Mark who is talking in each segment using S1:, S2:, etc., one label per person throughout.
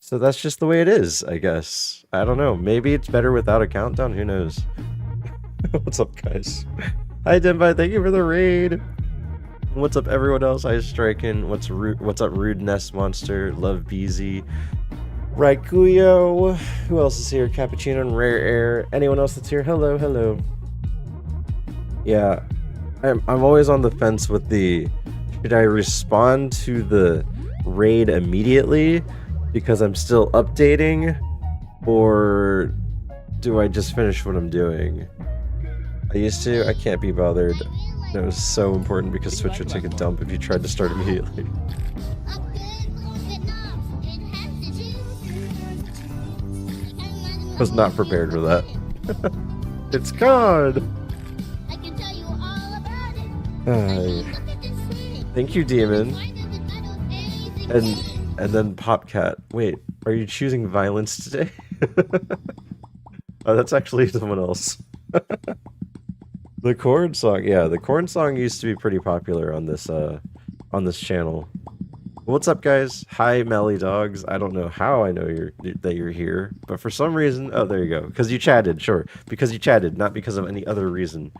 S1: So that's just the way it is, I guess. I don't know. Maybe it's better without a countdown. Who knows? What's up, guys? Hi, Denby. Thank you for the raid. What's up, everyone else? Hi, Striken. What's up, Rude Nest Monster? Love Beezy. Raikuyo. Who else is here? Cappuccino and Rare Air. Anyone else that's here? Hello, hello. Yeah, I'm always on the fence with the, should I respond to the raid immediately because I'm still updating, or do I just finish what I'm doing? I can't be bothered. It was so important because Twitch would take a dump if you tried to start immediately. I was not prepared for that. It's God! Thank you, Demon. And then Popcat. Wait, are you choosing violence today? Oh, that's actually someone else. The corn song, yeah, the corn song used to be pretty popular on this channel. What's up, guys? Hi, Melly Dogs. I don't know how I know that you're here, but for some reason, oh, there you go. Because you chatted, sure. Because you chatted, not because of any other reason.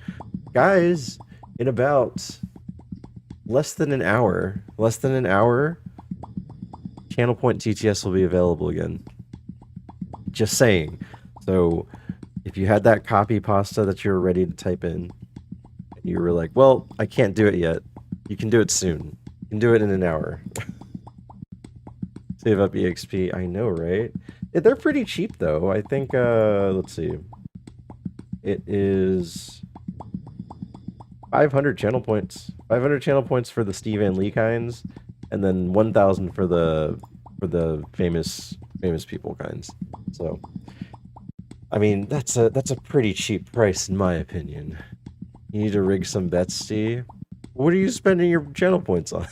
S1: Guys, in about less than an hour, Channel Point TTS will be available again. Just saying. So, if you had that copy pasta that you were ready to type in, and you were like, well, I can't do it yet, you can do it soon. You can do it in an hour. Save up EXP. I know, right? Yeah, they're pretty cheap, though. I think, let's see. It is 500 channel points. 500 channel points for the Steve and Lee kinds, and then 1,000 for the famous people kinds. So, I mean, that's a pretty cheap price in my opinion. You need to rig some bets, Steve. What are you spending your channel points on?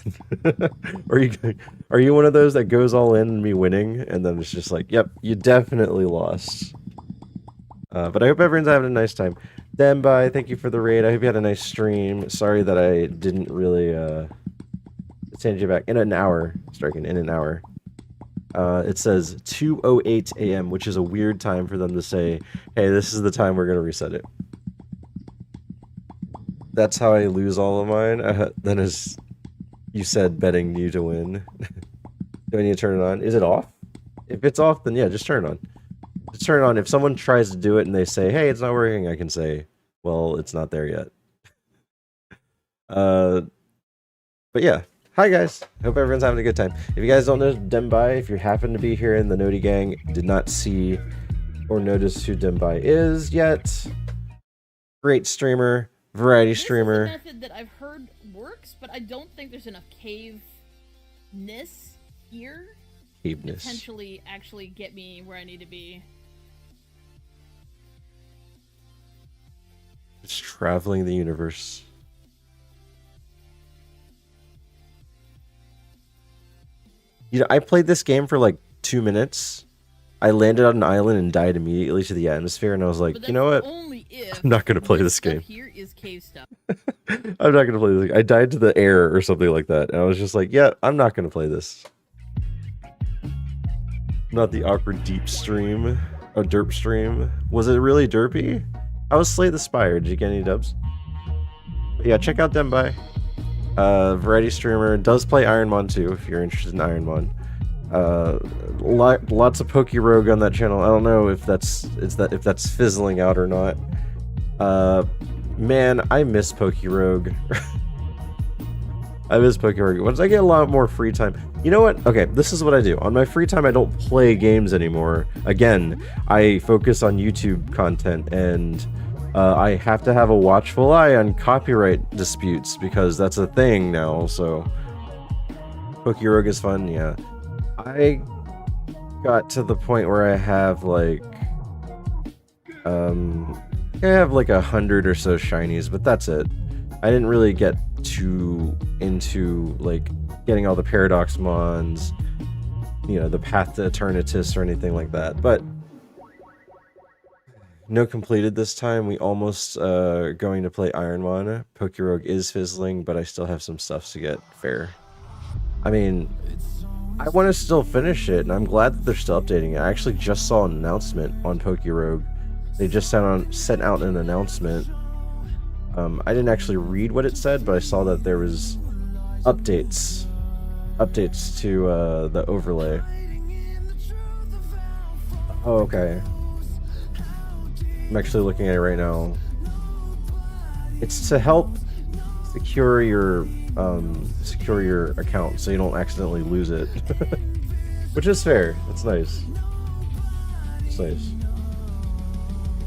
S1: Are you one of those that goes all in and me winning, and then it's just like, yep, you definitely lost. But I hope everyone's having a nice time. Dembai, thank you for the raid. I hope you had a nice stream. Sorry that I didn't really send you back in an hour. Striking in an hour. It says 2:08 a.m., which is a weird time for them to say, hey, this is the time we're going to reset it. That's how I lose all of mine. Then as you said, betting you to win. Do I need to turn it on? Is it off? If it's off, then yeah, just turn it on. Just turn it on. If someone tries to do it and they say, hey, it's not working, I can say, well, it's not there yet. But yeah. Hi guys, hope everyone's having a good time. If you guys don't know Dembai, if you happen to be here in the Noti gang, did not see or notice who Dembai is yet, great streamer, variety streamer.
S2: This is a method that I've heard works, but I don't think there's enough caveness here to potentially actually get me where I need to be.
S1: It's traveling the universe. You know, I played this game for like 2 minutes. I landed on an island and died immediately to the atmosphere, and I was like, you know what?
S2: Only if
S1: I'm not going to play this game.
S2: Here is cave stuff.
S1: I'm not going to play this. I died to the air or something like that, and I was just like, yeah, I'm not going to play this. Not the awkward deep stream. Oh, derp stream. Was it really derpy? I was Slay the Spire. Did you get any dubs? But yeah, check out Dembai. Variety streamer, does play ironMON too, if you're interested in ironMON. Lots of Pokerogue on that channel. I don't know if that's fizzling out or not. Man, I miss Pokerogue. I miss Pokerogue. Once I get a lot more free time. You know what? Okay, this is what I do. On my free time, I don't play games anymore. Again, I focus on YouTube content, and I have to have a watchful eye on copyright disputes because that's a thing now, so Pokerogue is fun, yeah. I got to the point where I have like I have like 100 or so shinies, but that's it. I didn't really get too into like getting all the Paradox Mons, you know, the Path to Eternatus or anything like that, but no completed this time. We almost going to play ironMON. Pokerogue is fizzling, but I still have some stuff to get fair. I mean, I want to still finish it, and I'm glad that they're still updating it. I actually just saw an announcement on PokeRogue. They just sent out an announcement. I didn't actually read what it said, but I saw that there was updates to the overlay. Oh, okay. I'm actually looking at it right now. It's to help secure your account so you don't accidentally lose it. Which is fair. That's nice. It's nice.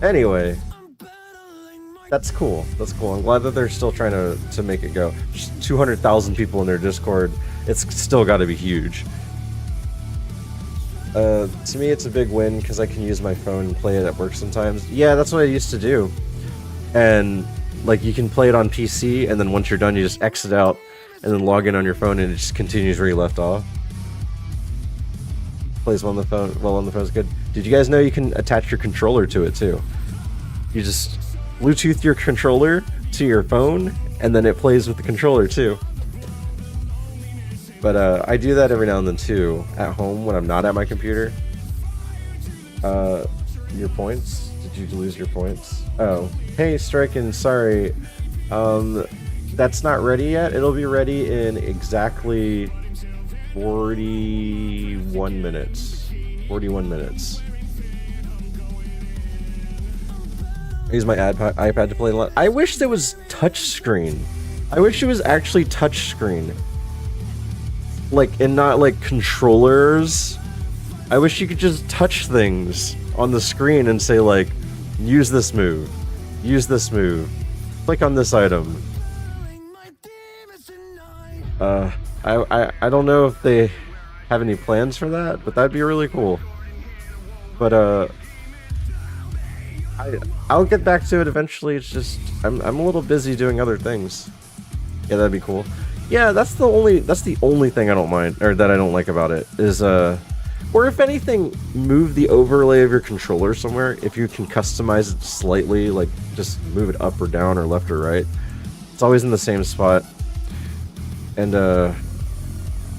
S1: Anyway, that's cool. That's cool. I'm glad that they're still trying to make it go. Just 200,000 people in their Discord. It's still got to be huge. To me, it's a big win because I can use my phone and play it at work sometimes. Yeah, that's what I used to do. And like, you can play it on PC, and then once you're done, you just exit out and then log in on your phone, and it just continues where you left off. Plays well on the phone. Well, on the phone is good. Did you guys know you can attach your controller to it too? You just Bluetooth your controller to your phone, and then it plays with the controller too. But I do that every now and then too, at home when I'm not at my computer. Your points? Did you lose your points? Oh, hey Striken, sorry. That's not ready yet. It'll be ready in exactly 41 minutes. 41 minutes. I use my iPad to play a lot. I wish there was touchscreen. I wish it was actually touchscreen. Like, and not like controllers. I wish you could just touch things on the screen and say like, use this move, click on this item. I don't know if they have any plans for that, but that'd be really cool. But I'll get back to it eventually. It's just I'm a little busy doing other things. Yeah, that'd be cool. Yeah, that's the only thing I don't mind, or that I don't like about it, is or if anything, move the overlay of your controller somewhere. If you can customize it slightly, like just move it up or down or left or right. It's always in the same spot. And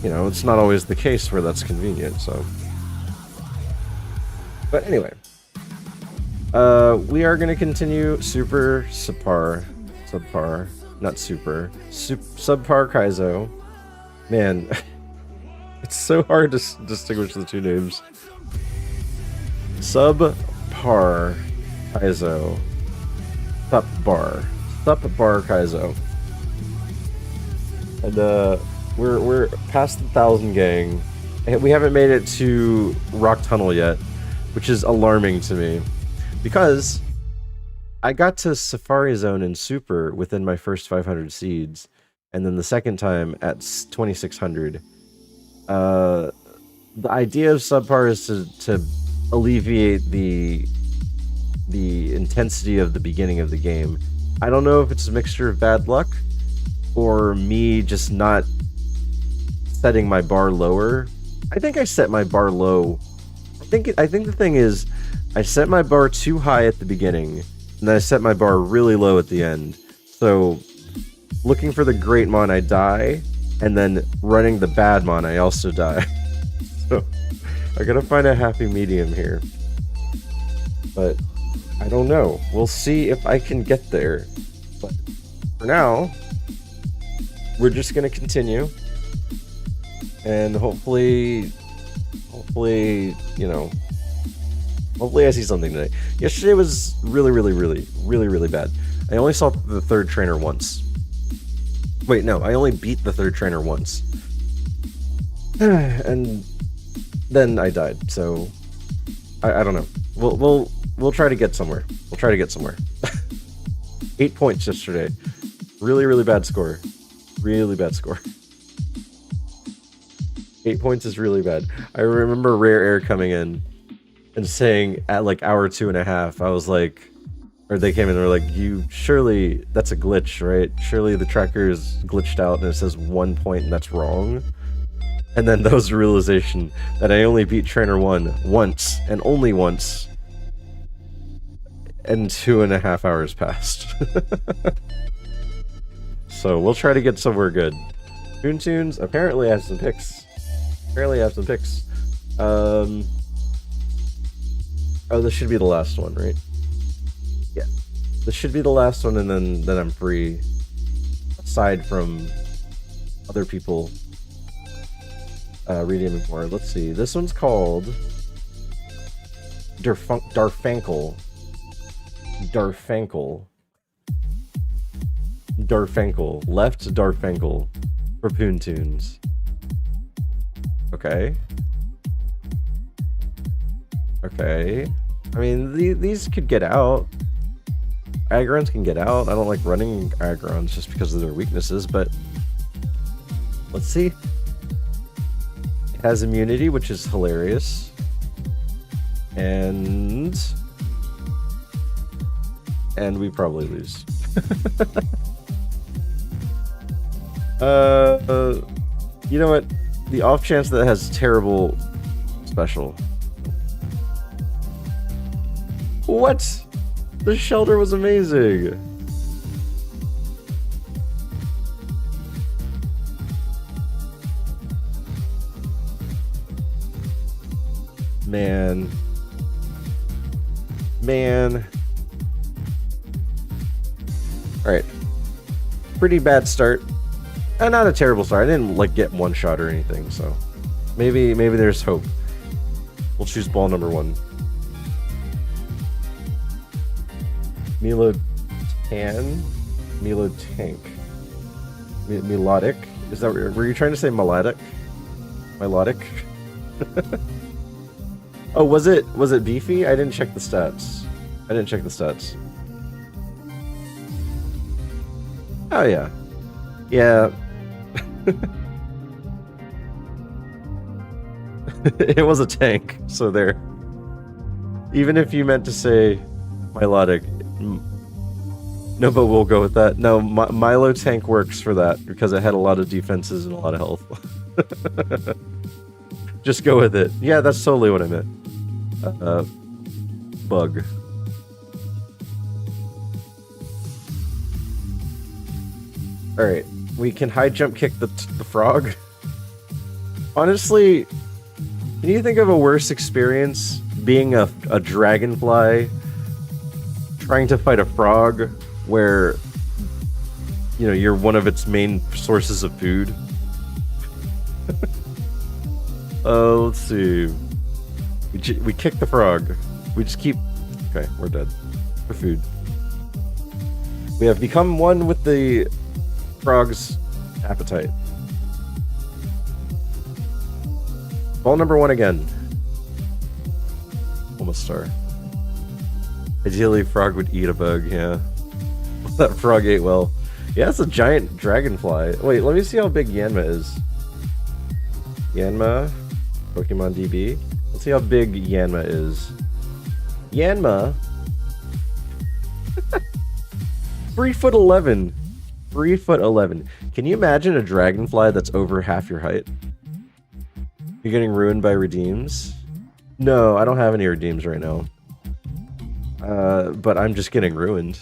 S1: you know, it's not always the case where that's convenient, so. But anyway. We are gonna continue Subpar Kaizo. Man, it's so hard to distinguish the two names. Subpar Kaizo. Subpar Kaizo. And we're past the 1,000 gang. We haven't made it to Rock Tunnel yet, which is alarming to me, because I got to Safari Zone in Super within my first 500 seeds, and then the second time at 2,600. The idea of Subpar is to alleviate the intensity of the beginning of the game. I don't know if it's a mixture of bad luck or me just not setting my bar lower. I think I set my bar low. I think the thing is, I set my bar too high at the beginning, and then I set my bar really low at the end. So, looking for the great mon, I die, and then running the bad mon, I also die. So, I gotta find a happy medium here. But, I don't know. We'll see if I can get there. But, for now, we're just gonna continue. And hopefully, you know, hopefully I see something today. Yesterday was really bad. I only saw the third trainer once. Wait, no, I only beat the third trainer once. And then I died, so I don't know. We'll try to get somewhere. 8 points yesterday. Really bad score. Really bad score. 8 points is really bad. I remember Rare Air coming in and saying at like hour 2.5, I was like, or they came in and were like, surely that's a glitch, right? Surely the tracker is glitched out and it says 1 point and that's wrong. And then that was the realization that I only beat Trainer 1 once, and only once, and 2.5 hours passed. So we'll try to get somewhere good. Toontunes apparently has some picks. Apparently I have some picks. Oh, this should be the last one, right? Yeah. This should be the last one, and then I'm free. Aside from other people reading more. Let's see. This one's called Darfankel. Left Darfankel. For Poontoons. Okay. Okay. I mean, these could get out. Agrons can get out. I don't like running Agrons just because of their weaknesses, but let's see. It has immunity, which is hilarious. And we probably lose. You know what? The off chance that it has terrible special. What? The shelter was amazing. Man. Alright. Pretty bad start. Not a terrible start. I didn't like get one shot or anything, so maybe there's hope. We'll choose ball number 1. Milo Tank. Melodic. Is that were you trying to say melodic? Melodic? Oh, was it beefy? I didn't check the stats. Oh yeah. Yeah. It was a tank, so there. Even if you meant to say melodic, no, but we'll go with that. No, Milo Tank works for that because it had a lot of defenses and a lot of health. Just go with it. Yeah, that's totally what I meant. Bug. Alright, we can high jump kick the frog. Honestly, can you think of a worse experience being a dragonfly trying to fight a frog where, you know, you're one of its main sources of food? Let's see. We kick the frog. We just keep... Okay, we're dead. For food. We have become one with the frog's appetite. Ball number 1 again. Almost star. Ideally, frog would eat a bug, yeah. That frog ate well. Yeah, it's a giant dragonfly. Wait, let me see how big Yanma is. Yanma, Pokemon DB. Let's see how big Yanma is. Yanma, 3'11". 3'11". Can you imagine a dragonfly that's over half your height? You're getting ruined by redeems? No, I don't have any redeems right now. But I'm just getting ruined.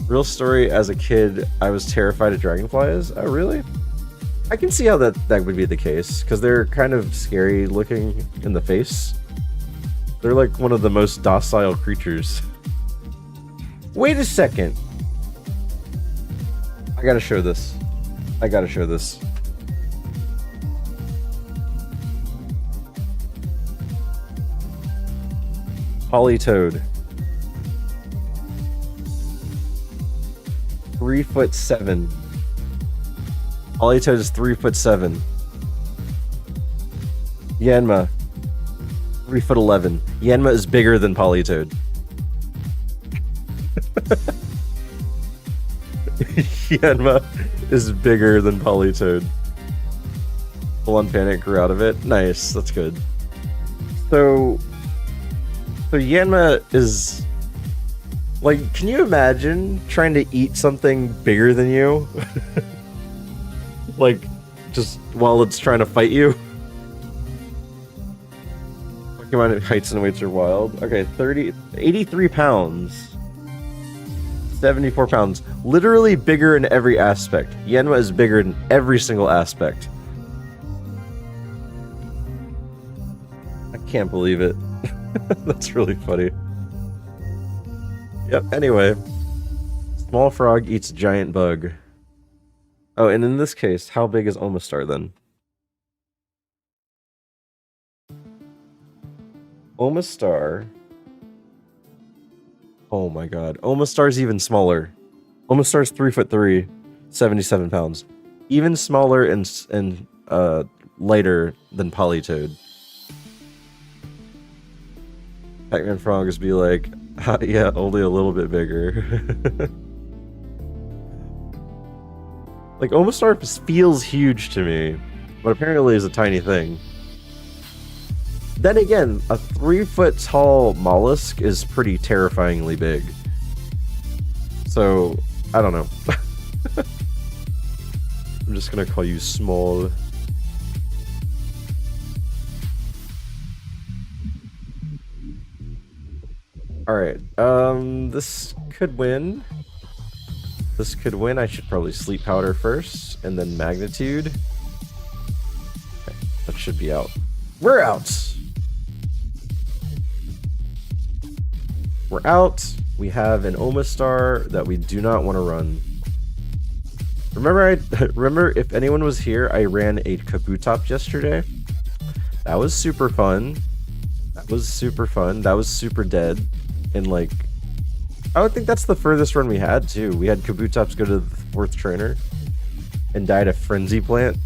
S1: Real story, as a kid, I was terrified of dragonflies. Oh, really? I can see how that would be the case, because they're kind of scary looking in the face. They're like one of the most docile creatures. Wait a second. I gotta show this. Polytoad. 3'7". Polytoad is 3'7". Yanma, 3'11". Yanma is bigger than Polytoad. Yanma is bigger than Polytoad. Full on panic grew out of it. Nice, that's good. So Yanma is... Like, can you imagine trying to eat something bigger than you? Like, just while it's trying to fight you? Pokemon heights and weights are wild. Okay, 83 pounds. 74 pounds. Literally bigger in every aspect. Yanma is bigger in every single aspect. can't believe it. That's really funny. Yep, anyway. Small frog eats giant bug. Oh, and in this case, how big is Omastar then? Omastar. Oh my god. Omastar's even smaller. Omastar's 3'3", 77 pounds. Even smaller and lighter than Politoed. Pac-Man frogs be like, yeah, only a little bit bigger. Like, Omastar feels huge to me, but apparently is a tiny thing. Then again, a 3-foot tall mollusk is pretty terrifyingly big. So, I don't know. I'm just gonna call you small. Alright, this could win. This could win. I should probably sleep powder first, and then magnitude. Okay, that should be out. We're out! We're out. We have an Omastar that we do not want to run. Remember if anyone was here, I ran a Kabutops yesterday. That was super fun. That was super fun. That was super dead. And like, I would think that's the furthest run we had too. We had Kabutops go to the 4th trainer and died of Frenzy Plant.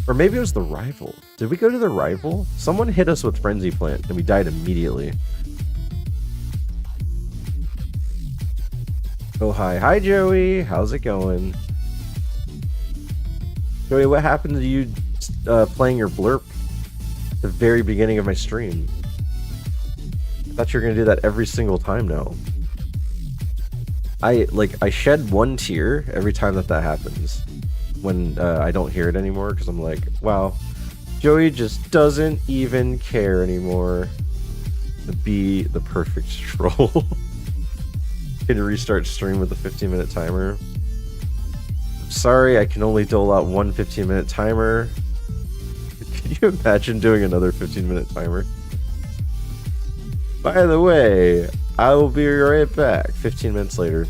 S1: Or maybe it was the rival. Did we go to the rival? Someone hit us with Frenzy Plant and we died immediately. Oh, hi. Hi, Joey. How's it going? Joey, what happened to you playing your blurp at the very beginning of my stream? I thought you were going to do that every single time now. I shed 1 tear every time that happens. When I don't hear it anymore, because I'm like, wow, Joey just doesn't even care anymore to be the perfect troll. Can restart stream with a 15-minute timer. Sorry, I can only dole out 1 15-minute timer. Can you imagine doing another 15-minute timer? By the way, I will be right back. 15 minutes later.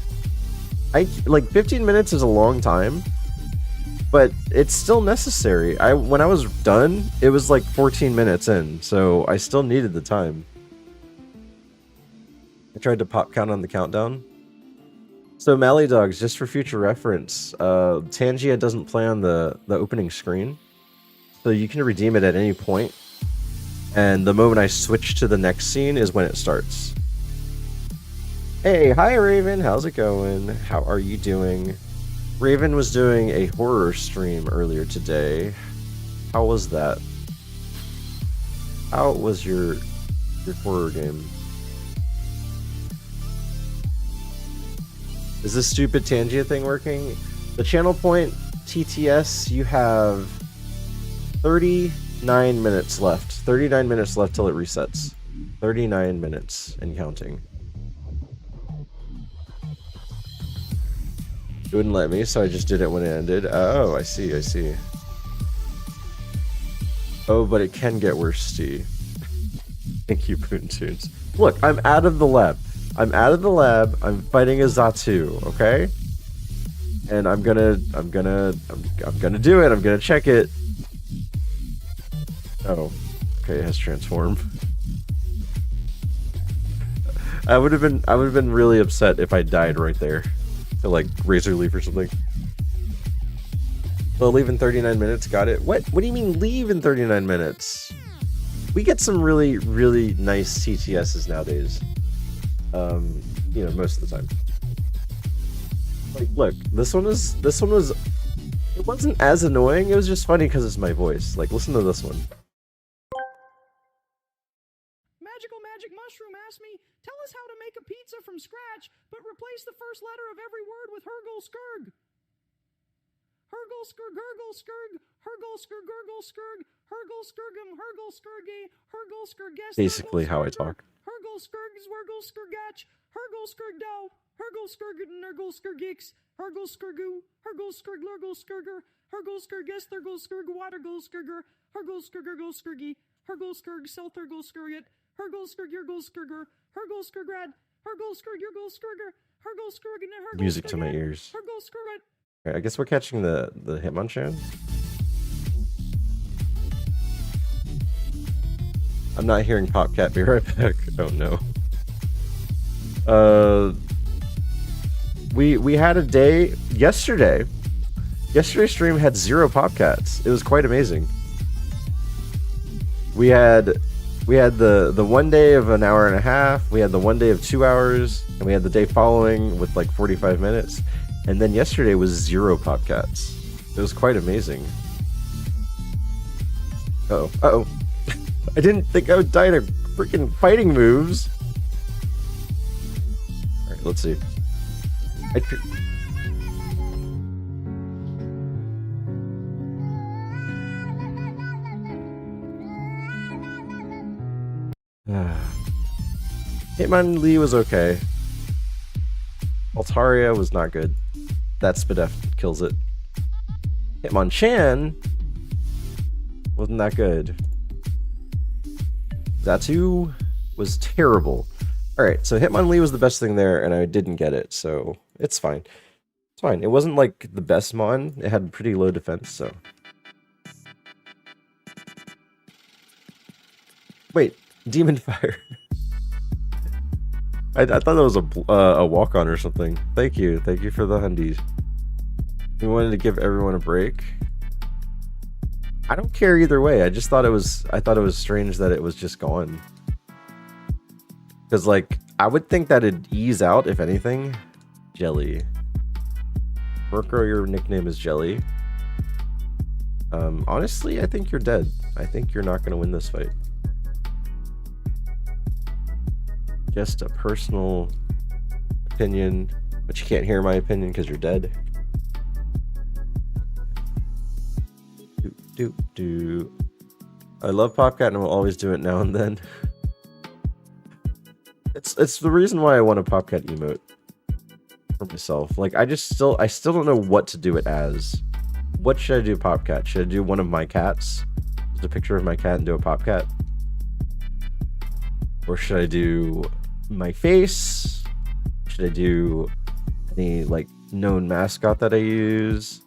S1: 15 minutes is a long time, but it's still necessary. When I was done, it was like 14 minutes in, so I still needed the time. I tried to pop count on the countdown. So Mally Dogs, just for future reference, Tangia doesn't play on the opening screen, so you can redeem it at any point, and the moment I switch to the next scene is when it starts. Hey, hi Raven, how's it going? How are you doing? Raven was doing a horror stream earlier today. How was that? How was your horror game? Is this stupid Tangia thing working? The channel point TTS, you have 39 minutes left. 39 minutes left till it resets. 39 minutes and counting. It wouldn't let me, so I just did it when it ended. Oh, I see, I see. Oh, but it can get worse, Steve. Thank you, Boontunes. Look, I'm out of the lab. I'm out of the lab. I'm fighting a Zatu, okay? And I'm gonna do it. I'm gonna check it. Oh, okay, it has transformed. I would have been really upset if I died right there. To like Razor Leaf or something. Well, leave in 39 minutes. Got it. What do you mean leave in 39 minutes? We get some really, really nice TTSs nowadays. You know, most of the time. Like, look, this one was, it wasn't as annoying, it was just funny because it's my voice. Like, listen to this one.
S3: Magic Mushroom asked me, tell us how to make a pizza from scratch, but replace the first letter of every word with Hergul Skurg. Hergul Skurg, Gurgle Skurg, Hergul Skurg, Gurgle Skurg, Hergul Skurgum, Hergul Skurge, Hergul Skurgest.
S1: Basically how I talk.
S3: Hergul Skurg, Zwergul Skurgatch, Hergul Skurgdow, Hergul Skurgin, Nergul Skurgix, Hergul Skurgu, Hergul Skurg, Lurgul Skurger, Hergul Skurgest, Thurgul Skurg, Watergul Skurger, Hergul Skurgurgul Skurgi, Hergul Skurg, Selthurgul Skurget, Hergul Skurg, Yurgul Skurger, Hergul Skurgrad, Hergul Skurg, Yurgul Skurger, Hergul Skurg, and Hergul
S1: Music to my ears.
S3: Hergul Skurget.
S1: Alright, I guess we're catching the Hitmonchan. I'm not hearing Popcat. Be right back. Oh no. We had a day yesterday. Yesterday's stream had 0 Popcats. It was quite amazing. We had the one day of an hour and a half, we had the one day of 2 hours, and we had the day following with like 45 minutes. And then yesterday was 0 Popcats. It was quite amazing. Uh-oh. Uh-oh. I didn't think I would die to freaking fighting moves. Alright, let's see. Hitmonlee was okay. Altaria was not good. That Spadef kills it. Hitmonchan wasn't that good. Zatu was terrible. Alright, so Hitmonlee was the best thing there, and I didn't get it, so it's fine. It's fine. It wasn't like the best Mon. It had pretty low defense, so. Wait, Demon Fire. I thought that was a walk-on or something. Thank you for the hundies. We wanted to give everyone a break. I don't care either way. I just thought it was. I thought it was strange that it was just gone. Because like I would think that it'd ease out if anything. Jelly. Murkrow, your nickname is Jelly. Honestly, I think you're dead. I think you're not gonna win this fight. Just a personal opinion, but you can't hear my opinion because you're dead. I love Popcat and will always do it now and then. It's the reason why I want a Popcat emote for myself. Like I still don't know what to do it as. What should I do Popcat? Should I do one of my cats? Just a picture of my cat and do a Popcat? Or should I do my face? Should I do any like known mascot that I use?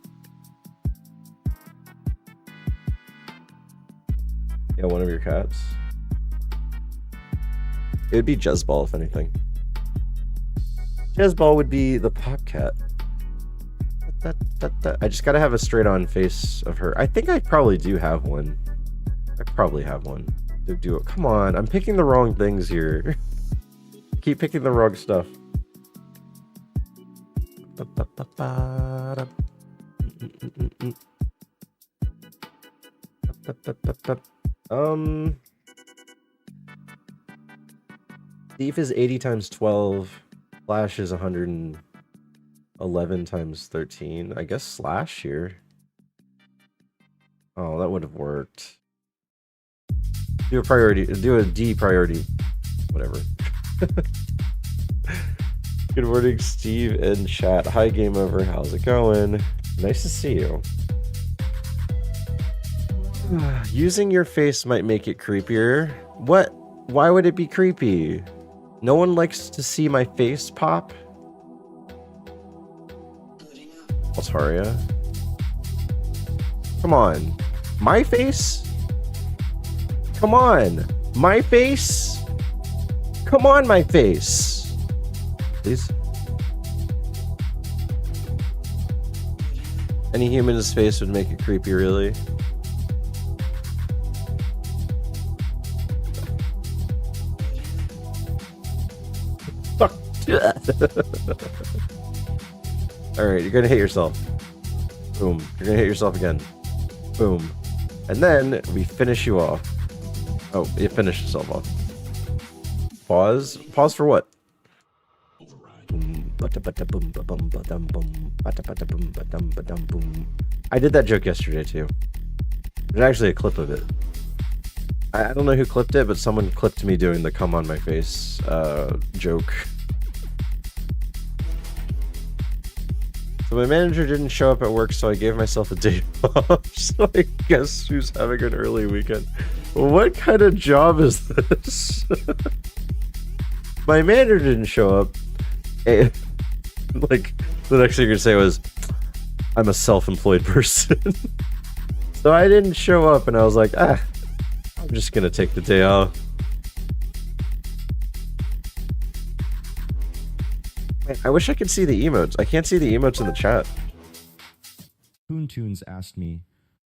S1: Yeah, one of your cats. It would be Jezball if anything. Jezball would be the Popcat. I just gotta have a straight on face of her. I think I probably do have one. I probably have one. Do it. Come on, I'm picking the wrong things here. Keep picking the wrong stuff. Thief is 80 times 12. Slash is 111 times 13. I guess Slash here. Oh, that would have worked. Do a priority. Do a D priority. Whatever. Good morning, Steve and chat. Hi, Game Over. How's it going? Nice to see you. Using your face might make it creepier. What? Why would it be creepy? No one likes to see my face pop. Altaria. Come on. My face? Come on. My face? Come on, my face. Please. Any human's face would make it creepy, really. Fuck. Alright, you're gonna hit yourself. Boom. You're gonna hit yourself again. Boom. And then we finish you off. Oh, it finished itself off. Pause. Pause for what? I did that joke yesterday too. There's actually a clip of it. I don't know who clipped it, but someone clipped me doing the "come on my face" joke. So my manager didn't show up at work, so I gave myself a day off. So I guess who's having an early weekend? What kind of job is this? My manager didn't show up. And, like, the next thing you could say was, I'm a self-employed person. So I didn't show up, and I was like, I'm just gonna take the day off. I wish I could see the emotes. I can't see the emotes in the chat.
S4: Poontoons asked me,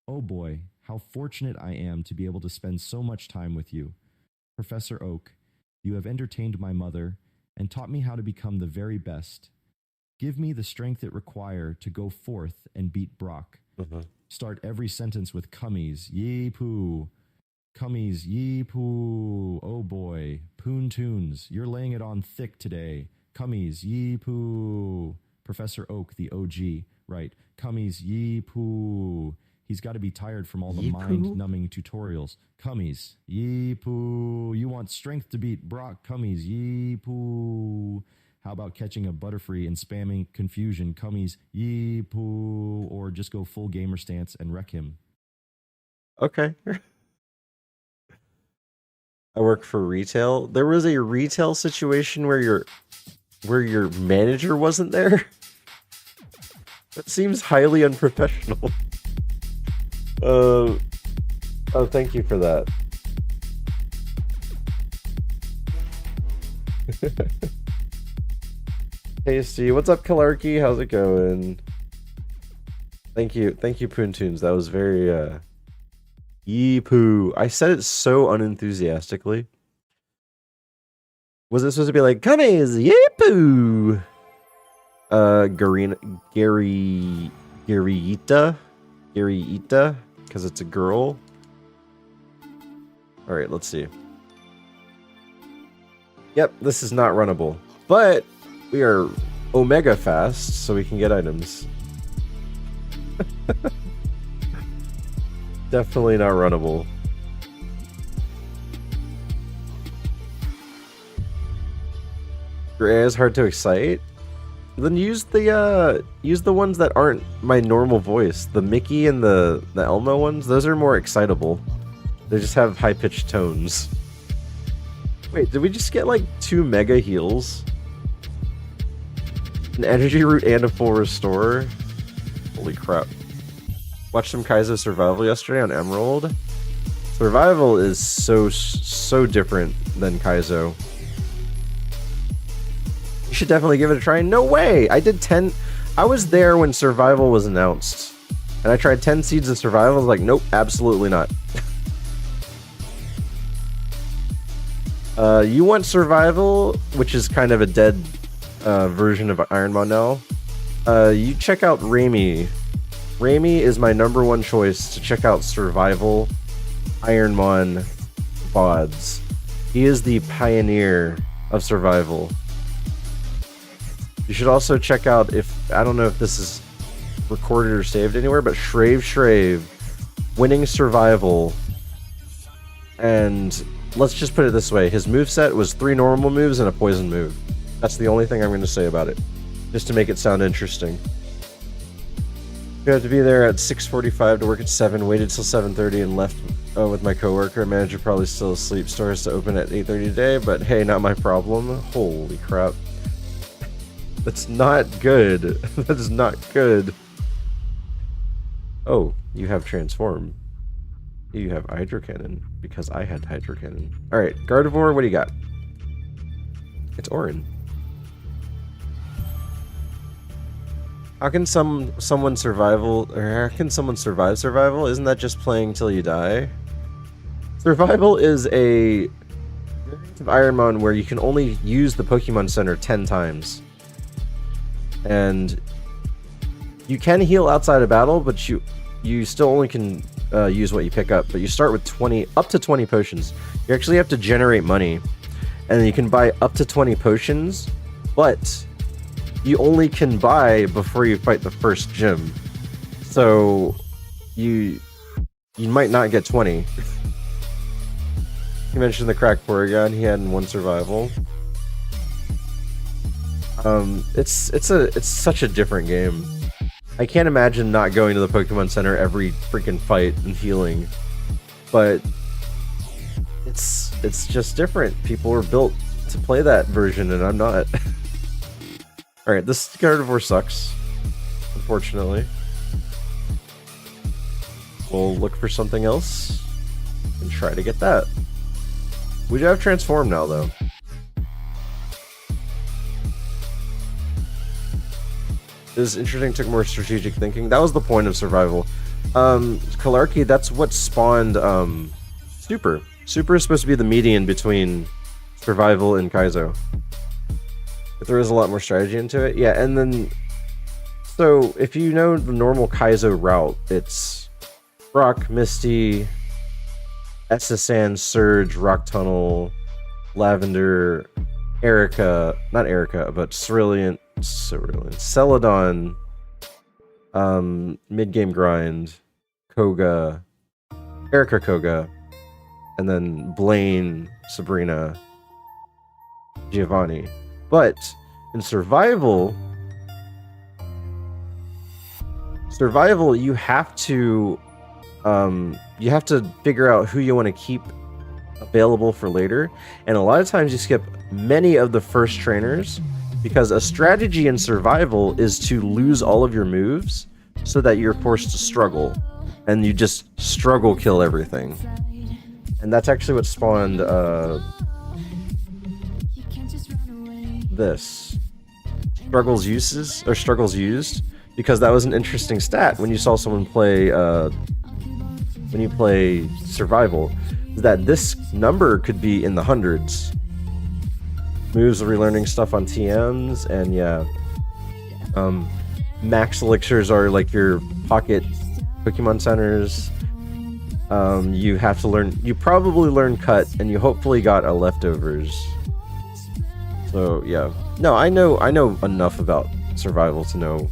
S4: "Oh boy, how fortunate I am to be able to spend so much time with you. Professor Oak, you have entertained my mother and taught me how to become the very best. Give me the strength it require to go forth and beat Brock. Start every sentence with cummies, yee poo. Cummies, yee poo. Oh boy, Poontoons, you're laying it on thick today. Cummies, yee poo. Professor Oak, the OG, right. Cummies, yee poo. He's got to be tired from all the mind-numbing tutorials. Cummies, yee poo. You want strength to beat Brock. Cummies, yee poo. How about catching a Butterfree and spamming confusion? Cummies, yee poo. Or just go full gamer stance and wreck him.
S1: Okay. I work for retail. There was a retail situation where your manager wasn't there. That seems highly unprofessional. Oh, thank you for that. Tasty. What's up, Kalarki? How's it going? Thank you, Poontoons. That was very yee poo. I said it so unenthusiastically. Was it supposed to be like, cummies, yee poo? Garyita, because it's a girl. All right, let's see. Yep, this is not runnable, but we are omega fast, so we can get items. Definitely not runnable. Your AI is hard to excite. Then use the ones that aren't my normal voice. The Mickey and the Elmo ones. Those are more excitable. They just have high pitched tones. Wait, did we just get like 2 mega heals? An energy root and a full restore? Holy crap. Watched some Kaizo Survival yesterday on Emerald. Survival is so different than Kaizo. You should definitely give it a try. No way! I did 10... I was there when Survival was announced. And I tried 10 Seeds of Survival. I was like, nope, absolutely not. You want Survival, which is kind of a dead version of ironMON now. You check out Raimi. Raimi is my #1 choice to check out Survival ironMON VODs. He is the pioneer of Survival. You should also check out, if I don't know if this is recorded or saved anywhere, but Shrave winning Survival. And let's just put it this way, his moveset was 3 normal moves and a poison move. That's the only thing I'm going to say about it, just to make it sound interesting. You have to be there at 6:45 to work at 7, waited till 7:30 and left with my coworker. Manager probably still asleep. Stores to open at 8:30 today, but hey, not my problem. Holy crap. That's not good. That is not good. Oh, you have Transform. You have Hydro Cannon, because I had Hydro Cannon. Alright, Gardevoir, what do you got? It's Orin. How can someone survive survival? Isn't that just playing till you die? Survival is a variant of ironMON where you can only use the Pokemon Center 10 times. And you can heal outside of battle, but you still only can use what you pick up. But you start with up to 20 potions. You actually have to generate money, and then you can buy up to 20 potions, but you only can buy before you fight the first gym. So you might not get 20. You mentioned the cracked Porygon. He had 1 survival. It's such a different game. I can't imagine not going to the Pokemon Center every freaking fight and healing. But it's just different. People are built to play that version, and I'm not. All right, this carnivore sucks, unfortunately. We'll look for something else and try to get that. We do have transform now, though. It was interesting, took more strategic thinking. That was the point of survival. Kalarki, that's what spawned Super. Super is supposed to be the median between survival and Kaizo. But there is a lot more strategy into it. Yeah, and then... So, if you know the normal Kaizo route, it's Rock, Misty, Essasan, Surge, Rock Tunnel, Lavender, Erica... Not Erica, but Cerulean... Celadon, mid-game grind, Koga, Erica Koga, and then Blaine, Sabrina, Giovanni. But in survival, you have to figure out who you want to keep available for later, and a lot of times you skip many of the first trainers. Because a strategy in survival is to lose all of your moves so that you're forced to struggle. And you just struggle kill everything. And that's actually what spawned this. Struggles used. Because that was an interesting stat when you saw someone play when you play survival. That this number could be in the hundreds. Moves, relearning stuff on TMs, and yeah. Max elixirs are like your pocket Pokemon centers. You have to learn, you probably learn cut, and you hopefully got a leftovers. So yeah. No, I know enough about survival to know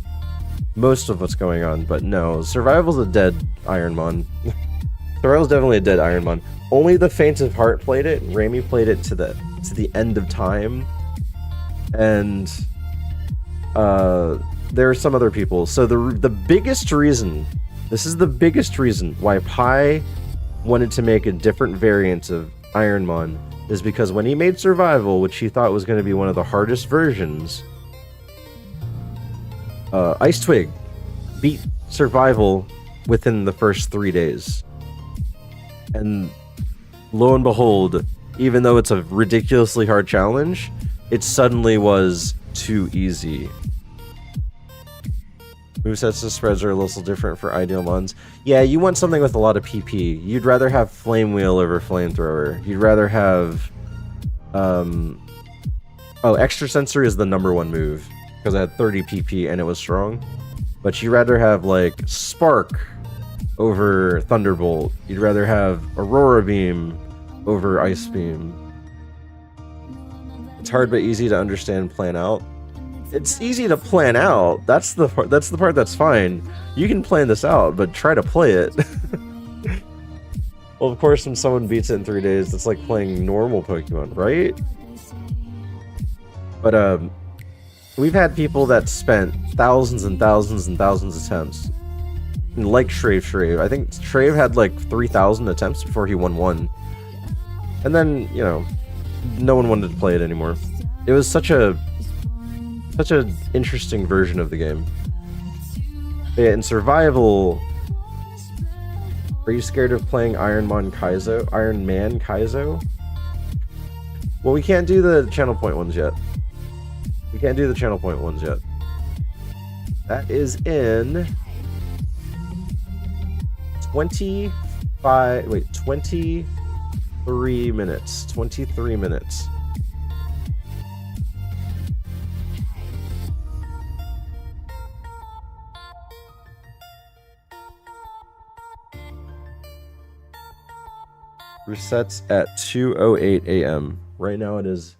S1: most of what's going on, but no, survival's a dead ironMON. Survival's definitely a dead ironMON. Only the faint of heart played it. Rami played it to the end of time, and there are some other people. So the biggest reason, this is the biggest reason why Pi wanted to make a different variant of ironMON is because when he made survival, which he thought was going to be one of the hardest versions, Ice Twig beat survival within the first 3 days, and lo and behold, even though it's a ridiculously hard challenge, it suddenly was too easy. Movesets and spreads are a little different for ideal mons. Yeah, you want something with a lot of PP. You'd rather have Flame Wheel over Flamethrower. You'd rather have... Oh, Extra Sensory is the #1 move, because I had 30 PP and it was strong. But you'd rather have, like, Spark over Thunderbolt. You'd rather have Aurora Beam over Ice Beam. It's hard but easy to understand, plan out. It's easy to plan out. That's the part that's fine. You can plan this out, but try to play it. Well, of course, when someone beats it in 3 days, that's like playing normal Pokemon, right? But we've had people that spent thousands and thousands and thousands of attempts. Like Shrave. I think Shrave had like 3,000 attempts before he won one. And then, you know, no one wanted to play it anymore. It was such an interesting version of the game. But yeah, in survival, are you scared of playing ironMON Kaizo? ironMAN Kaizo? Well, we can't do the channel point ones yet. That is in 23 minutes. 23 minutes. Resets at 2:08 a.m. Right now it is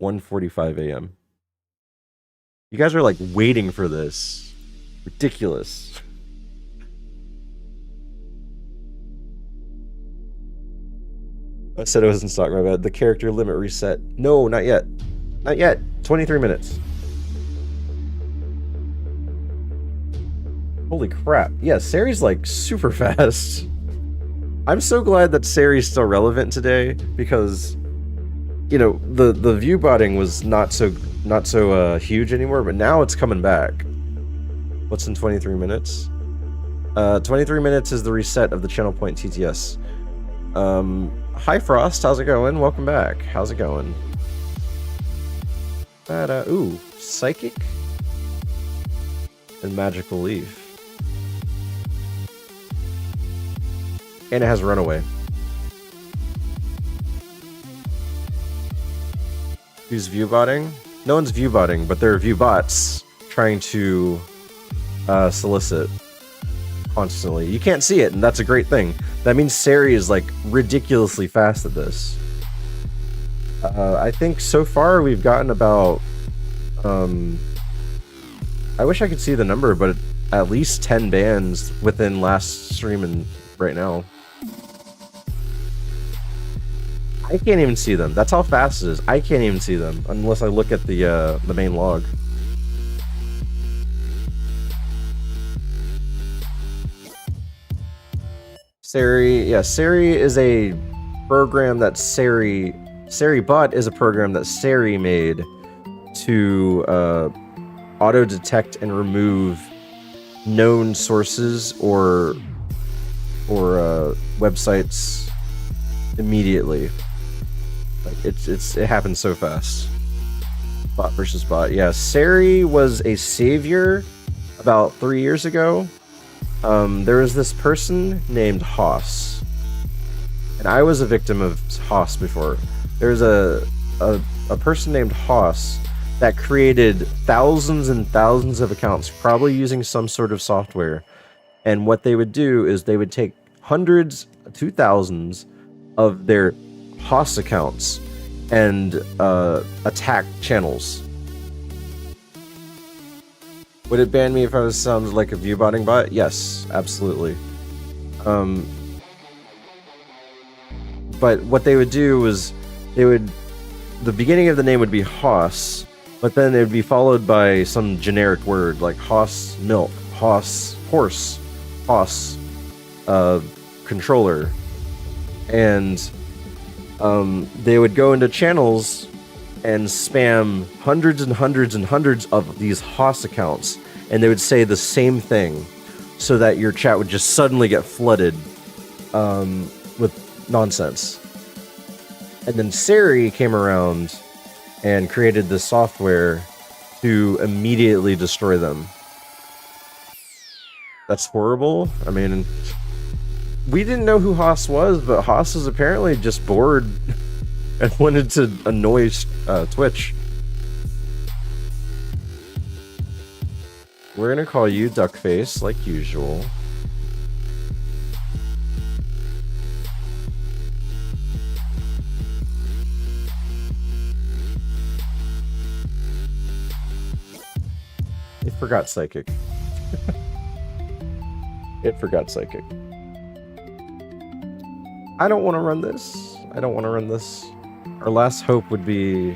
S1: 1:45 a.m. You guys are like waiting for this. Ridiculous. I said it was in stock, my bad. The character limit reset. No, not yet. Not yet. 23 minutes. Holy crap. Yeah, Sari's like super fast. I'm so glad that Sari's still relevant today because, you know, the view botting was not so huge anymore, but now it's coming back. What's in 23 minutes? 23 minutes is the reset of the channel point TTS. Hi Frost, how's it going? Welcome back. How's it going? Ooh, Psychic and Magical Leaf. And it has Runaway. Who's viewbotting? No one's viewbotting, but there are viewbots trying to solicit constantly. You can't see it, and that's a great thing. That means Sari is like ridiculously fast at this. I think so far we've gotten about I wish I could see the number, but at least 10 bans within last stream and right now. I can't even see them. That's how fast it is. I can't even see them unless I look at the main log. Sari, yeah, Sari is a program that SariBot is a program that Sari made to auto detect and remove known sources or websites immediately. Like it happens so fast. Bot versus bot. Yeah, Sari was a savior about 3 years ago. There was this person named Haas, and I was a victim of Haas before. There's a person named Haas that created thousands and thousands of accounts, probably using some sort of software. And what they would do is they would take hundreds to thousands of their Haas accounts and attack channels. Would it ban me if I was sounded like a viewbotting bot? Yes, absolutely. But what they would do was the beginning of the name would be Haas, but then it would be followed by some generic word like Haas milk, Haas horse, Haas controller, and they would go into channels and spam hundreds and hundreds and hundreds of these Haas accounts, and they would say the same thing, so that your chat would just suddenly get flooded with nonsense. And then Sari came around and created the software to immediately destroy them. That's horrible. I mean, we didn't know who Haas was, but Haas was apparently just bored and wanted to annoy Twitch. We're gonna call you Duckface, like usual. It forgot Psychic. It forgot Psychic. I don't want to run this. I don't want to run this. Our last hope would be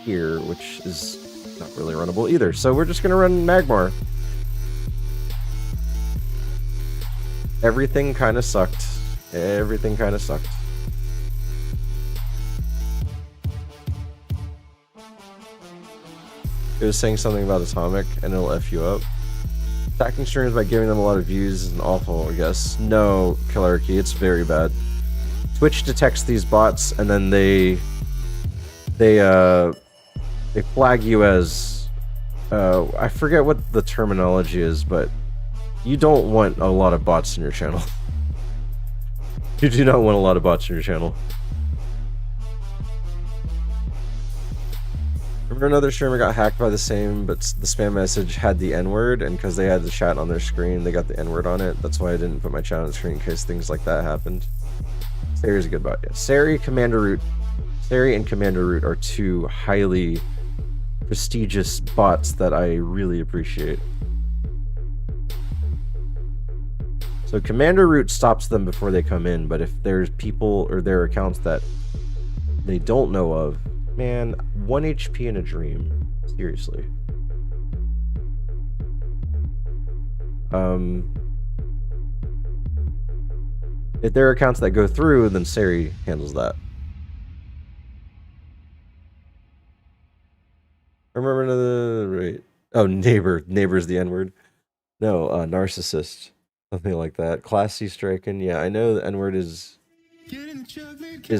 S1: here, which is not really runnable either. So we're just going to run Magmar. Everything kind of sucked. Everything kind of sucked. It was saying something about Atomic, and it'll F you up. Attacking streamers by giving them a lot of views is awful, I guess. No, Killarchy, it's very bad. Twitch detects these bots, and then they flag you as I forget what the terminology is, but you don't want a lot of bots in your channel. You do not want a lot of bots in your channel. Remember another streamer got hacked by the same, but the spam message had the N-word, and because they had the chat on their screen, they got the N-word on it. That's why I didn't put my chat on the screen in case things like that happened. Sari's a good bot, yeah. Sari and Commander Root are two highly prestigious bots that I really appreciate. So Commander Root stops them before they come in, but if there's people or their accounts that they don't know of, man, 1 HP in a dream. Seriously. If there are accounts that go through, then Sari handles that. Remember the right? Oh, neighbor. Neighbor's the N-word. No, narcissist. Something like that. Class C striking. Yeah, I know the N-word is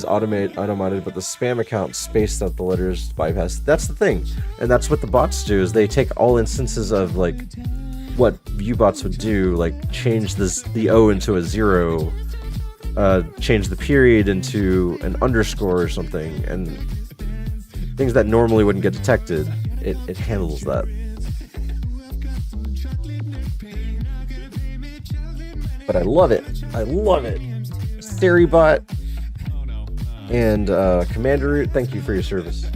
S1: automated, but the spam account spaced out the letters bypass. That's the thing, and that's what the bots do. Is they take all instances of like what viewbots would do, like change the O into a 0, change the period into an underscore or something, and things that normally wouldn't get detected. It handles that. But I love it. I love it. SteriBot and Commander Root, thank you for your service.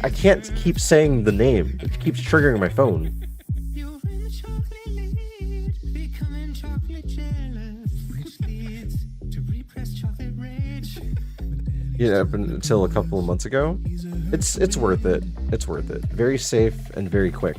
S1: I can't keep saying the name. It keeps triggering my phone. Yeah, up until a couple of months ago. It's worth it. It's worth it. Very safe and very quick.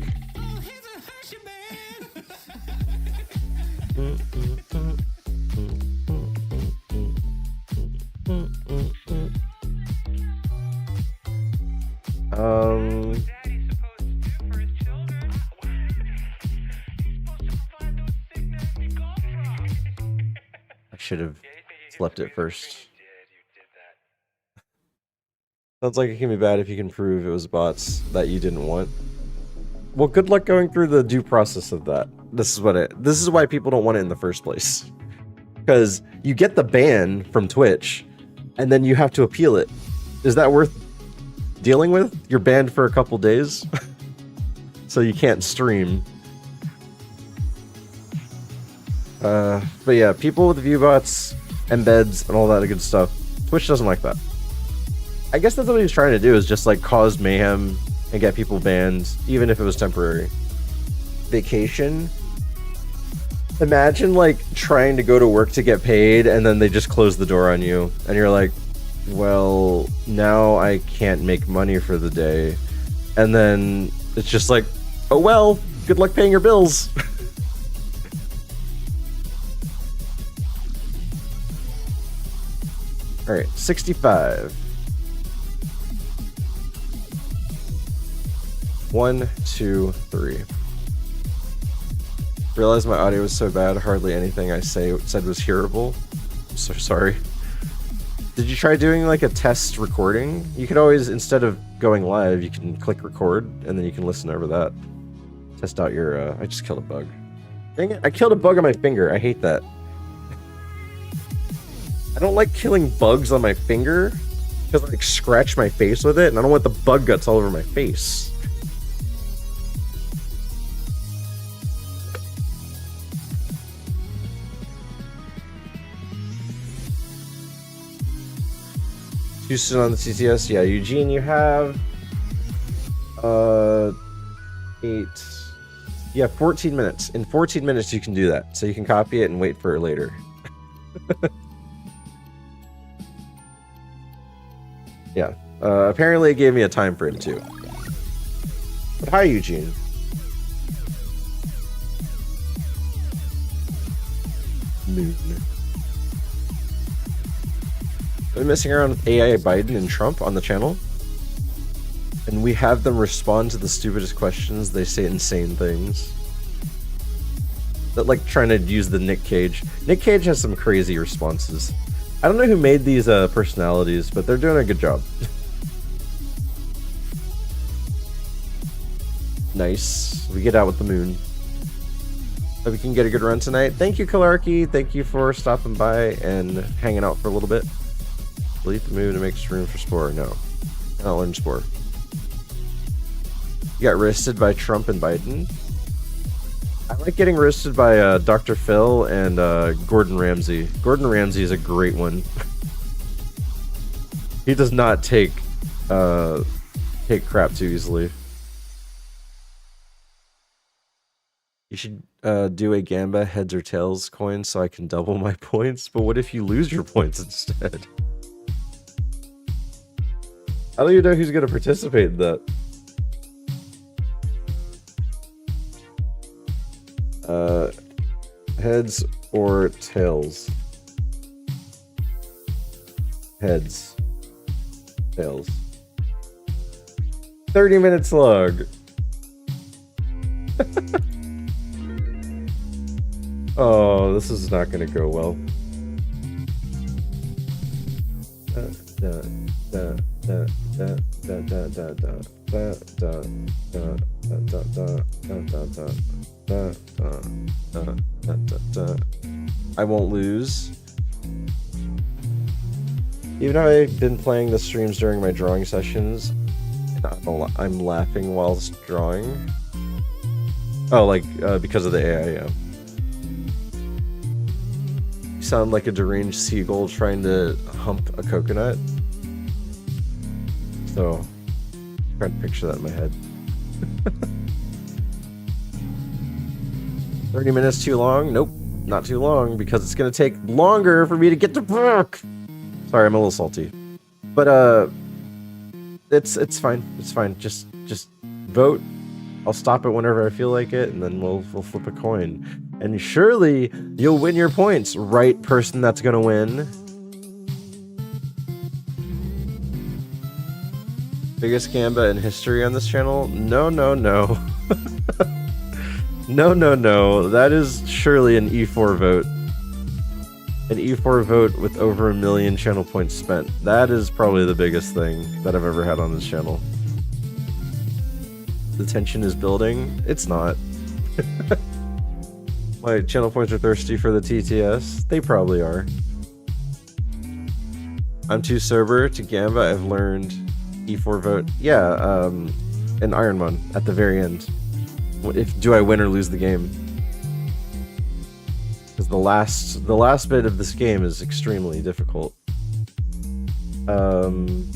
S1: I should have slept it first. Sounds like it can be bad if you can prove it was bots that you didn't want. Well, good luck going through the due process of that. This is why people don't want it in the first place. Because you get the ban from Twitch, and then you have to appeal it. Is that worth dealing with? You're banned for a couple days, so you can't stream. But yeah, people with viewbots, embeds, and all that good stuff, Twitch doesn't like that. I guess that's what he's trying to do, is just like cause mayhem and get people banned, even if it was temporary. Vacation. Imagine like trying to go to work to get paid and then they just close the door on you and you're like, well, now I can't make money for the day. And then it's just like, oh well, good luck paying your bills. All right, 65. 1, 2, 3. Realized my audio was so bad, hardly anything I said was hearable. I'm so sorry. Did you try doing like a test recording? You could always, instead of going live, you can click record and then you can listen over that. Test out your, I just killed a bug. Dang it, I killed a bug on my finger. I hate that. I don't like killing bugs on my finger because I like scratch my face with it and I don't want the bug guts all over my face. Houston on the CTS, yeah. Eugene, you have 8. Yeah, 14 minutes. In 14 minutes, you can do that. So you can copy it and wait for it later. Yeah. Apparently, it gave me a time frame too. But hi, Eugene. Moon. I've been messing around with AI Biden and Trump on the channel, and we have them respond to the stupidest questions. They say insane things. That, like, trying to use the Nick Cage. Nick Cage has some crazy responses. I don't know who made these personalities, but they're doing a good job. Nice. We get out with the moon. Hope we can get a good run tonight. Thank you, Kalarki. Thank you for stopping by and hanging out for a little bit. Delete the moon to make room for Spore. No. I don't learn Spore. You got roasted by Trump and Biden. I like getting roasted by Dr. Phil and Gordon Ramsay. Gordon Ramsay is a great one. He does not take crap too easily. You should do a Gamba heads or tails coin so I can double my points. But what if you lose your points instead? I don't even know who's going to participate in that. Heads or tails? Heads. Tails. 30-minute slug. Oh, this is not going to go well. I won't lose. Even though I've been playing the streams during my drawing sessions, I'm laughing whilst drawing. Oh, like, because of the AI, yeah. You sound like a deranged seagull trying to hump a coconut. So, I'm trying to picture that in my head. 30 minutes too long? Nope, not too long, because it's gonna take longer for me to get to work! Sorry, I'm a little salty. But, it's fine, it's fine. Just vote. I'll stop it whenever I feel like it, and then we'll flip a coin. And surely, you'll win your points. Right person that's gonna win. Biggest Gamba in history on this channel? No, no, no. No, no, no. That is surely an E4 vote. An E4 vote with over 1 million channel points spent. That is probably the biggest thing that I've ever had on this channel. The tension is building. It's not. My channel points are thirsty for the TTS. They probably are. I'm too sober to Gamba. I've learned E4 vote. Yeah, an ironMON at the very end. Do I win or lose the game? Because the last bit of this game is extremely difficult.
S3: Tunes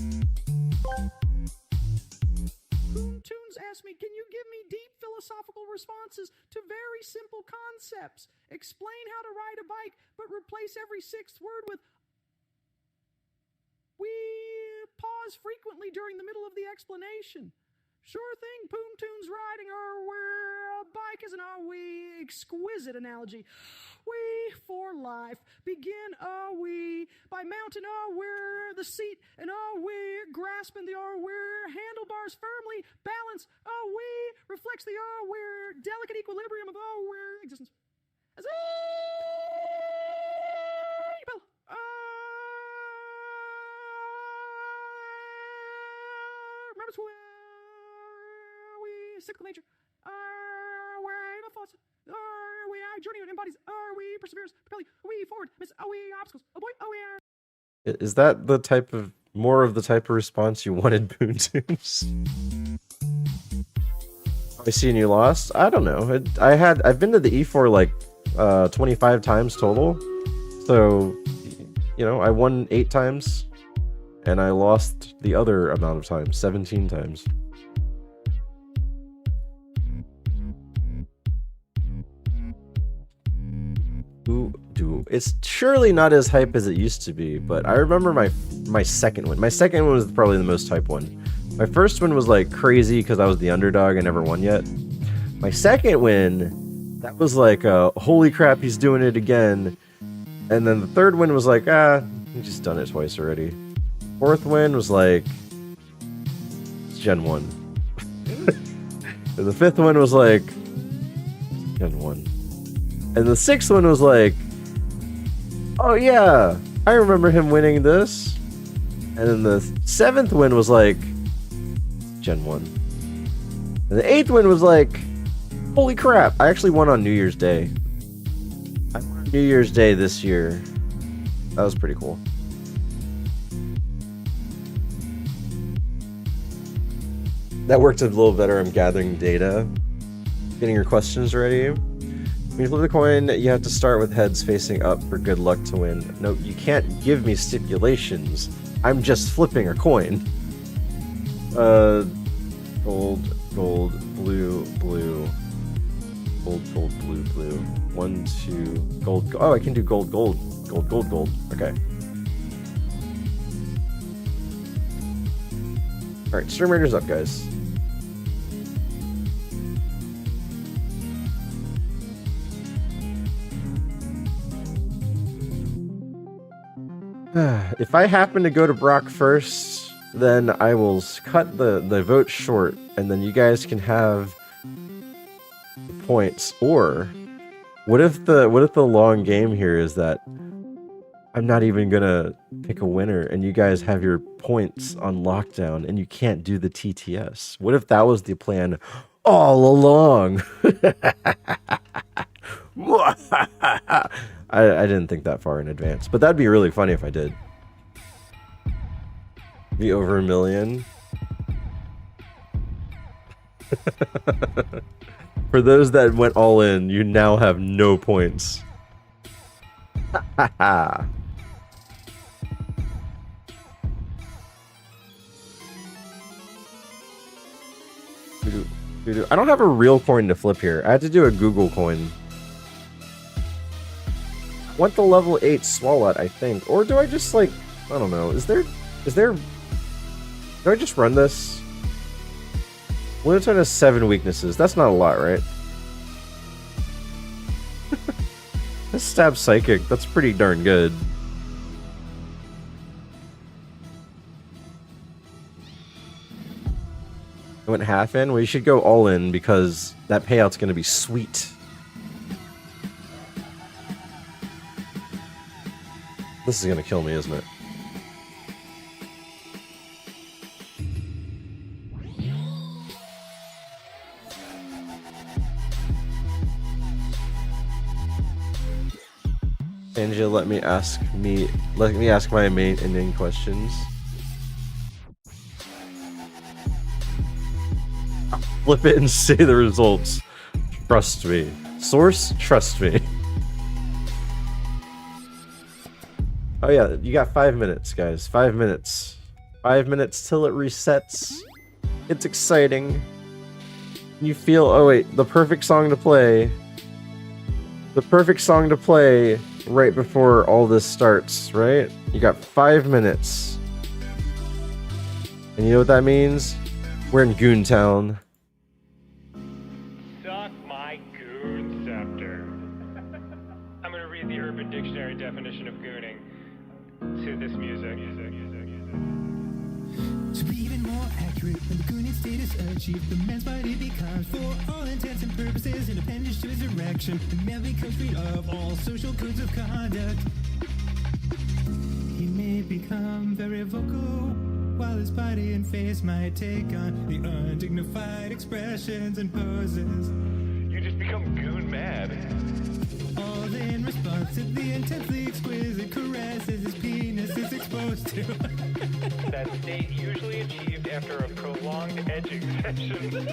S3: asked me, can you give me deep philosophical responses to very simple concepts? Explain how to ride a bike, but replace every sixth word with... We pause frequently during the middle of the explanation. Sure thing, Poontoon's riding a bike is an exquisite analogy. We for life begin we by mounting we're the seat and we're grasping the we're handlebars firmly balance we reflects the we're delicate equilibrium of we're existence. As remember to we cyclical nature where the thoughts we journey embodies we perseveres propelling we forward miss we obstacles avoid we are.
S1: Is that the type of more of the type of response you wanted, Boontoons? I seen you lost. I don't know. I've been to the E4 like 25 times total. So, you know, I won 8 times and I lost the other amount of times, 17 times. It's surely not as hype as it used to be, but I remember my second win. My second one was probably the most hype one. My first one was like crazy because I was the underdog. I never won yet. My second win, that was like, holy crap, he's doing it again. And then the third win was like, he's just done it twice already. Fourth win was like, it's Gen 1. And the fifth one was like, Gen 1. And the sixth one was like, oh yeah, I remember him winning this. And then the seventh win was like, Gen 1. And the eighth win was like, holy crap, I actually won on New Year's Day. I won on New Year's Day this year. That was pretty cool. That worked a little better. I'm gathering data. Getting your questions ready. When you flip the coin, you have to start with heads facing up for good luck to win. No, you can't give me stipulations. I'm just flipping a coin. Gold, gold, blue, blue. Gold, gold, blue, blue. 1, 2, gold. Oh, I can do gold, gold. Gold, gold, gold. Okay. Alright, Stream Raiders up, guys. If I happen to go to Brock first, then I will cut the vote short, and then you guys can have the points. Or what if the long game here is that I'm not even gonna pick a winner, and you guys have your points on lockdown, and you can't do the TTS? What if that was the plan all along? I didn't think that far in advance, but that'd be really funny if I did. Be over 1 million. For those that went all in, you now have no points. I don't have a real coin to flip here. I had to do a Google coin. I want the level 8 Swalot, I think. Or do I just, like, I don't know. Do I just run this? Lunaton has 7 weaknesses. That's not a lot, right? This stab psychic, that's pretty darn good. I went half in? Well, you should go all in because that payout's gonna be sweet. This is gonna kill me, isn't it? Angela, let me ask my main ending questions. I'll flip it and say the results. Trust me. Source, trust me. Oh yeah, you got 5 minutes, guys. 5 minutes. 5 minutes till it resets. It's exciting. You feel, oh wait, the perfect song to play. The perfect song to play right before all this starts, right? You got 5 minutes. And you know what that means? We're in Goontown.
S5: Suck my goon scepter. I'm gonna read the Urban Dictionary definition of gooning to this music.
S3: To be even more accurate, when the gooning status achieved, the man's body becomes, for all intents and purposes, an appendage to his erection. The man becomes free of all social codes of conduct. He may become very vocal, while his body and face might take on the undignified expressions and poses.
S5: You just become goon mad.
S3: All in response to the intensely exquisite caresses his penis is exposed to.
S5: That state usually achieved after a prolonged edging session.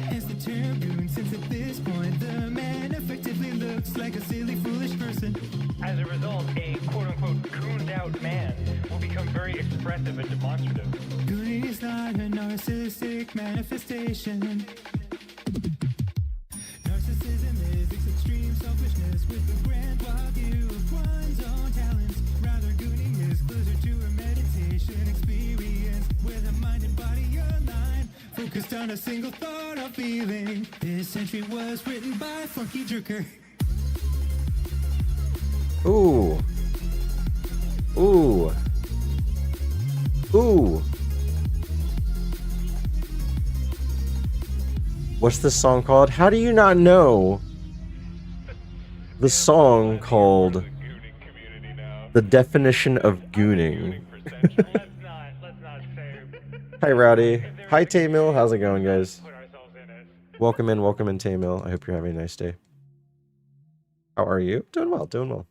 S3: Hence the term goon, since at this point the man effectively looks like a silly, foolish person.
S5: As a result, a quote-unquote gooned out man will become very expressive and demonstrative.
S3: Gooning is not a narcissistic manifestation. Narcissism is extreme selfishness with the grand wild view of one's own talents. Rather, gooning is closer to a meditation experience where the mind and body align, focused on a single thought or feeling. This entry was written by Funky Jerker.
S1: Ooh. Ooh. Ooh. What's this song called? How do you not know the song called The Definition of Gooning?
S5: Let's not say.
S1: Hi, Rowdy. Hi, Taymil. How's it going, guys?
S5: Put ourselves in it.
S1: Welcome in, Taymil. I hope you're having a nice day. How are you? Doing well, doing well.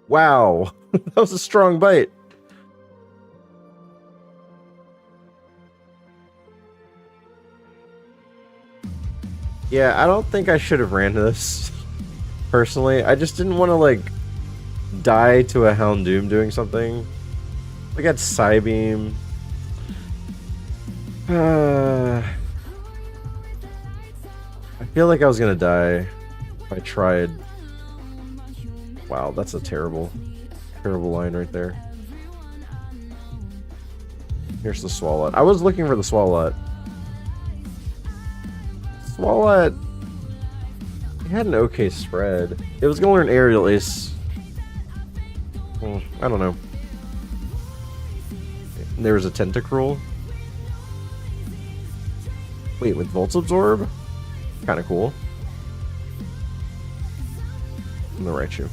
S1: Wow, that was a strong bite. Yeah, I don't think I should have ran this, personally. I just didn't want to, like, die to a Houndoom doing something. I got Psybeam. I feel like I was gonna die if I tried. Wow, that's a terrible line right there. Here's the Swalot. I was looking for the Swalot. Swalot. had an okay spread. It was gonna learn aerial ace. I don't know. There was a tentacruel. Wait, with Volt Absorb? Kind of cool. I'm gonna write you.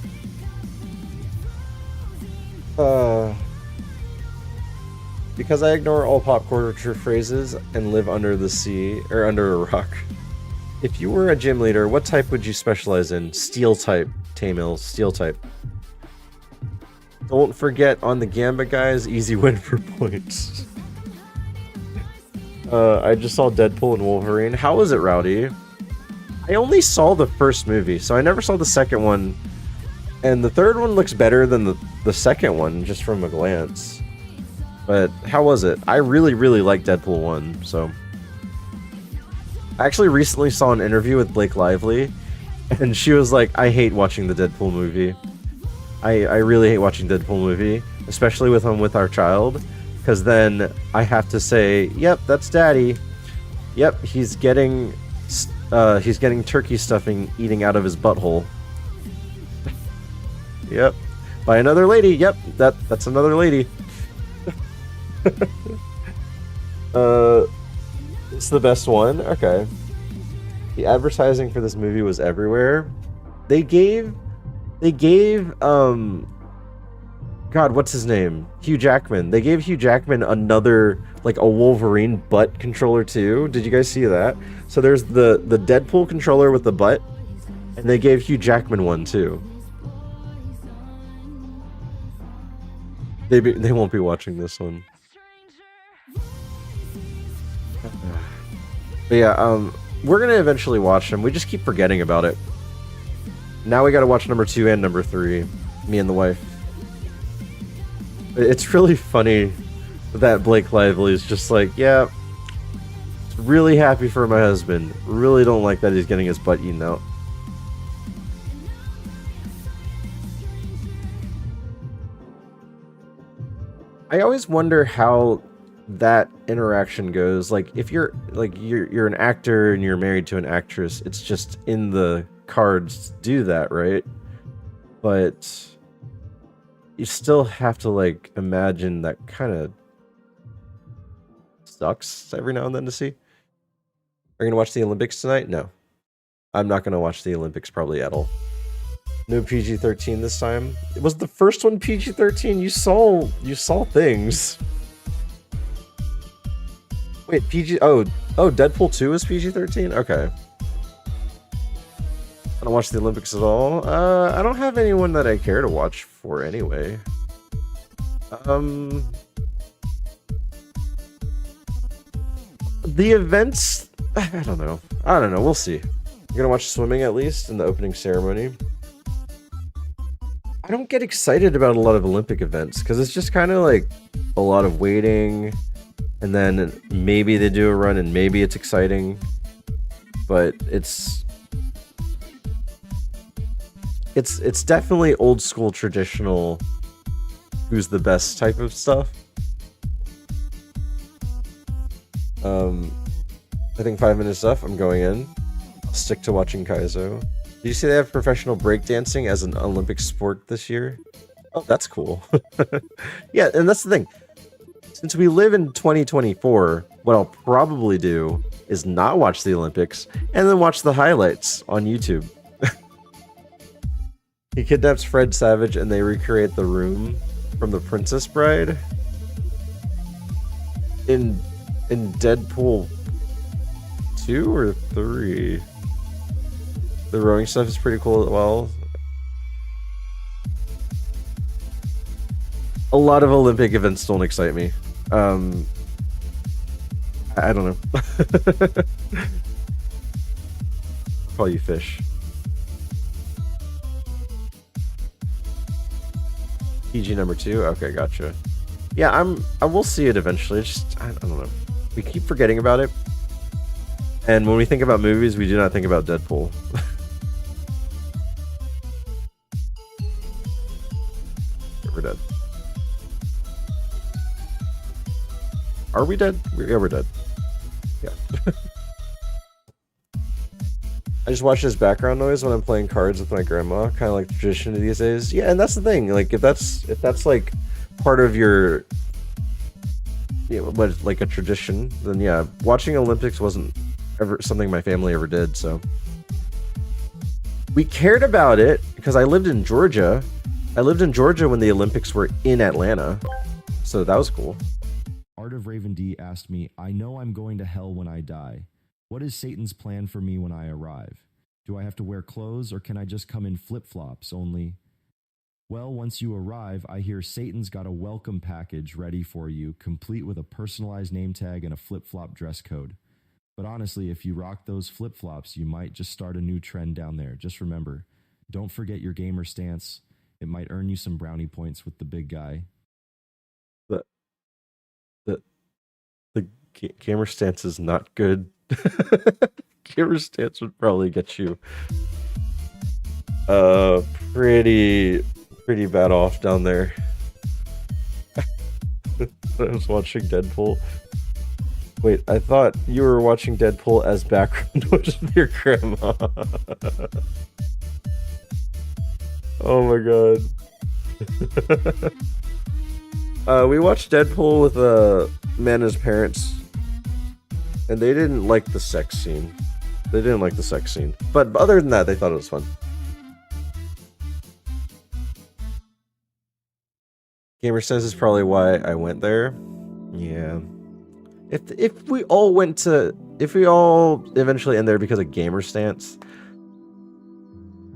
S1: Because I ignore all pop culture phrases and live under the sea, or under a rock. If you were a gym leader, what type would you specialize in? Steel type, Tamil, steel type. Don't forget, on the Gambit guys, easy win for points. I just saw Deadpool and Wolverine. How was it, Rowdy? I only saw the first movie, so I never saw the second one. And the third one looks better than the second one, just from a glance. But how was it? I really, really liked Deadpool 1, so... I actually recently saw an interview with Blake Lively, and she was like, I hate watching the Deadpool movie. I really hate watching Deadpool movie, especially with our child, because then I have to say, yep, that's daddy. Yep, he's getting turkey stuffing eating out of his butthole. Yep. By another lady. Yep, that's another lady. It's the best one. Okay. The advertising for this movie was everywhere. They gave God, what's his name? Hugh Jackman. They gave Hugh Jackman another, like, a Wolverine butt controller too. Did you guys see that? So there's the Deadpool controller with the butt, and they gave Hugh Jackman one too. They won't be watching this one. But yeah, we're gonna eventually watch them. We just keep forgetting about it. Now we gotta watch number 2 and number 3. Me and the wife. It's really funny that Blake Lively is just like, yeah, really happy for my husband. Really don't like that he's getting his butt eaten out. I always wonder how that interaction goes. Like, if you're an actor and you're married to an actress, it's just in the cards to do that, right? But you still have to, like, imagine that kind of sucks every now and then to see. Are you gonna watch the Olympics tonight? No, I'm not gonna watch the Olympics probably at all. No PG-13 this time. It was the first one PG-13. You saw things. Wait, PG? Oh, Deadpool 2 is PG-13. Okay. I don't watch the Olympics at all. I don't have anyone that I care to watch for anyway. The events, I don't know. We'll see. You're gonna watch swimming at least in the opening ceremony. I don't get excited about a lot of Olympic events because it's just kind of like a lot of waiting, and then maybe they do a run and maybe it's exciting, but it's definitely old school traditional who's the best type of stuff. I think 5 minutes left. I'm going in. I'll stick to watching Kaizo. Did you see they have professional breakdancing as an Olympic sport this year? Oh, that's cool. Yeah, and that's the thing. Since we live in 2024, what I'll probably do is not watch the Olympics and then watch the highlights on YouTube. He kidnaps Fred Savage and they recreate the room from The Princess Bride. In Deadpool 2 or 3? The rowing stuff is pretty cool as well. A lot of Olympic events don't excite me. I don't know. Call you fish. PG number 2? Okay, gotcha. Yeah, I will see it eventually. It's just, I don't know. We keep forgetting about it. And when we think about movies, we do not think about Deadpool. We're dead. Are we dead? Yeah, we're dead. Yeah. I just watch it as background noise when I'm playing cards with my grandma, kind of like the tradition these days. Yeah, and that's the thing. Like, if that's like part of your, but like a tradition, then yeah, watching Olympics wasn't ever something my family ever did. So we cared about it because I lived in Georgia. I lived in Georgia when the Olympics were in Atlanta, so that was cool.
S4: Art of Raven D asked me, I know I'm going to hell when I die. What is Satan's plan for me when I arrive? Do I have to wear clothes or can I just come in flip-flops only? Well, once you arrive, I hear Satan's got a welcome package ready for you, complete with a personalized name tag and a flip-flop dress code. But honestly, if you rock those flip-flops, you might just start a new trend down there. Just remember, don't forget your gamer stance. It might earn you some brownie points with the big guy.
S1: The gamer stance is not good. Gamer stance would probably get you pretty bad off down there. I was watching Deadpool. Wait, I thought you were watching Deadpool as background noise with your grandma. Oh my god. We watched Deadpool with man and his parents, and they didn't like the sex scene. But other than that, they thought it was fun. Gamer Sense is probably why I went there. Yeah. If we all eventually end there because of Gamer Stance,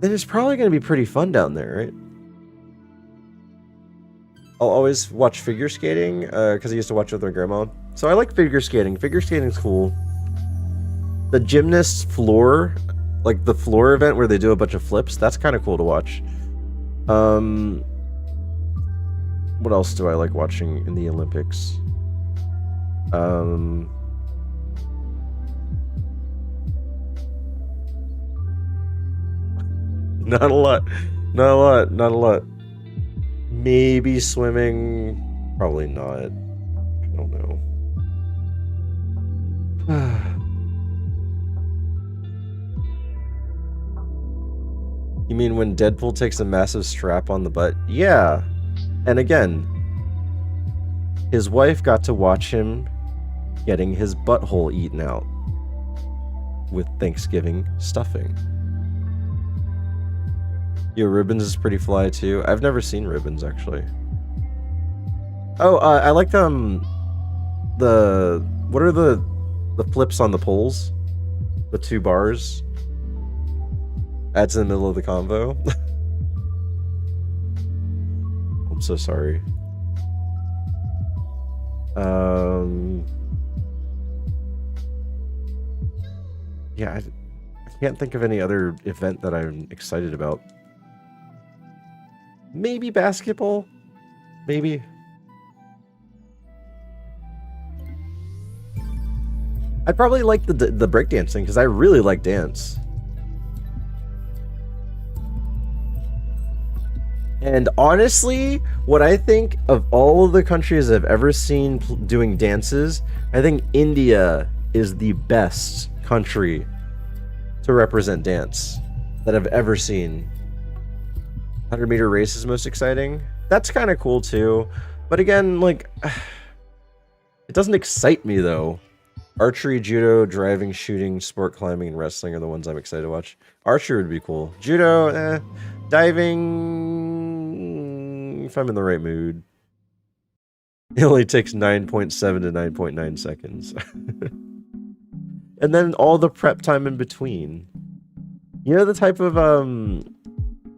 S1: then it's probably going to be pretty fun down there, right? I'll always watch figure skating because I used to watch it with my grandma. So I like figure skating. Figure skating's cool. The gymnast floor, like the floor event where they do a bunch of flips, that's kind of cool to watch. What else do I like watching in the Olympics? Not a lot. Maybe swimming. Probably not. I don't know. You mean when Deadpool takes a massive strap on the butt? Yeah. And again, his wife got to watch him getting his butthole eaten out with Thanksgiving stuffing. Yo, Ribbons is pretty fly too. I've never seen Ribbons actually. Oh, I like what are the flips on the poles? The 2 bars. Adds in the middle of the convo. I'm so sorry. Yeah, I can't think of any other event that I'm excited about. Maybe basketball? Maybe. I'd probably like the breakdancing because I really like dance. And honestly, what I think of all of the countries I've ever seen doing dances, I think India is the best country to represent dance that I've ever seen. 100-meter race is most exciting. That's kind of cool too. But again, like, it doesn't excite me though. Archery, judo, driving, shooting, sport climbing, and wrestling are the ones I'm excited to watch. Archery would be cool. Judo, diving, if I'm in the right mood. It only takes 9.7 to 9.9 seconds. And then all the prep time in between. You know the type of,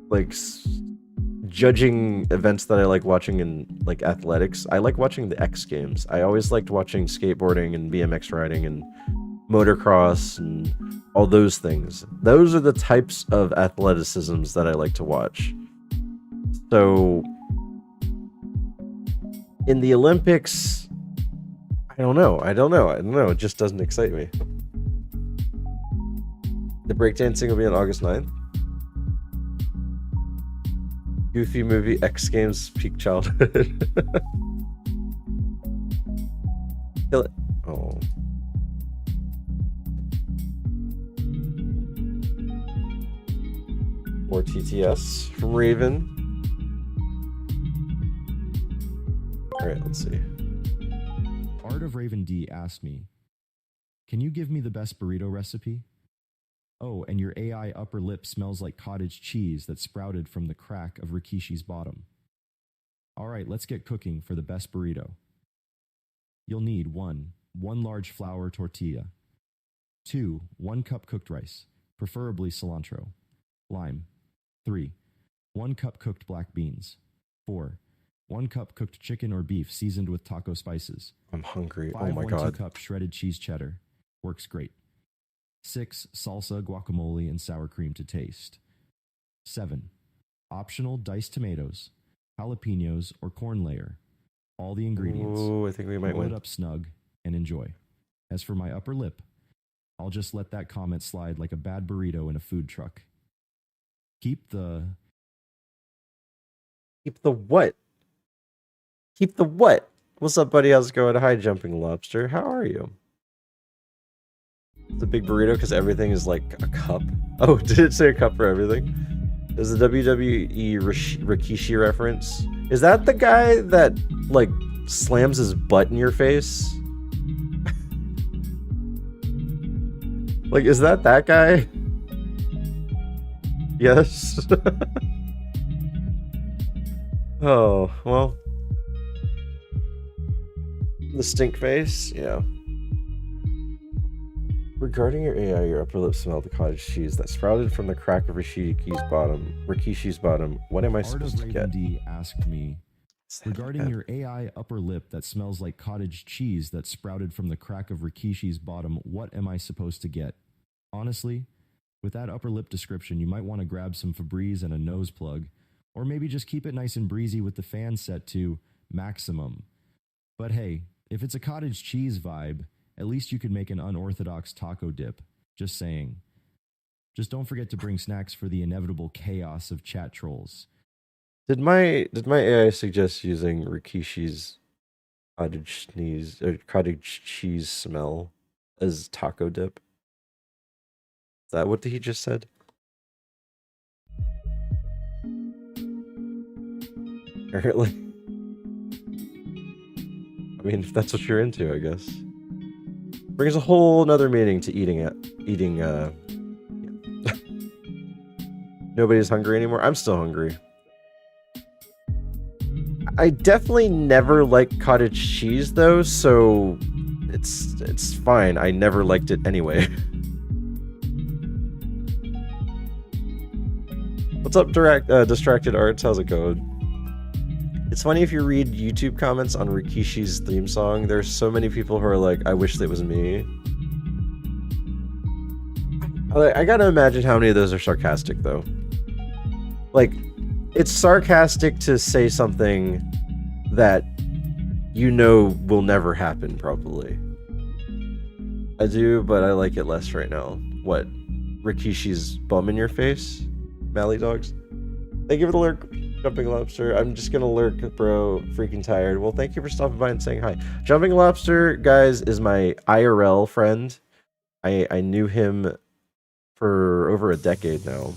S1: like, judging events that I like watching in, like, athletics? I like watching the X Games. I always liked watching skateboarding and BMX riding and motocross and all those things. Those are the types of athleticisms that I like to watch. So in the Olympics, I don't know. It just doesn't excite me. The breakdancing will be on August 9th. Goofy movie, X Games, peak childhood. Kill it. Oh. Or TTS from Raven. Alright, let's see.
S4: Art of Raven D asked me, can you give me the best burrito recipe? Oh, and your AI upper lip smells like cottage cheese that sprouted from the crack of Rikishi's bottom. Alright, let's get cooking for the best burrito. You'll need 1 large flour tortilla. 2, 1 cup cooked rice, preferably cilantro. Lime. 3, 1 cup cooked black beans. 4, 1 cup cooked chicken or beef seasoned with taco spices.
S1: I'm hungry.
S4: 5
S1: Oh my
S4: 1
S1: god.
S4: 2 cup shredded cheese cheddar. Works great. 6 salsa, guacamole, and sour cream to taste. 7 optional diced tomatoes, jalapenos, or corn layer. All the ingredients.
S1: Ooh, I think we might
S4: Roll
S1: win.
S4: it up snug and enjoy. As for my upper lip, I'll just let that comment slide like a bad burrito in a food truck. Keep the
S1: what? Keep the what? What's up, buddy? How's it going? Hi, Jumping Lobster. How are you? It's a big burrito because everything is like a cup. Oh, did it say a cup for everything? Is the WWE Rikishi reference? Is that the guy that, like, slams his butt in your face? Like, is that guy? Yes. Oh, well. The stink face? Yeah. Regarding your AI, your upper lip smelled the cottage cheese that sprouted from the crack of Rikishi's bottom. What am I
S4: Art
S1: supposed
S4: of
S1: to
S4: Raven
S1: get?
S4: D asked me, regarding your AI upper lip that smells like cottage cheese that sprouted from the crack of Rikishi's bottom, what am I supposed to get? Honestly, with that upper lip description, you might want to grab some Febreze and a nose plug, or maybe just keep it nice and breezy with the fan set to maximum. But hey, if it's a cottage cheese vibe, at least you could make an unorthodox taco dip. Just saying. Just don't forget to bring snacks for the inevitable chaos of chat trolls.
S1: Did my AI suggest using Rikishi's cottage cheese smell as taco dip? Is that what he just said? Apparently. I mean, if that's what you're into, I guess. Brings a whole nother meaning to eating. Yeah. Nobody's hungry anymore. I'm still hungry. I definitely never liked cottage cheese though, so it's fine. I never liked it anyway. What's up, Distracted Arts? How's it going? It's funny if you read YouTube comments on Rikishi's theme song, there's so many people who are like, I wish that was me. I gotta imagine how many of those are sarcastic, though. Like, it's sarcastic to say something that you know will never happen, probably. I do, but I like it less right now. What? Rikishi's bum in your face? Mally Dogs? Thank you for the lurk, Jumping Lobster. I'm just gonna lurk, bro. Freaking tired. Well, thank you for stopping by and saying hi. Jumping Lobster, guys, is my IRL friend. I knew him for over a decade now.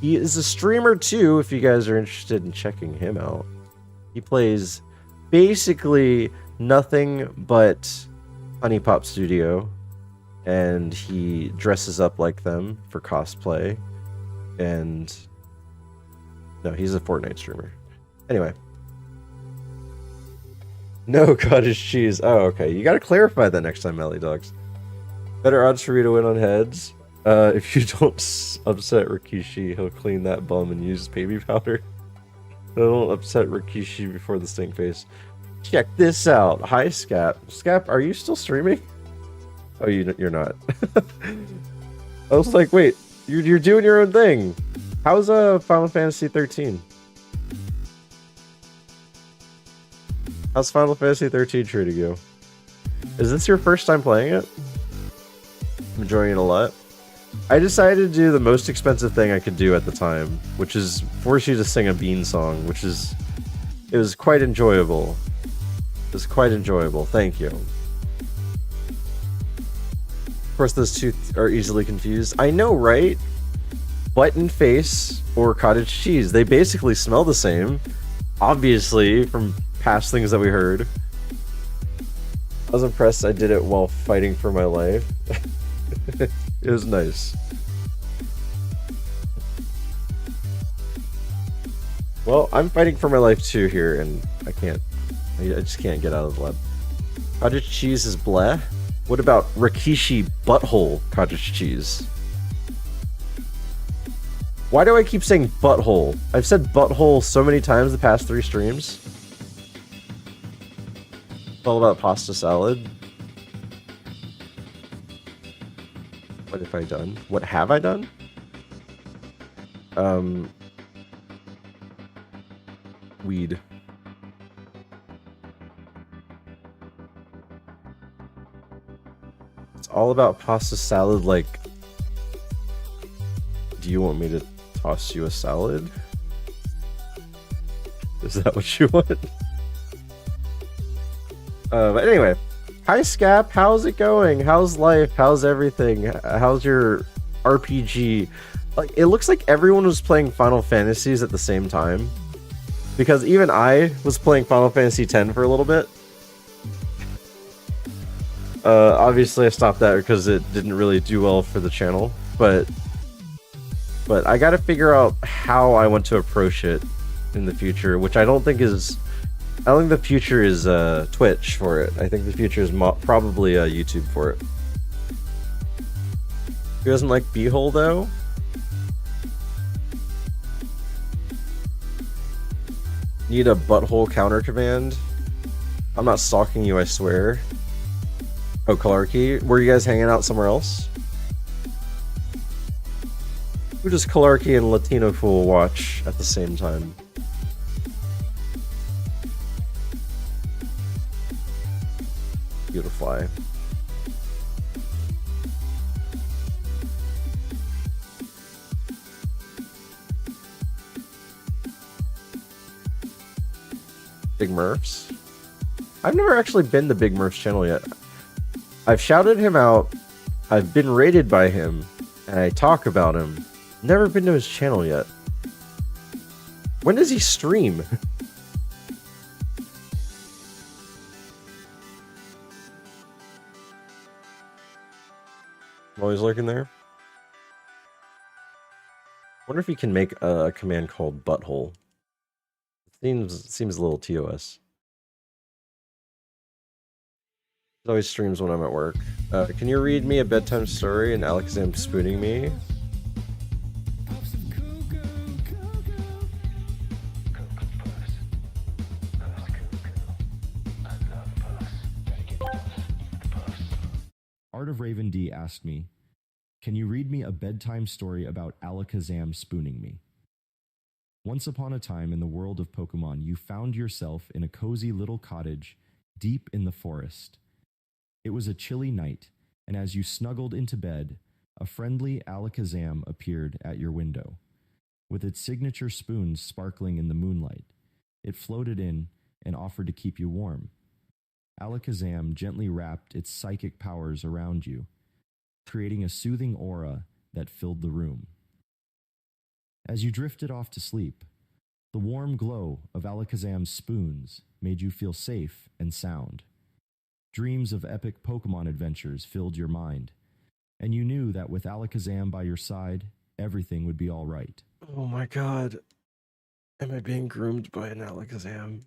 S1: He is a streamer too, if you guys are interested in checking him out. He plays basically nothing but Honey Pop Studio, and he dresses up like them for cosplay, and no, he's a Fortnite streamer. Anyway. No cottage cheese. Oh, okay. You gotta clarify that next time, Melly Dogs. Better odds for you to win on heads. If you don't upset Rikishi, he'll clean that bum and use baby powder. Don't upset Rikishi before the stink face. Check this out. Hi, Scap. Scap, are you still streaming? Oh, you're not. I was like, wait, you're doing your own thing. How's Final Fantasy 13? How's Final Fantasy 13 treating you? Is this your first time playing it? I'm enjoying it a lot. I decided to do the most expensive thing I could do at the time, which is force you to sing a Bean song, it was quite enjoyable. It was quite enjoyable. Thank you. Of course, those two are easily confused. I know, right? button face or cottage cheese. They basically smell the same, obviously, from past things that we heard. I was impressed I did it while fighting for my life. It was nice. Well, I'm fighting for my life too here, and I just can't get out of the lab. Cottage cheese is bleh. What about Rikishi butthole cottage cheese? Why do I keep saying butthole? I've said butthole so many times the past 3 streams. It's all about pasta salad. What have I done? What have I done? Weed. It's all about pasta salad, like... Do you want me to toss you a salad? Is that what you want? But anyway. Hi Scap, how's it going? How's life? How's everything? How's your RPG? Like, it looks like everyone was playing Final Fantasies at the same time. Because even I was playing Final Fantasy X for a little bit. Obviously I stopped that because it didn't really do well for the channel, but I gotta figure out how I want to approach it in the future, which I don't think the future is Twitch for it. I think the future is probably YouTube for it. Who doesn't like Beehole though? Need a butthole counter command? I'm not stalking you, I swear. Oh, Kalarki? Were you guys hanging out somewhere else? Who does Kalarki and Latino Fool watch at the same time? Beautifly. Big Murphs? I've never actually been to Big Murph's channel yet. I've shouted him out, I've been rated by him, and I talk about him. Never been to his channel yet. When does he stream? I'm always lurking there. Wonder if he can make a command called butthole. Seems a little TOS. He always streams when I'm at work. Can you read me a bedtime story and Alakazam spooning me?
S4: Art of Raven D asked me, can you read me a bedtime story about Alakazam spooning me? Once upon a time in the world of Pokemon, you found yourself in a cozy little cottage deep in the forest. It was a chilly night, and as you snuggled into bed, a friendly Alakazam appeared at your window. With its signature spoons sparkling in the moonlight, it floated in and offered to keep you warm. Alakazam gently wrapped its psychic powers around you, creating a soothing aura that filled the room. As you drifted off to sleep, the warm glow of Alakazam's spoons made you feel safe and sound. Dreams of epic Pokemon adventures filled your mind, and you knew that with Alakazam by your side, everything would be all right.
S1: Oh my god. Am I being groomed by an Alakazam?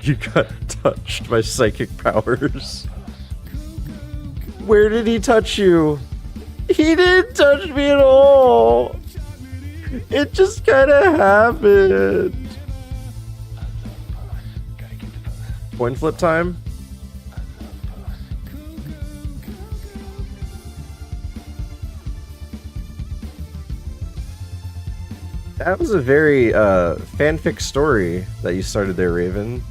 S1: You got touched by psychic powers. Where did he touch you? He didn't touch me at all. It just kind of happened. Coin flip time? That was a very fanfic story that you started there, Raven.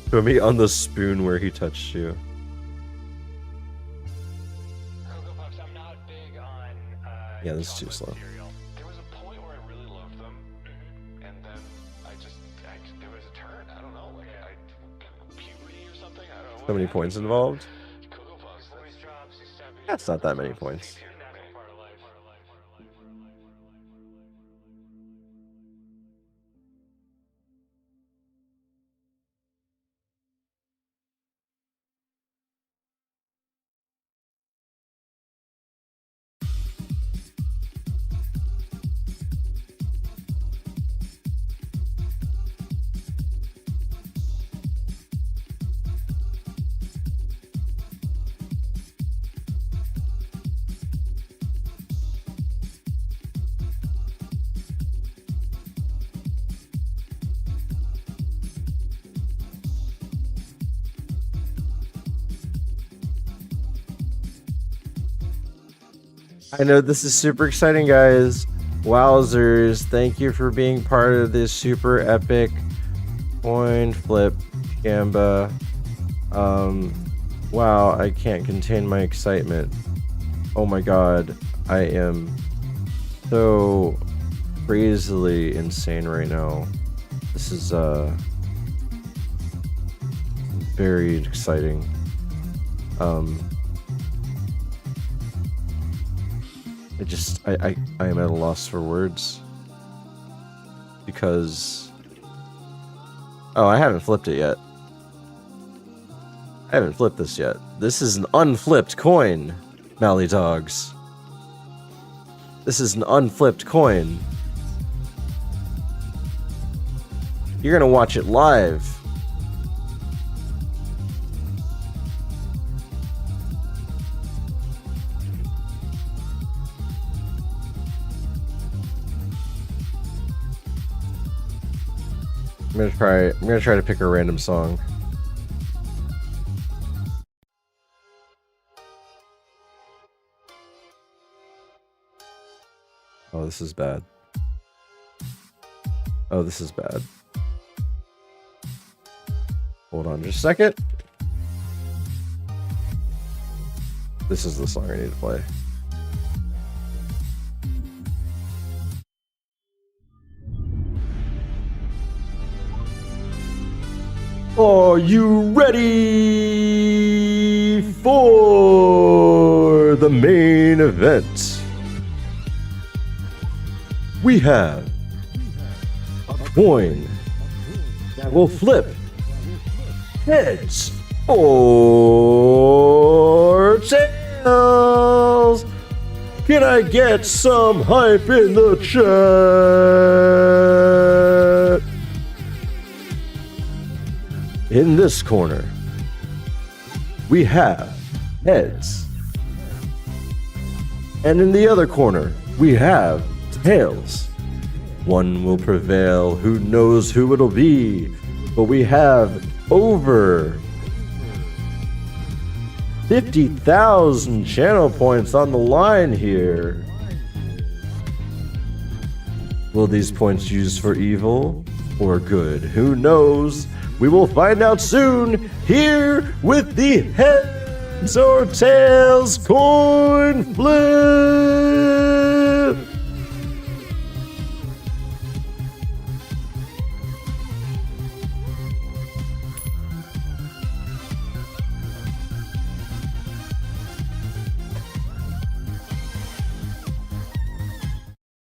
S1: Put me on the spoon where he touched you.
S5: I'm not big on,
S1: Yeah, this is too slow.
S5: cereal. There was a
S1: So many points involved. That's not that many points. I know this is super exciting, guys. Wowzers, thank you for being part of this super epic coin flip, Gamba. Wow, I can't contain my excitement. Oh my god, I am so crazily insane right now. This is very exciting. I am at a loss for words because I haven't flipped it yet. I haven't flipped this yet. This is an unflipped coin, Mally Dogs. This is an unflipped coin. You're gonna watch it live. I'm gonna try to pick a random song. Oh, this is bad. Oh, this is bad. Hold on just a second. This is the song I need to play. Are you ready for the main event? We have a coin that will flip heads or tails. Can I get some hype in the chat? In this corner, we have heads. And in the other corner, we have tails. One will prevail, who knows who it'll be. But we have over 50,000 channel points on the line here. Will these points used for evil or good? Who knows? We will find out soon here with the heads or tails coin flip.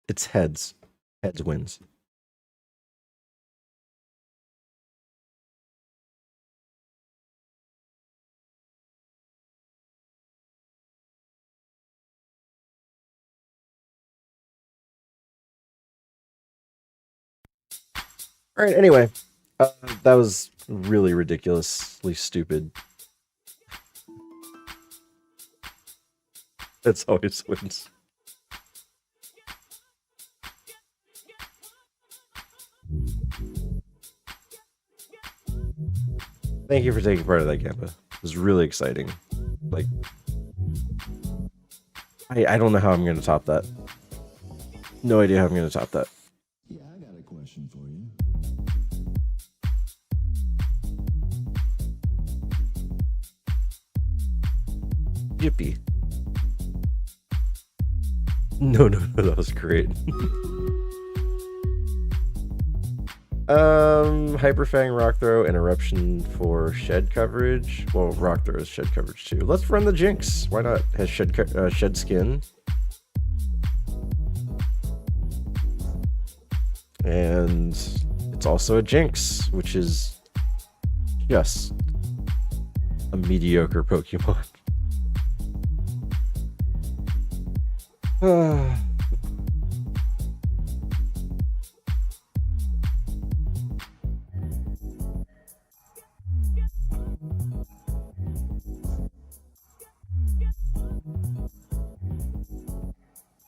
S1: It's heads. Heads wins. All right, anyway, that was really ridiculously stupid. That's always wins. Thank you for taking part of that, Gamba. It was really exciting. Like, I don't know how I'm going to top that. No idea how I'm going to top that.
S6: Yeah, I got a question for you.
S1: Yippee. No, that was great. Hyperfang, Rock Throw, and Eruption for shed coverage. Well, Rock Throw is shed coverage too. Let's run the Jinx. Why not? Has shed skin. And it's also a Jinx, which is just a mediocre Pokemon. I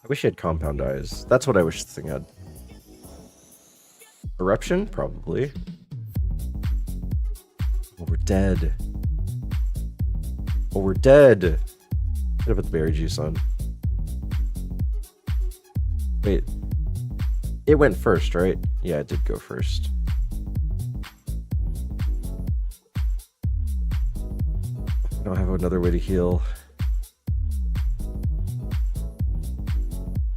S1: wish he had Compound Eyes. That's what I wish this thing had. Eruption? Probably. Oh, we're dead. Oh, we're dead. Should have put the berry juice on. Wait. It went first, right? Yeah, it did go first. I don't have another way to heal.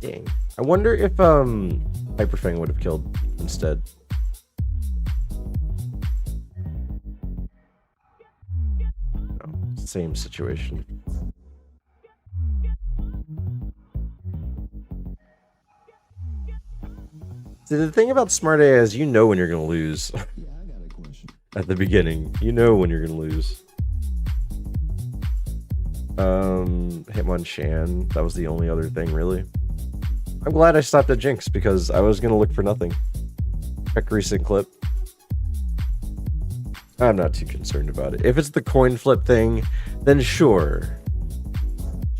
S1: Dang. I wonder if Hyperfang would have killed instead. No, same situation. See, the thing about Smart AI is you know when you're gonna lose.
S6: Yeah, I got a question.
S1: At the beginning. You know when you're gonna lose. Hitmonchan. That was the only other thing, really. I'm glad I stopped at Jinx because I was gonna look for nothing. Check recent clip. I'm not too concerned about it. If it's the coin flip thing, then sure.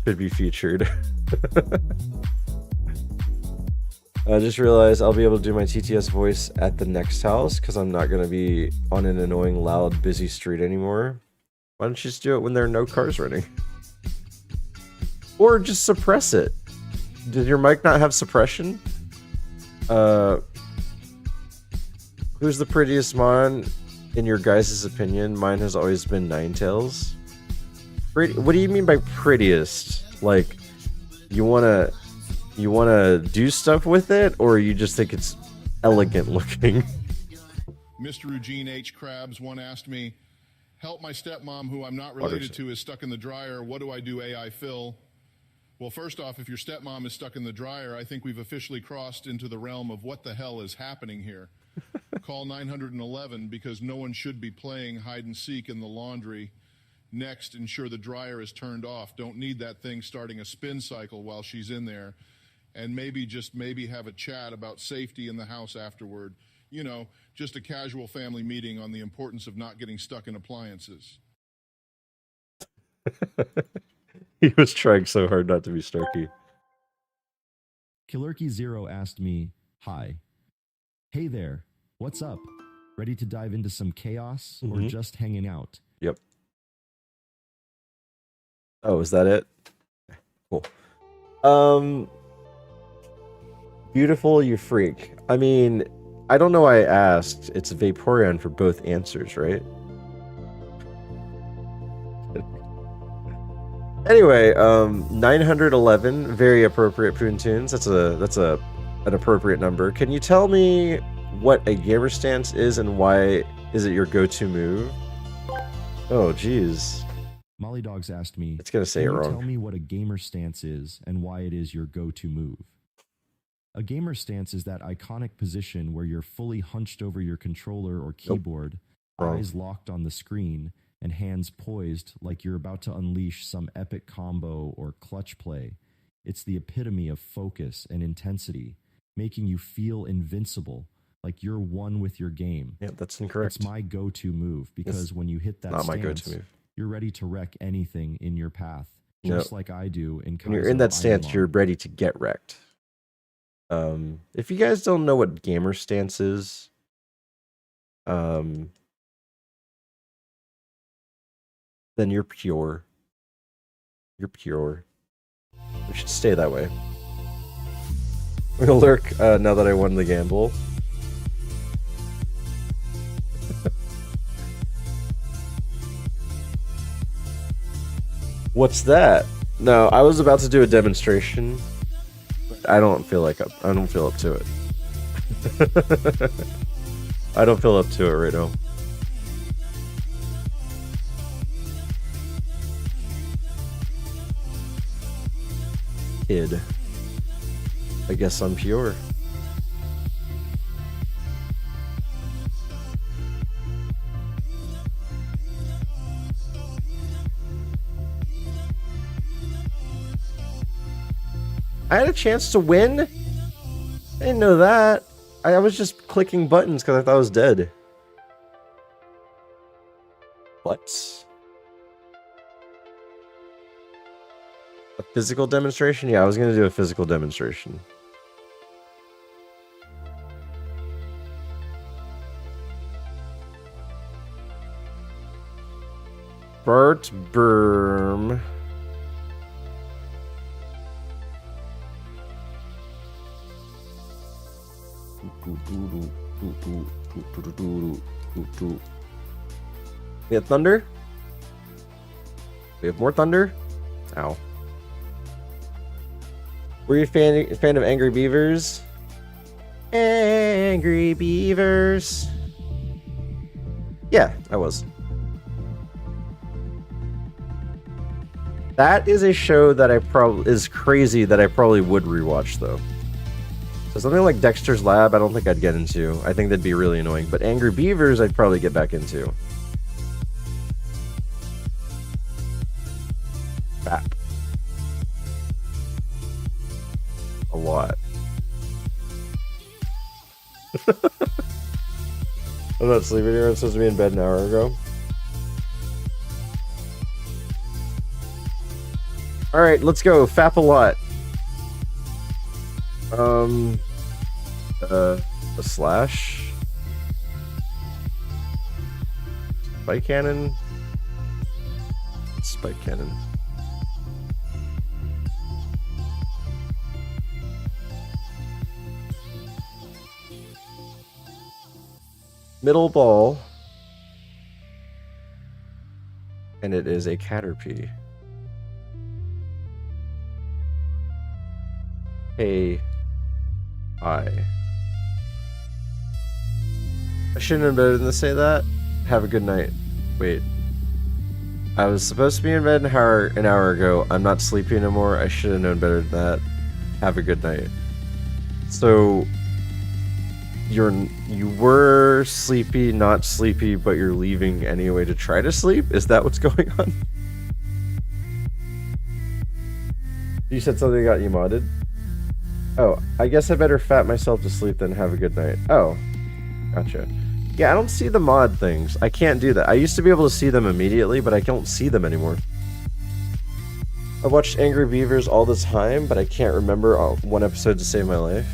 S1: Should be featured. I just realized I'll be able to do my TTS voice at the next house because I'm not going to be on an annoying, loud, busy street anymore. Why don't you just do it when there are no cars running? Or just suppress it. Did your mic not have suppression? Who's the prettiest Mon in your guys' opinion? Mine has always been Ninetales. What do you mean by prettiest? Like, you wanna do stuff with it, or you just think it's elegant looking?
S7: Mr. Eugene H. Krabs one asked me, help my stepmom, who I'm not related to, is stuck in the dryer. What do I do, AI Phil? Well, first off, if your stepmom is stuck in the dryer, I think we've officially crossed into the realm of what the hell is happening here. Call 911 because no one should be playing hide and seek in the laundry. Next, ensure the dryer is turned off. Don't need that thing starting a spin cycle while she's in there. And maybe have a chat about safety in the house afterward. You know, just a casual family meeting on the importance of not getting stuck in appliances.
S1: He was trying so hard not to be snarky.
S4: Killerky0 asked me, hi. Hey there, what's up? Ready to dive into some chaos or just hanging out?
S1: Yep. Oh, is that it? Cool. Beautiful, you freak. I mean, I don't know why I asked. It's Vaporeon for both answers, right? Anyway, 911, very appropriate Poontoons. That's an appropriate number. Can you tell me what a gamer stance is and why is it your go-to move? Oh, geez.
S4: Molly Dogs asked me,
S1: it's gonna say it wrong.
S4: Tell me what a gamer stance is and why it is your go-to move. A gamer stance is that iconic position where you're fully hunched over your controller or keyboard, eyes locked on the screen, and hands poised like you're about to unleash some epic combo or clutch play. It's the epitome of focus and intensity, making you feel invincible, like you're one with your game.
S1: Yeah, that's incorrect.
S4: It's my go-to move because when you hit that
S1: not my
S4: stance,
S1: go-to move.
S4: You're ready to wreck anything in your path, just like I do in Kaizo.
S1: When you're in that stance,
S4: ironMON.
S1: you're ready to get wrecked. If you guys don't know what gamer stance is, then you're pure. You're pure. We should stay that way. I'm gonna lurk now that I won the gamble. What's that? No, I was about to do a demonstration. I don't feel up to it. I don't feel up to it right now. Kid. I guess I'm pure. I had a chance to win? I didn't know that. I was just clicking buttons because I thought I was dead. What? A physical demonstration? Yeah, I was gonna do a physical demonstration. Bart Berm. We have thunder? We have more thunder? Ow. Were you a fan of Angry Beavers? Angry Beavers. Yeah, I was. That is a show that I probably is crazy that I probably would rewatch though. So something like Dexter's Lab, I don't think I'd get into. I think that'd be really annoying. But Angry Beavers, I'd probably get back into. Bap. A lot. I'm not sleeping here. I'm supposed to be in bed an hour ago. Alright, let's go. Fap a lot. A slash. Spike cannon. Spike cannon. Middle ball. And it is a Caterpie. Hey. Hi. I shouldn't have been to say that. Have a good night. Wait. I was supposed to be in bed an hour ago. I'm not sleepy anymore. I should have known better than that. Have a good night. So you were sleepy, not sleepy, but you're leaving anyway to try to sleep? Is that what's going on? You said something got you modded? Oh, I guess I better fat myself to sleep than have a good night. Oh, gotcha. Yeah, I don't see the mod things. I can't do that. I used to be able to see them immediately, but I don't see them anymore. I watched Angry Beavers all the time, but I can't remember one episode to save my life.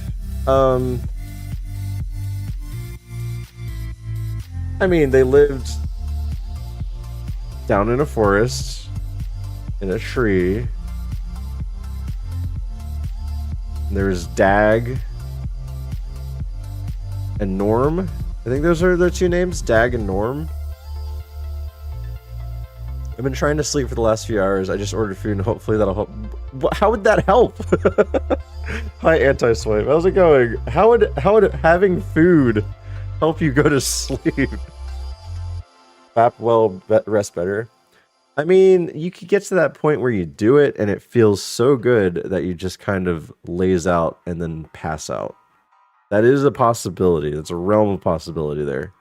S1: I mean, they lived down in a forest, in a tree. There's Dag and Norm. I think those are their two names, Dag and Norm. I've been trying to sleep for the last few hours. I just ordered food and hopefully that'll help. How would that help? Hi, Anti-Swipe. How's it going? How would having food help you go to sleep? Fap well, rest better. I mean, you could get to that point where you do it and it feels so good that you just kind of laze out and then pass out. That is a possibility. That's a realm of possibility there.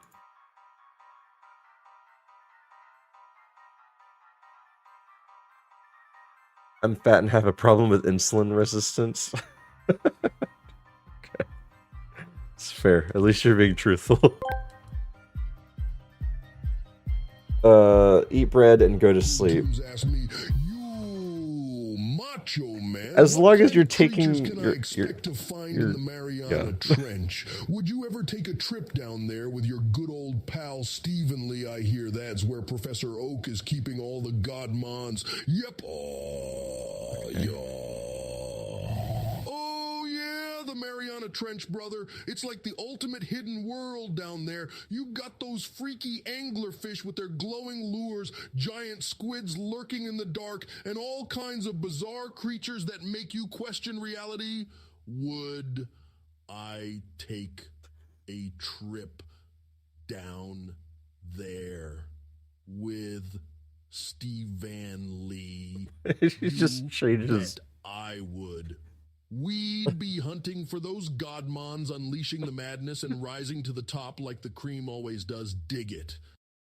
S1: I'm fat and have a problem with insulin resistance. Okay. It's fair. At least you're being truthful. Eat bread and go to sleep. As long as you're taking your
S7: Mariana Trench. Would you ever take a trip down there with your good old pal Stephen Lee? I hear that's where Professor Oak is keeping all the godmons. Yep. Oh, okay. Oh yeah, the Mariana Trench, brother. It's like the ultimate hidden world down there. You got those freaky anglerfish with their glowing lures, giant squids lurking in the dark, and all kinds of bizarre creatures that make you question reality. Would I take a trip
S8: down there with Stephen Lee.
S1: He just changes.
S8: Bet I would. We'd be hunting for those godmons, unleashing the madness and rising to the top like the cream always does. Dig it.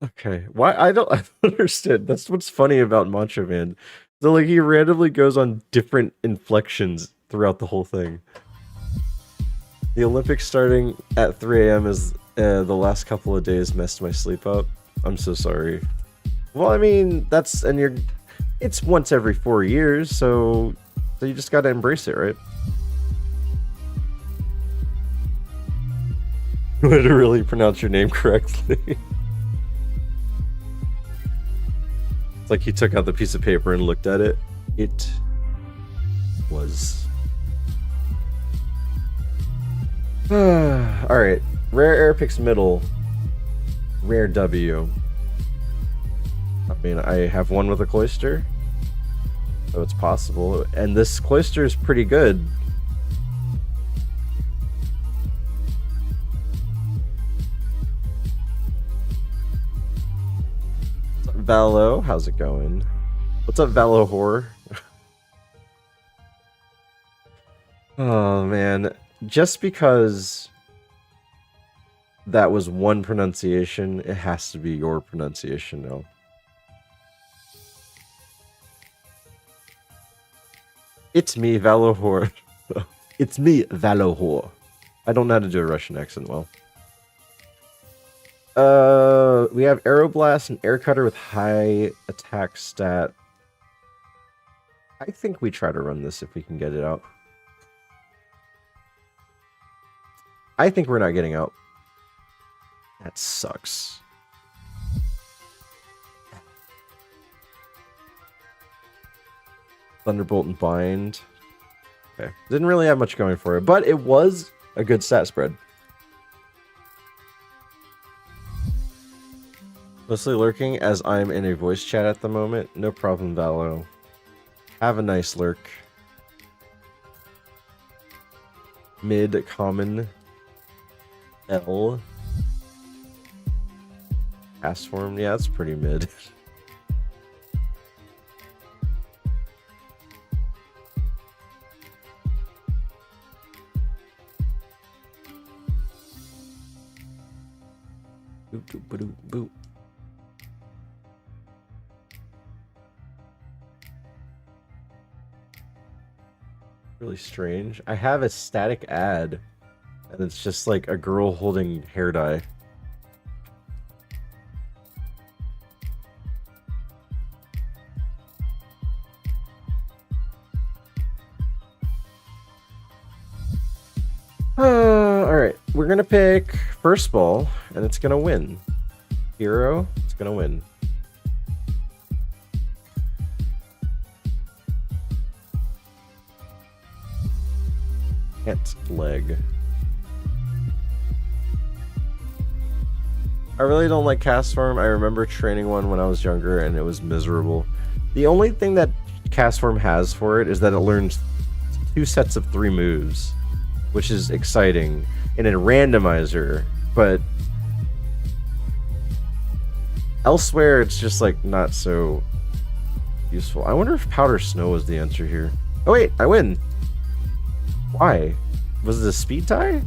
S1: Okay, why I don't understand. That's what's funny about Macho Man. So like he randomly goes on different inflections throughout the whole thing. The Olympics starting at 3 a.m. is the last couple of days messed my sleep up. I'm so sorry. Well, I mean it's once every 4 years, so you just gotta embrace it, right? Way to really pronounce your name correctly. It's like he took out the piece of paper and looked at it. It was. Alright. Rare air picks middle. Rare W. I mean, I have one with a cloister. So it's possible. And this cloister is pretty good. Valo, how's it going? What's up, Valo Whore? Oh man, just because that was one pronunciation, it has to be your pronunciation now. It's me, Valo Whore. It's me, Valo Whore. I don't know how to do a Russian accent well. We have Aeroblast and Air Cutter with high attack stat. I think we try to run this if we can get it out. I think we're not getting out. That sucks. Thunderbolt and Bind. Okay. Didn't really have much going for it, but it was a good stat spread. Mostly lurking as I'm in a voice chat at the moment. No problem, Valo. Have a nice lurk. Mid, common. L. Cast form. Yeah, that's pretty mid. Boop, boop, boop, boop. Really strange. I have a static ad, and it's just like a girl holding hair dye. Alright, we're gonna pick first ball, and it's gonna win. Hero, it's gonna win. Leg. I really don't like cast form. I remember training one when I was younger and it was miserable. The only thing that cast form has for it is that it learns 2 sets of 3 moves, which is exciting in a randomizer, but elsewhere it's just like not so useful. I wonder if powder snow is the answer here. Oh wait, I win. Why? Was it a speed tie?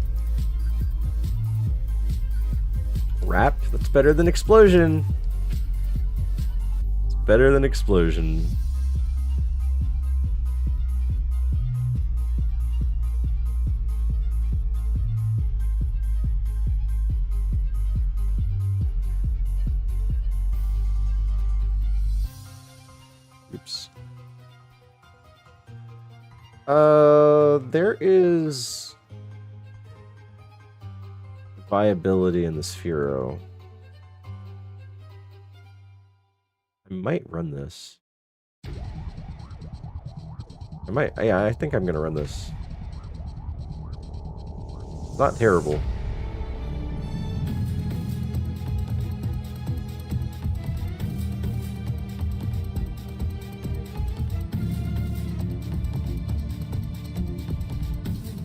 S1: Wrap? That's better than explosion. It's better than explosion. Oops. There is viability in the Sphero. I might run this. Yeah, I think I'm gonna run this. It's not terrible.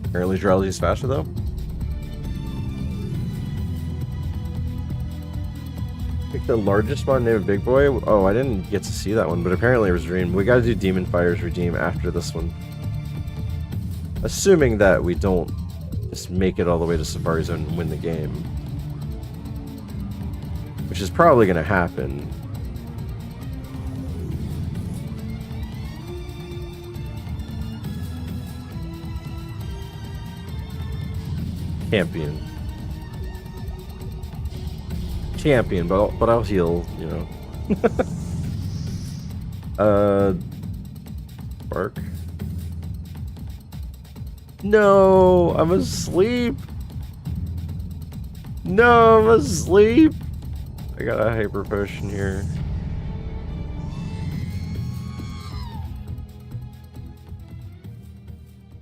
S1: Apparently Drowsy is faster though. The largest one named Big Boy? Oh, I didn't get to see that one, but apparently it was Dream. We gotta do Demon Fire's Redeem after this one. Assuming that we don't just make it all the way to Safari Zone and win the game. Which is probably gonna happen. Champion. Champion, but I'll heal, you know. Bark. No, I'm asleep. No, I'm asleep. I got a hyper potion here.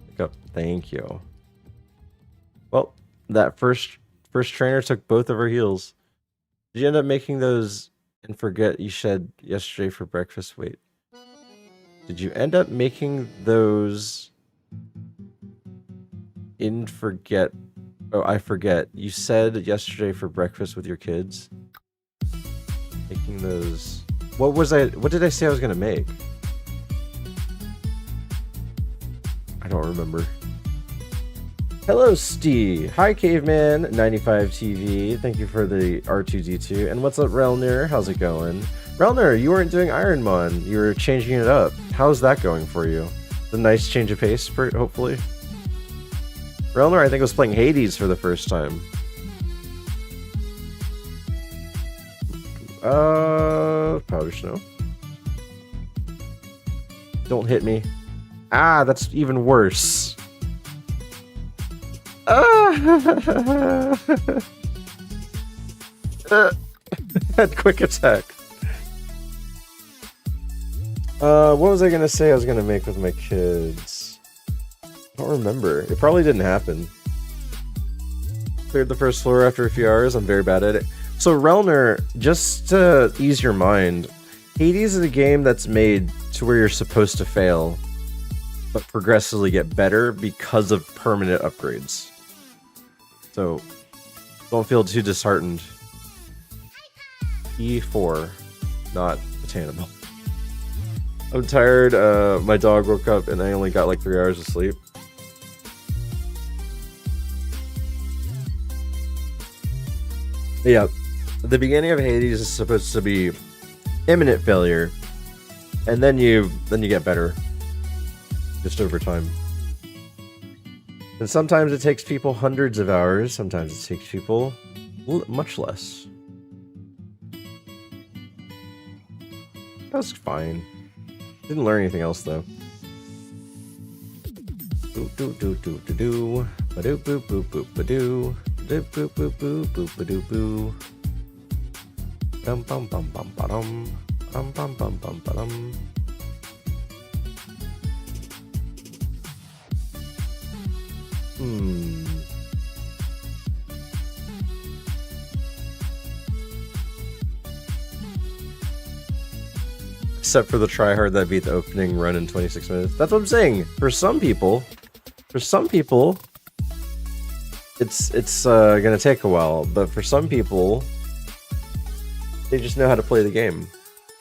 S1: Pick up. Thank you. Well, that first trainer took both of our heals. Did you end up making those and forget you shed yesterday for breakfast? Wait. Did you end up making those in forget? Oh, I forget. You said yesterday for breakfast with your kids. Making those. What did I say I was gonna make? I don't remember. Hello, Steve. Hi, Caveman95TV. Thank you for the R2D2. And what's up, Relner? How's it going? Relner, you weren't doing ironMON. You were changing it up. How's that going for you? A nice change of pace, hopefully. Relner, I think, was playing Hades for the first time. Powder Snow. Don't hit me. Ah, that's even worse. That quick attack. What was I gonna say I was gonna make with my kids? I don't remember. It probably didn't happen. Cleared the first floor after a few hours. I'm very bad at it. So Relner, just to ease your mind, Hades is a game that's made to where you're supposed to fail, but progressively get better because of permanent upgrades. So, don't feel too disheartened. E4, not attainable. I'm tired. My dog woke up and I only got like 3 hours of sleep. Yeah, the beginning of Hades is supposed to be imminent failure, and then you get better just over time. And sometimes it takes people hundreds of hours, sometimes it takes people much less. That was fine. Didn't learn anything else though. Do do do do do do. Ba do boop boop boop ba do. Boop boop boop boop boop ba do boo. Bum bum bum bum ba dum. Bum bum bum bum ba dum. Except for the tryhard that beat the opening run in 26 minutes. That's what I'm saying. For some people, it's gonna take a while. But for some people, they just know how to play the game.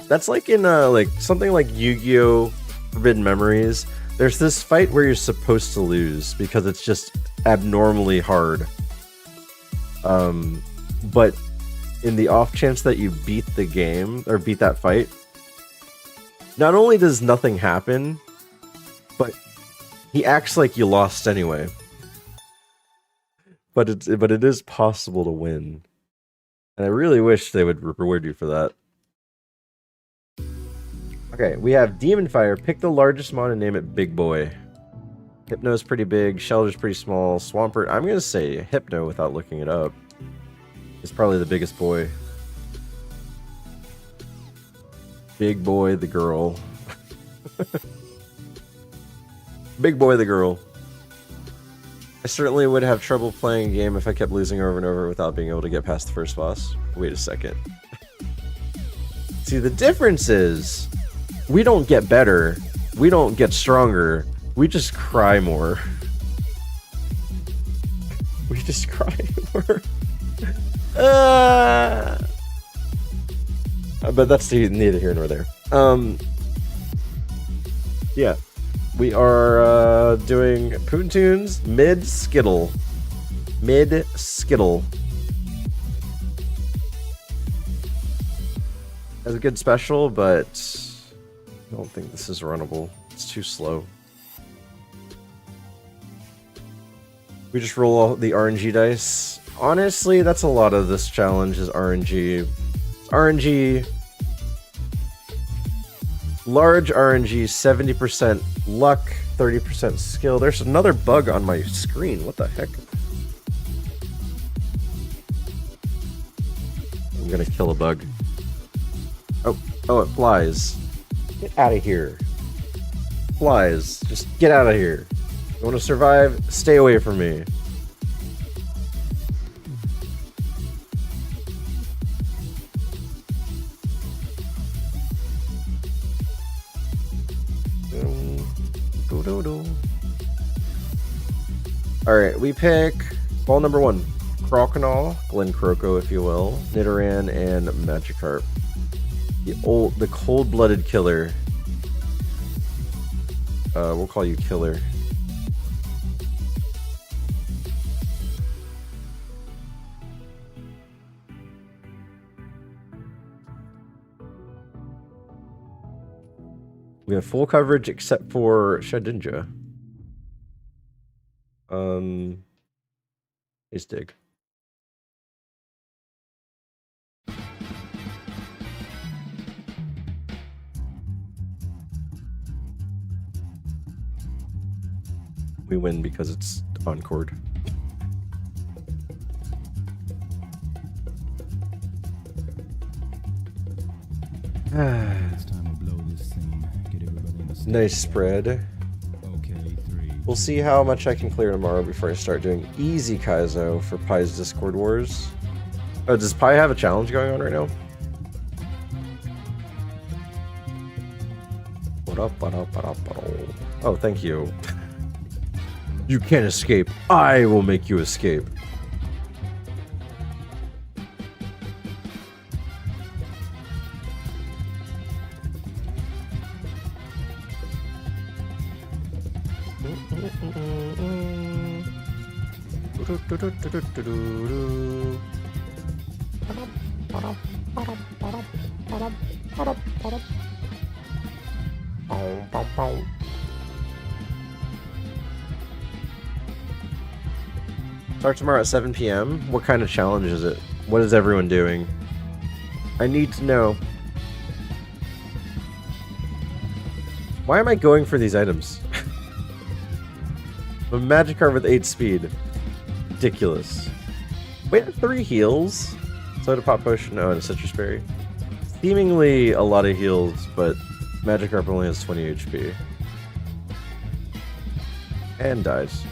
S1: That's like in like something like Yu-Gi-Oh! Forbidden Memories. There's this fight where you're supposed to lose because it's just abnormally hard. But in the off chance that you beat the game or beat that fight, not only does nothing happen, but he acts like you lost anyway. But it is possible to win. And I really wish they would reward you for that. Okay, we have Demon Fire. Pick the largest mon and name it Big Boy. Hypno's pretty big, Shelter's pretty small, Swampert, I'm gonna say Hypno without looking it up. It's probably the biggest boy. Big Boy the girl. Big Boy the girl. I certainly would have trouble playing a game if I kept losing over and over without being able to get past the first boss. Wait a second. See, the difference is we don't get better, we don't get stronger, we just cry more. We just cry more. But that's neither here nor there. Yeah. We are doing Poontoons mid Skittle. Mid Skittle. That's a good special, but I don't think this is runnable. It's too slow. We just roll all the RNG dice. Honestly, that's a lot of this challenge is RNG. RNG. Large RNG, 70% luck, 30% skill. There's another bug on my screen. What the heck? I'm gonna kill a bug. Oh, it flies. Get out of here. Flies. Just get out of here. You want to survive? Stay away from me. Alright, we pick ball number 1. Crokinole, Glen Croco, if you will, Nidoran, and Magikarp. The cold-blooded killer. We'll call you Killer. We have full coverage except for Shedinja. Ace Dig. We win because it's encored.
S9: It's time to blow this thing. Get everybody in the stage.
S1: Nice spread.
S9: Okay, 3.
S1: We'll see how much I can clear tomorrow before I start doing easy Kaizo for Pi's Discord Wars. Oh, does Pi have a challenge going on right now? Oh, thank you. You can't escape. I will make you escape. Start tomorrow at 7 p.m. What kind of challenge is it? What is everyone doing? I need to know. Why am I going for these items? A Magikarp with 8 speed. Ridiculous. Wait, 3 heals? Soda Pop Potion? Oh, and a Citrus Berry. Seemingly a lot of heals, but Magikarp only has 20 HP. And dies.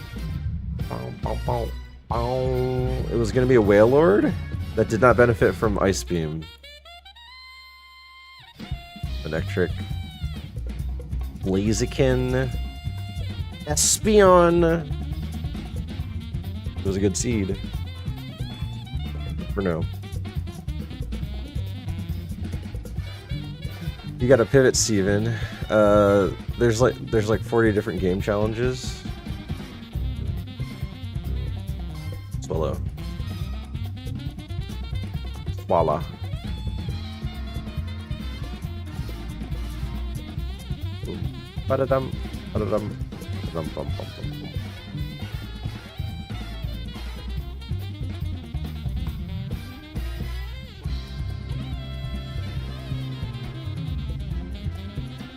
S1: It was going to be a Wailord that did not benefit from Ice Beam. Electric. Blaziken. Espeon. It was a good seed. For no. You got to pivot, Steven. There's like 40 different game challenges. Swallow. Swallow. Ba-da-dum. Ba-da-dum. Bum, bum, bum, bum, bum.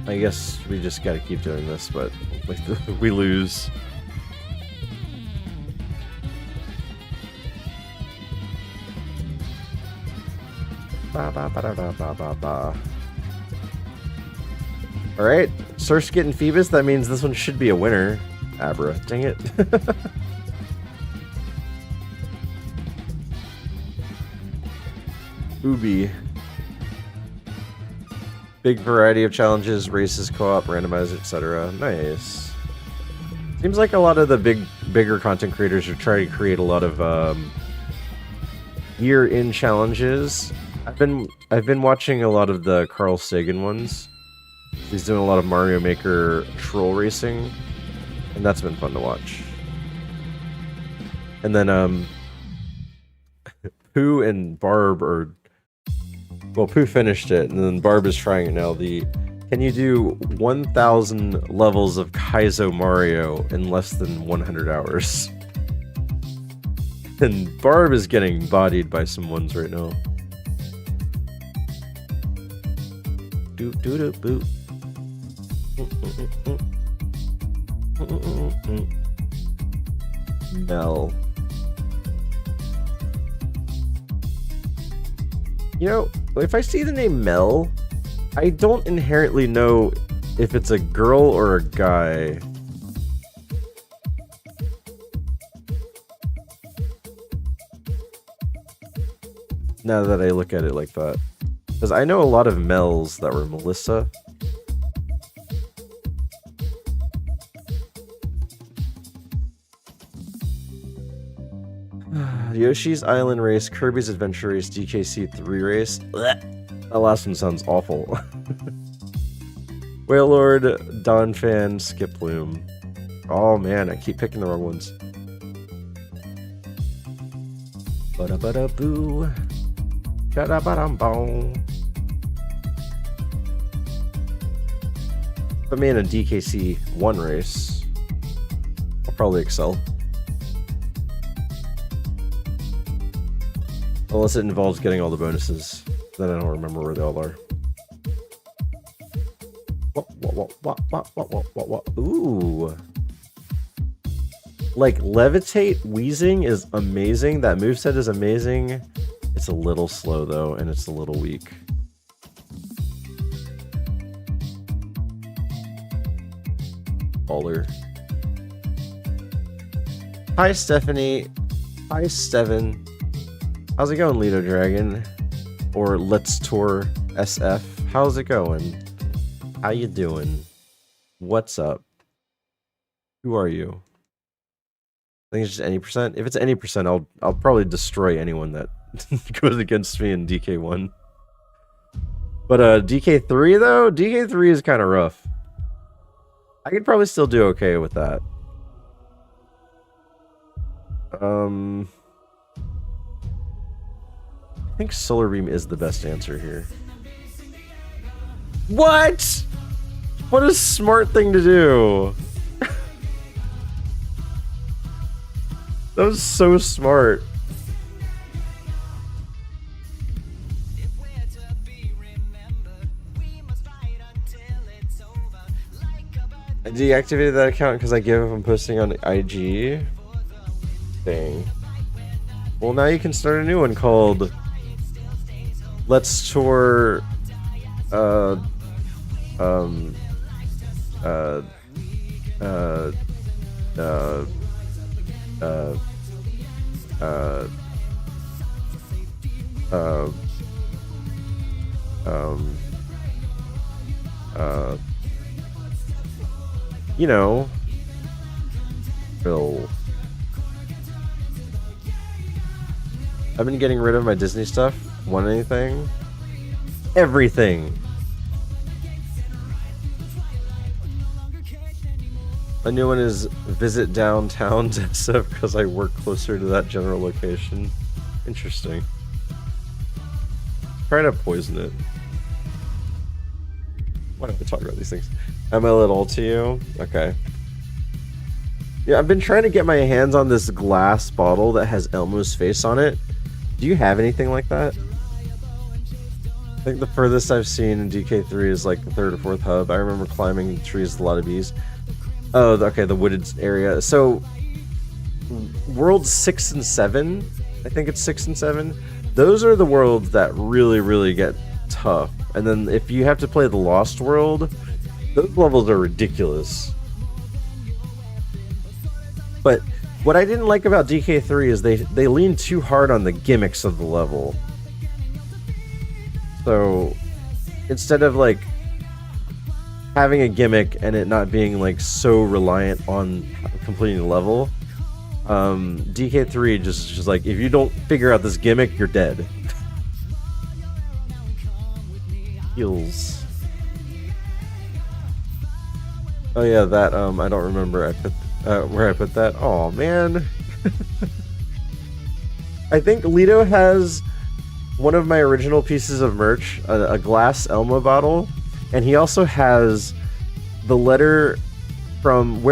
S1: I guess we just gotta keep doing this, but we lose. Ba ba ba da ba ba ba. All right, Surskit and Phoebus. That means this one should be a winner. Abra, dang it. Ubi. Big variety of challenges, races, co-op, randomized, etc. Nice. Seems like a lot of the bigger content creators are trying to create a lot of year-in challenges I've been watching a lot of the Carl Sagan ones. He's doing a lot of Mario Maker troll racing, and that's been fun to watch. And then Pooh and Barb are, well, Pooh finished it, and then Barb is trying it now. Can you do 1,000 levels of Kaizo Mario in less than 100 hours? And Barb is getting bodied by some ones right now. Doop doop doop boop. Mel. You know, if I see the name Mel, I don't inherently know if it's a girl or a guy. Now that I look at it like that. Because I know a lot of Mels that were Melissa. Yoshi's Island Race, Kirby's Adventure Race, DKC 3 Race. Blech. That last one sounds awful. Whale Lord, Don Fan, Skip Bloom. Oh man, I keep picking the wrong ones. Bada bada boo. Bada badam boom. Put me in a DKC 1 race. I'll probably excel. Unless it involves getting all the bonuses. Then I don't remember where they all are. What? Ooh. Like, Levitate Wheezing is amazing. That moveset is amazing. It's a little slow, though, and it's a little weak. Baller. Hi, Stephanie. Hi, Steven. How's it going, Lido Dragon? Or Let's Tour SF? How's it going? How you doing? What's up? Who are you? I think it's just any percent. If it's any percent, I'll probably destroy anyone that goes against me in DK1. But DK3 though, DK3 is kind of rough. I could probably still do okay with that. I think Solar Beam is the best answer here. What? What a smart thing to do. That was so smart. I deactivated that account because I gave up on posting on IG. Dang. Well, now you can start a new one called Let's Tour you know, Phil. I've been getting rid of my Disney stuff. Want anything? Everything. A new one is visit downtown SF because I work closer to that general location. Interesting. Try to poison it. Why don't we talk about these things? Am I a little to you? Okay. Yeah, I've been trying to get my hands on this glass bottle that has Elmo's face on it. Do you have anything like that? I think the furthest I've seen in DK3 is like the 3rd or 4th hub. I remember climbing trees with a lot of bees. Oh, okay, the wooded area. So, worlds 6 and 7, I think it's 6 and 7, those are the worlds that really, really get tough. And then if you have to play the Lost World, those levels are ridiculous. But what I didn't like about DK3 is they lean too hard on the gimmicks of the level. So, instead of like having a gimmick and it not being like so reliant on completing the level, DK3 just like, if you don't figure out this gimmick, you're dead. Heels. Oh yeah, that I don't remember I put where I put that. Oh man. I think Lido has one of my original pieces of merch, a glass Elmo bottle, and he also has the letter from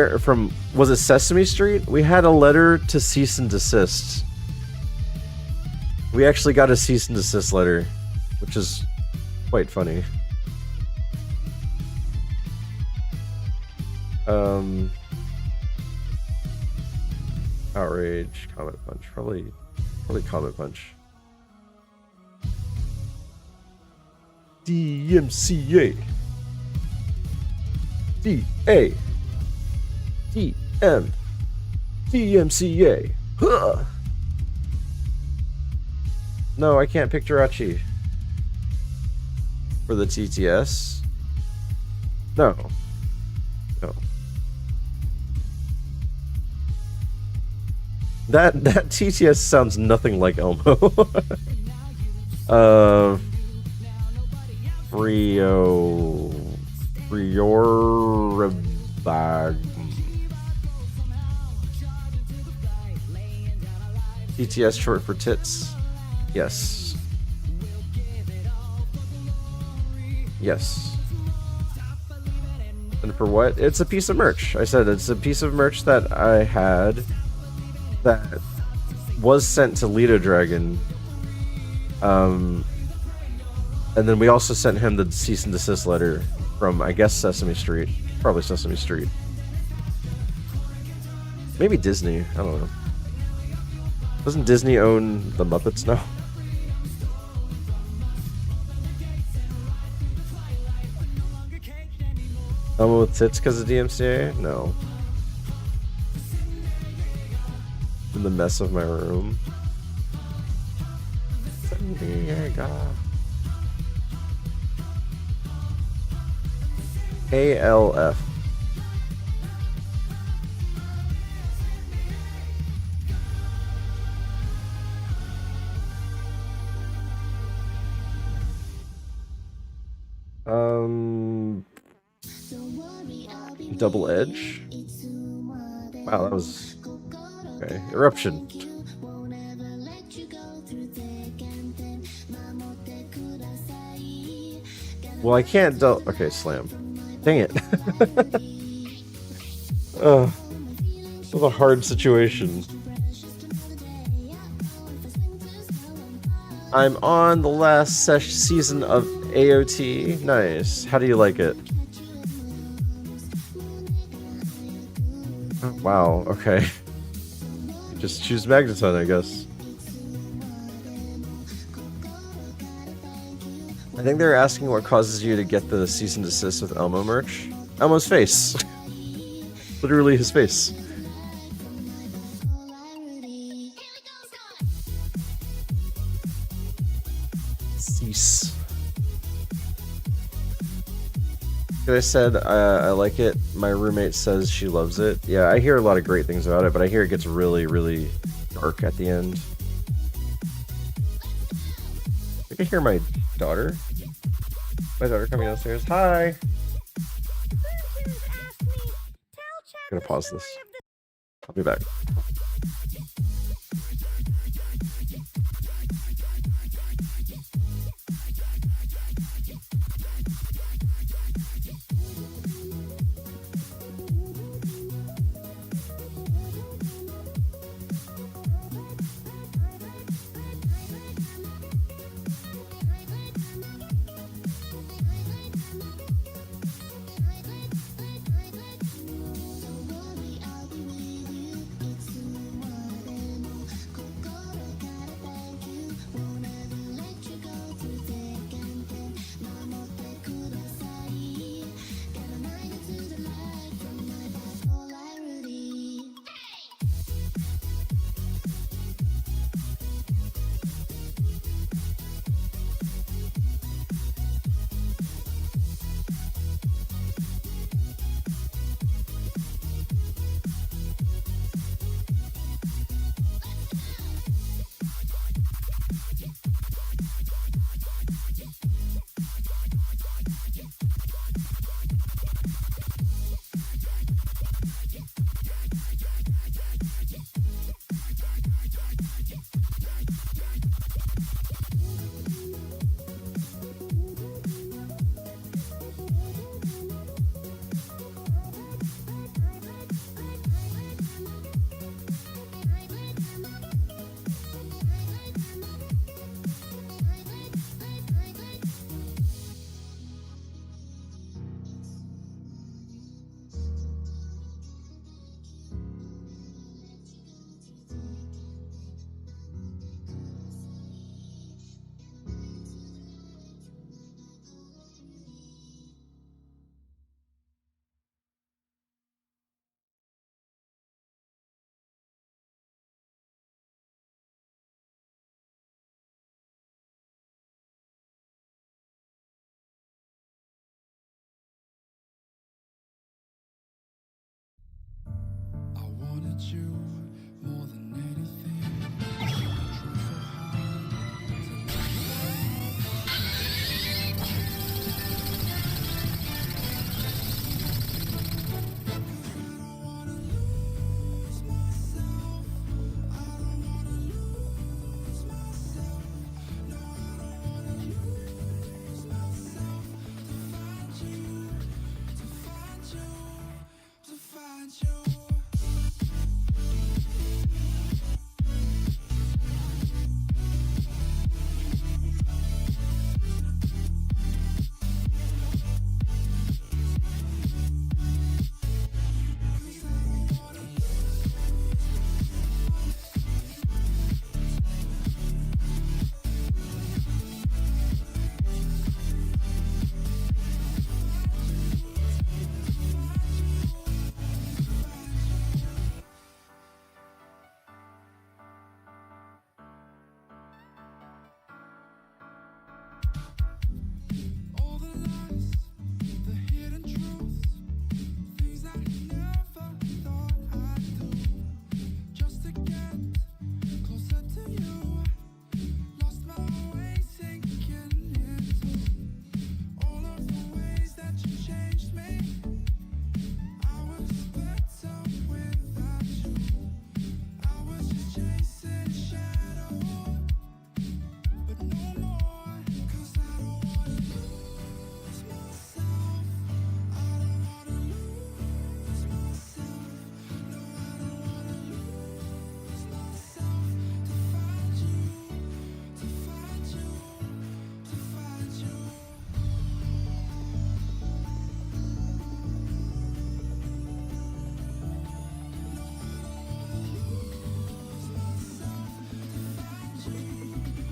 S1: was it Sesame Street? We had a letter to cease and desist. We actually got a cease and desist letter, which is quite funny. Outrage, Comet Punch, probably Comet Punch. DMCA. DA. DM. DMCA. Huh. No, I can't pick Jirachi. For the TTS? No. No. That TTS sounds nothing like Elmo. Frioribag. TTS short for tits. Yes. Yes. And for what? It's a piece of merch. I said it's a piece of merch that I had that was sent to Lido Dragon. And then we also sent him the cease and desist letter from, I guess, Sesame Street. Probably Sesame Street. Maybe Disney. I don't know. Doesn't Disney own the Muppets now? Elmo with tits because of DMCA? No. In the mess of my room. San Diego. ALF. Double edge. Wow, that was okay. Eruption. Well, I can't okay, slam. Dang it. This was a hard situation. I'm on the last season of AOT. Nice. How do you like it? Oh, wow, okay. Just choose Magneton, I guess. I think they're asking what causes you to get the cease and desist with Elmo merch. Elmo's face. Literally his face. Cease. I said I like it. My roommate says she loves it. Yeah, I hear a lot of great things about it, but I hear it gets really, really dark at the end. I can hear my daughter. My daughter coming downstairs. Hi! I'm gonna pause this. I'll be back.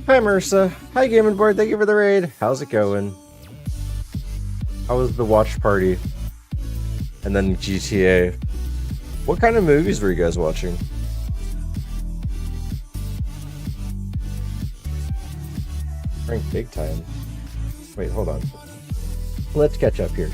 S1: Hi Marissa. Hi Game Board. Thank you for the raid. How's it going? How was the watch party? And then GTA. What kind of movies were you guys watching? Frank Big Time. Wait, hold on. Let's catch up here.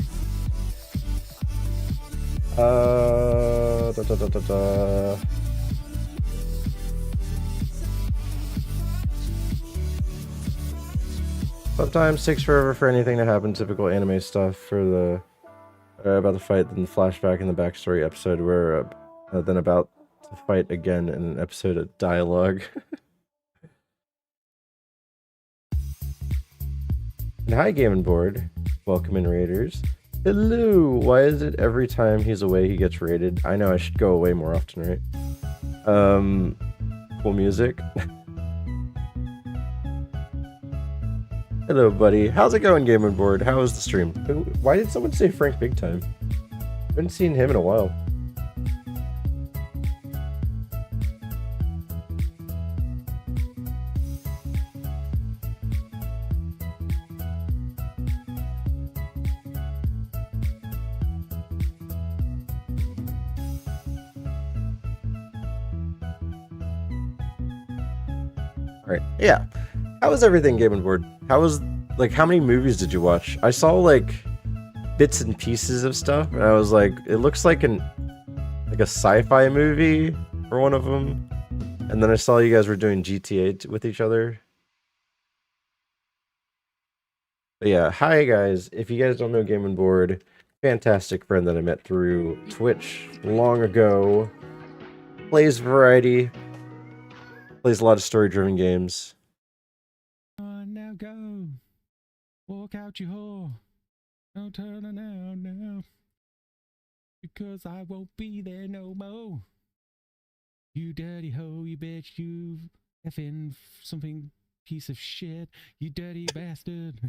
S1: Sometimes takes forever for anything to happen. Typical anime stuff for the about the fight, then the flashback in the backstory episode where then about to fight again in an episode of dialogue. And hi Game Board. Welcome in Raiders. Hello! Why is it every time he's away he gets raided? I know I should go away more often, right? Cool music. Hello, buddy. How's it going, Game Board? How was the stream? Why did someone say Frank Big Time? I haven't seen him in a while. Alright, yeah. How was everything, Game Board? How was, like, how many movies did you watch? I saw, like, bits and pieces of stuff, and I was like, it looks like a sci-fi movie for one of them. And then I saw you guys were doing GTA with each other. But yeah, hi guys. If you guys don't know Game Board, fantastic friend that I met through Twitch long ago. Plays variety. Plays a lot of story-driven games.
S3: Now go. Walk out your hole. Don't turn around now. Because I won't be there no more. You dirty hoe, you bitch, you effing something piece of shit, you dirty bastard.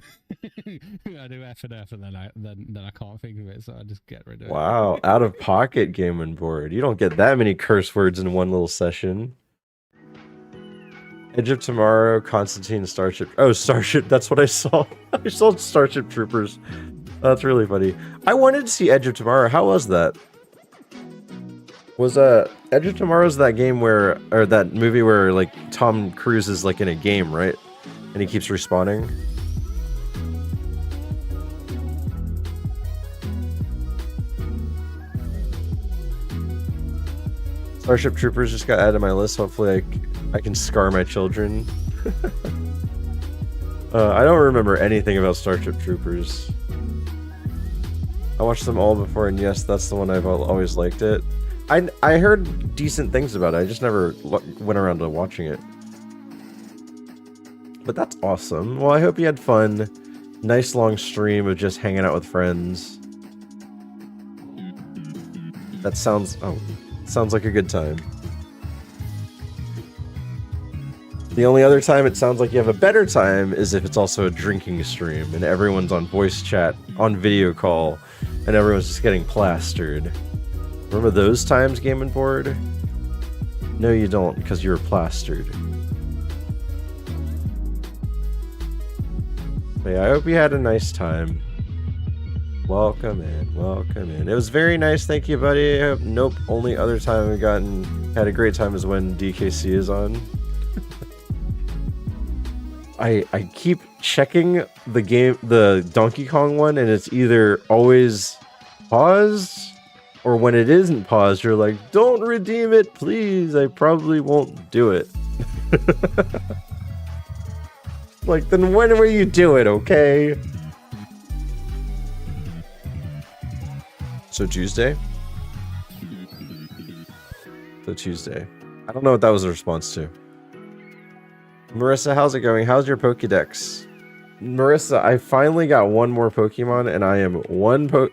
S3: I do F and F and then I can't think of it, so I just get rid of it.
S1: Wow, out of pocket Game Board. You don't get that many curse words in one little session. Edge of Tomorrow, Constantine, Starship. Oh, Starship. That's what I saw. I saw Starship Troopers. That's really funny. I wanted to see Edge of Tomorrow. How was that? Was Edge of Tomorrow's that game where, or that movie where like Tom Cruise is like in a game, right? And he keeps respawning. Starship Troopers just got added to my list. Hopefully I can scar my children. I don't remember anything about Starship Troopers. I watched them all before, and yes, that's the one I've always liked it. I heard decent things about it. I just never went around to watching it. But that's awesome. Well, I hope you had fun. Nice long stream of just hanging out with friends. That sounds like a good time. The only other time it sounds like you have a better time is if it's also a drinking stream and everyone's on voice chat, on video call, and everyone's just getting plastered. Remember those times, Game and Board? No, you don't, because you were plastered. But yeah, I hope you had a nice time. Welcome in, welcome in. It was very nice, thank you, buddy. Nope, only other time we've had a great time is when DKC is on. I keep checking the Donkey Kong one, and it's either always paused, or when it isn't paused, you're like, don't redeem it, please. I probably won't do it. Like, then when will you do it, okay? So Tuesday? So Tuesday. I don't know what that was a response to. Marissa, how's it going? How's your Pokédex? Marissa, I finally got one more Pokemon, and I am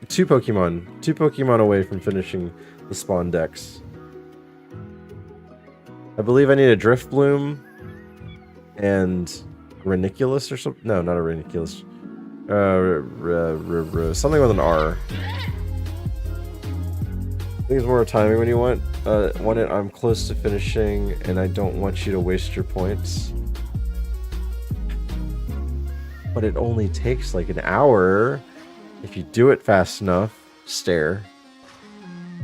S1: two Pokemon away from finishing the spawn dex. I believe I need a Driftbloom and Reniculus or something. No, not a Reniculus. Something with an R. I think it's more timing when you want it. I'm close to finishing, and I don't want you to waste your points. But it only takes like an hour if you do it fast enough. Stare.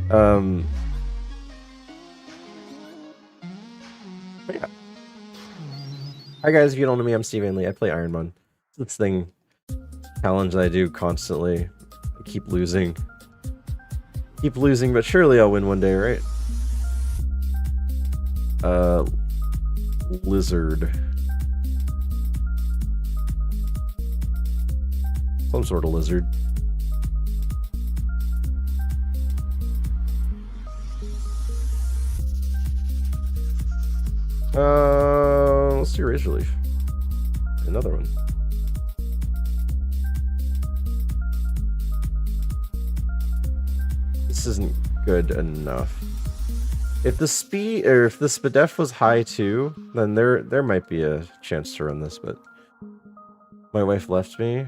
S1: But yeah. Hi guys, if you don't know me, I'm Steve Lee. I play ironMON. It's this challenge that I do constantly. I keep losing. Keep losing, but surely I'll win one day, right? Lizard. Some sort of lizard. Let's do Razor Leaf. Another one. This isn't good enough. If the speed, or if the Spadef was high too, then there might be a chance to run this, but my wife left me.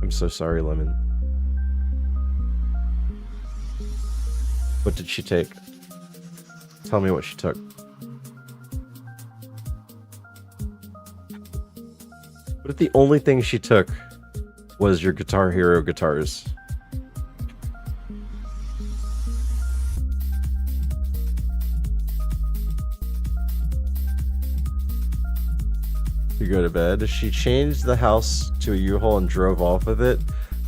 S1: I'm so sorry, Lemon. What did she take? Tell me what she took. What if the only thing she took was your Guitar Hero guitars? To go to bed. She changed the house to a U-Haul and drove off with it.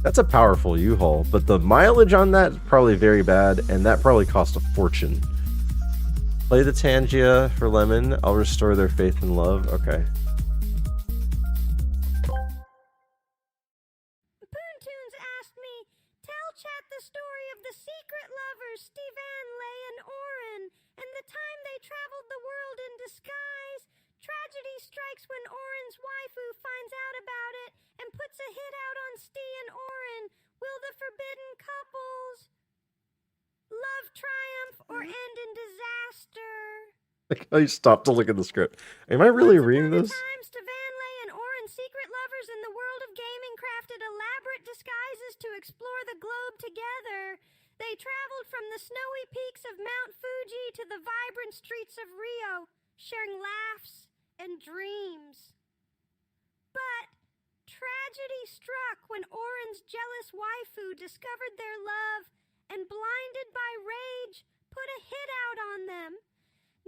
S1: That's a powerful U-Haul, but the mileage on that is probably very bad, and that probably cost a fortune. Play the Tangia for Lemon. I'll restore their faith and love. Okay.
S10: Poontoons asked me, tell chat the story of the secret lovers Stevan, Lay, and Orin, and the time they traveled the world in disguise. Tragedy strikes when Orin's waifu finds out about it and puts a hit out on Stee and Orin. Will the forbidden couples love triumph or end in disaster?
S1: Like how you stopped to look at the script. Am I really reading this?
S10: Stevan, Lay, and Orin's secret lovers in the world of gaming crafted elaborate disguises to explore the globe together. They traveled from the snowy peaks of Mount Fuji to the vibrant streets of Rio, sharing laughs and dreams. But tragedy struck when Orin's jealous waifu discovered their love and, blinded by rage, put a hit out on them.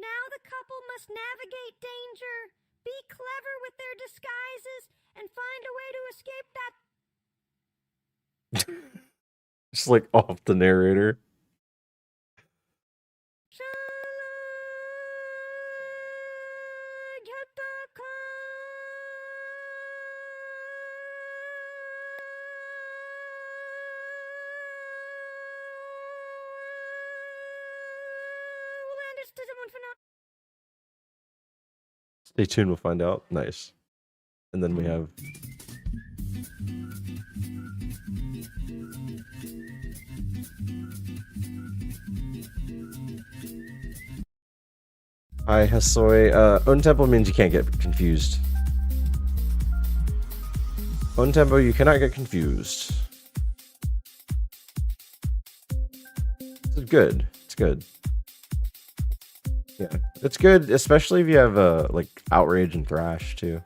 S10: Now the couple must navigate danger, be clever with their disguises, and find a way to escape that.
S1: Just like off the narrator.
S10: just someone for not.
S1: Stay tuned, we'll find out. Nice. And then we have... Hi, Hasoi. Own tempo means you can't get confused. Own tempo, you cannot get confused. It's good. It's good. Yeah, it's good, especially if you have like outrage and thrash too.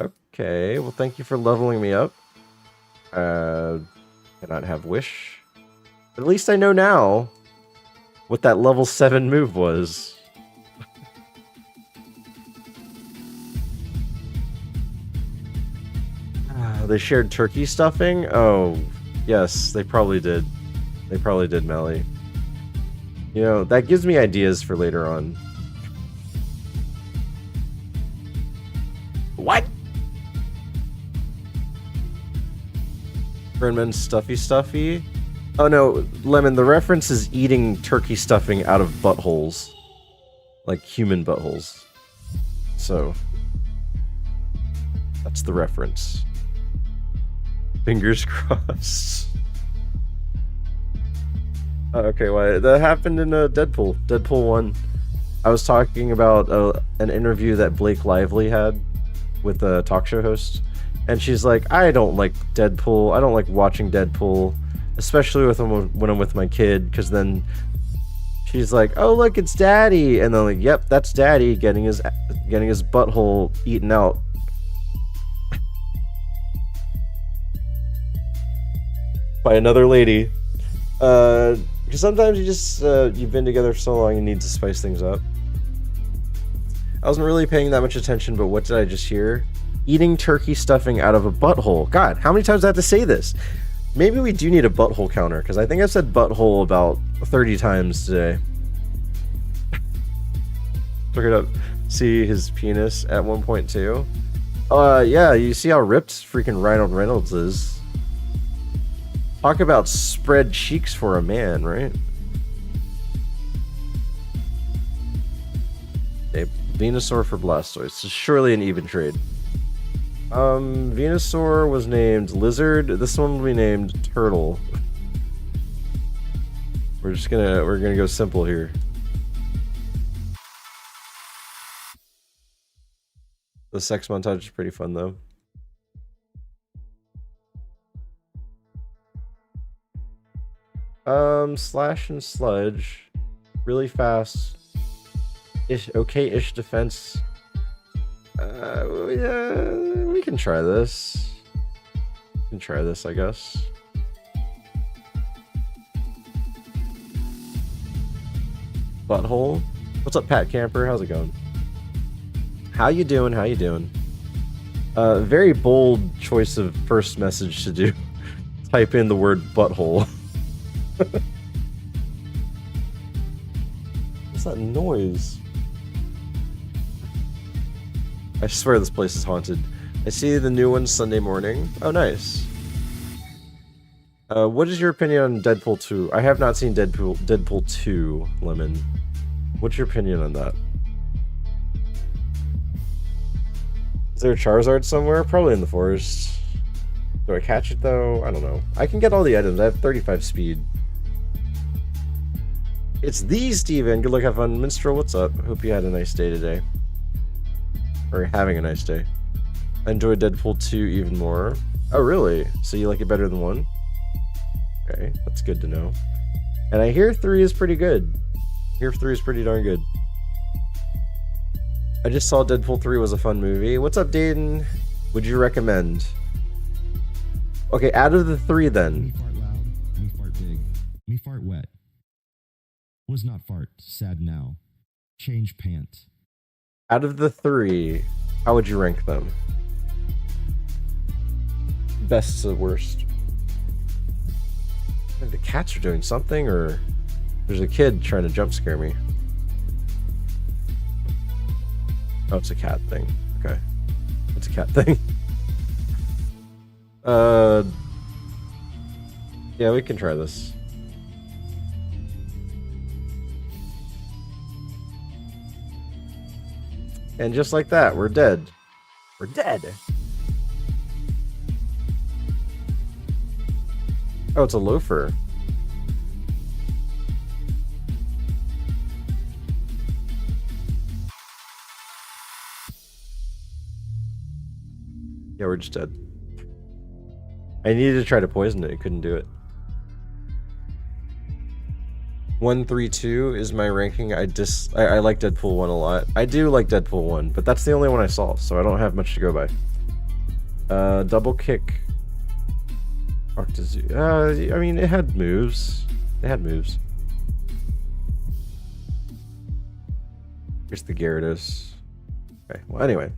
S1: Okay, well, thank you for leveling me up. Cannot have wish, but at least I know now what that level 7 move was. They shared turkey stuffing? Oh, yes, they probably did. They probably did, Melly. You know, that gives me ideas for later on. What? Burnman stuffy? Oh no, Lemon, the reference is eating turkey stuffing out of buttholes. Like human buttholes. So, that's the reference. Fingers crossed. Okay, well, that happened in Deadpool. Deadpool 1. I was talking about an interview that Blake Lively had with a talk show host. And she's like, I don't like Deadpool. I don't like watching Deadpool. Especially when I'm with my kid. Because then she's like, oh, look, it's Daddy. And then like, yep, that's Daddy getting his butthole eaten out. By another lady. Because sometimes you just, you've been together for so long, you need to spice things up. I wasn't really paying that much attention, but what did I just hear? Eating turkey stuffing out of a butthole. God, how many times do I have to say this? Maybe we do need a butthole counter, because I think I've said butthole about 30 times today. Look it up. See his penis at 1.2. Yeah, you see how ripped freaking Ryan Reynolds is. Talk about spread cheeks for a man, right? Okay, Venusaur for Blastoise. So surely an even trade. Venusaur was named Lizard. This one will be named Turtle. We're gonna go simple here. The sex montage is pretty fun though. Slash and Sludge. Really fast. Okay-ish defense. Yeah, we can try this. We can try this, I guess. Butthole. What's up, Pat Camper? How's it going? How you doing? How you doing? Very bold choice of first message to do. Type in the word butthole. What's that noise? I swear this place is haunted. I see the new one Sunday morning. Oh, nice. What is your opinion on Deadpool 2? I have not seen Deadpool 2, Lemon. What's your opinion on that? Is there a Charizard somewhere? Probably in the forest. Do I catch it though? I don't know. I can get all the items. I have 35 speed. It's the Steven. Good luck, have fun. Minstrel, what's up? Hope you had a nice day today. Or having a nice day. I enjoyed Deadpool 2 even more. Oh, really? So you like it better than 1? Okay, that's good to know. And I hear 3 is pretty good. I hear 3 is pretty darn good. I just saw Deadpool 3 was a fun movie. What's up, Dayton? Would you recommend? Okay, out of the 3 then.
S4: Me fart loud, me fart big, me fart wet. Was not fart, sad now. Change pant.
S1: Out of the 3, how would you rank them? Best to worst. I think the cats are doing something, or there's a kid trying to jump scare me. Oh, it's a cat thing. Okay. It's a cat thing. Yeah, we can try this. And just like that, we're dead. We're dead. Oh, it's a loafer. Yeah, we're just dead. I needed to try to poison it. I couldn't do it. 132 is my ranking. I like Deadpool 1 a lot. I do like Deadpool 1, but that's the only one I saw, so I don't have much to go by. Double kick. I mean, it had moves. It had moves. Here's the Gyarados. Okay, well, anyway.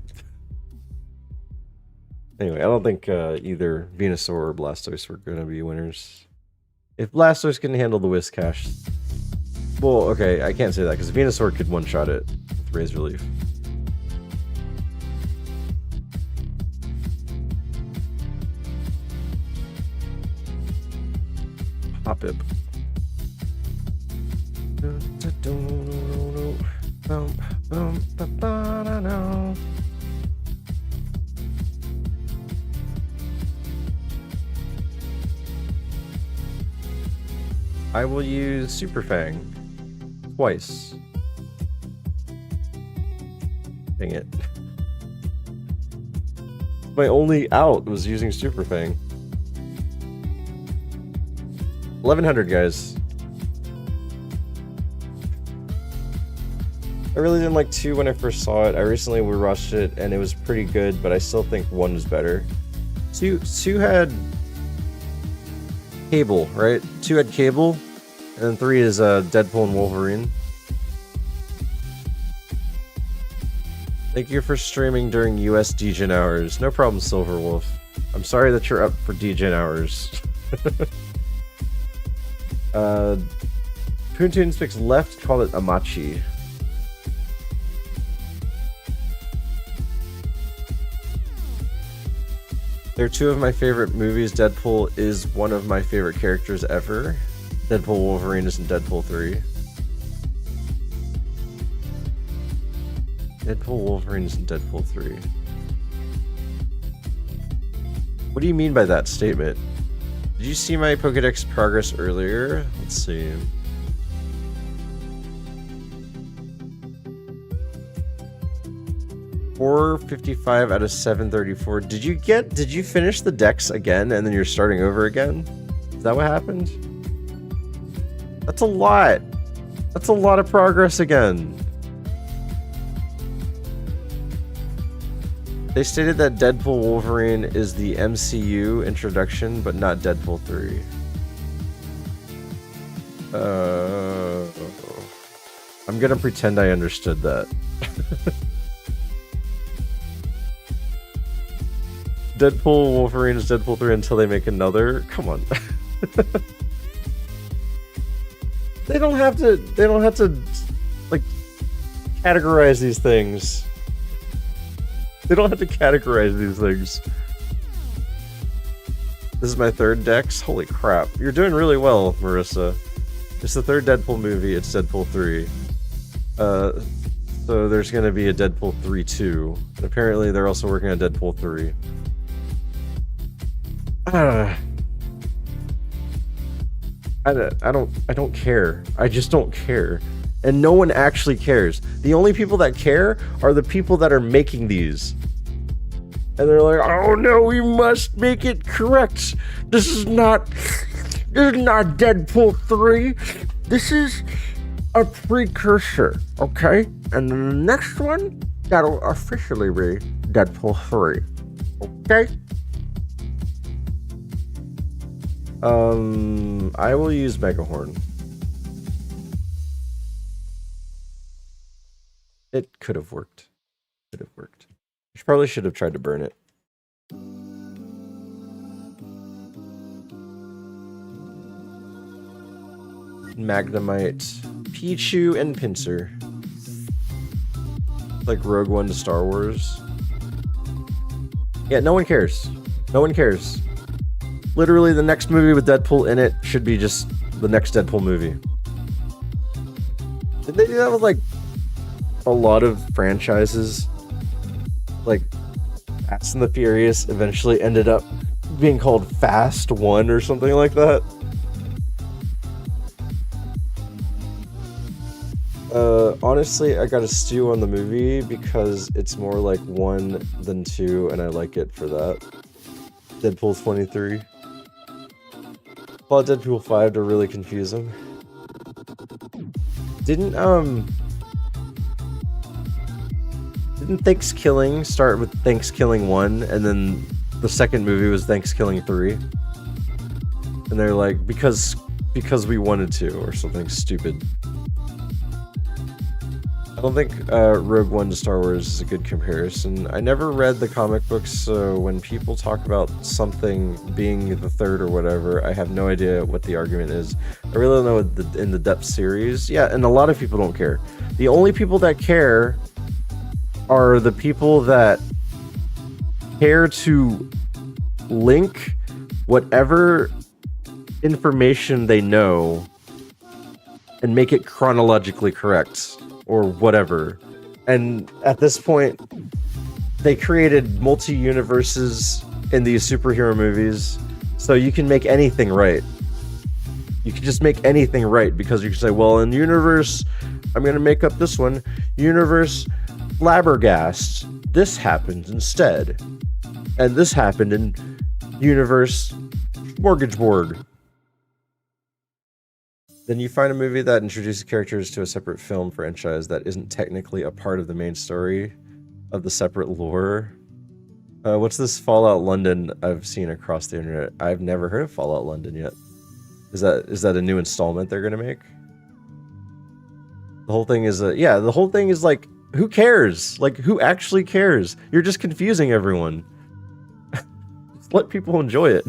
S1: Anyway, I don't think either Venusaur or Blastoise were going to be winners. If Blastoise can handle the Whiscash... Well, okay, I can't say that, because Venusaur could one-shot it with Razor Leaf. Hoppip. I will use Super Fang twice. Dang it. My only out was using Super Fang. 1100, guys. I really didn't like 2 when I first saw it. I recently watched it and it was pretty good, but I still think 1 was better. 2 had Cable, right? 2 had Cable, and then 3 is Deadpool and Wolverine. Thank you for streaming during US DGen hours. No problem, Silverwolf. I'm sorry that you're up for DGen hours. Poontoon speaks left, call it Amachi. They're 2 of my favorite movies. Deadpool is one of my favorite characters ever. Deadpool Wolverine is in Deadpool 3. Deadpool Wolverine is in Deadpool 3. What do you mean by that statement? Did you see my Pokedex progress earlier? Let's see. $455 out of 734. Did you finish the decks again and then you're starting over again? Is that what happened? That's a lot. That's a lot of progress again. They stated that Deadpool Wolverine is the MCU introduction, but not Deadpool 3. I'm gonna pretend I understood that. Deadpool Wolverine is Deadpool 3 until they make another? Come on. They don't have to like categorize these things. They don't have to categorize these things. This is my 3rd Dex. Holy crap. You're doing really well, Marissa. It's the 3rd Deadpool movie. It's Deadpool 3. So there's going to be a Deadpool 3 too. And apparently they're also working on Deadpool 3. I don't care. I just don't care. And no one actually cares. The only people that care are the people that are making these. And they're like, oh no, we must make it correct. This is not Deadpool 3. This is a precursor, okay? And the next one, that'll officially be Deadpool 3. Okay? I will use Megahorn. It could have worked. Could have worked. I probably should have tried to burn it. Magnemite, Pichu, and Pinsir. Like Rogue One to Star Wars. Yeah, no one cares. No one cares. Literally, the next movie with Deadpool in it should be just the next Deadpool movie. Did they do that with, like... a lot of franchises, like Fast and the Furious, eventually ended up being called Fast 1 or something like that. Honestly, I got a stew on the movie because it's more like 1 than 2, and I like it for that. Deadpool 23. Thought Deadpool 5 to really confuse him. Didn't Thanksgiving start with Thanksgiving 1, and then the second movie was Thanksgiving 3? And they're like, because we wanted to, or something stupid. I don't think Rogue One to Star Wars is a good comparison. I never read the comic books, so when people talk about something being the third or whatever, I have no idea what the argument is. I really don't know in the Depth series. Yeah, and a lot of people don't care. The only people that care are the people that care to link whatever information they know and make it chronologically correct. Or whatever. And at this point, they created multi-universes in these superhero movies, so you can make anything right. You can just make anything right, because you can say, well, in universe, I'm going to make up this one, universe Flabbergast, this happened instead. And this happened in universe Mortgage Board. Then you find a movie that introduces characters to a separate film franchise that isn't technically a part of the main story of the separate lore. What's this Fallout London I've seen across the internet? I've never heard of Fallout London yet. Is that a new installment they're gonna make? The whole thing is the whole thing is like, who cares? Like, who actually cares? You're just confusing everyone. Just let people enjoy it.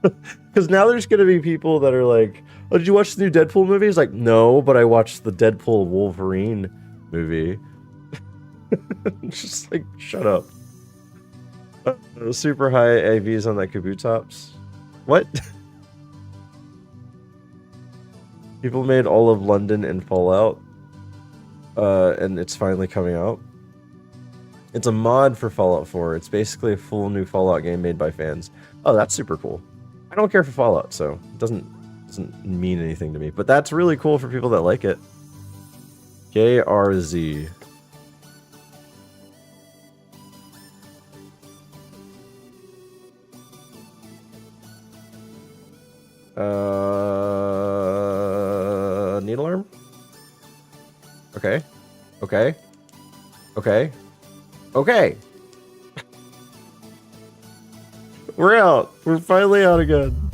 S1: Because now there's going to be people that are like, oh, did you watch the new Deadpool movie? It's like, no, but I watched the Deadpool Wolverine movie. Just like, shut up. Super high AVs on that Kabutops. What? People made all of London and Fallout. And it's finally coming out. It's a mod for Fallout 4. It's basically a full new Fallout game made by fans. Oh, that's super cool. I don't care for Fallout, so it doesn't mean anything to me. But that's really cool for people that like it. KRZ. Needle arm? Okay. Okay. Okay. Okay. We're out. We're finally out again.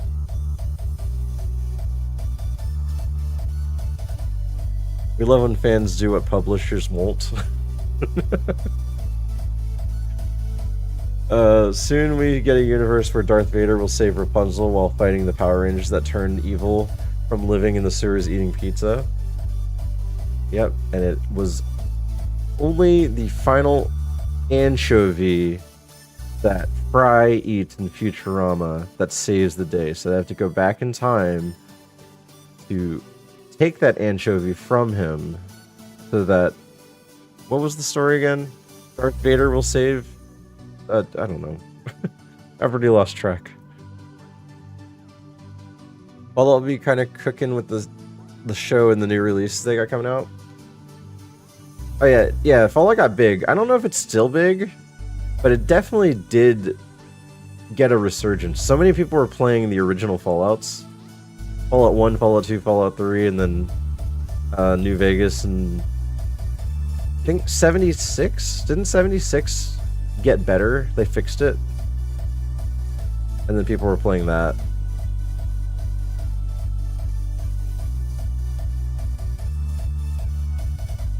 S1: We love when fans do what publishers won't. Soon we get a universe where Darth Vader will save Rapunzel while fighting the Power Rangers that turned evil from living in the sewers eating pizza. Yep, and it was only the final anchovy that Fry eats in Futurama that saves the day. So they have to go back in time to take that anchovy from him so that... What was the story again? Darth Vader will save... I don't know. I've already lost track. Well, I'll be kind of cooking with the show and the new releases they got coming out. Oh yeah, Fallout got big. I don't know if it's still big, but it definitely did get a resurgence. So many people were playing the original Fallouts. Fallout 1, Fallout 2, Fallout 3, and then New Vegas, and I think 76? Didn't 76 get better? They fixed it. And then people were playing that.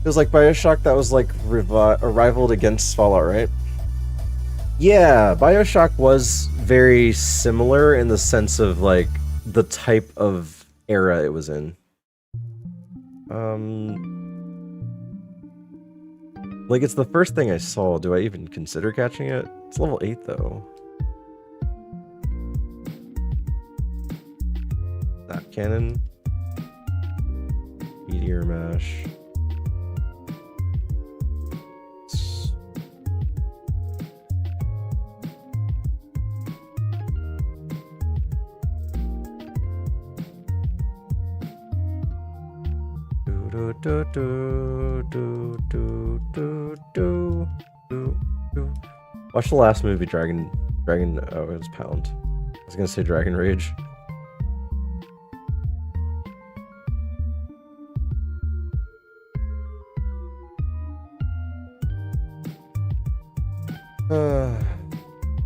S1: It was like BioShock that was like rivaled against Fallout, right? Yeah, BioShock was very similar in the sense of like the type of era it was in. Like it's the first thing I saw. Do I even consider catching it? It's level 8 though. That cannon. Meteor Mash. do, do, do, do, do, do, do, do. Watch the last movie, Dragon. Oh, it was Pound. I was gonna say Dragon Rage.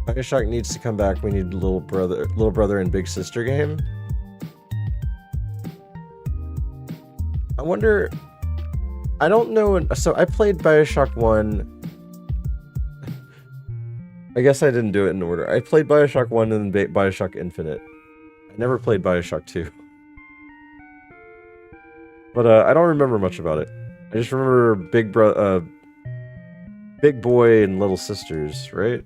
S1: Bioshock needs to come back. We need little brother and big sister game. I wonder. I don't know. So I played Bioshock 1. I guess I didn't do it in order. I played Bioshock 1 and then Bioshock Infinite. I never played Bioshock 2. But I don't remember much about it. I just remember Big Boy and Little Sisters, right?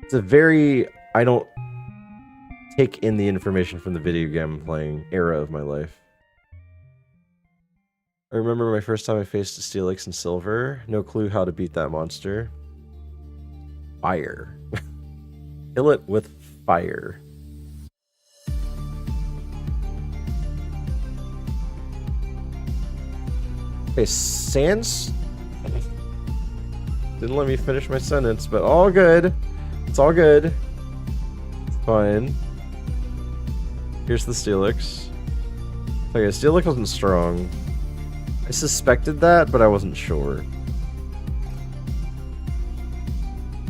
S1: It's a very... I don't take in the information from the video game playing era of my life. I remember my first time I faced a Steelix in Silver. No clue how to beat that monster. Fire. Kill it with fire. Okay, Sans... Didn't let me finish my sentence, but all good. It's all good. It's fine. Here's the Steelix. Okay, Steelix wasn't strong. I suspected that, but I wasn't sure.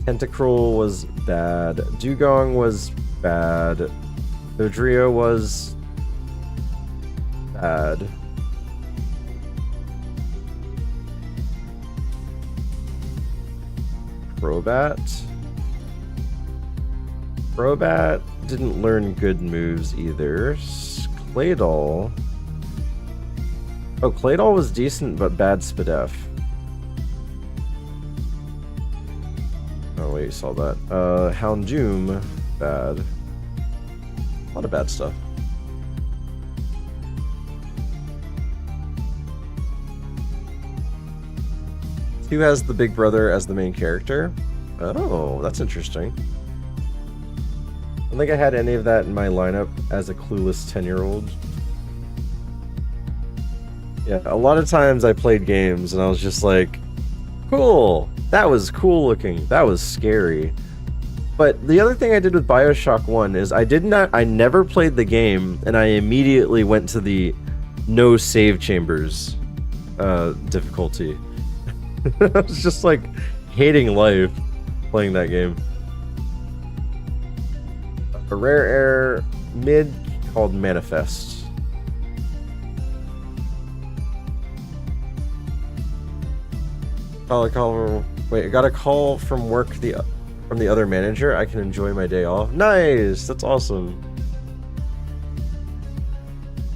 S1: Tentacruel was bad. Dugong was bad. Dodrio was bad. Crobat didn't learn good moves either. Claydol. Oh, Claydol was decent, but bad Spadef. Oh, wait, you saw that. Houndoom, bad. A lot of bad stuff. Who has the big brother as the main character? Oh, that's interesting. I don't think I had any of that in my lineup as a clueless 10-year-old. Yeah, a lot of times I played games and I was just like, cool, that was cool looking, that was scary. But the other thing I did with Bioshock 1 is I never played the game and I immediately went to the no save chambers difficulty. I was just like hating life playing that game. A rare air mid called Manifest. Wait, I got a call from work from the other manager. I can enjoy my day off. Nice! That's awesome.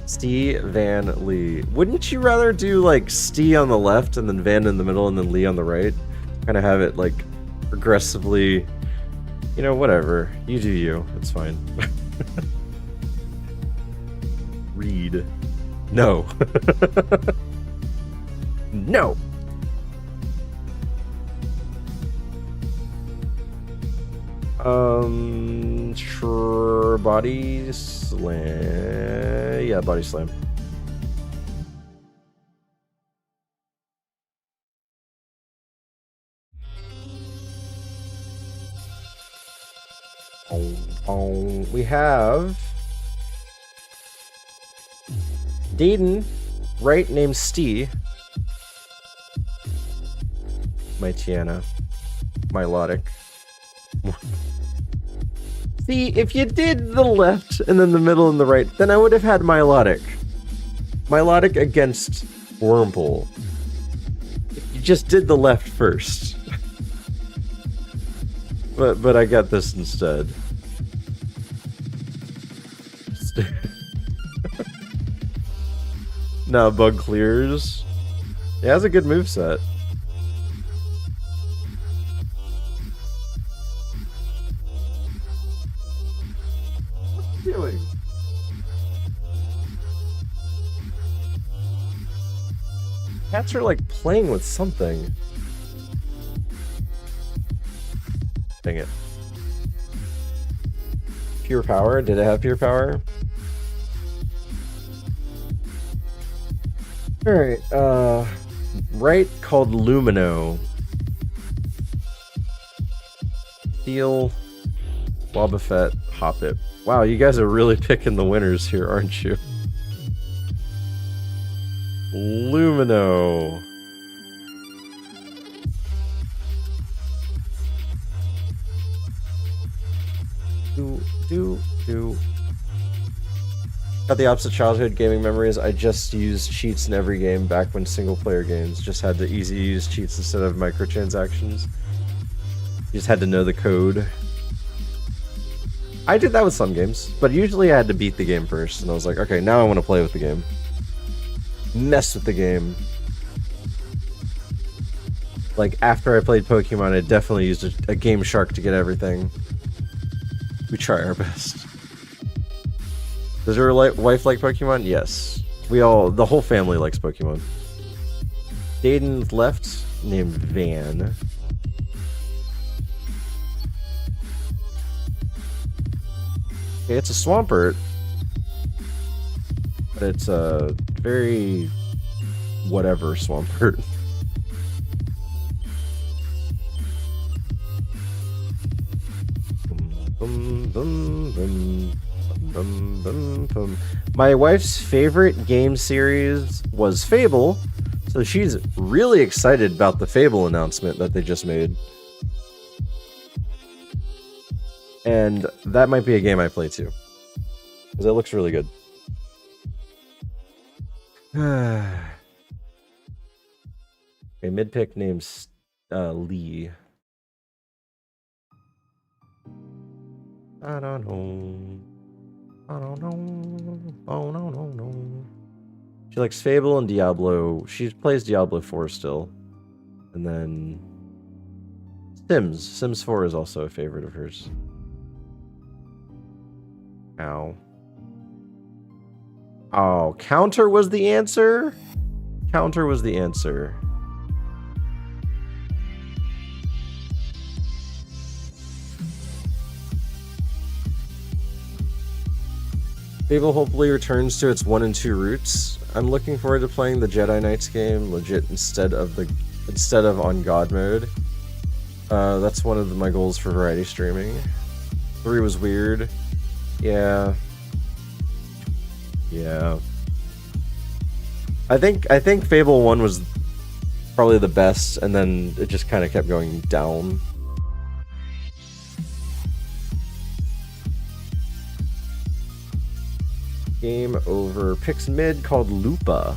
S1: Stee Van Lee. Wouldn't you rather do like Stee on the left and then Van in the middle and then Lee on the right? Kind of have it like progressively, you know, whatever. You do you. It's fine. Read. No. No. Sure, body slam. Yeah, body slam. We have Dayton, right, named Stee. My Tiana. Milotic. See, if you did the left and then the middle and the right, then I would have had Milotic. Milotic against Wormpole. You just did the left first. But I got this instead. Now Bug clears. It has a good moveset. Doing? Cats are like playing with something. Dang it. pure power? Did it have pure power? Alright, right called Lumino. Steel, Wobbuffet, Hoppip. Wow, you guys are really picking the winners here, aren't you? Lumino. Got the opposite childhood gaming memories. I just used cheats in every game back when single player games just had the easy to use cheats instead of microtransactions. You just had to know the code. I did that with some games, but usually I had to beat the game first, and I was like, okay, now I want to play with the game. Mess with the game. Like, after I played Pokemon, I definitely used a Game Shark to get everything. We try our best. Does your wife like Pokemon? Yes. The whole family likes Pokemon. Dayton left, named Van. Okay, it's a Swampert. But it's a very whatever Swampert. My wife's favorite game series was Fable, so she's really excited about the Fable announcement that they just made. And that might be a game I play too, because it looks really good. Okay, mid-pick name's Lee. I don't know. I don't know. Oh, no. She likes Fable and Diablo. She plays Diablo 4 still. And then Sims. Sims 4 is also a favorite of hers. Ow. Oh, Counter was the answer? Counter was the answer. Fable hopefully returns to its 1 and 2 roots. I'm looking forward to playing the Jedi Knights game legit instead of on God mode. That's one of my goals for variety streaming. 3 was weird. Yeah. I think Fable 1 was probably the best, and then it just kind of kept going down. Game over. Picks mid called Lupa.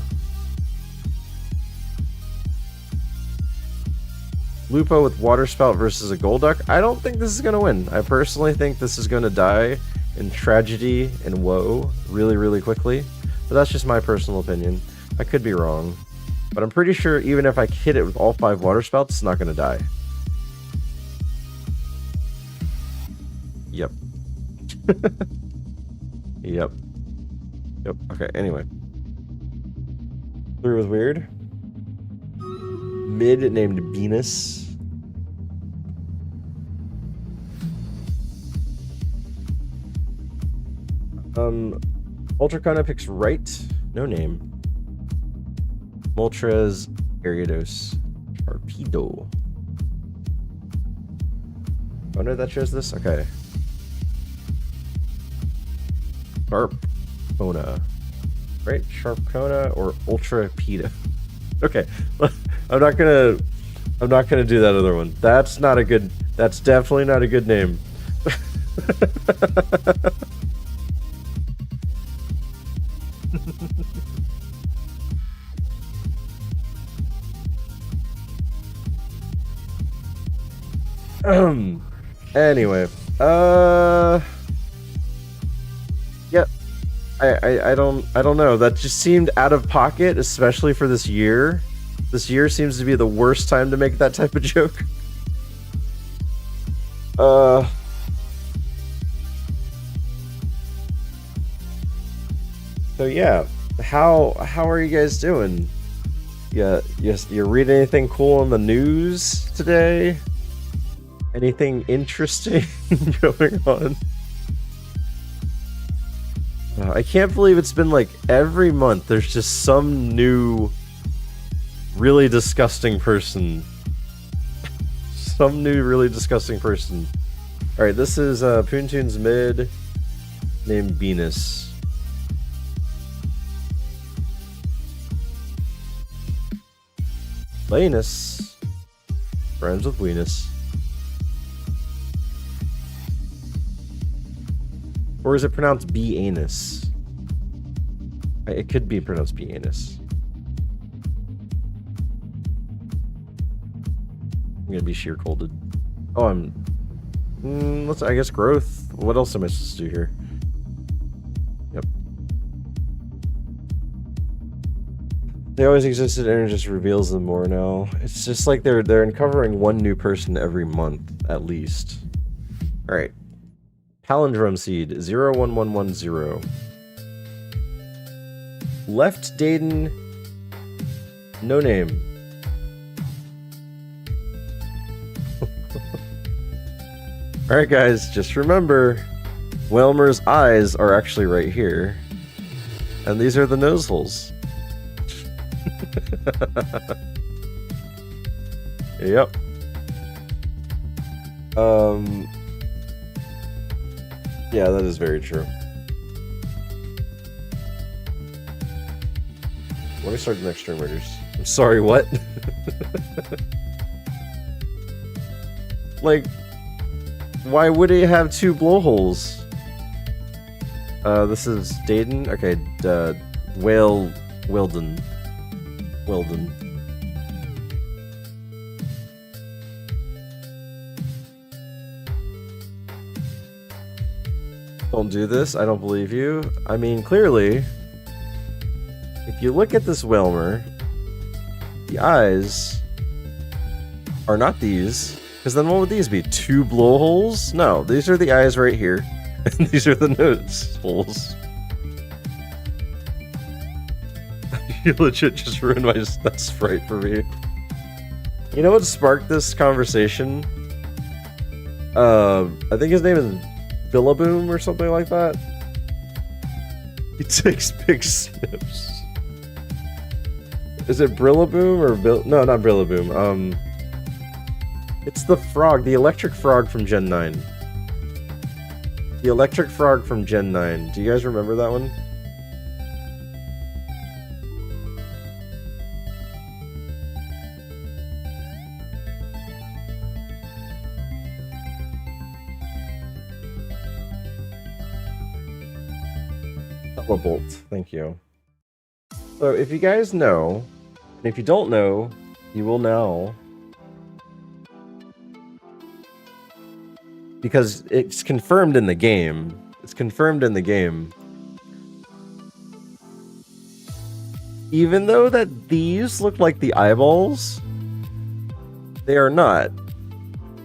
S1: Lupa with Water Spout versus a Golduck. I don't think this is going to win. I personally think this is going to die in tragedy and woe really, really quickly. But that's just my personal opinion. I could be wrong. But I'm pretty sure even if I hit it with all 5 Water Spouts, it's not going to die. Yep. Yep. Okay, anyway. 3 was weird. Mid named Venus. Ultracona picks right. No name. Moltres, Ariados, Torpedo. Oh no, that shows this? Okay. Sharpona. Right? Sharpona or Ultrapeda. Okay. I'm not gonna do that other one. That's definitely not a good name. Anyway, yep. I don't know. That just seemed out of pocket, especially for this year. This year seems to be the worst time to make that type of joke. So yeah, how are you guys doing? Yeah, yes, you read anything cool on the news today? Anything interesting going on? I can't believe it's been like every month there's just some new really disgusting person. Some new really disgusting person. Alright, this is Poontoon's mid named Venus. Venus. Friends with Venus. Or is it pronounced B-anus? It could be pronounced B-anus. I'm gonna be sheer colded. Oh, let's, I guess, growth. What else am I supposed to do here? Yep. They always existed, and it just reveals them more now. It's just like they're uncovering one new person every month, at least. Alright. Palindrome seed 01110. Left Dayton. No name. Alright guys, just remember Welmer's eyes are actually right here. And these are the nose holes. Yep. Yeah, that is very true. Let me start the next stream murders. I'm sorry, what? Like, why would it have two blowholes? This is Dayton? Okay, Weldon. Don't do this, I don't believe you. I mean, clearly, if you look at this Welmer, the eyes are not these, because then what would these be? Two blowholes? No, these are the eyes right here, and these are the nose holes. You legit just ruined that sprite for me. You know what sparked this conversation? I think his name is Billaboom or something like that. He takes big snips. Is it Brillaboom or No, not Brillaboom. It's the frog, the electric frog from Gen 9. The electric frog from Gen 9. Do you guys remember that one? Bolt, thank you. So if you guys know, and if you don't know, you will now. Because it's confirmed in the game. It's confirmed in the game. Even though that these look like the eyeballs, they are not.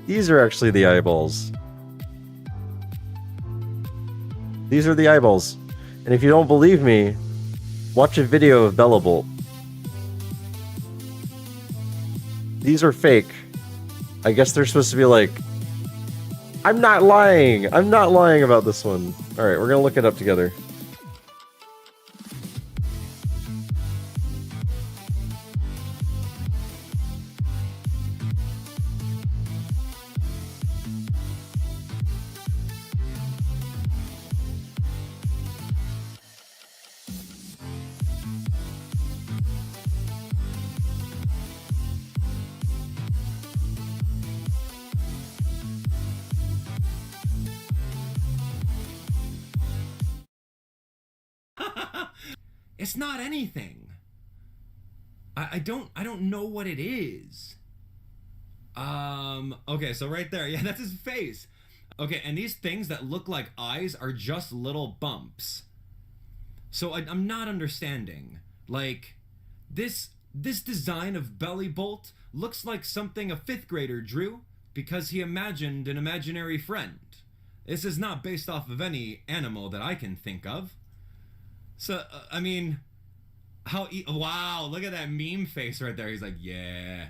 S1: These are actually the eyeballs. These are the eyeballs. And if you don't believe me, watch a video of Bellabolt. These are fake. I guess they're supposed to be like... I'm not lying! I'm not lying about this one. Alright, we're gonna look it up together.
S11: It's not anything. I don't know what it is. Okay, so right there, yeah, that's his face. Okay, and these things that look like eyes are just little bumps. So I'm not understanding. Like, this design of Belly Bolt looks like something a 5th grader drew because he imagined an imaginary friend. This is not based off of any animal that I can think of. So, I mean, wow, look at that meme face right there. He's like, yeah,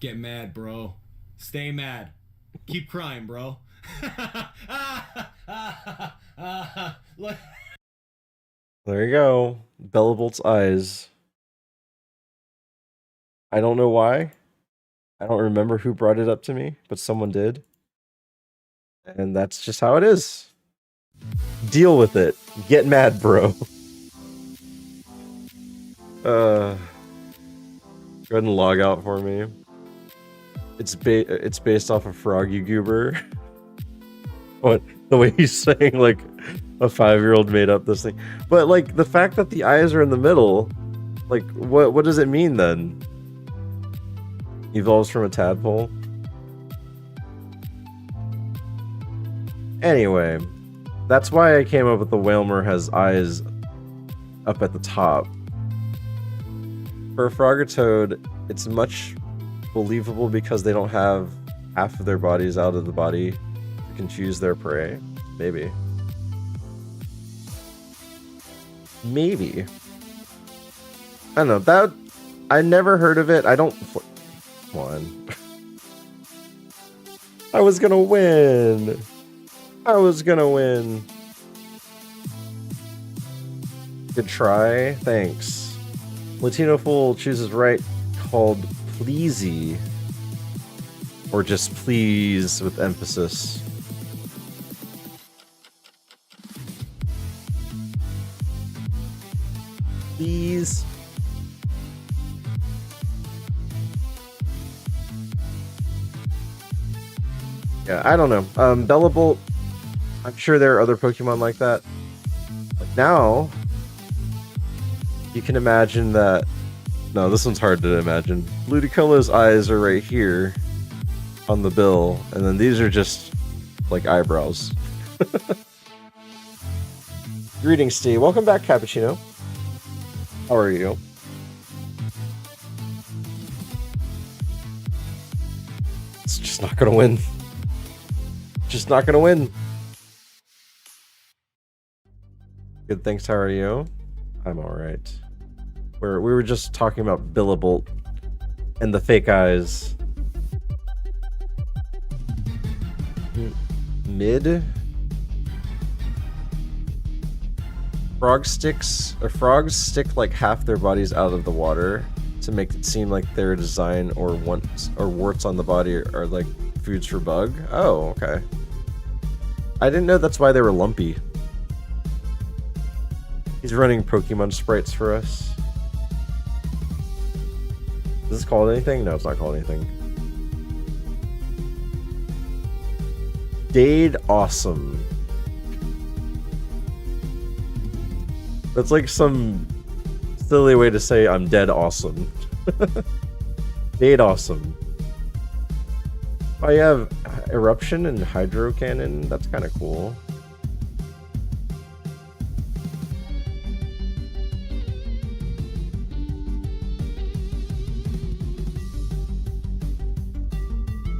S11: get mad, bro. Stay mad. Keep crying, bro. Look.
S1: There you go. Bellabolt's eyes. I don't know why. I don't remember who brought it up to me, but someone did. And that's just how it is. Deal with it. Get mad, bro. Go ahead and log out for me. It's based off of Froggy Goober. What, the way he's saying like a 5-year-old made up this thing. But like the fact that the eyes are in the middle, like what does it mean then? Evolves from a tadpole. Anyway, that's why I came up with the Whalmer has eyes up at the top. For a frog or toad, it's much believable because they don't have half of their bodies out of the body. They can choose their prey. Maybe. Maybe. I don't know. That I never heard of it. I don't. Come on. I was gonna win. I was gonna win. Good try. Thanks. Latino Fool chooses right called Pleasy. Or just please with emphasis. Please. Yeah, I don't know. Bellabolt, I'm sure there are other Pokemon like that. But now, you can imagine that... No, this one's hard to imagine. Ludicolo's eyes are right here on the bill, and then these are just like eyebrows. Greetings, Steve. Welcome back, Cappuccino. How are you? It's just not gonna win. Just not gonna win. Good, thanks. How are you? I'm alright. We were just talking about Bellabolt and the fake eyes. Mid? Frogs stick like half their bodies out of the water to make it seem like their design or warts on the body are like foods for bug. Oh, okay. I didn't know that's why they were lumpy. He's running Pokemon sprites for us. Is this called anything? No, it's not called anything. Dade Awesome. That's like some silly way to say I'm dead awesome. Dade Awesome. Oh, you have Eruption and Hydro Cannon. That's kind of cool.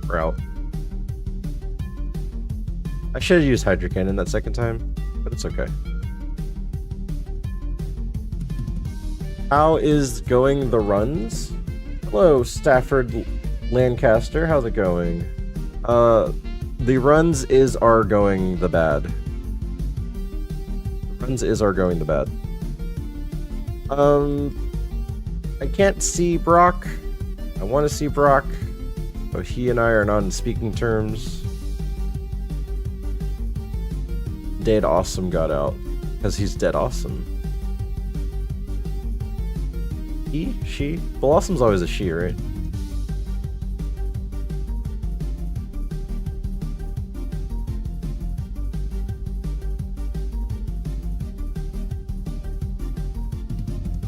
S1: Route. I should have used Hydro Cannon that second time, but it's okay. How is going the runs? Hello, Stafford Lancaster. How's it going? The runs are going the bad. The runs are going the bad. I can't see Brock. I want to see Brock, but he and I are not on speaking terms. Dead Awesome got out because he's dead awesome. He? She? Blossom's always a she, right?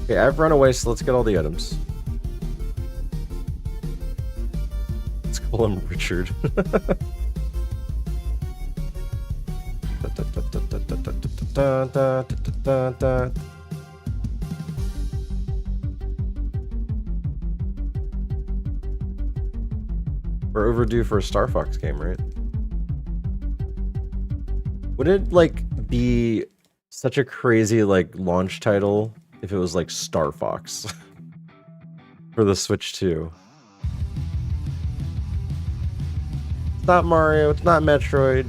S1: Okay, I've run away, so let's get all the items. Let's call him Richard. We're overdue for a Star Fox game, right? Would it like be such a crazy like launch title if it was like Star Fox for the Switch 2? It's not Mario, it's not Metroid,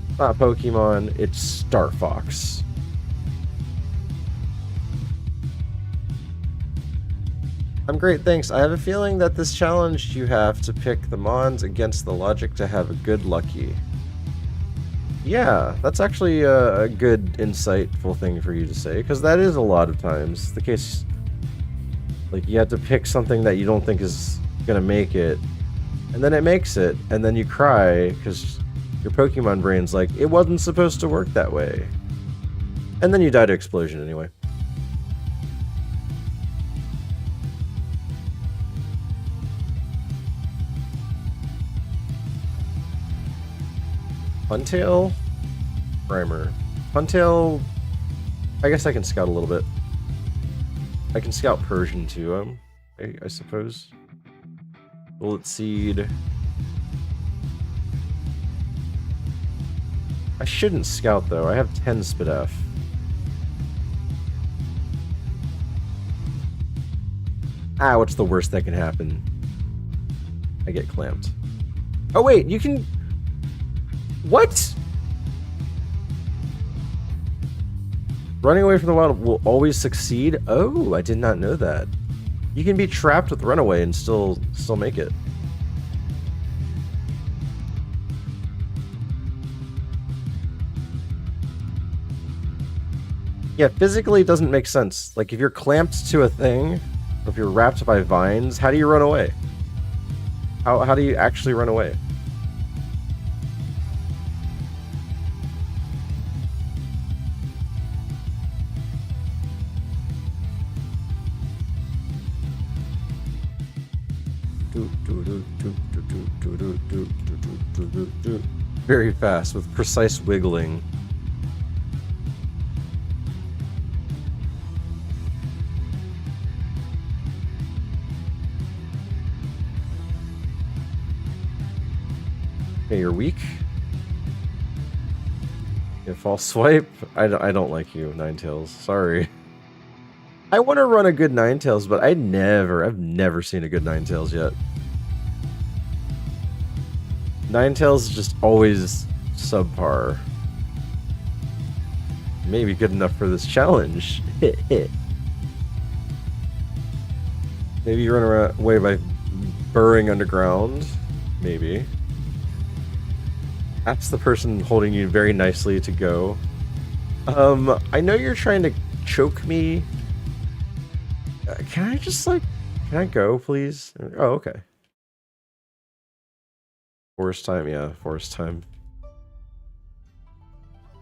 S1: it's not Pokemon, it's Star Fox. I'm great, thanks. I have a feeling that this challenge you have to pick the Mons against the logic to have a good lucky. Yeah, that's actually a good, insightful thing for you to say, because that is a lot of times the case. Like, you have to pick something that you don't think is gonna make it, and then it makes it, and then you cry, because your Pokemon brain's like, it wasn't supposed to work that way. And then you die to explosion anyway. Huntail? Primer. Huntail, I guess I can scout a little bit. I can scout Persian too, I suppose. Bullet Seed. I shouldn't scout though, I have 10 Spidef. Ah, what's the worst that can happen? I get clamped. Oh wait, you can... What? Running away from the wild will always succeed? Oh, I did not know that. You can be trapped with Runaway and still make it. Yeah, physically it doesn't make sense. Like, if you're clamped to a thing, or if you're wrapped by vines, how do you run away? How do you actually run away? Very fast with precise wiggling. Okay, you're weak. Yeah, false swipe. I don't like you, Ninetales. Sorry. I want to run a good Ninetales, but I've never seen a good Ninetales yet. Ninetales is just always subpar. Maybe good enough for this challenge. Maybe you run away by burrowing underground. Maybe. That's the person holding you very nicely to go. I know you're trying to choke me. Can I go, please? Oh, okay. Forest time, yeah, forest time.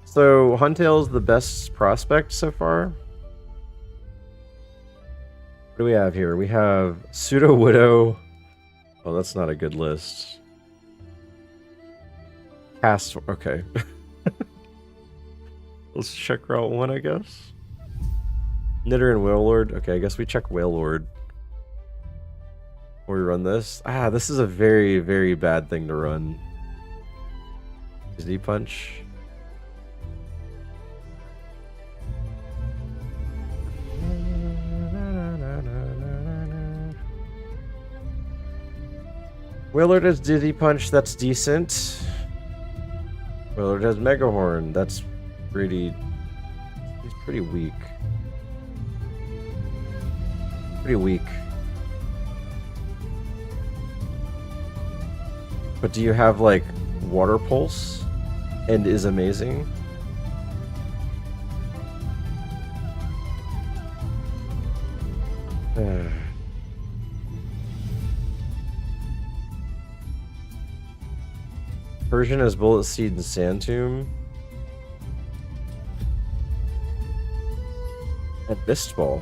S1: So, Huntail's the best prospect so far? What do we have here? We have Pseudo Widow. Oh, that's not a good list. Cast, okay. Let's check Route 1, I guess. Knitter and Wailord. Okay, I guess we check Wailord. Before we run this. Ah, this is a very, very bad thing to run. Dizzy Punch. Wailord has Dizzy Punch, that's decent. Wailord has Mega Horn, that's pretty... He's pretty weak. Pretty weak. But do you have, like, Water Pulse? And is amazing? Persian has Bullet Seed and Sand Tomb. And Mist Ball.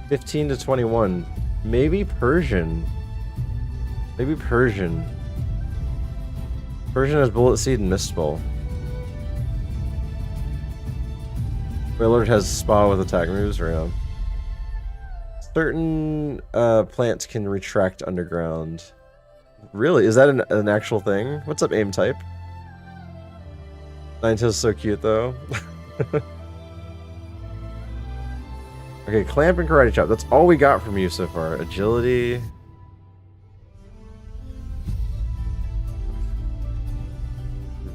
S1: 15 to 21. Maybe Persian. Maybe Persian. Persian has Bullet Seed and Mist Ball. Wailord has Spa with attack moves right now. Certain plants can retract underground. Really? Is that an actual thing? What's up, aim type? Ninetales is so cute though. Okay, Clamp and Karate Chop. That's all we got from you so far. Agility.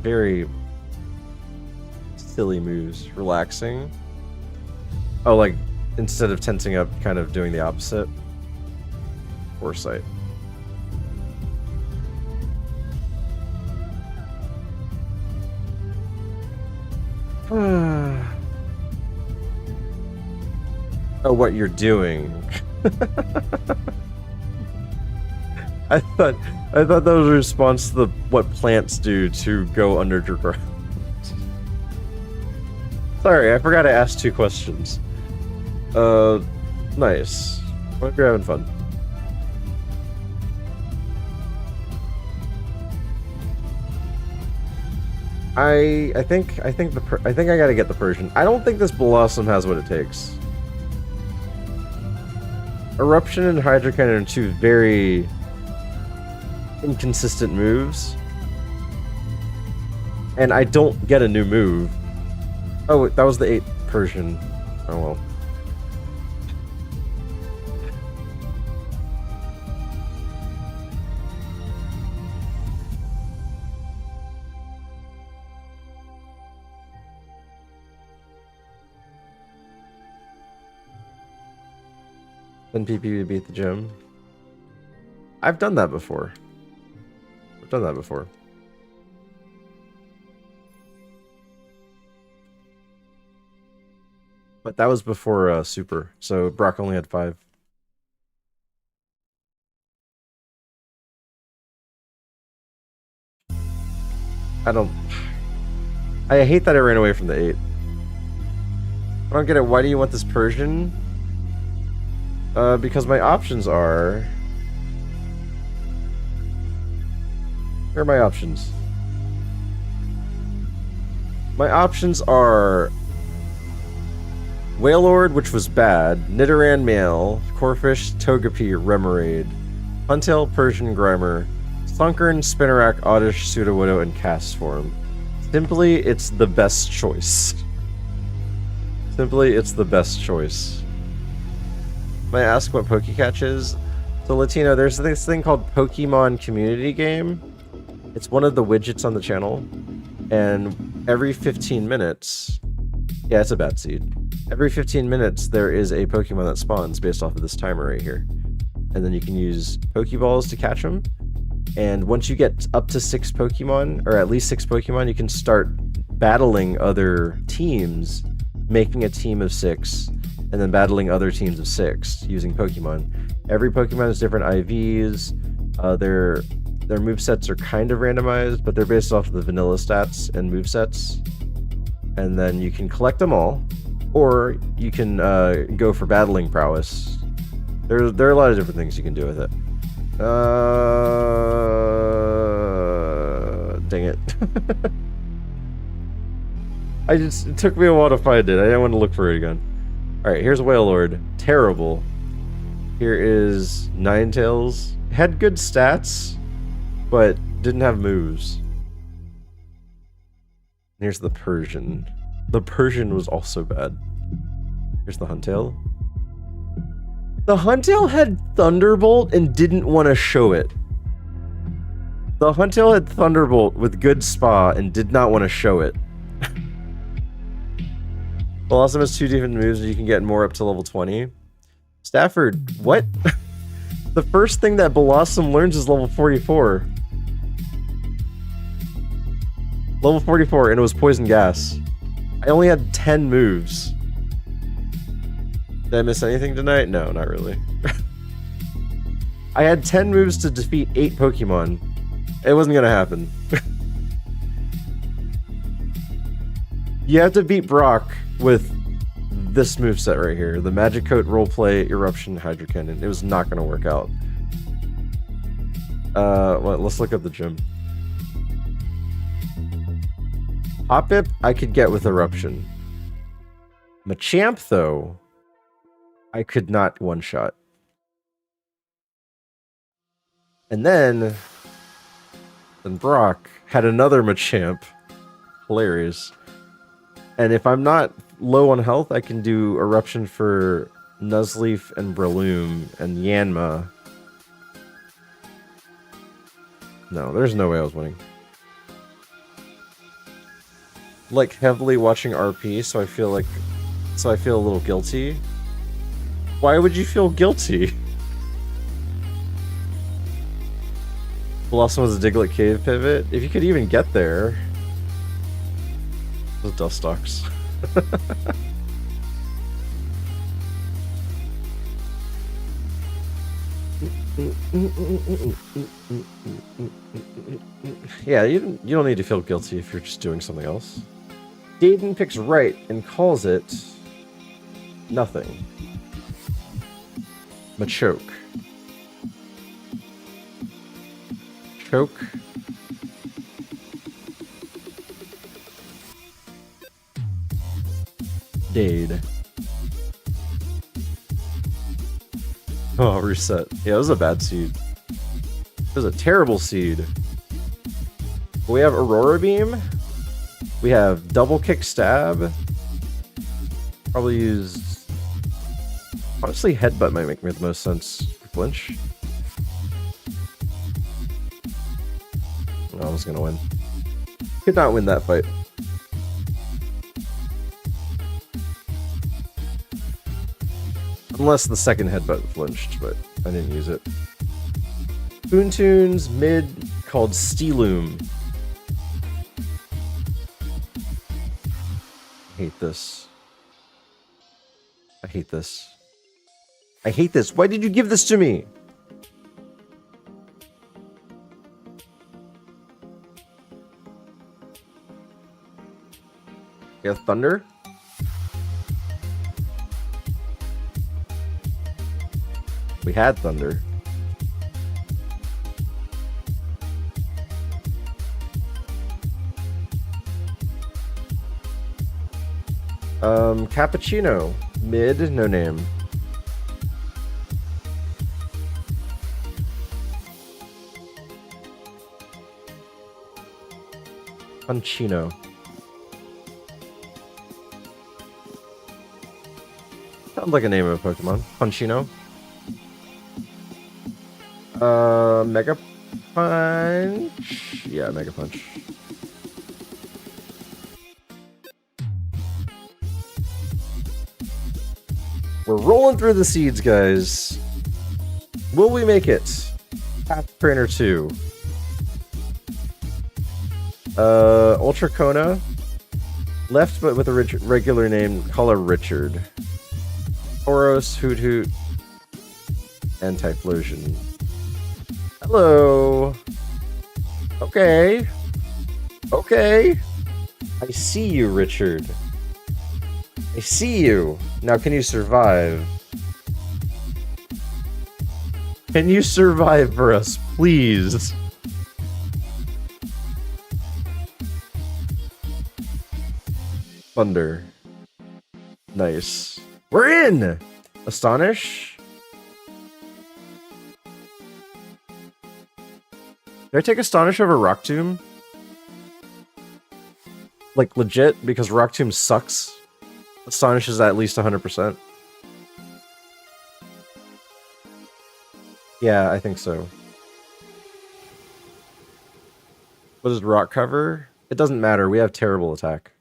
S1: Very silly moves. Relaxing. Oh, like instead of tensing up, kind of doing the opposite. Foresight. Oh, what you're doing. I thought that was a response to the what plants do to go underground. Sorry, I forgot to ask 2 questions. Nice. Hope you're having fun. I think I gotta get the Persian. I don't think this Blossom has what it takes. Eruption and Hydro Cannon are 2 very inconsistent moves. And I don't get a new move. Oh, that was the 8 Persian. Oh well. Then PP beat the gym. I've done that before. But that was before Super, so Brock only had 5. I hate that I ran away from the 8. I don't get it. Why do you want this Persian? Because my options are... Here are my options. My options are... Whalelord, which was bad, Nidoran Male, Corphish, Togepi, Remoraid, Huntail, Persian Grimer, Sunkern, Spinarak, Oddish, Sudowoodo, and Castform. Simply, it's the best choice. Simply, it's the best choice. May I ask what Pokecatch is? So, Latino, there's this thing called Pokemon Community Game. It's one of the widgets on the channel. And every 15 minutes... Yeah, it's a bad seed. Every 15 minutes, there is a Pokemon that spawns based off of this timer right here. And then you can use Pokeballs to catch them. And once you get up to 6 Pokemon, or at least 6 Pokemon, you can start battling other teams, making a team of 6, and then battling other teams of 6 using Pokemon. Every Pokemon has different IVs. Their movesets are kind of randomized, but they're based off of the vanilla stats and movesets. And then you can collect them all, or you can go for battling prowess. There are a lot of different things you can do with it. Dang it. It took me a while to find it. I didn't want to look for it again. Alright, here's Whalelord. Terrible. Here is Ninetales. Had good stats, but didn't have moves. Here's the Persian. The Persian was also bad. Here's the Huntail. The Huntail had Thunderbolt and didn't want to show it. The Huntail had Thunderbolt with good spa and did not want to show it. Blossom has 2 different moves and you can get more up to level 20. Stafford, what? The first thing that Blossom learns is level 44. Level 44, and it was Poison Gas. I only had 10 moves. Did I miss anything tonight? No, not really. I had 10 moves to defeat 8 Pokemon. It wasn't gonna happen. You have to beat Brock with this moveset right here. The Magic Coat, Roleplay, Eruption, Hydro Cannon. It was not gonna work out. Well, let's look up the gym. Hoppip, I could get with Eruption. Machamp, though, I could not one-shot. And then Brock had another Machamp. Hilarious. And if I'm not low on health, I can do Eruption for Nuzleaf and Breloom and Yanma. No, there's no way I was winning. Like heavily watching RP, so I feel a little guilty. Why would you feel guilty? Blossom was a Diglett cave pivot. If you could even get there. Those Dustox. Yeah, you don't need to feel guilty if you're just doing something else. Dayton picks right and calls it nothing. Machoke. Choke. Dade. Oh, reset. Yeah, it was a bad seed. It was a terrible seed. We have Aurora Beam. We have Double Kick Stab. Probably use... Honestly, Headbutt might make me the most sense for flinch. I was gonna win. Could not win that fight. Unless the second headbutt flinched, but I didn't use it. Boontoon's mid called Steeloom. I hate this. I hate this. I hate this. Why did you give this to me? We have Thunder. We had Thunder. Cappuccino. Mid, no name. Punchino. Sounds like a name of a Pokemon. Punchino. Mega Punch? Yeah, Mega Punch. We're rolling through the seeds, guys. Will we make it? Path Trainer 2. Ultra Kona. Left, but with a regular name, color Richard. Tauros, Hoot Hoot, and Typhlosion. Hello. Okay. Okay. I see you, Richard. I see you. Now, can you survive? Can you survive for us, please? Thunder. Nice. We're in! Astonish. Did I take Astonish over Rock Tomb? Like, legit? Because Rock Tomb sucks? Astonish is at least 100%. Yeah, I think so. What does Rock cover? It doesn't matter. We have terrible attack.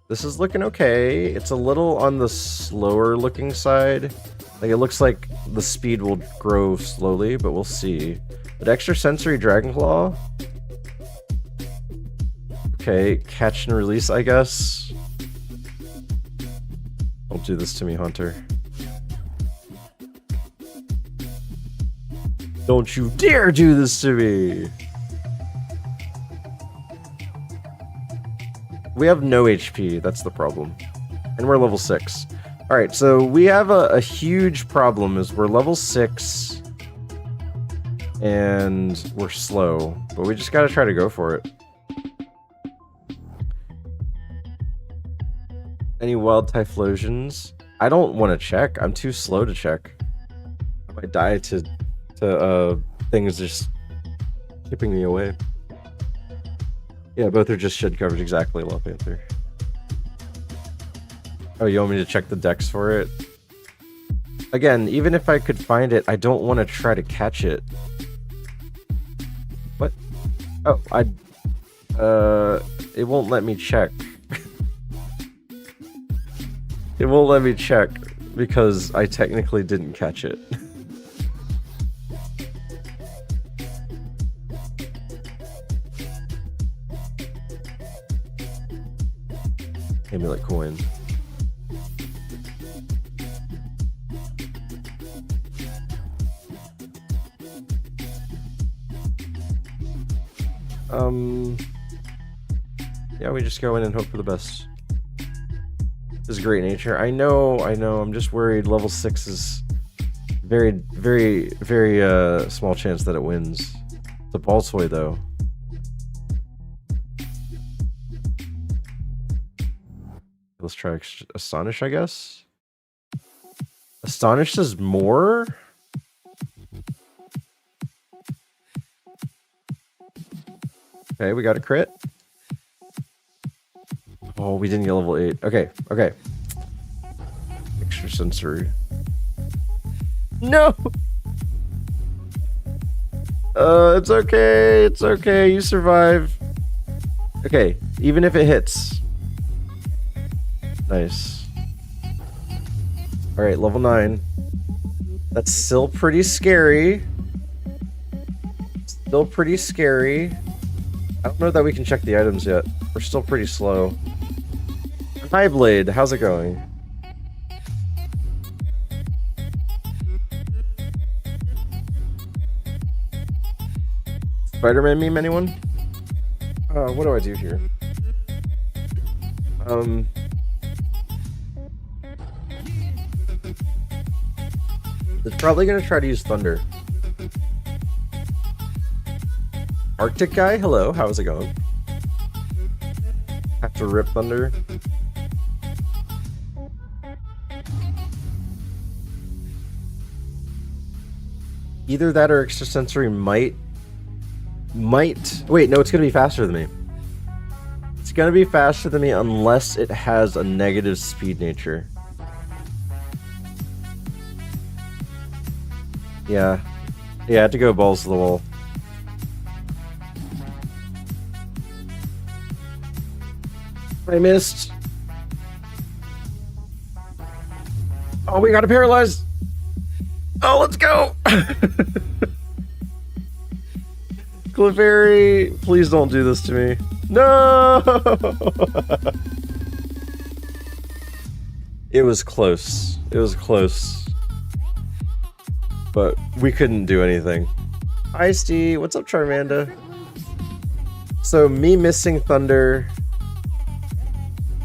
S1: This is looking okay. It's a little on the slower looking side. Like, it looks like the speed will grow slowly, but we'll see. But extra sensory Dragon Claw. Okay, catch and release, I guess. Don't do this to me, Hunter. Don't you dare do this to me! We have no HP, that's the problem. And we're level 6. Alright, so we have a huge problem is we're level 6 and we're slow, but we just gotta try to go for it. Any wild Typhlosions? I don't want to check. I'm too slow to check. I might die to things just keeping me away. Yeah, both are just shed coverage, exactly, Law Panther. Oh, you want me to check the decks for it? Again, even if I could find it, I don't want to try to catch it. What? Oh, it won't let me check. It won't let me check because I technically didn't catch it. Amulet coin. Yeah, we just go in and hope for the best. This is great nature. I know. I'm just worried level 6 is very small chance that it wins. It's a ball toy though. Let's try Astonish, I guess. Astonish does more? Okay, we got a crit. Oh, we didn't get level 8. Okay. Extra sensory. No! It's okay. It's okay. You survive. Okay, even if it hits. Nice. Alright, level 9. That's still pretty scary. Still pretty scary. I don't know that we can check the items yet. We're still pretty slow. Hi, Blade. How's it going? Spider-Man meme, anyone? What do I do here? It's probably gonna try to use Thunder. Arctic guy, hello, how's it going? Have to rip Thunder. Either that or extrasensory might. Wait, no, it's gonna be faster than me. It's gonna be faster than me unless it has a negative speed nature. Yeah. Yeah, I had to go balls to the wall. I missed. Oh, we got a paralyzed. Oh, let's go. Clefairy, please don't do this to me. No! It was close. It was close. But we couldn't do anything. Hi, Steve. What's up, Charmanda? So, me missing Thunder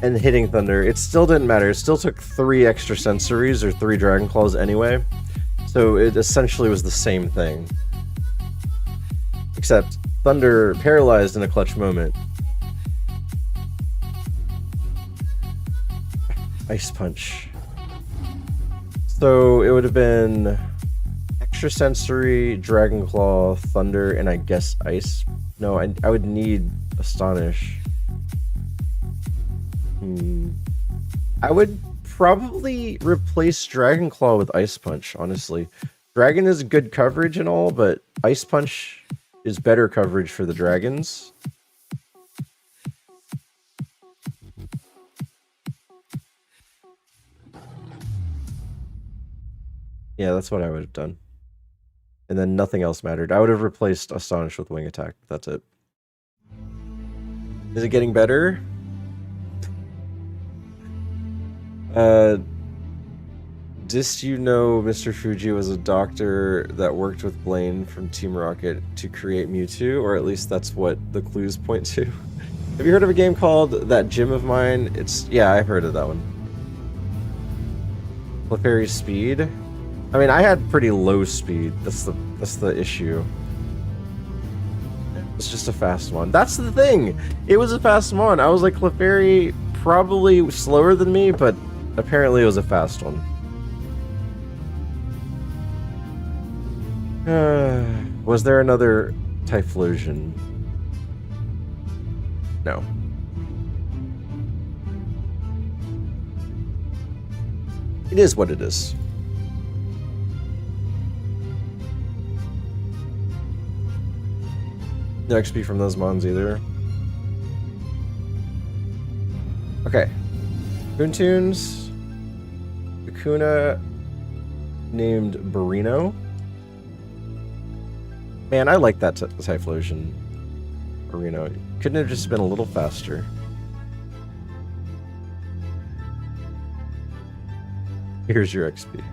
S1: and hitting Thunder, it still didn't matter. It still took 3 extra sensories or 3 Dragon Claws anyway. So, it essentially was the same thing. Except Thunder paralyzed in a clutch moment. Ice Punch. So it would have been extra sensory, Dragon Claw, Thunder, and I guess Ice. No, I would need Astonish. I would probably replace Dragon Claw with Ice Punch, honestly. Dragon is good coverage and all, but Ice Punch is better coverage for the dragons. Yeah, that's what I would have done. And then nothing else mattered. I would have replaced Astonish with Wing Attack. That's it. Is it getting better? Did you know Mr. Fuji was a doctor that worked with Blaine from Team Rocket to create Mewtwo? Or at least that's what the clues point to. Have you heard of a game called That Gym of Mine? Yeah, I've heard of that one. Clefairy's speed? I mean, I had pretty low speed. That's the issue. It's just a fast one. That's the thing! It was a fast one. I was like, Clefairy probably slower than me, but apparently it was a fast one. Was there another Typhlosion? No. It is what it is. No XP from those mons either. Okay. Toontoons. Kakuna named Burrino. Man, I like that Typhlosion. Burrino. Couldn't have just been a little faster. Here's your XP.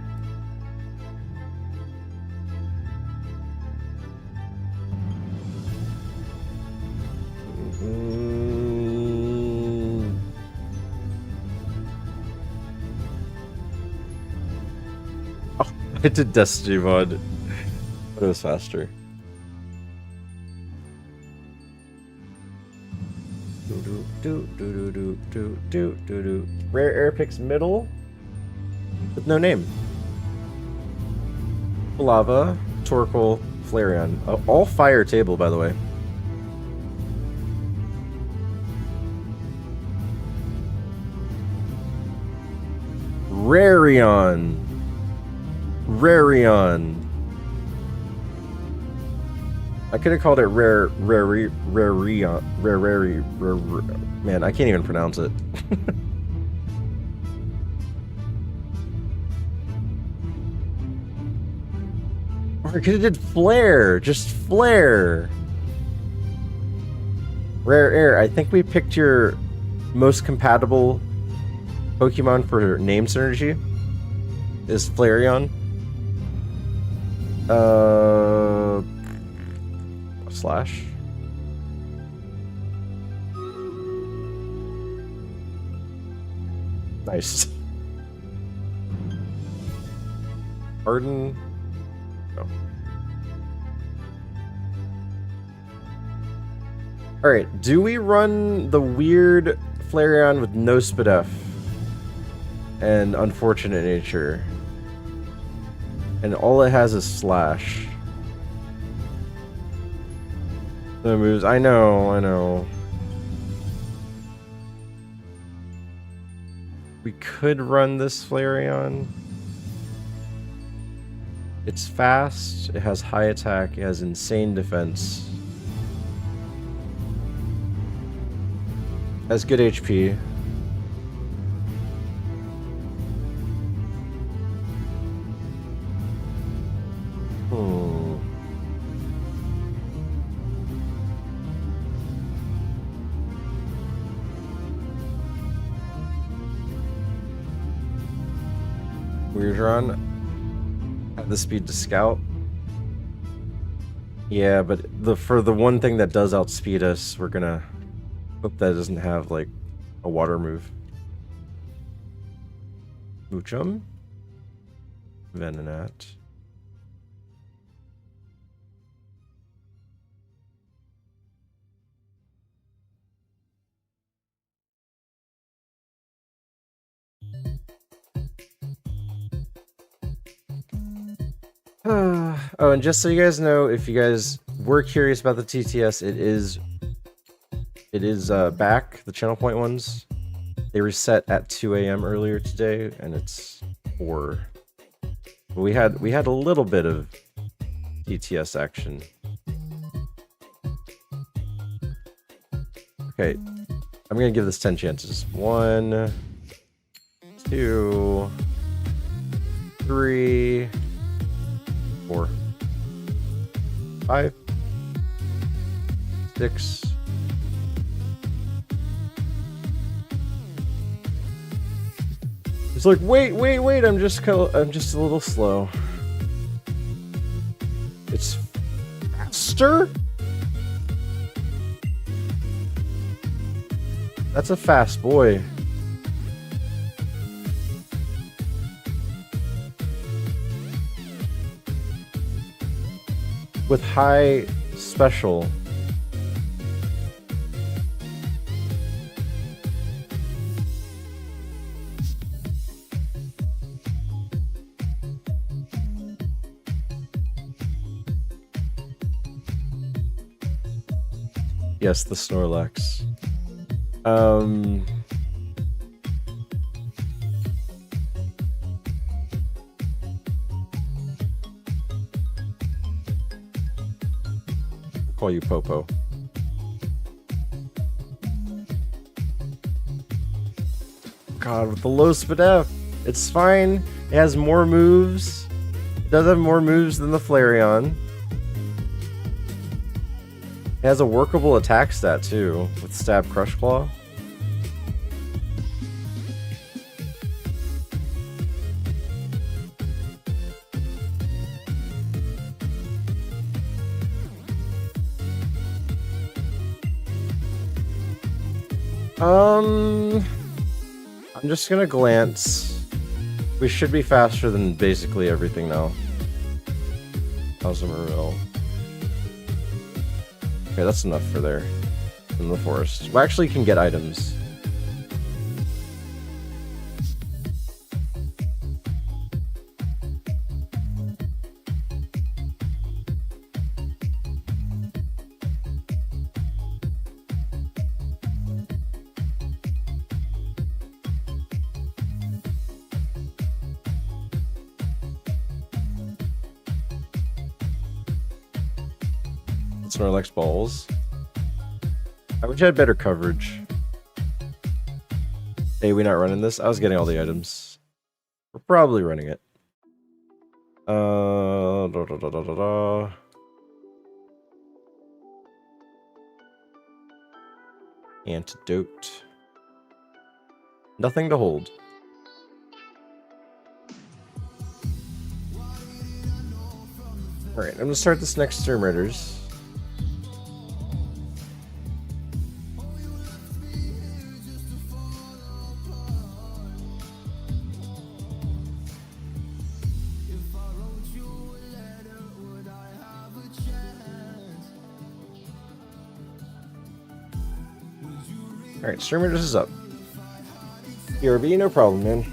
S1: Oh, I did Destiny mod, but it was faster. Rare air picks middle with no name. Lava, Torkoal, Flareon. All fire table, by the way. Rarion. Rarion. I could have called it Rarion. Man, I can't even pronounce it. Or I could have did Flare. Just Flare. Rare Air. I think we picked your most compatible Pokemon for name synergy. Is Flareon. Slash. Nice. Arden. No. Alright, do we run the weird Flareon with no Spadef and Unfortunate Nature? And all it has is Slash. No moves. I know. We could run this Flareon. It's fast, it has high attack, it has insane defense. Has good HP. Weirdron have the speed to scout. Yeah, but for the one thing that does outspeed us, we're gonna hope that it doesn't have like a water move. Moochum, Venonat. Oh, and just so you guys know, if you guys were curious about the TTS, it is back. The channel point ones, they reset at 2 a.m. earlier today, and it's 4. But we had a little bit of TTS action. Okay, I'm gonna give this 10 chances. 1, 2, 3, 4, 5, 6. It's like, wait, I'm just a little slow. It's faster? That's a fast boy. With high special. Yes, the Snorlax. Call you Popo. God, with the low SPDF. It's fine. It has more moves. It does have more moves than the Flareon. It has a workable attack stat too, with Stab Crush Claw. I'm just gonna glance. We should be faster than basically everything now. How's the Morel? Okay, that's enough for there. In the forest. We actually can get items. Snorlax balls. I wish I had better coverage. Hey, we not running this? I was getting all the items. We're probably running it. Antidote. Nothing to hold. Alright, I'm gonna start this next Storm Raiders. Alright, Storm Raiders is up. ERB, no problem, man.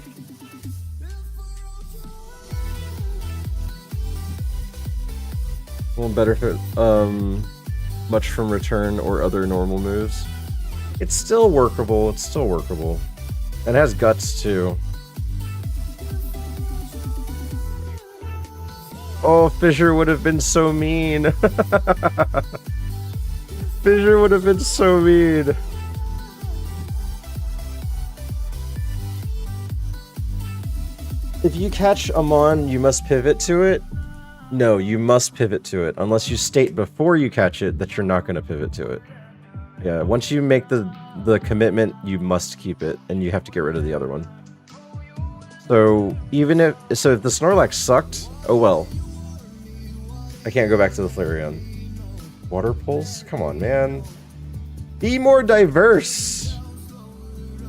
S1: Won't benefit much from return or other normal moves. It's still workable, it's still workable. And it has guts too. Oh, Fissure would have been so mean. Fissure would have been so mean. If you catch a Mon, you must pivot to it. No, you must pivot to it, unless you state before you catch it that you're not going to pivot to it. Yeah, once you make the commitment, you must keep it, and you have to get rid of the other one. So if the Snorlax sucked, oh well. I can't go back to the Flareon. Water Pulse? Come on, man. Be more diverse.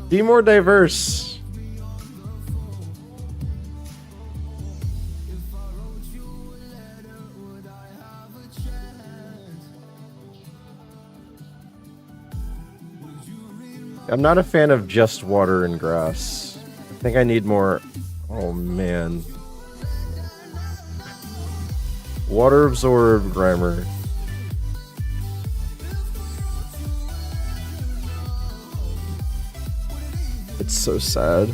S1: Be more diverse. I'm not a fan of just water and grass. I think I need more... Oh, man. Water absorbed Grimer. It's so sad.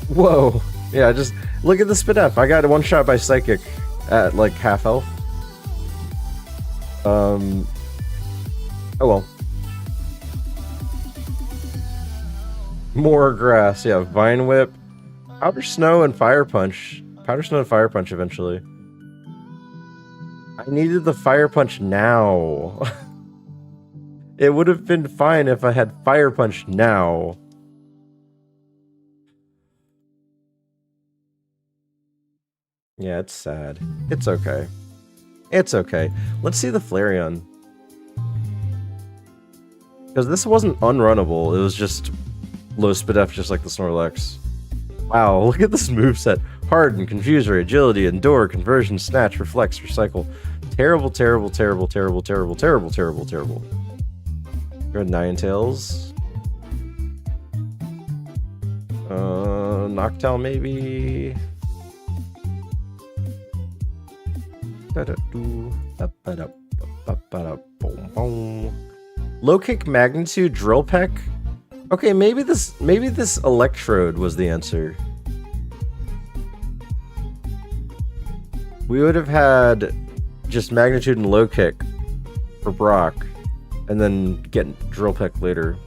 S1: Whoa. Yeah, just look at the SPDF. I got one shot by Psychic at like half health. Oh well. More grass, yeah. Vine Whip, Powder Snow, and Fire Punch. Powder Snow and Fire Punch eventually. I needed the Fire Punch now. It would have been fine if I had Fire Punch now. Yeah, it's sad. It's okay. It's okay. Let's see the Flareon. Because this wasn't unrunnable, it was just low SPDF just like the Snorlax. Wow, look at this moveset. Harden, Confuser, Agility, Endure, Conversion, Snatch, Reflex, Recycle. Terrible, terrible, terrible, terrible, terrible, terrible, terrible, terrible. Good Ninetales. Noctowl maybe. Low kick magnitude drill peck. Okay, maybe this electrode was the answer. We would have had just magnitude and low kick for Brock, and then get Drill Peck later.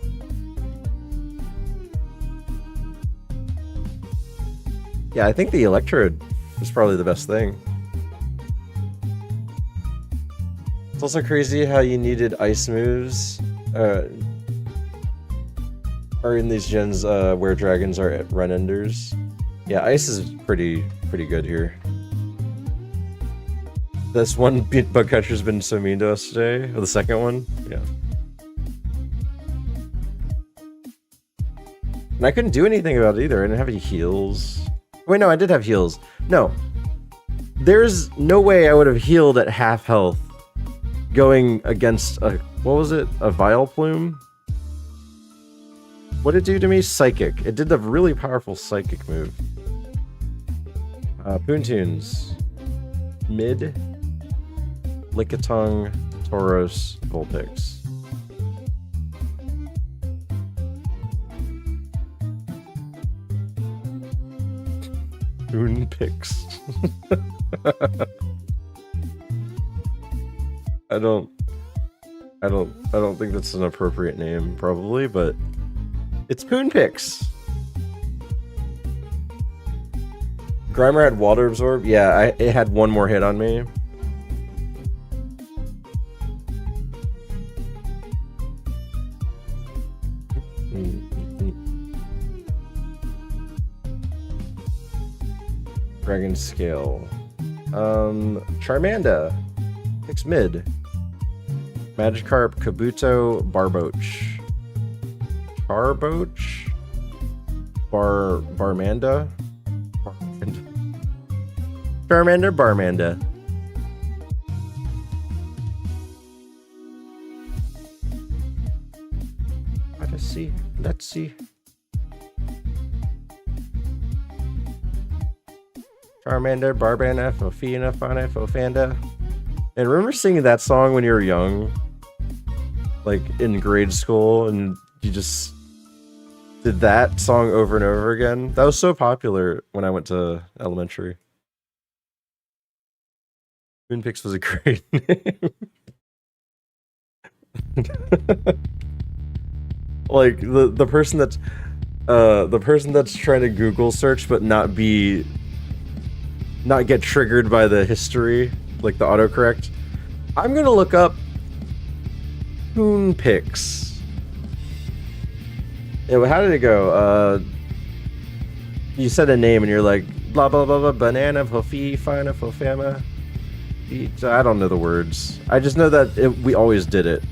S1: Yeah, I think the Electrode is probably the best thing. It's also crazy how you needed ice moves are in these gens where dragons are at run enders. Yeah, ice is pretty good here. This one bug catcher's been so mean to us today. Or the second one, yeah. And I couldn't do anything about it either. I didn't have any heals. Wait, no, I did have heals. No. There's no way I would have healed at half health going against a, what was it? A Vileplume? What did it do to me? Psychic. It did the really powerful Psychic move. Poontoons. Mid. Lickitung, Tauros, Vulpix. Poonpix. I don't think that's an appropriate name, probably, but it's Poonpix. Grimer had Water Absorb. Yeah, it had one more hit on me. Dragon Scale. Charmander. Picks mid. Magikarp, Kabuto, Barboach. Barboach? Barmanda? Charmander, Barmanda. Let's see. Charmander, Barbana, Fofina, Fana, Fofanda. And remember singing that song when you were young? Like in grade school, and you just did that song over and over again? That was so popular when I went to elementary. Moonpix was a great name. Like the person that's trying to Google search but not get triggered by the history, like the autocorrect. I'm gonna look up Poonpix. Yeah, how did it go? You said a name and you're like blah blah blah blah banana fofi fina fofama. I don't know the words. I just know that we always did it.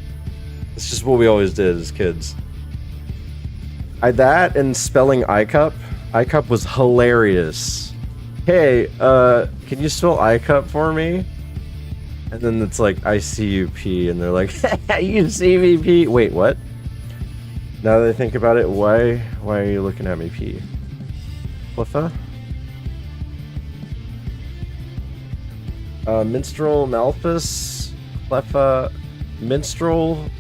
S1: It's just what we always did as kids. That and spelling iCup. iCup was hilarious. Hey, can you spell iCup for me? And then it's like ICUP, and they're like, you CVP. Wait, what? Now that I think about it, why are you looking at me, P? Cliffa? Minstrel Malthus, Cleffa, Minstrel,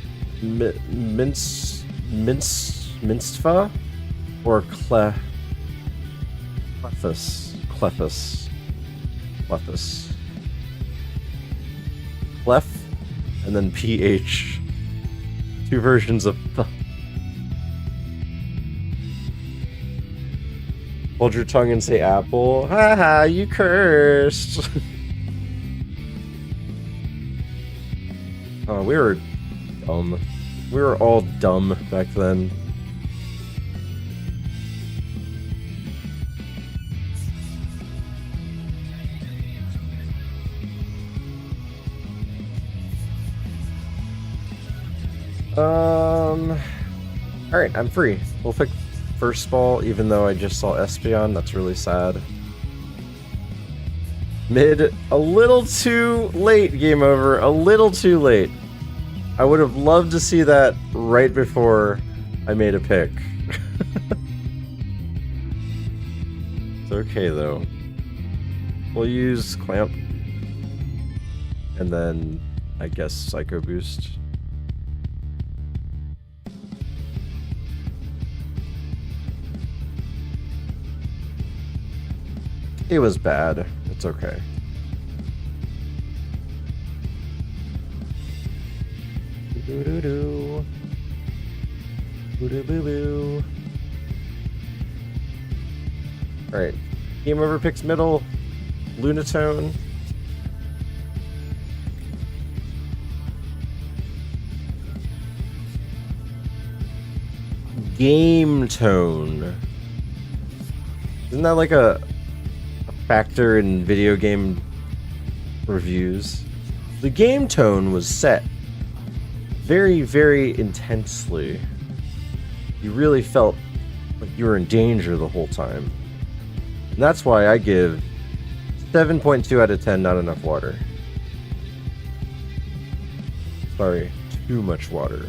S1: Minstfa, or Clefus, Clef, and then PH. Two versions of hold your tongue and say apple. Haha, you cursed. Oh, we were dumb. We were all dumb back then. Alright, I'm free. We'll pick first ball, even though I just saw Espeon. That's really sad. Mid, a little too late, game over. A little too late. I would have loved to see that right before I made a pick. It's okay, though. We'll use Clamp. And then, I guess, Psycho Boost. It was bad. It's okay. Doo doo doo. Boo doo boo boo. Alright. Game over picks middle. Lunatone. Game tone. Isn't that like a factor in video game reviews? The game tone was set very, very intensely. You really felt like you were in danger the whole time. And that's why I give 7.2 out of 10 not enough water. Sorry, too much water.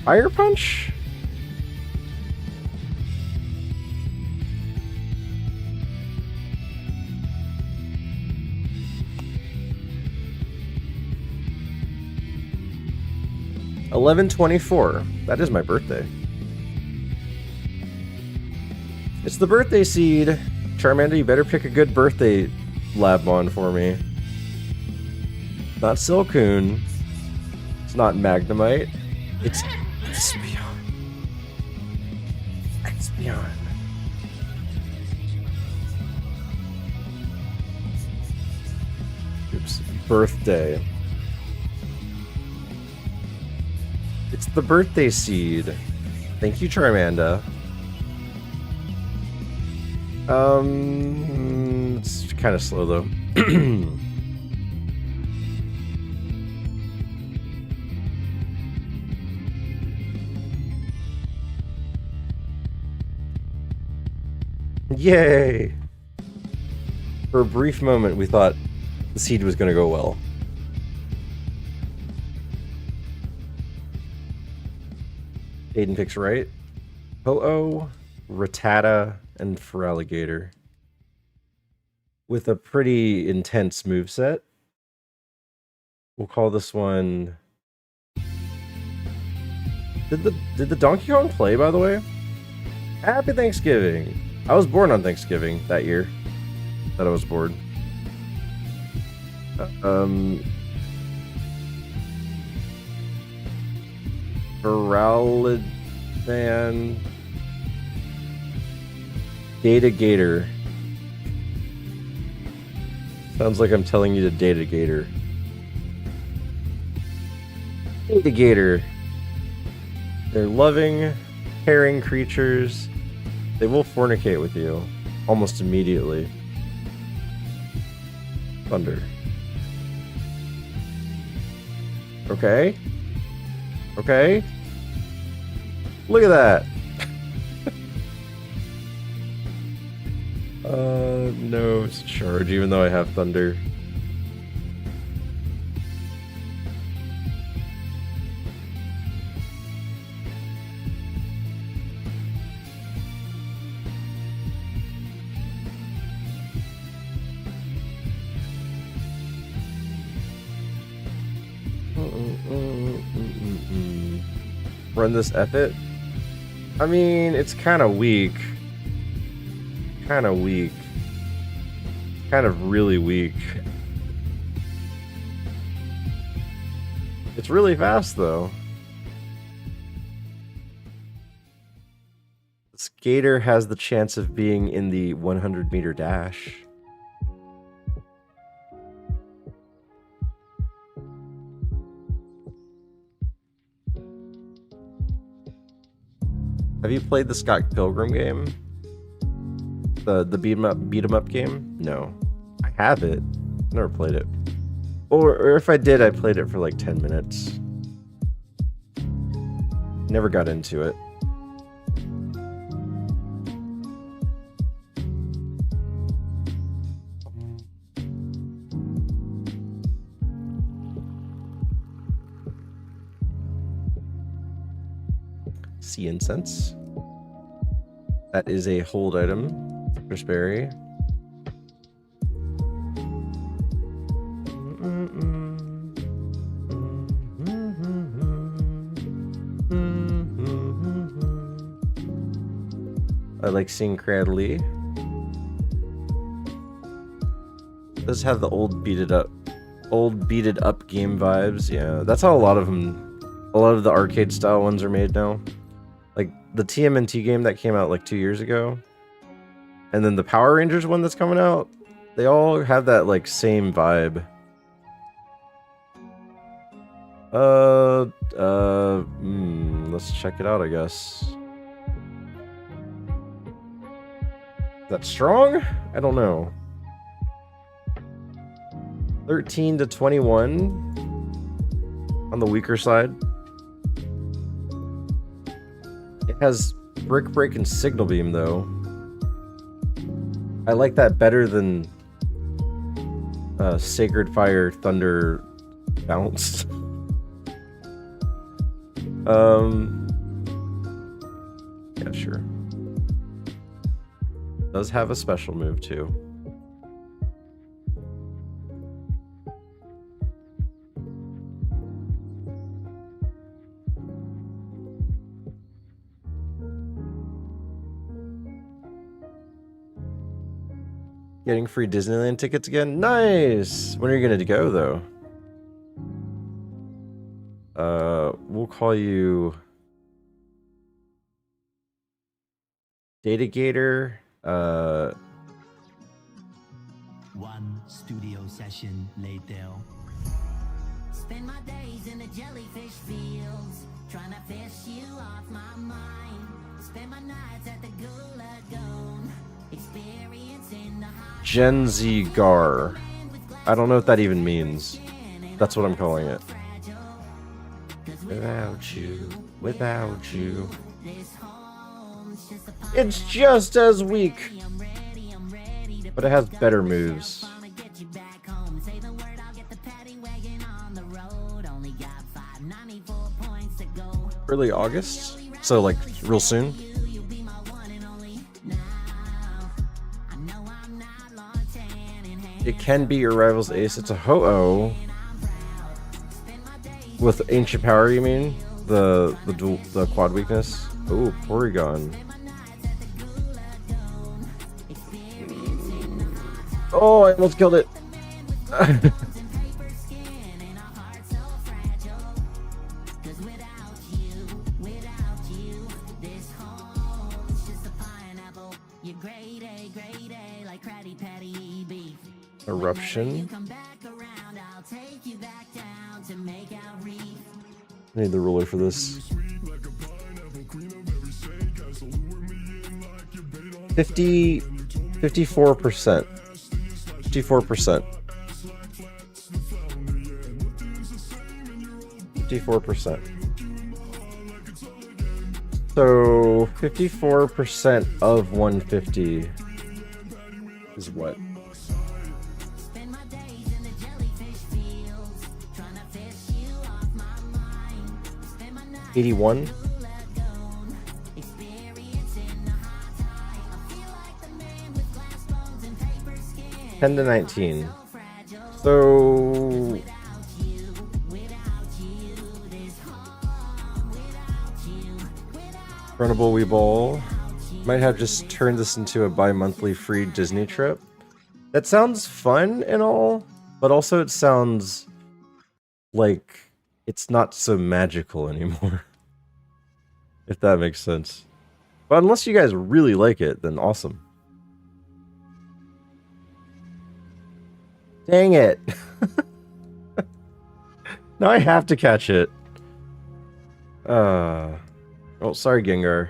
S1: Fire Punch? $11.24. That is my birthday. It's the birthday seed. Charmander, you better pick a good birthday Labmon for me. Not Silcoon. It's not Magnemite. It's Espeon. Espeon. Oops. Birthday. It's the birthday seed. Thank you, Charmander. It's kind of slow though. Yay! For a brief moment, we thought the seed was going to go well. Aiden picks right. Ho-Oh, Rattata, and FRLG. With a pretty intense moveset. We'll call this one... Did the Donkey Kong play, by the way? Happy Thanksgiving! I was born on Thanksgiving that year. That I was born. Viralidan Data Gator. Sounds like I'm telling you to Data Gator. Data Gator. They're loving, caring creatures. They will fornicate with you almost immediately. Thunder. Okay. Okay. Look at that. No, it's a charge, even though I have Thunder. Run this effort? I mean, it's kind of weak. Kind of weak. Kind of really weak. It's really fast, though. Skater has the chance of being in the 100-meter dash. Have you played the Scott Pilgrim game? The beat 'em up game? No. I have it. Never played it. Or if I did, I played it for like 10 minutes. Never got into it. Sea Incense. That is a hold item. Citrus Berry. I like seeing Cradley. Does have the old beated up game vibes. Yeah, that's how a lot of the arcade style ones are made now. Like the TMNT game that came out like 2 years ago, and then the Power Rangers one that's coming out. They all have that like same vibe. Let's check it out, I guess. Is that strong? I don't know. 13 to 21 on the weaker side. It has Brick Break and Signal Beam though. I like that better than Sacred Fire Thunder Bounce. Yeah, sure. Does have a special move too. Getting free Disneyland tickets again? Nice! When are you gonna go though? We'll call you Data Gator.
S12: One studio session later. Spend my days in the jellyfish fields, trying to fish you off my mind. Spend my nights at the Gulagoon, experiencing the high.
S1: Gen Z Gar. I don't know what that even means. That's what I'm calling it. Without you. It's just as weak, but it has better moves. Early August, so like real soon. It can be your rival's ace. It's a Ho-Oh. With Ancient Power, you mean? The quad weakness? Oh, Porygon. Oh, I almost killed it. Eruption. I need the ruler for this. 54%. 54%. 54%. So 54% of 150 is what? 81. $10 to $19. So Runnable Weeball might have just turned this into a bi-monthly free Disney trip. That sounds fun and all, but also it sounds like it's not so magical anymore. If that makes sense. But unless you guys really like it, then awesome. Dang it. Now I have to catch it. Oh, sorry, Gengar.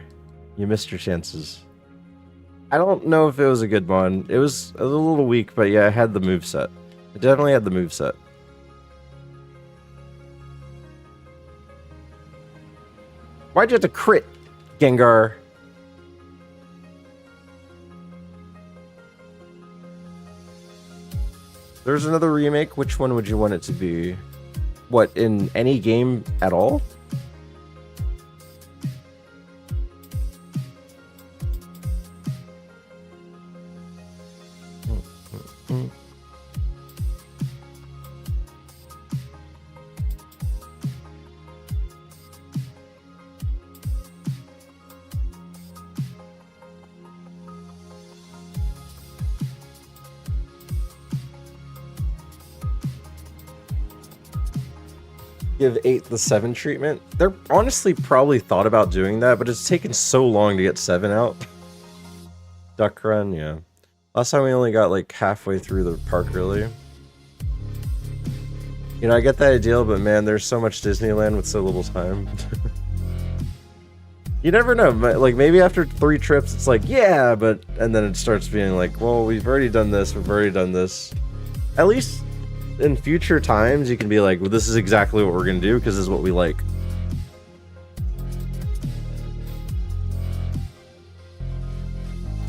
S1: You missed your chances. I don't know if it was a good one. It was a little weak, but yeah, it had the moveset. It definitely had the moveset. Why'd you have to crit, Gengar? There's another remake. Which one would you want it to be? What, in any game at all? give 8 the 7 treatment. They're honestly probably thought about doing that, but it's taken so long to get 7 out. Duck Run, yeah. Last time we only got like halfway through the park, really. You know, I get the idea, but man, there's so much Disneyland with so little time. You never know, like maybe after 3 trips it's like, yeah, but, and then it starts being like, well, we've already done this, we've already done this. At least in future times you can be like, well, this is exactly what we're gonna do because this is what we like.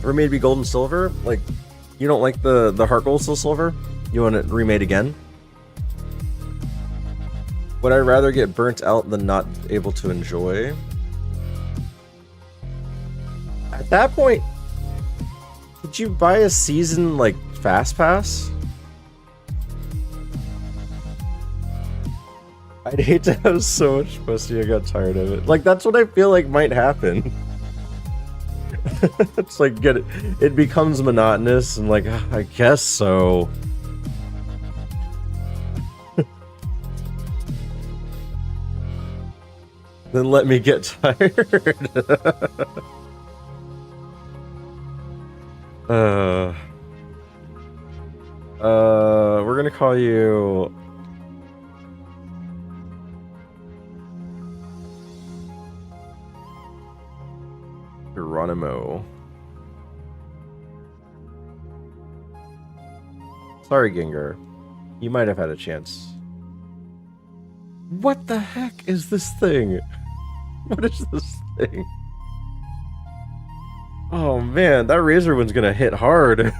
S1: Remade be gold and silver? Like, you don't like the heart gold still silver? You want it remade again? Would I rather get burnt out than not able to enjoy? At that point, did you buy a season like fast pass? I'd hate to have so much pussy I got tired of it. Like, that's what I feel like might happen. It's like, it becomes monotonous and like, I guess so. Then let me get tired. We're gonna call you Geronimo. Sorry, Gengar. You might have had a chance. What the heck is this thing? What is this thing? Oh man, that Razor one's gonna hit hard.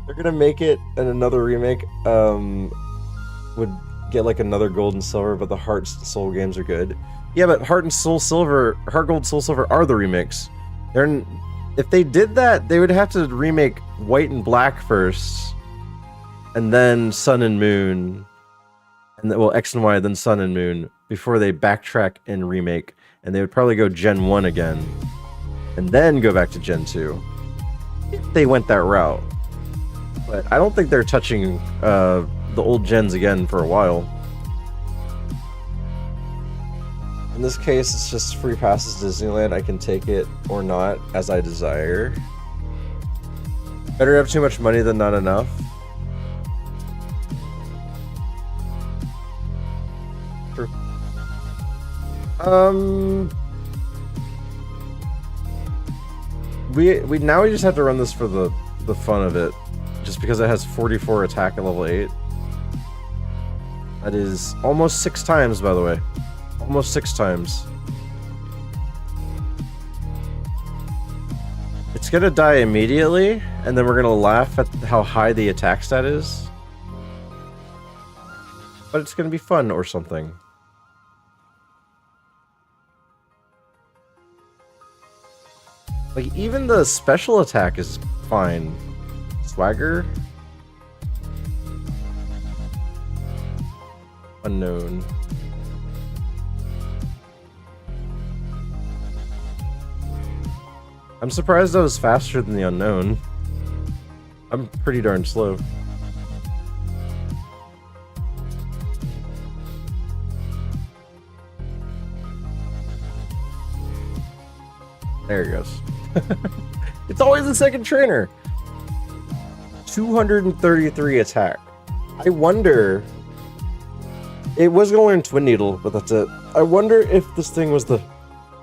S1: They're gonna make it in another remake. Would get like another gold and silver, but the Heart Soul games are good. Yeah, but Heart and Soul Silver, Heart Gold, Soul Silver are the remakes. If they did that, they would have to remake White and Black first, and then Sun and Moon, and well, X and Y, then Sun and Moon, before they backtrack and remake. And they would probably go Gen 1 again, and then go back to Gen 2. If they went that route. But I don't think they're touching the old gens again for a while. In this case, it's just free passes to Disneyland. I can take it or not as I desire. Better have too much money than not enough. True. We now just have to run this for the fun of it, just because it has 44 attack at level 8. That is almost 6 times, by the way. Almost 6 times. It's gonna die immediately, and then we're gonna laugh at how high the attack stat is. But it's gonna be fun or something. Like, even the special attack is fine. Swagger? Unknown. I'm surprised I was faster than the unknown. I'm pretty darn slow. There he goes. It's always the second trainer. 233 attack. I wonder... It was going to learn Twin Needle, but that's it. I wonder if this thing was the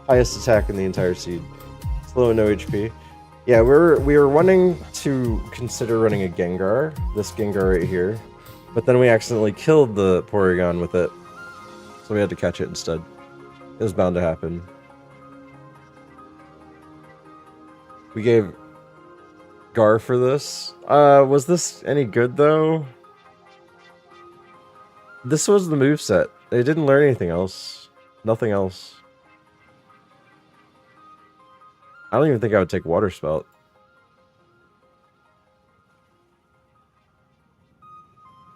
S1: highest attack in the entire seed. Slow and no HP. Yeah, we were wanting to consider running a Gengar. This Gengar right here. But then we accidentally killed the Porygon with it. So we had to catch it instead. It was bound to happen. We gave Gar for this. Was this any good though? This was the moveset. They didn't learn anything else. Nothing else. I don't even think I would take Water Spout.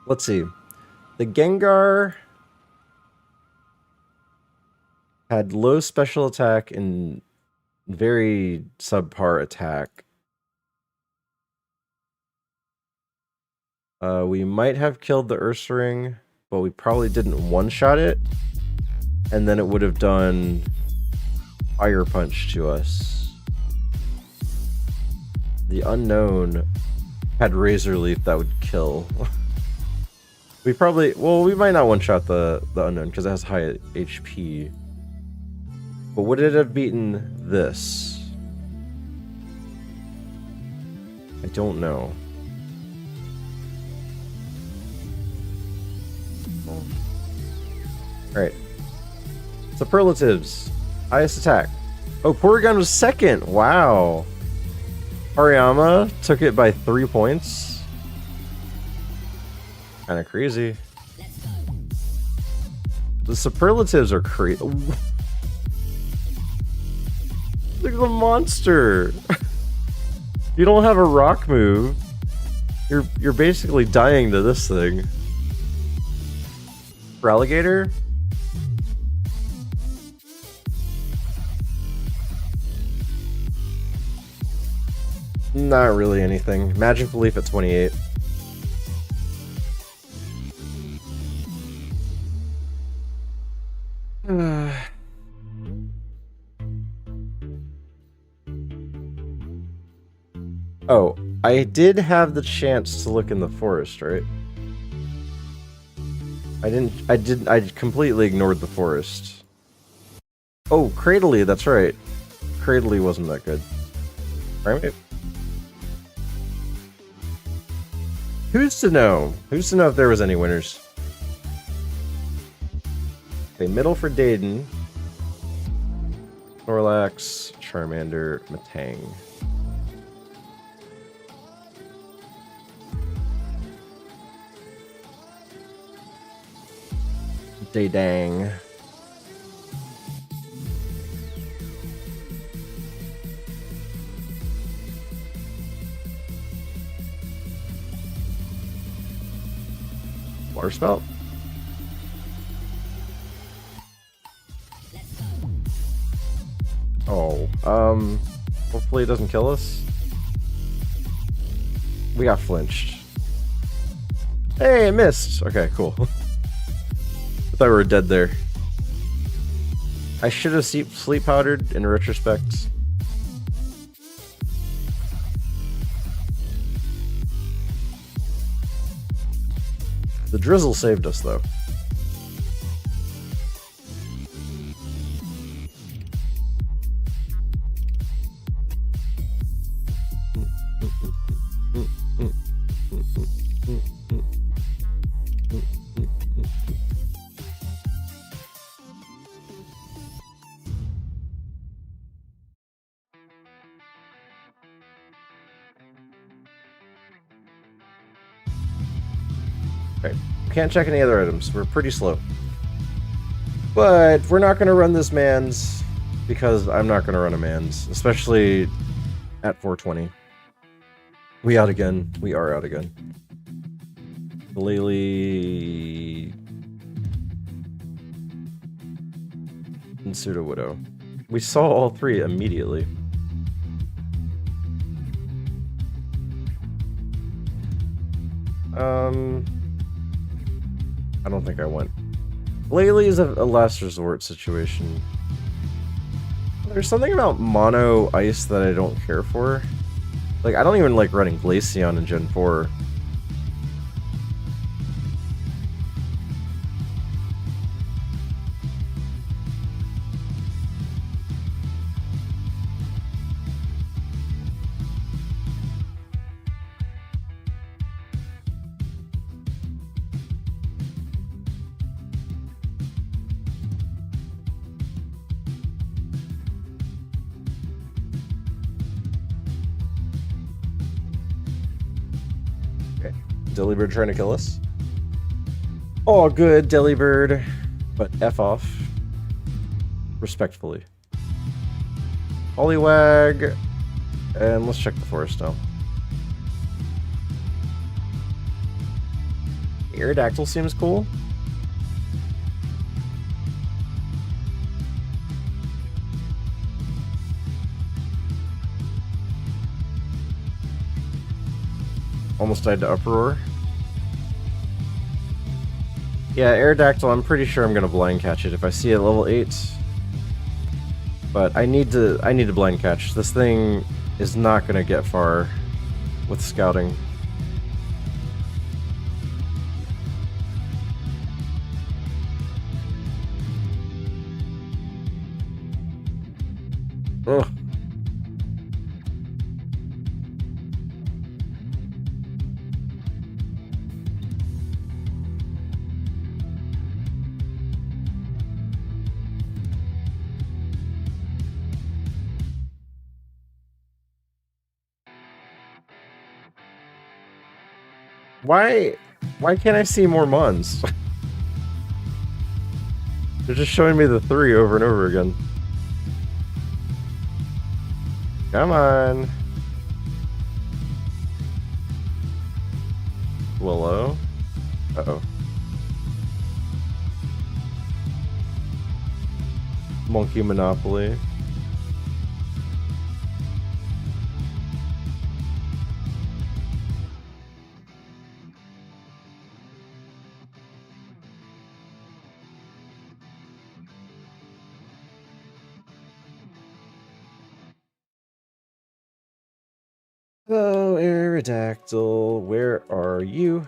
S1: Let's see. The Gengar had low special attack and very subpar attack. We might have killed the Ursaring. but we probably didn't one-shot it, and then it would have done Fire Punch to us. The unknown had Razor Leaf that would kill. We probably, well, we might not one-shot the unknown because it has high HP. But would it have beaten this? I don't know. Alright. Superlatives. Highest attack. Oh, Porygon was second. Wow. Hariyama took it by 3 points. Kind of crazy. The superlatives are crazy. Look at the monster. You don't have a rock move. You're basically dying to this thing. Alligator? Not really anything. Magic Leaf at 28. Oh, I did have the chance to look in the forest, right? I completely ignored the forest. Oh, Cradley, that's right. Cradley wasn't that good. Right? Who's to know? Who's to know if there was any winners? Okay, middle for Dayton. Snorlax, Charmander, Matang. Daydang. Water Spout? Oh, hopefully it doesn't kill us. We got flinched. Hey, it missed! Okay, cool. I thought we were dead there. I should have sleep powdered in retrospect. The drizzle saved us, though. Okay, can't check any other items. We're pretty slow. But we're not going to run this man's because I'm not going to run a man's, especially at 420. We out again. We are out again. Lily and Pseudo Widow. We saw all three immediately. I don't think I went. Laylee is a last resort situation. There's something about mono ice that I don't care for. Like, I don't even like running Glaceon in Gen 4. Delibird trying to kill us. Oh, good, Delibird. But F off. Respectfully. Poliwag. And let's check the forest now. Aerodactyl seems cool. Almost died to Uproar. Yeah, Aerodactyl, I'm pretty sure I'm gonna blind catch it if I see it at level 8. But I need to blind catch. This thing is not gonna get far with scouting. Ugh. Why can't I see more Mons? They're just showing me the 3 over and over again. Come on. Willow. Uh-oh. Monkey Monopoly. Oh, Aerodactyl, where are you?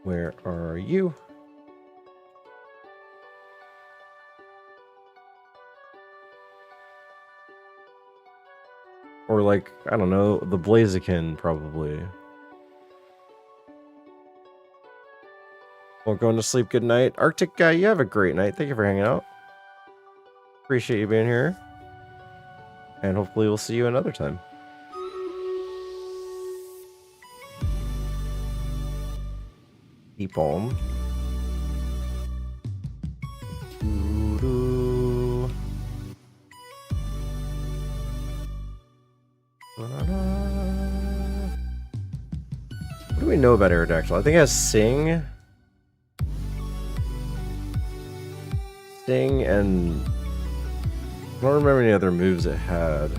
S1: Where are you? Or like, I don't know, the Blaziken, probably. Well, going to sleep, good night. Arctic guy, you have a great night. Thank you for hanging out. Appreciate you being here. And hopefully we'll see you another time. Deep Palm. What do we know about Aerodactyl? I think it has Sing. Sting and... I don't remember any other moves it had.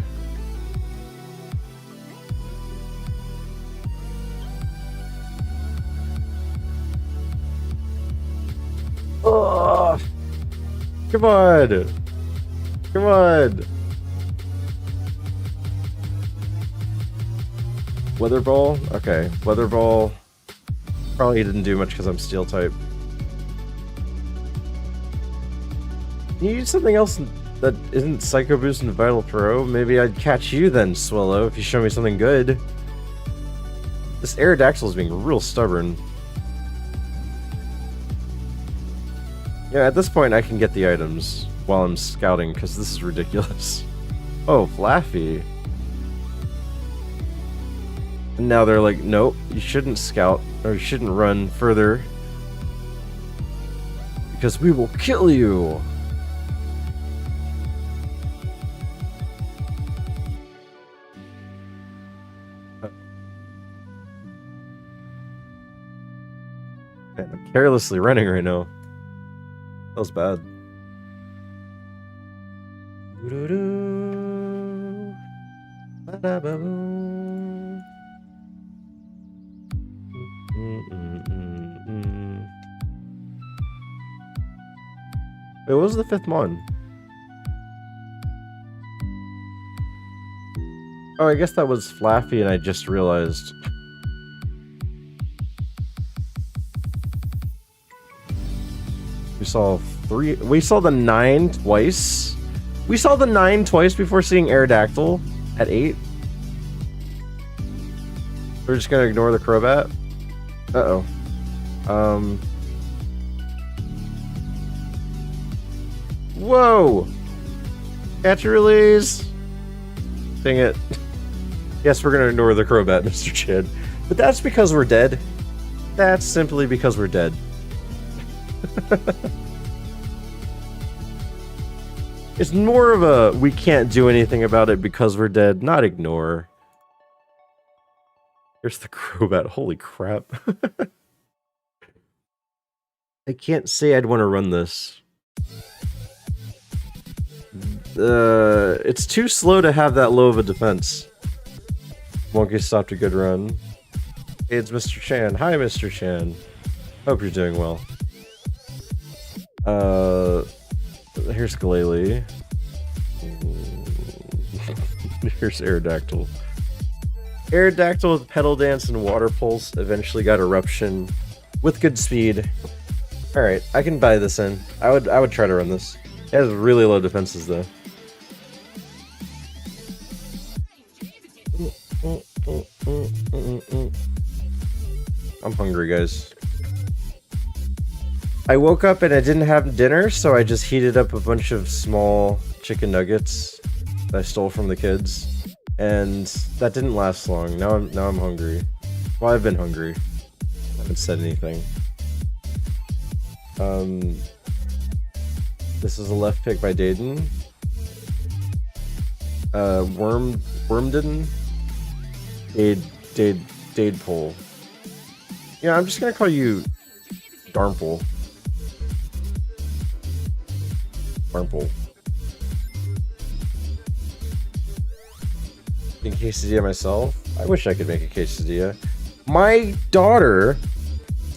S1: Oh! Come on! Come on! Weather Ball? Okay. Weather Ball probably didn't do much because I'm Steel type. Can you use something else that isn't Psycho Boost and Vital Throw? Maybe I'd catch you then, Swallow, if you show me something good. This Aerodactyl is being real stubborn. Yeah, at this point I can get the items while I'm scouting, because this is ridiculous. Oh, Flaffy. And now they're like, nope, you shouldn't scout, or you shouldn't run further. Because we will kill you! Man, I'm carelessly running right now. That was bad. Wait, what was the 5th Mon? Oh, I guess that was Flaffy and I just realized. We saw 3. We saw the 9 twice. We saw the 9 twice before seeing Aerodactyl at 8. We're just gonna ignore the Crobat. Uh-oh. Whoa! Catch and release! Dang it. Yes, we're gonna ignore the Crobat, Mr. Chid. But that's because we're dead. That's simply because we're dead. It's more of a we can't do anything about it because we're dead, not ignore. Here's the Crobat. Holy crap. I can't say I'd want to run this. It's too slow to have that low of a defense. Monkey stopped a good run. Hey, it's Mr. Chan. Hi, Mr. Chan. Hope you're doing well. Here's Glalie. Here's Aerodactyl. Aerodactyl with Pedal Dance and Water Pulse eventually got Eruption with good speed. Alright, I can buy this in. I would try to run this. It has really low defenses though. I'm hungry, guys. I woke up and I didn't have dinner, so I just heated up a bunch of small chicken nuggets that I stole from the kids. And that didn't last long. Now I'm hungry. Well, I've been hungry. I haven't said anything. This is a left pick by Dayton. Wormden. Dadepole. Yeah, I'm just gonna call you Darmple. Darmple. Making quesadilla myself. I wish I could make a quesadilla. My daughter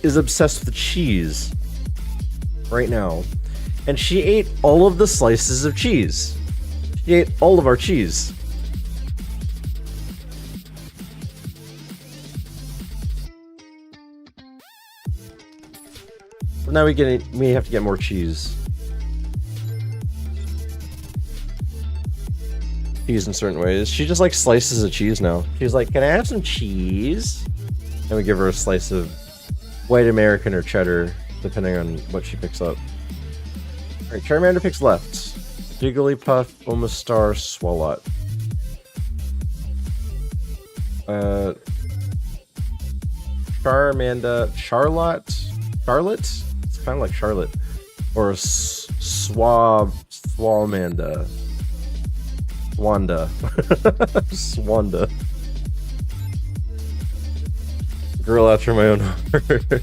S1: is obsessed with cheese right now, and she ate all of the slices of cheese. She ate all of our cheese. Now we have to get more cheese. Cheese in certain ways. She just like slices of cheese now. She's like, "Can I have some cheese?" And we give her a slice of white American or cheddar, depending on what she picks up. Alright, Charmander picks left. Jigglypuff, Omastar, Swalot. Charlotte? It's kind of like Charlotte. Or Swamanda. Swanda. Girl after my own heart.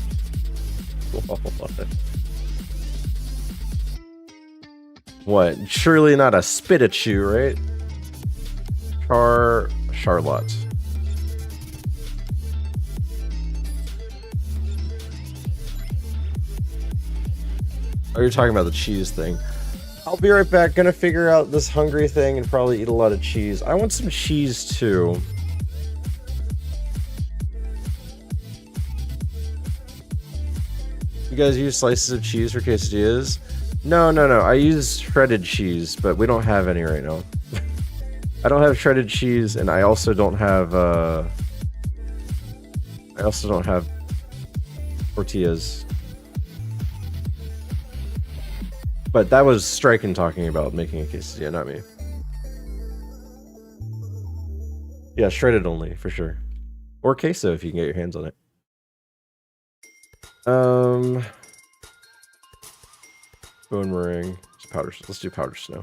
S1: What? Surely not a Spitachu, right? Charlotte. Oh, you're talking about the cheese thing. I'll be right back. Gonna figure out this hungry thing and probably eat a lot of cheese. I want some cheese too. You guys use slices of cheese for quesadillas? No. I use shredded cheese, but we don't have any right now. I don't have shredded cheese, and I also don't have tortillas. But that was Striken talking about making a quesadilla, not me. Yeah, shredded only, for sure. Or queso if you can get your hands on it. Bone meringue. Powder. Let's do powder snow.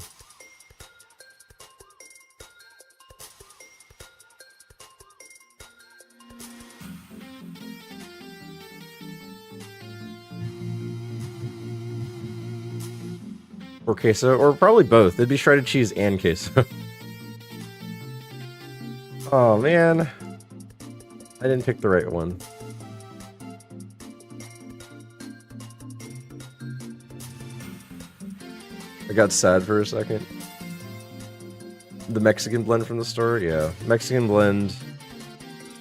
S1: Or queso, or probably both. It'd be shredded cheese and queso. Oh man, I didn't pick the right one. I got sad for a second. The Mexican blend from the store? Yeah. Mexican blend.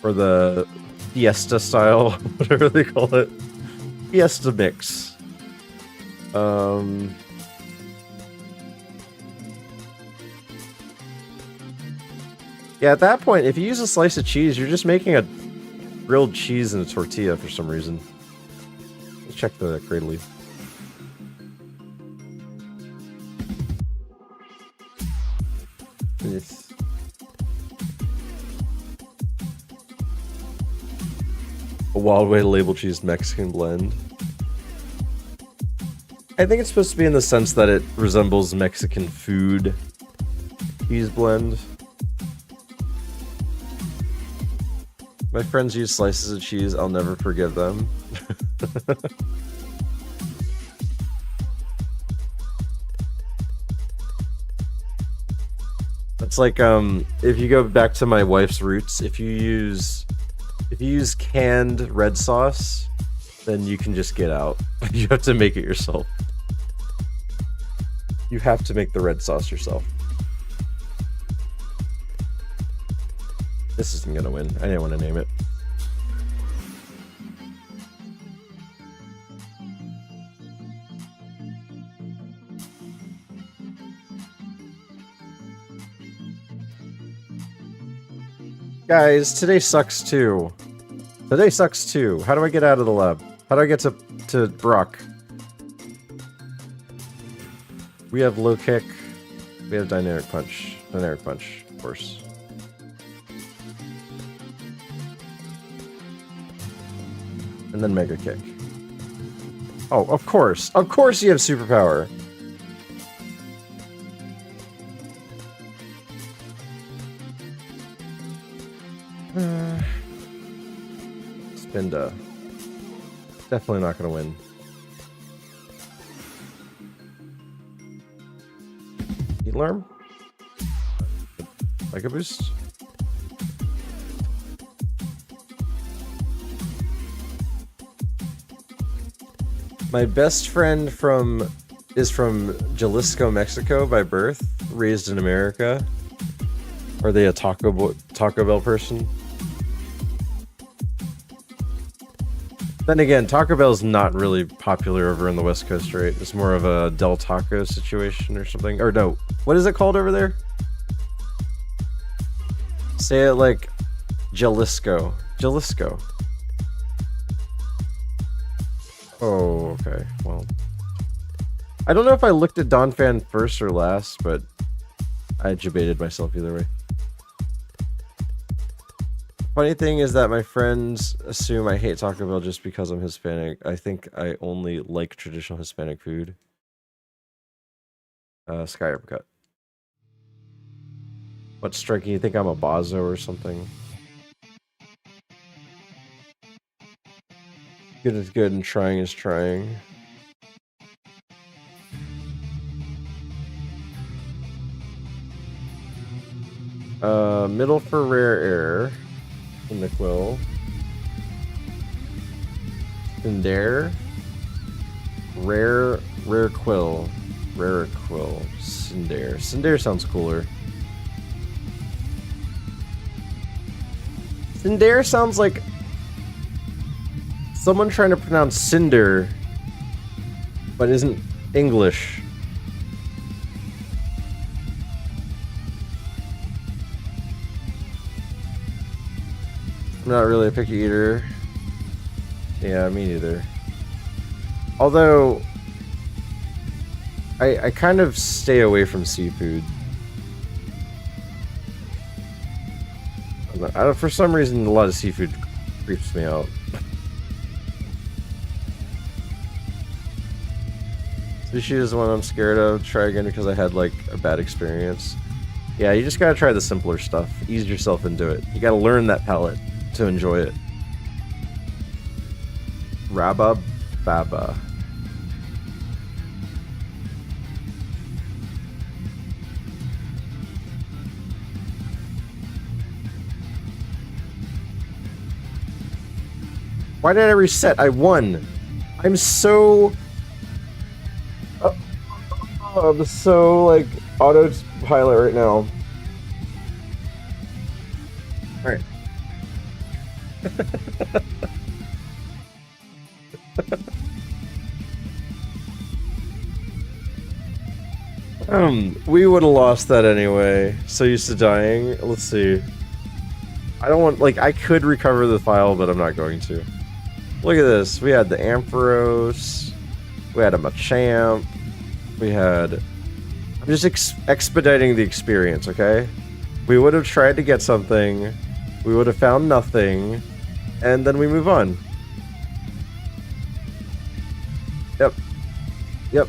S1: Or the Fiesta style, whatever they call it. Fiesta mix. Yeah, at that point, if you use a slice of cheese, you're just making a grilled cheese in a tortilla for some reason. Let's check the cradle leaf. Yes. A wild way to label cheese Mexican blend. I think it's supposed to be in the sense that it resembles Mexican food cheese blend. My friends use slices of cheese, I'll never forgive them. It's like if you go back to my wife's roots, if you use canned red sauce, then you can just get out. You have to make it yourself. You have to make the red sauce yourself. This isn't gonna win. I didn't want to name it. Guys, today sucks too. Today sucks too. How do I get out of the lab? How do I get to Brock? We have low kick. We have dynamic punch. Dynamic punch, of course. And then mega kick. Oh, of course. Of course you have superpower. Spinda. Definitely not gonna win. Heat alarm? Mega boost? My best friend is from Jalisco, Mexico by birth, raised in America. Are they a Taco Bell person? Then again, Taco Bell's not really popular over on the West Coast, right? It's more of a Del Taco situation or something. Or no, what is it called over there? Say it like Jalisco. Jalisco. Oh, okay. Well, I don't know if I looked at Don Fan first or last, but I debated myself either way. Funny thing is that my friends assume I hate Taco Bell just because I'm Hispanic. I think I only like traditional Hispanic food. Sky uppercut. What's striking? You think I'm a Bazo or something? Good is good and trying is trying. Middle for rare air. In the quill. Cinder. Rare quill. Rare quill. Cinder. Cinder sounds cooler. Cinder sounds like someone trying to pronounce cinder, but isn't English. I'm not really a picky eater. Yeah, me neither. Although, I kind of stay away from seafood. For some reason, a lot of seafood creeps me out. Sushi is the one I'm scared of. Try again because I had like a bad experience. Yeah, you just gotta try the simpler stuff. Ease yourself into it. You gotta learn that palate to enjoy it. Rabba Baba. Why did I reset? I won. I'm so... I'm so, like, autopilot right now. Alright. We would have lost that anyway. So used to dying. Let's see. I don't want, like, I could recover the file, but I'm not going to. Look at this. We had the Ampharos. We had a Machamp. We had... I'm just expediting the experience, okay? We would have tried to get something. We would have found nothing. And then we move on. Yep. Yep.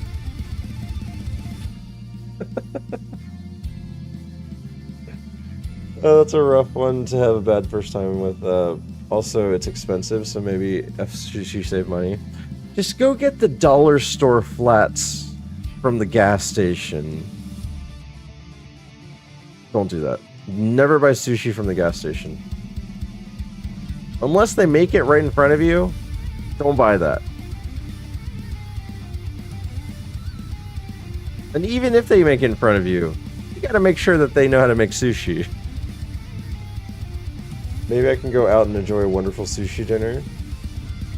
S1: Oh, that's a rough one to have a bad first time with. Also, it's expensive, so maybe she save money. Just go get the dollar store flats from the gas station. Don't do that. Never buy sushi from the gas station. Unless they make it right in front of you, don't buy that. And even if they make it in front of you, you gotta make sure that they know how to make sushi. Maybe I can go out and enjoy a wonderful sushi dinner.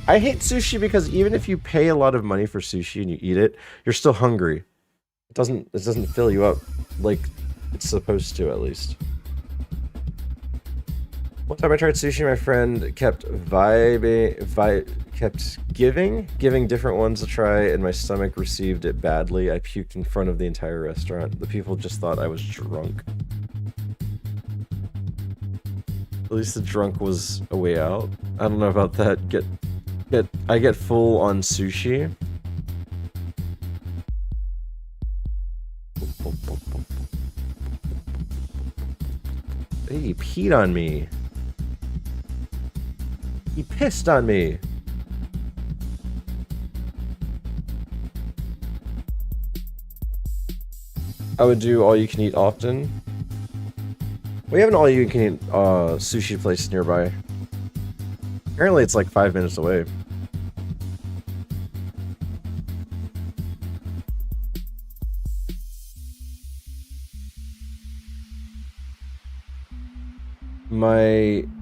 S1: I hate sushi because even if you pay a lot of money for sushi and you eat it, you're still hungry. It doesn't fill you up like it's supposed to, at least. One time I tried sushi, my friend kept giving different ones a try, and my stomach received it badly. I puked in front of the entire restaurant. The people just thought I was drunk. At least the drunk was a way out. I don't know about that. I get full on sushi. Hey, he peed on me. He pissed on me. I would do all you can eat often. We have an all you can eat sushi place nearby. Apparently it's like 5 minutes away.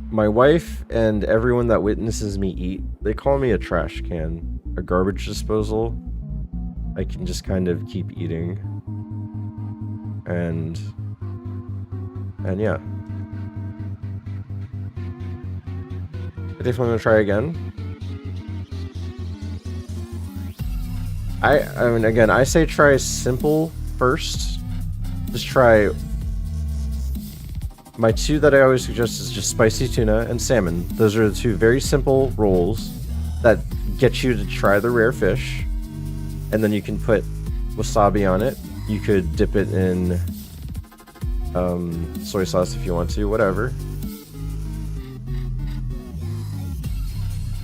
S1: My wife and everyone that witnesses me eat, they call me a trash can, a garbage disposal. I can just kind of keep eating. And yeah. I definitely want to try again. I mean, again, I say try simple first. Just try. My two that I always suggest is just spicy tuna and salmon. Those are the two very simple rolls that get you to try the rare fish. And then you can put wasabi on it. You could dip it in soy sauce if you want to, whatever.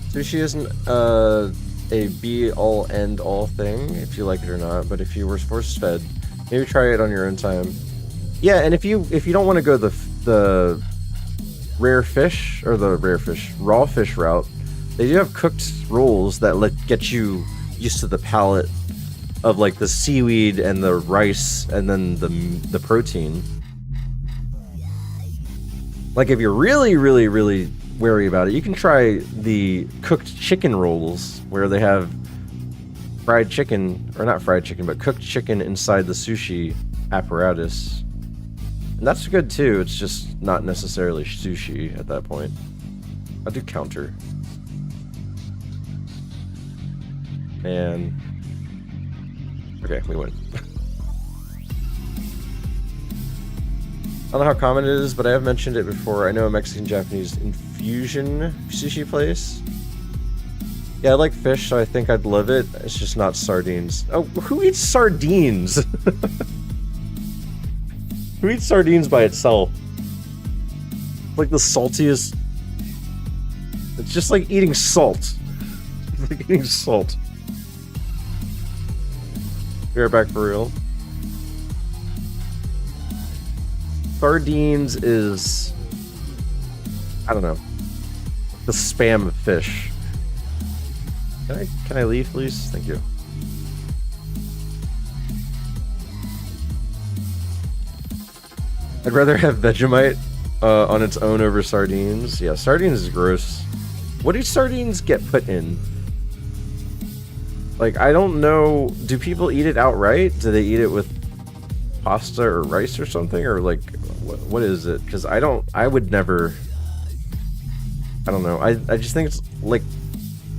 S1: Sushi isn't a be-all, end-all thing, if you like it or not, but if you were force-fed, maybe try it on your own time. Yeah, and if you don't want to go the raw fish route, they do have cooked rolls that get you used to the palate of like the seaweed and the rice and then the protein. Like if you're really wary about it, you can try the cooked chicken rolls where they have fried chicken, or not fried chicken, but cooked chicken inside the sushi apparatus. And that's good too, it's just not necessarily sushi at that point. I'll do counter. And okay, we win. I don't know how common it is, but I have mentioned it before. I know a Mexican-Japanese infusion sushi place. Yeah, I like fish, so I think I'd love it. It's just not sardines. Oh, who eats sardines? Who eats sardines by itself? Like the saltiest... It's just like eating salt. It's like eating salt. Be right back for real. Sardines is... I don't know. The spam of fish. Can I leave, please? Thank you. I'd rather have Vegemite on its own over sardines. Yeah, sardines is gross. What do sardines get put in? Like, I don't know. Do people eat it outright? Do they eat it with pasta or rice or something? Or like, what is it? Because I would never... I don't know. I just think it's like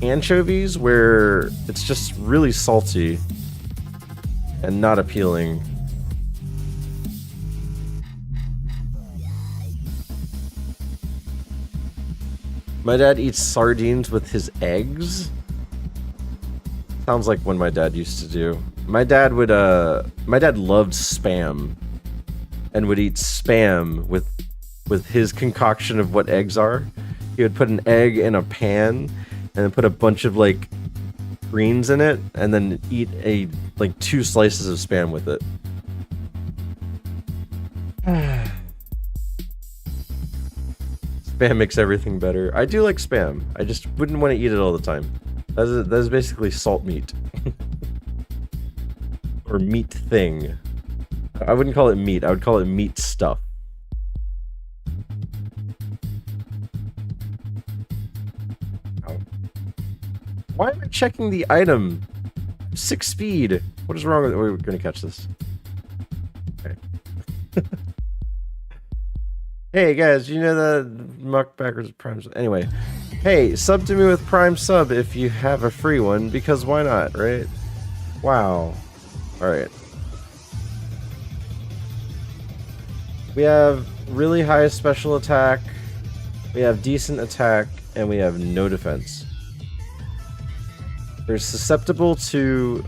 S1: anchovies where it's just really salty and not appealing. My dad eats sardines with his eggs. Sounds like what my dad used to do. My dad loved Spam and would eat Spam with his concoction of what eggs are. He would put an egg in a pan and then put a bunch of like greens in it and then eat like 2 slices of Spam with it. Spam makes everything better. I do like Spam. I just wouldn't want to eat it all the time. That is basically salt meat. or meat thing. I wouldn't call it meat. I would call it meat stuff. Oh. Why am I checking the item? 6 speed. What is wrong with it? We're gonna catch this. Okay. Hey guys, you know that muck backwards prime sub? Anyway, hey, sub to me with prime sub if you have a free one, because why not, right? Wow. Alright. We have really high special attack, we have decent attack, and we have no defense. We're susceptible to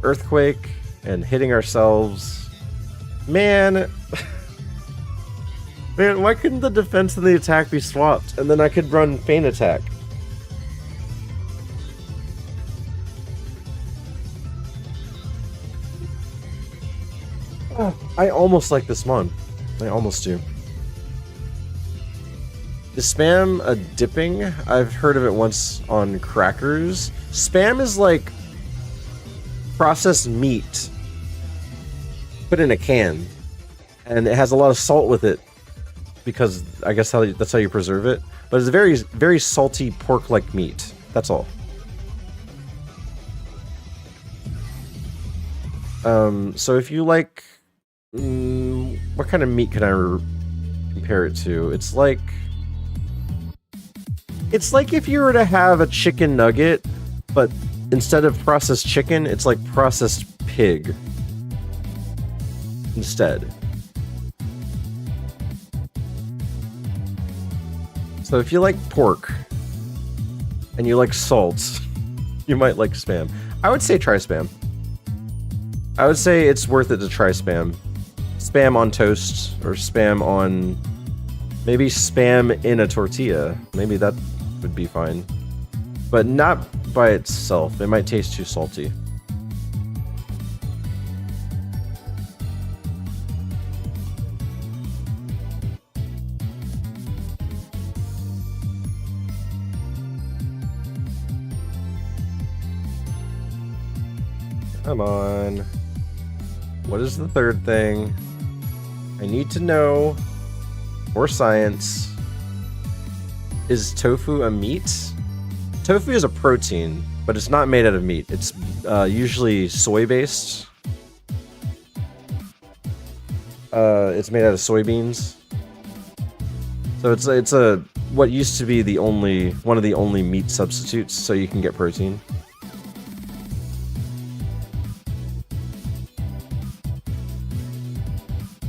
S1: earthquake and hitting ourselves. Man, man, why couldn't the defense and the attack be swapped? And then I could run feint attack. Oh, I almost like this mon. I almost do. Is spam a dipping? I've heard of it once on crackers. Spam is like processed meat put in a can, and it has a lot of salt with it because I guess that's how you preserve it. But it's very, very salty pork-like meat. That's all. So if you like, what kind of meat can I compare it to? It's like if you were to have a chicken nugget, but instead of processed chicken, it's like processed pig instead. So if you like pork and you like salt, you might like spam. I would say try spam. I would say it's worth it to try spam. Spam on toast, or spam on... maybe spam in a tortilla. Maybe that would be fine. But not by itself. It might taste too salty. Come on. What is the third thing? I need to know. More science. Is tofu a meat? Tofu is a protein, but it's not made out of meat. It's usually soy-based. It's made out of soybeans. So it's a what used to be one of the only meat substitutes, so you can get protein.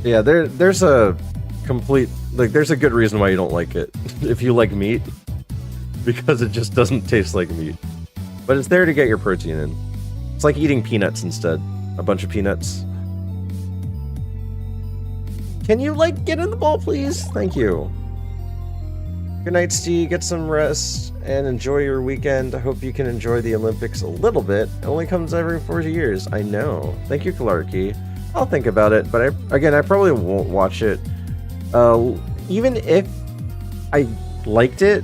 S1: Yeah, there's a complete, like, there's a good reason why you don't like it if you like meat, because it just doesn't taste like meat. But it's there to get your protein in. It's like eating peanuts instead. A bunch of peanuts. Can you, like, get in the ball, please? Thank you. Good night, Steve. Get some rest and enjoy your weekend. I hope you can enjoy the Olympics a little bit. It only comes every 40 years. I know. Thank you, Kalarki. I'll think about it, but I probably won't watch it. Even if I liked it,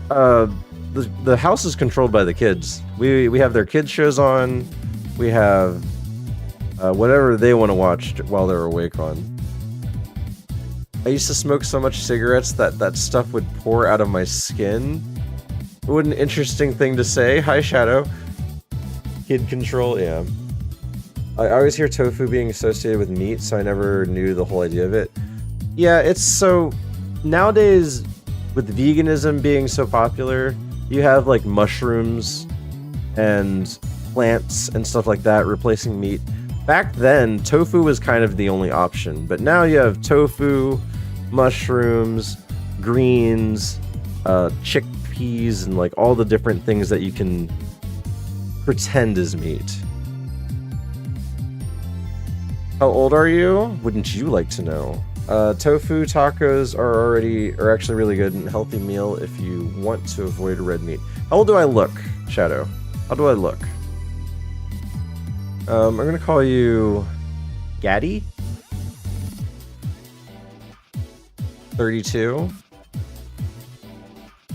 S1: the house is controlled by the kids. We have their kids shows on. We have whatever they want to watch while they're awake on. I used to smoke so much cigarettes that stuff would pour out of my skin. What an interesting thing to say. Hi, Shadow. Kid control, yeah. I always hear tofu being associated with meat, so I never knew the whole idea of it. Yeah, it's so... nowadays, with veganism being so popular, you have, like, mushrooms and plants and stuff like that replacing meat. Back then, tofu was kind of the only option, but now you have tofu, mushrooms, greens, chickpeas, and, like, all the different things that you can pretend is meat. How old are you? Wouldn't you like to know? Tofu tacos are actually really good and healthy meal if you want to avoid red meat. How old do I look, Shadow? How do I look? I'm gonna call you Gaddy? 32.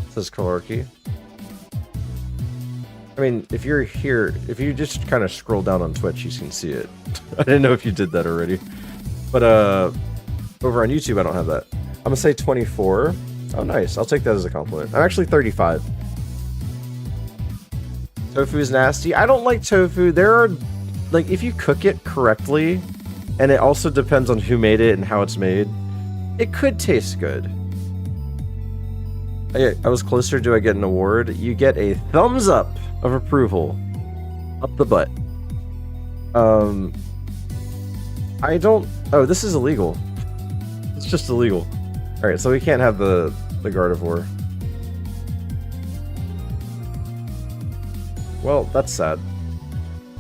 S1: Says Kalarki. I mean, if you're here, if you just kind of scroll down on Twitch, you can see it. I didn't know if you did that already. But over on YouTube, I don't have that. I'm gonna say 24. Oh, nice. I'll take that as a compliment. I'm actually 35. Tofu is nasty. I don't like tofu. There are, like, if you cook it correctly, and it also depends on who made it and how it's made, it could taste good. I was closer. Do I get an award? You get a thumbs up of approval. Up the butt. I don't... Oh, this is illegal. It's just illegal. Alright, so we can't have the Gardevoir. Well, that's sad.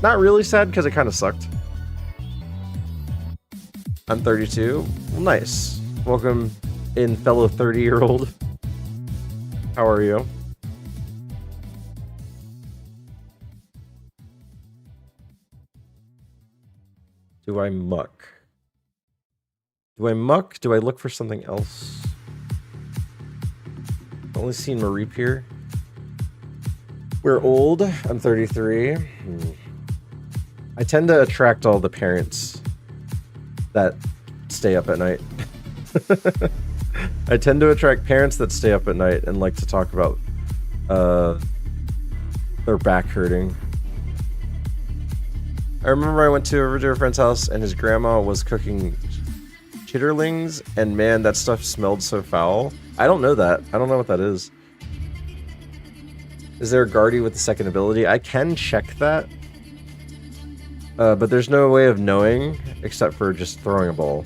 S1: Not really sad, because it kind of sucked. I'm 32. Well, nice. Welcome in, fellow 30-year-old. How are you? Do I muck? Do I muck? Do I look for something else? I've only seen Mareep here. We're old. I'm 33. I tend to attract all the parents that stay up at night. I tend to attract parents that stay up at night and like to talk about their back hurting. I remember I went over to a friend's house and his grandma was cooking chitterlings, and man, that stuff smelled so foul. I don't know that. I don't know what that is. Is there a Guardy with the second ability? I can check that. But there's no way of knowing except for just throwing a ball.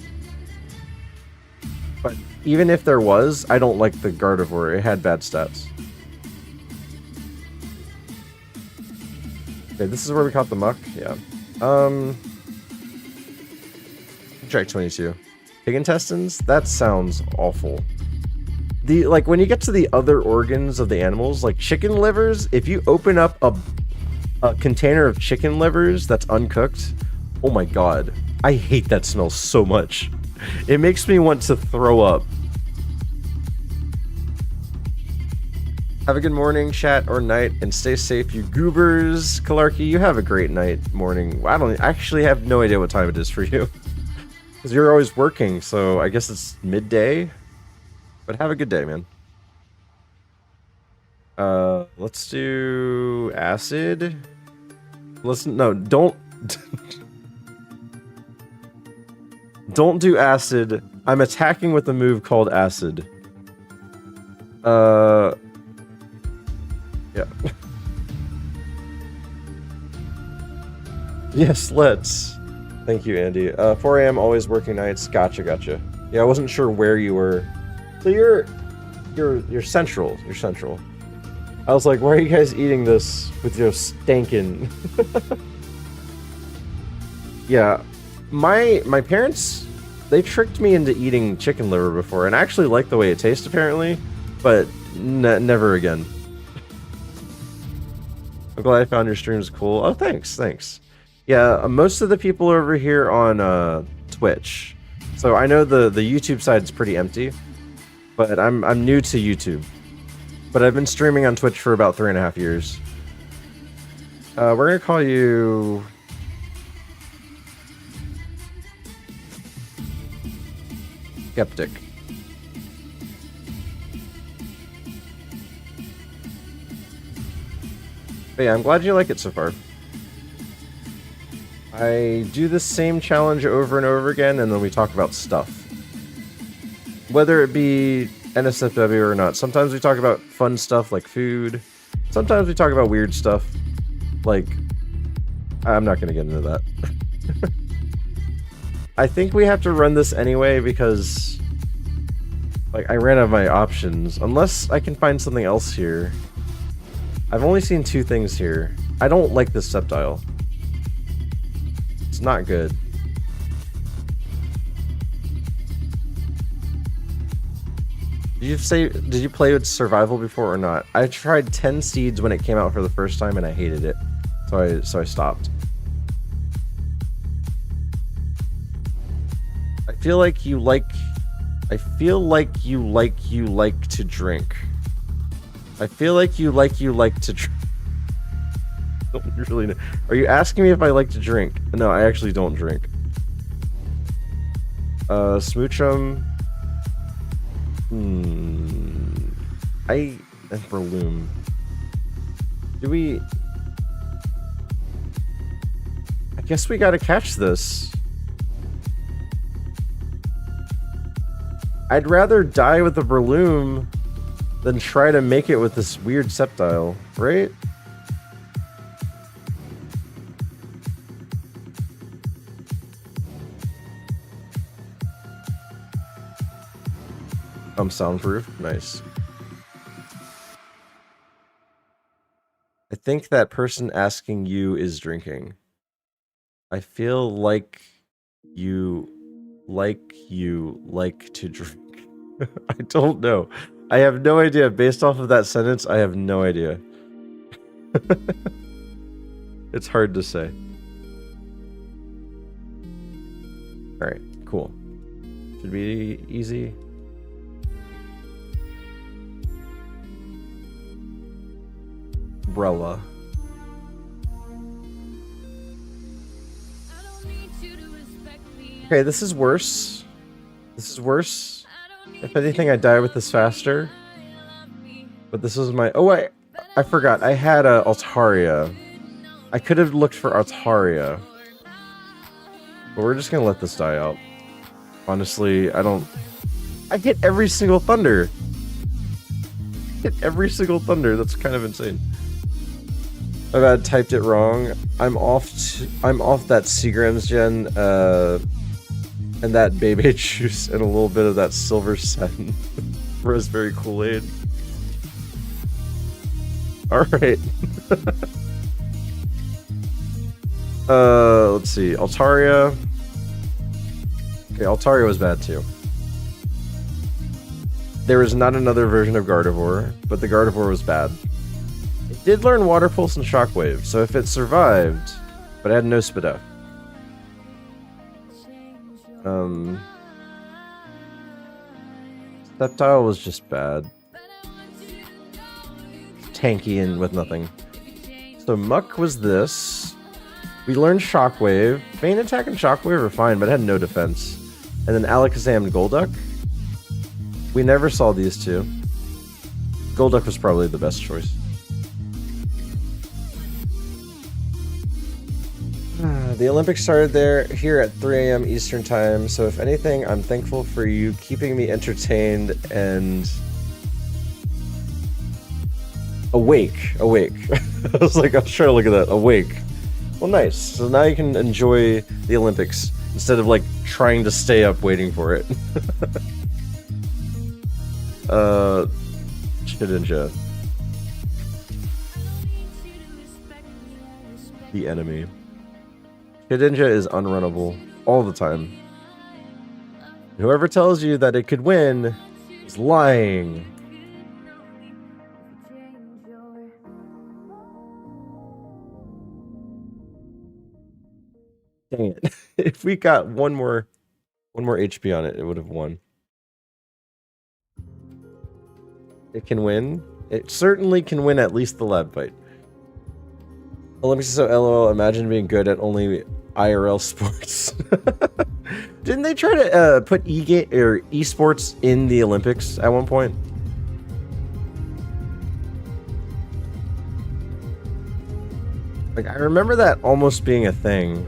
S1: But even if there was, I don't like the Gardevoir. It had bad stats. Okay, this is where we caught the muck. Yeah. Track 22. Pig intestines? That sounds awful. Like, when you get to the other organs of the animals, like chicken livers, if you open up a container of chicken livers that's uncooked, oh my god. I hate that smell so much. It makes me want to throw up. Have a good morning, chat, or night, and stay safe, you goobers. Kalarki, you have a great night, morning. I actually have no idea what time it is for you. Because you're always working, so I guess it's midday. But have a good day, man. Let's do acid. No, don't don't do acid. I'm attacking with a move called acid. Yeah. Yes, let's. Thank you, Andy. 4 a.m. always working nights. Gotcha. Yeah, I wasn't sure where you were. So you're central. You're central. I was like, why are you guys eating this with your stankin'? Yeah, my parents, they tricked me into eating chicken liver before, and I actually like the way it tastes apparently, but never again. I'm glad I found your streams cool. Oh, thanks. Yeah, most of the people over here on Twitch, so I know the YouTube side's pretty empty, but I'm new to YouTube. But I've been streaming on Twitch for about 3.5 years. We're gonna call you... Skeptic. But yeah, I'm glad you like it so far. I do the same challenge over and over again, and then we talk about stuff. Whether it be NSFW or not. Sometimes we talk about fun stuff like food. Sometimes we talk about weird stuff. Like, I'm not going to get into that. I think we have to run this anyway because, like, I ran out of my options. Unless I can find something else here. I've only seen 2 things here. I don't like this Sceptile. It's not good. Did you play with survival before or not? I tried 10 seeds when it came out for the first time and I hated it. So I stopped. I feel like you like to drink. I feel like you like to drink. don't really know. Are you asking me if I like to drink? No, I actually don't drink. Smoochum. And Breloom. Do we... I guess we gotta catch this. I'd rather die with the Breloom than try to make it with this weird Sceptile, right? Soundproof. Nice. I think that person asking you is drinking. I feel like you like to drink. I don't know. I have no idea. Based off of that sentence, I have no idea. It's hard to say. Alright, cool. Should be easy. Umbrella. Okay, this is worse. This is worse. If anything, I die with this faster. But this was my... Oh, I forgot. I had a Altaria. I could have looked for Altaria. But we're just gonna let this die out. Honestly, I don't... I hit every single Thunder. Hit every single Thunder. That's kind of insane. I've had typed it wrong. I'm off that Seagram's gen, and that Bebe juice, and a little bit of that Silver Sen Raspberry Kool-Aid. Alright. Let's see. Altaria. Okay, Altaria was bad too. There is not another version of Gardevoir, but the Gardevoir was bad. It did learn Water Pulse and Shockwave, so if it survived, but it had no Spadef. Sceptile was just bad. Tanky and with nothing. So Muck was this. We learned Shockwave. Feint Attack and Shockwave are fine, but it had no defense. And then Alakazam and Golduck. We never saw these two. Golduck was probably the best choice. The Olympics started here at 3 a.m. Eastern Time, so if anything, I'm thankful for you keeping me entertained and awake. I was trying to look at that. Awake. Well, nice. So now you can enjoy the Olympics instead of like trying to stay up waiting for it. Shedinja. The enemy. Shedinja is unrunnable all the time. Whoever tells you that it could win is lying. Dang it. If we got one more HP on it, it would have won. It can win. It certainly can win at least the lab fight. Olympics is so LOL. Imagine being good at only IRL sports. Didn't they try to put esports in the Olympics at one point? Like, I remember that almost being a thing.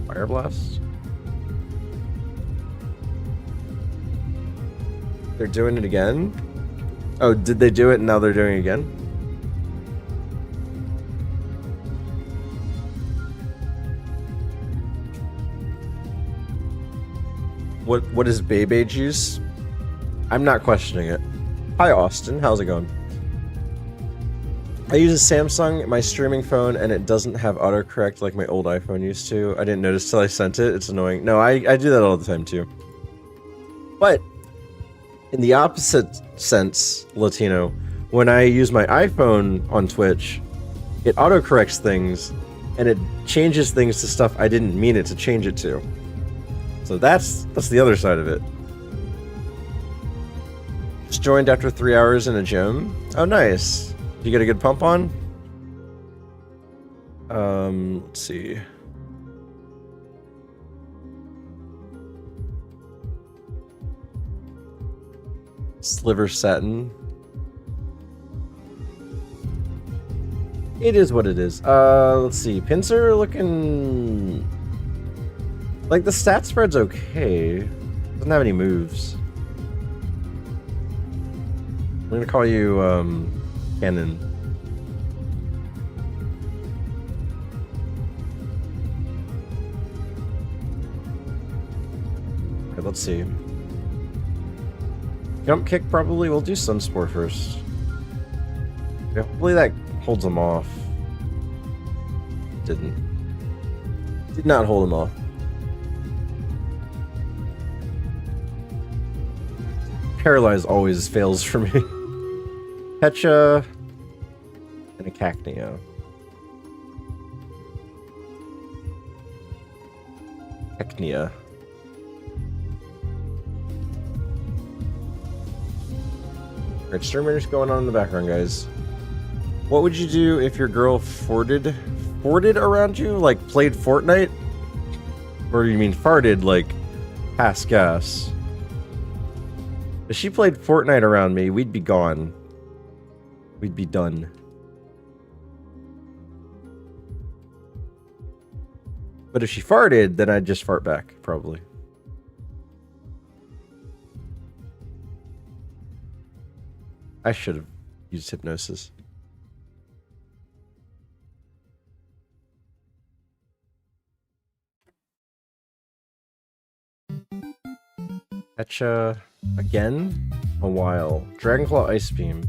S1: Fire Blast. They're doing it again? Oh, did they do it and now they're doing it again? What is Bebe juice? I'm not questioning it. Hi Austin, how's it going? I use a Samsung, my streaming phone, and it doesn't have autocorrect like my old iPhone used to. I didn't notice till I sent it. It's annoying. No, I do that all the time too. But in the opposite sense, Latino, when I use my iPhone on Twitch, it autocorrects things and it changes things to stuff I didn't mean it to change it to. So that's the other side of it. Just joined after 3 hours in a gym. Oh, nice. You get a good pump on? Let's see. Sliver satin. It is what it is. Let's see. Pincer looking like the stat spread's okay. Doesn't have any moves. I'm gonna call you Cannon. Okay, let's see. Jump kick probably. We'll do Sunspore first. Yeah, hopefully that holds him off. Didn't. Did not hold him off. Paralyze always fails for me. Pecha and a Cacnea. Cacnea. Alright, Streamer's going on in the background, guys. What would you do if your girl forded around you? Like, played Fortnite? Or you mean farted, like, pass gas? If she played Fortnite around me, we'd be gone. We'd be done. But if she farted, then I'd just fart back, probably. I should have used hypnosis. Pecha again? A while. Dragonclaw Ice Beam.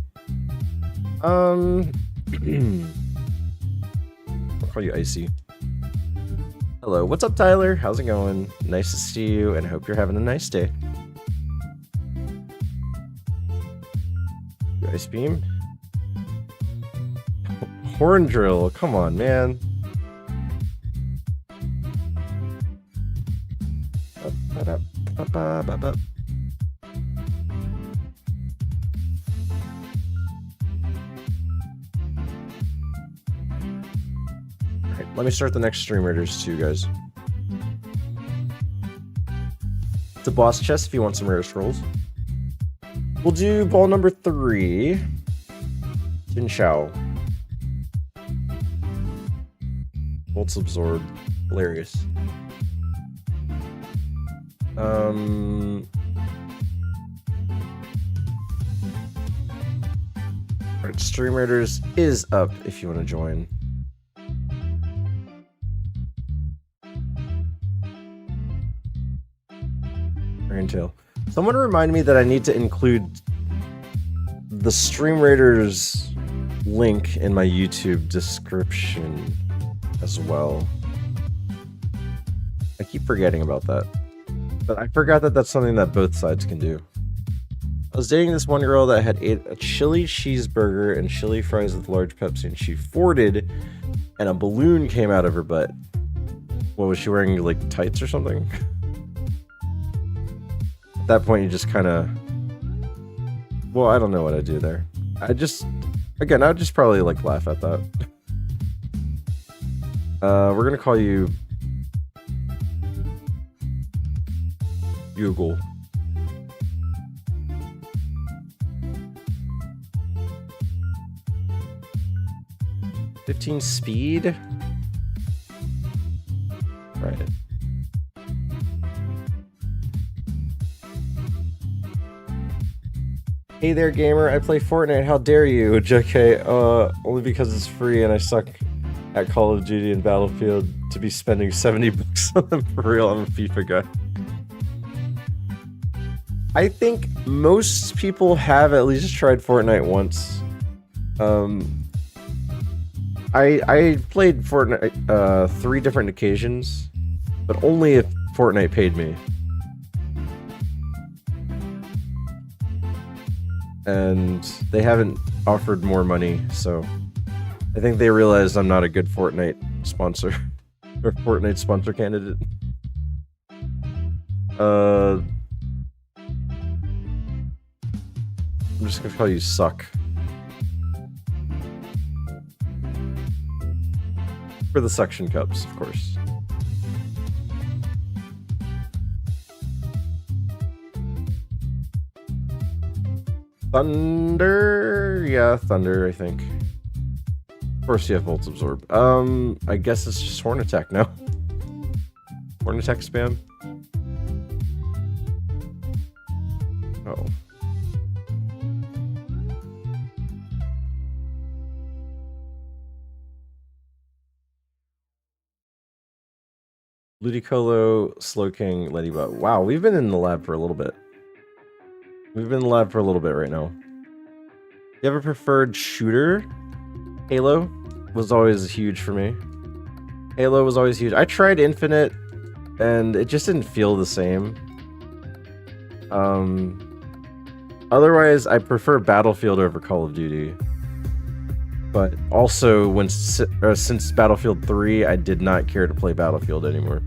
S1: I'll call you Icy. Hello, what's up, Tyler? How's it going? Nice to see you, and hope you're having a nice day. Ice Beam. Horn Drill, come on, man. Alright, let me start the next Stream Raiders too, guys. It's a boss chest if you want some rare scrolls. We'll do ball number 3. Jin Shao. Bolts Absorb. Hilarious. Alright, Stream Raiders is up if you want to join. Dragon Tail. Someone remind me that I need to include the Stream Raiders link in my YouTube description as well. I keep forgetting about that. But I forgot that that's something that both sides can do. I was dating this one girl that had ate a chili cheeseburger and chili fries with large Pepsi, and she farted and a balloon came out of her butt. What, was she wearing, like, tights or something? At that point, you just kind of... Well, I don't know what I'd do there. Again, I would just probably, like, laugh at that. We're gonna call you... Google. $15 speed? Right. Hey there, gamer. I play Fortnite. How dare you? JK, only because it's free and I suck at Call of Duty and Battlefield to be spending 70 bucks on them. For real, I'm a FIFA guy. I think most people have at least tried Fortnite once. I played Fortnite 3 different occasions, but only if Fortnite paid me. And they haven't offered more money, so I think they realized I'm not a good Fortnite sponsor or Fortnite sponsor candidate. I'm just gonna call you Suck. For the suction cups, of course. Thunder? Yeah, Thunder, I think. Of course you have Volt Absorb. I guess it's just Horn Attack now. Horn Attack spam. Oh. Ludicolo, Slowking, Ladybug. Wow, we've been in the lab for a little bit. We've been in the lab for a little bit right now. You have a preferred shooter? Halo was always huge for me. Halo was always huge. I tried Infinite, and it just didn't feel the same. Otherwise, I prefer Battlefield over Call of Duty. But also, since Battlefield 3, I did not care to play Battlefield anymore.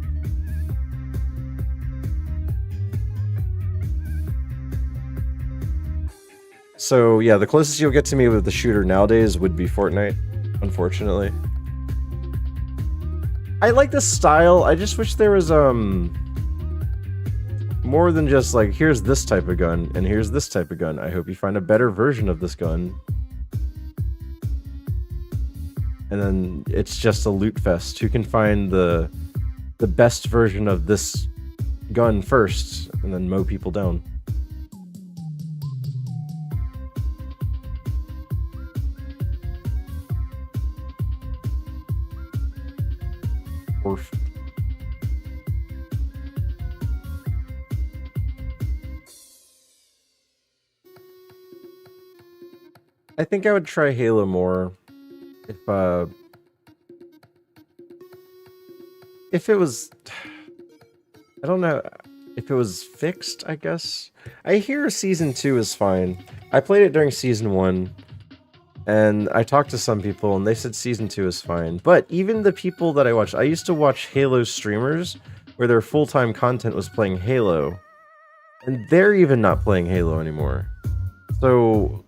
S1: So yeah, the closest you'll get to me with the shooter nowadays would be Fortnite, unfortunately. I like the style, I just wish there was more than just like, here's this type of gun, and here's this type of gun. I hope you find a better version of this gun. And then it's just a loot fest. Who can find the best version of this gun first, and then mow people down. Orf. I think I would try Halo more if it was, I don't know, if it was fixed, I guess. I hear Season 2 is fine. I played it during Season 1, and I talked to some people, and they said Season 2 is fine. But even the people that I watched, I used to watch Halo streamers, where their full-time content was playing Halo, and they're even not playing Halo anymore. So,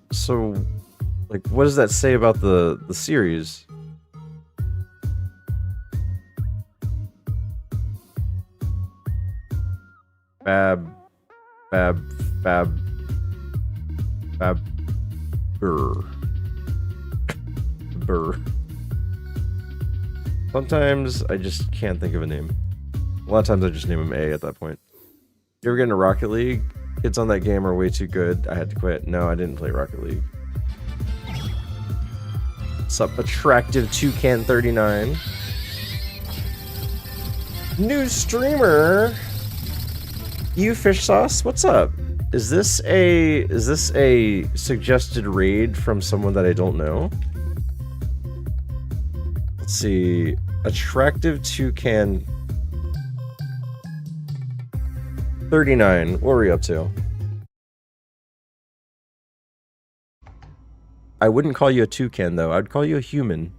S1: like, what does that say about the series? Burr. Sometimes I just can't think of a name. A lot of times I just name him A at that point. You ever get into Rocket League? Kids on that game are way too good. I had to quit. No, I didn't play Rocket League. What's up, Attractive Toucan 39? New streamer. You Fish Sauce, what's up? Is this a suggested raid from someone that I don't know? Let's see. Attractive Toucan 39. What are we up to? I wouldn't call you a toucan though. I'd call you a human.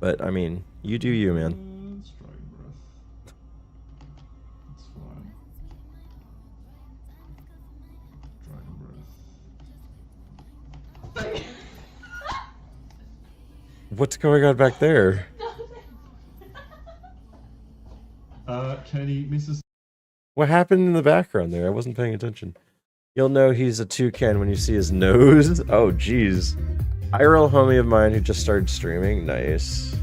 S1: But I mean, you do you, man. What's going on back there?
S13: Kennedy, Mrs.
S1: What happened in the background there? I wasn't paying attention. You'll know he's a toucan when you see his nose. Oh, jeez. IRL homie of mine who just started streaming. Nice.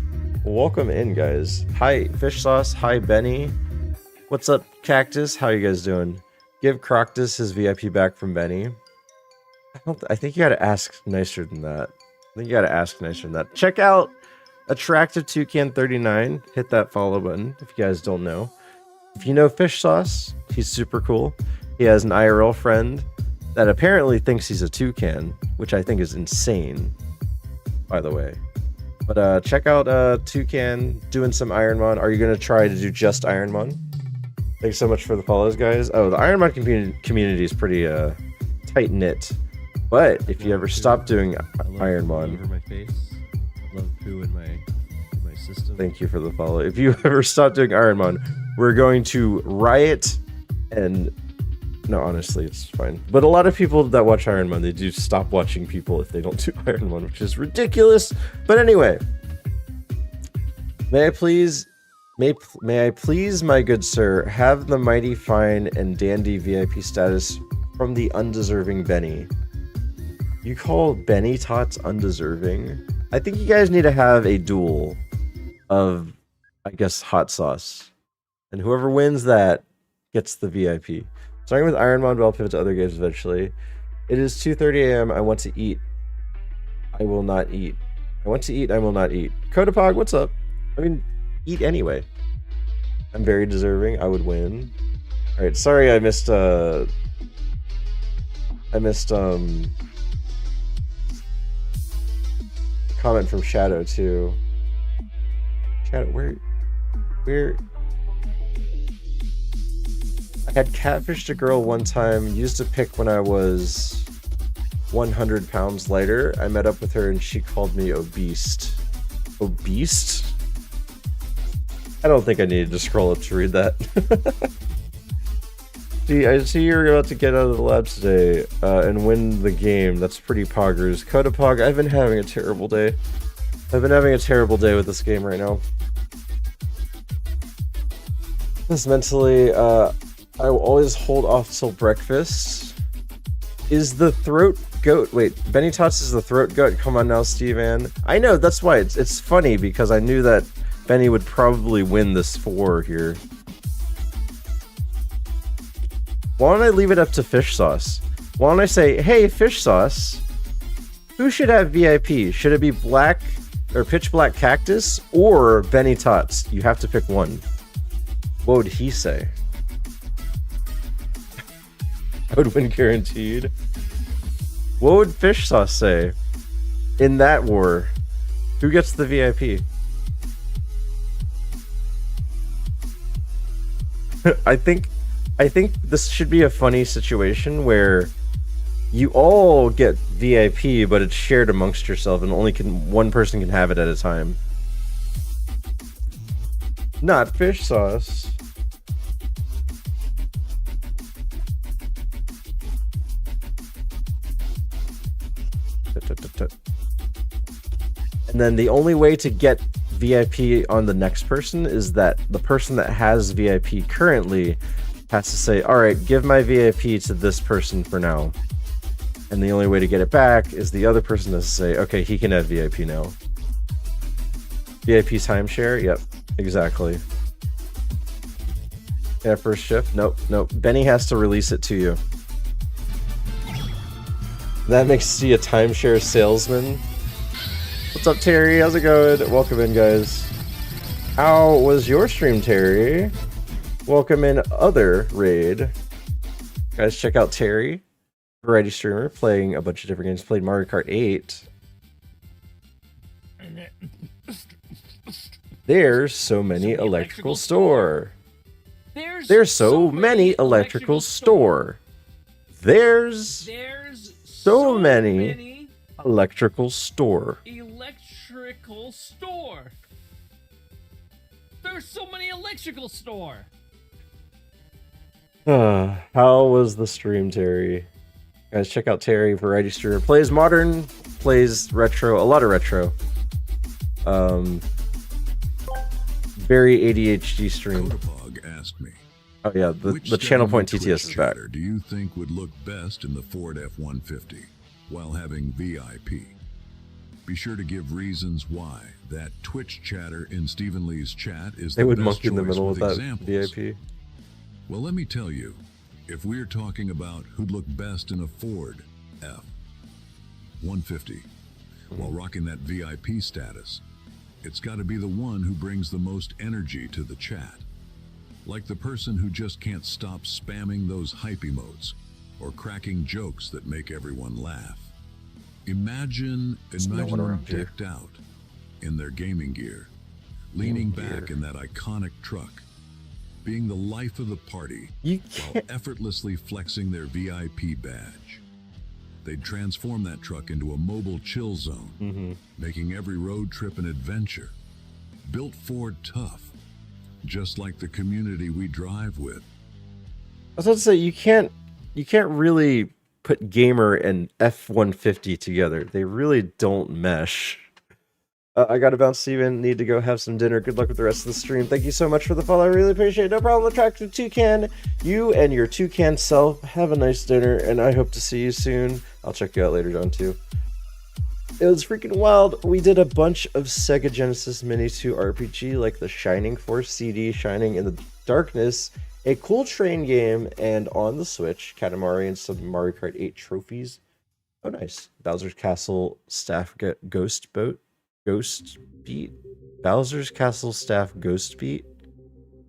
S1: Welcome in, guys. Hi, Fish Sauce. Hi, Benny. What's up, Cactus? How you guys doing? Give Croctus his VIP back from Benny. I think you gotta ask nicer than that. Check out Attractive Toucan 39. Hit that follow button if you guys don't know. If you know Fish Sauce, he's super cool. He has an IRL friend that apparently thinks he's a toucan, which I think is insane, by the way. But check out Toucan doing some ironMON. Are you going to try to do just ironMON? Thanks so much for the follows, guys. Oh, the ironMON community is pretty tight-knit. But if you ever stop doing ironMON...
S14: over my face. I love poo in my system.
S1: Thank you for the follow. If you ever stop doing ironMON, we're going to riot and No, honestly, it's fine. But a lot of people that watch ironMON, they do stop watching people if they don't do ironMON, which is ridiculous. But anyway, may I please, my good sir, have the mighty fine and dandy VIP status from the undeserving Benny. You call Benny Tots undeserving? I think you guys need to have a duel of, I guess, hot sauce. And whoever wins that gets the VIP. Starting with ironMON, but I'll pivot to other games eventually. It is 2:30 a.m. I want to eat. I will not eat. I want to eat. I will not eat. Kodapog, what's up? I mean, eat anyway. I'm very deserving. I would win. All right. Sorry, I missed. Comment from Shadow too. Shadow, where? I had catfished a girl one time, used a pic when I was 100 pounds lighter. I met up with her and she called me obese. Obese? I don't think I needed to scroll up to read that. See, I see you're about to get out of the lab today and win the game. That's pretty poggers. Kodapog, I've been having a terrible day. I've been having a terrible day with this game right now. This mentally, I will always hold off till breakfast. Is the throat goat? Wait, Benny Tots is the throat goat. Come on now, Stevan. I know, that's why it's funny because I knew that Benny would probably win this 4 here. Why don't I leave it up to Fish Sauce? Why don't I say, hey, Fish Sauce, who should have VIP? Should it be Black or Pitch Black Cactus or Benny Tots? You have to pick one. What would he say? I would win guaranteed. What would Fish Sauce say in that war? Who gets the VIP? I think this should be a funny situation where you all get VIP, but it's shared amongst yourself, and only one person can have it at a time. Not Fish Sauce. And then the only way to get VIP on the next person is that the person that has VIP currently has to say, all right, give my VIP to this person for now. And the only way to get it back is the other person has to say, okay, he can have VIP now. VIP timeshare? Yep, exactly. Yeah, first shift? Nope. Benny has to release it to you. That makes you a timeshare salesman. What's up, Terry? How's it going? Welcome in, guys. How was your stream, Terry? Welcome in, other raid. Guys, check out Terry, variety streamer, playing a bunch of different games. Played Mario Kart 8. There's so many electrical store. There's so many electrical store. There's so many electrical store.
S3: Electrical store. There's so many electrical store.
S1: How was the stream, Terry? Guys, check out Terry, variety streamer. Plays modern, plays retro, a lot of retro. Very ADHD stream.
S8: Kodapog asked me,
S1: oh yeah, the channel point TTS is back.
S8: Do you think would look best in the Ford F-150 while having VIP? Be sure to give reasons why. That Twitch chatter in Stephen Lee's chat is
S1: they
S8: the
S1: would
S8: best
S1: monkey in the
S8: choice
S1: middle with that
S8: examples.
S1: VIP.
S8: Well, let me tell you, if we're talking about who'd look best in a Ford F-150 while rocking that VIP status, it's got to be the one who brings the most energy to the chat. Like the person who just can't stop spamming those hype emotes or cracking jokes that make everyone laugh. Imagine them decked out in their gaming gear, leaning back in that iconic truck, being the life of the party while effortlessly flexing their VIP badge. They'd transform that truck into a mobile chill zone, making every road trip an adventure. Built Ford tough, just like the community we drive with.
S1: I was about to say, you can't you can't really put gamer and F-150 together. They really don't mesh. I gotta bounce, Steven. Need to go have some dinner. Good luck with the rest of the stream. Thank you so much for the follow. I really appreciate it. No problem. Attractive Toucan. You and your toucan self have a nice dinner, and I hope to see you soon. I'll check you out later, John, too. It was freaking wild. We did a bunch of Sega Genesis Mini 2 RPG, like the Shining Force CD, Shining in the Darkness, a cool train game, and on the Switch, Katamari and some Mario Kart 8 trophies. Oh, nice. Bowser's Castle Staff Ghost Beat? Bowser's Castle Staff Ghost Beat?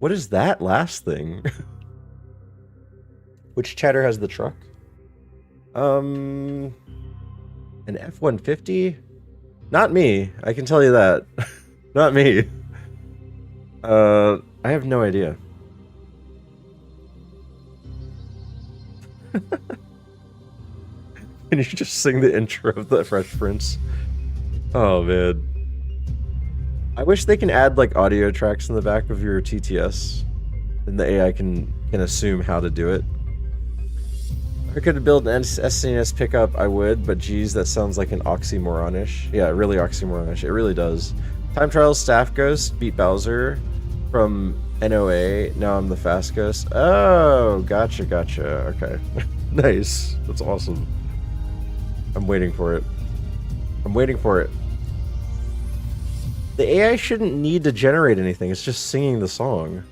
S1: What is that last thing? Which chatter has the truck? An F-150? Not me. I can tell you that. Not me. I have no idea. Can you just sing the intro of the Fresh Prince? Oh, man. I wish they can add, like, audio tracks in the back of your TTS. And the AI can assume how to do it. If I could build an SNES pickup, I would, but geez, that sounds like an oxymoronish. Yeah, really oxymoronish. It really does. Time Trials Staff Ghost beat Bowser from NOA. Now I'm the Fast Ghost. Oh, gotcha. Okay. Nice. That's awesome. I'm waiting for it. The AI shouldn't need to generate anything. It's just singing the song.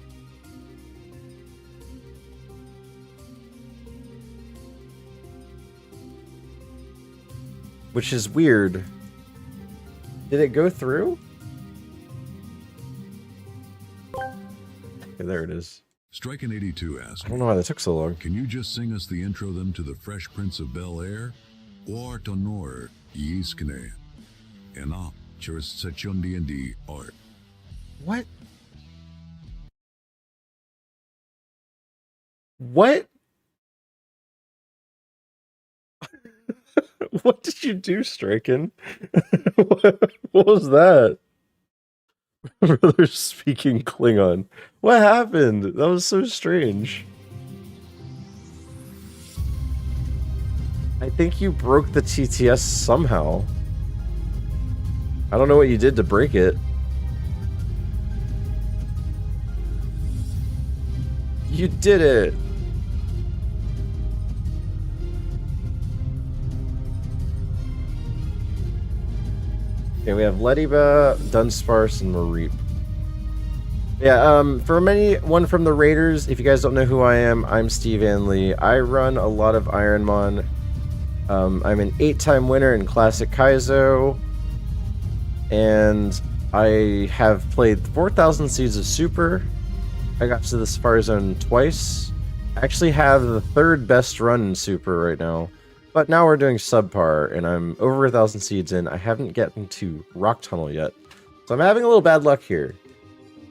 S1: Which is weird. Did it go through? Okay, there it is.
S8: Strikin82 asks,
S1: I don't know why that took so long.
S8: Can you just sing us the intro them to the Fresh Prince of Bel-Air? Or tonor yiskne. Ena churs sachundi and art.
S1: What? What? What did you do, Striken? What was that? Brother speaking Klingon. What happened? That was so strange. I think you broke the TTS somehow. I don't know what you did to break it. You did it! Okay, we have Lediba, Dunsparce, and Mareep. Yeah, for one from the Raiders, if you guys don't know who I am, I'm Steve Anley. I run a lot of ironMON. I'm an 8-time winner in Classic Kaizo. And I have played 4,000 Seeds of Super. I got to the Safari Zone twice. I actually have the 3rd best run in Super right now. But now we're doing Subpar, and I'm over 1,000 seeds in. I haven't gotten to Rock Tunnel yet. So I'm having a little bad luck here.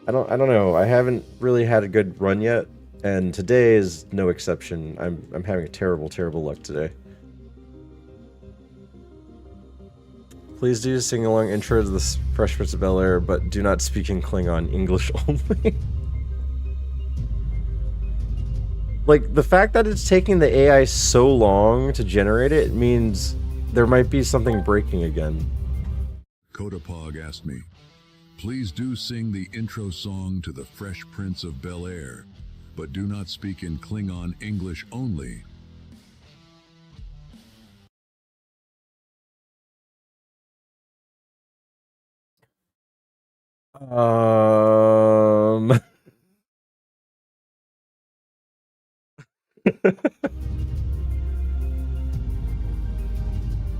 S1: I don't know. I haven't really had a good run yet, and today is no exception. I'm having a terrible luck today. Please do sing along intro to the Fresh Prince of Bel-Air, but do not speak in Klingon, English only. Like, the fact that it's taking the AI so long to generate it means there might be something breaking again.
S8: Kodapog asked me, please do sing the intro song to the Fresh Prince of Bel-Air, but do not speak in Klingon English only.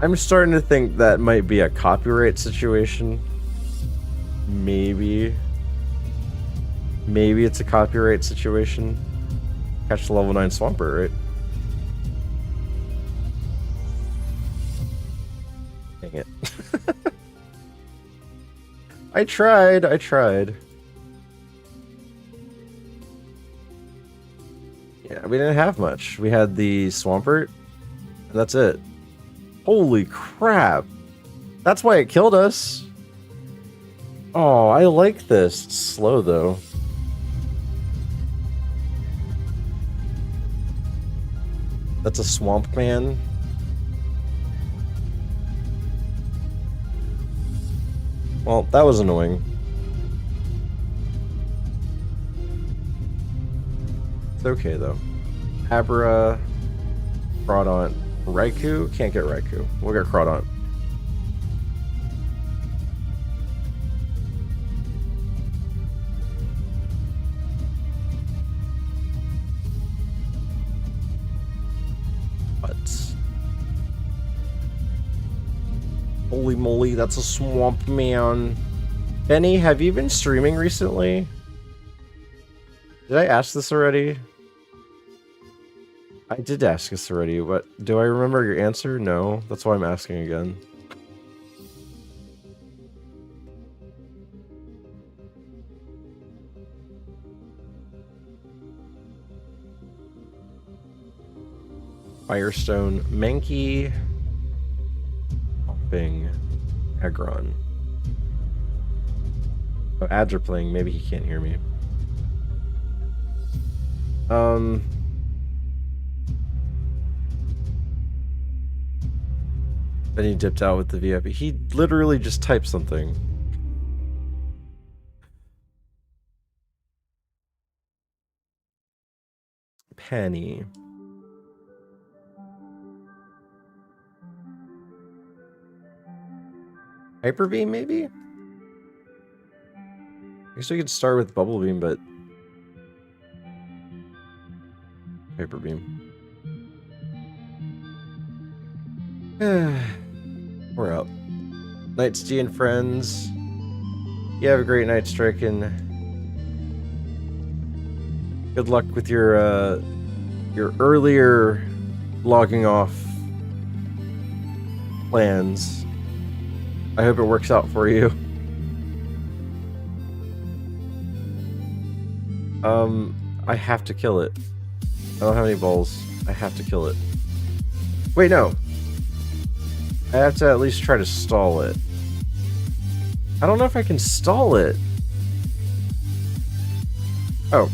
S1: I'm starting to think that might be a copyright situation. Maybe it's a copyright situation. Catch the level 9 Swampert, right? Dang it. I tried. Yeah, we didn't have much. We had the Swampert, and that's it. Holy crap. That's why it killed us. Oh, I like this. It's slow, though. That's a swamp man. Well, that was annoying. It's okay though. Abra, Crawdont, Raikou. Can't get Raikou. We'll get Crawdont. Holy moly, that's a swamp man. Benny, have you been streaming recently? Did I ask this already? I did ask this already, but do I remember your answer? No, that's why I'm asking again. Firestone, Mankey. Bing, Aggron. Oh, ads are playing. Maybe he can't hear me. Then he dipped out with the VIP. He literally just typed something. Penny. Hyper Beam, maybe? I guess we could start with Bubble Beam, but... Hyper Beam. We're up. Night's G and friends. You have a great night, Stricken. Good luck with your earlier logging off plans. I hope it works out for you. I have to kill it. I don't have any balls. I have to kill it. Wait, no. I have to at least try to stall it. I don't know if I can stall it. Oh.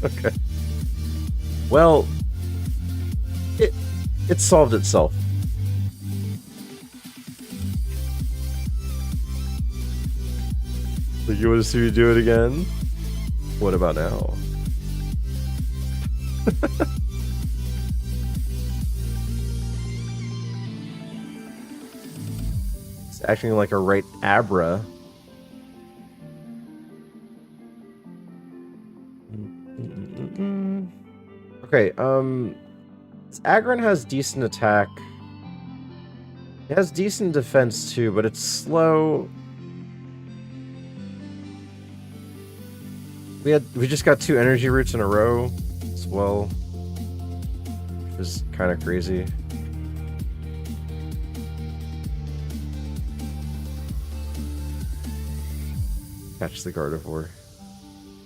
S1: Okay. Well, it solved itself. So you want to see me do it again? What about now? It's acting like a right Abra. Okay, Aggron has decent attack. It has decent defense too, but it's slow. We just got 2 energy roots in a row as well, which is kind of crazy. Catch the Gardevoir.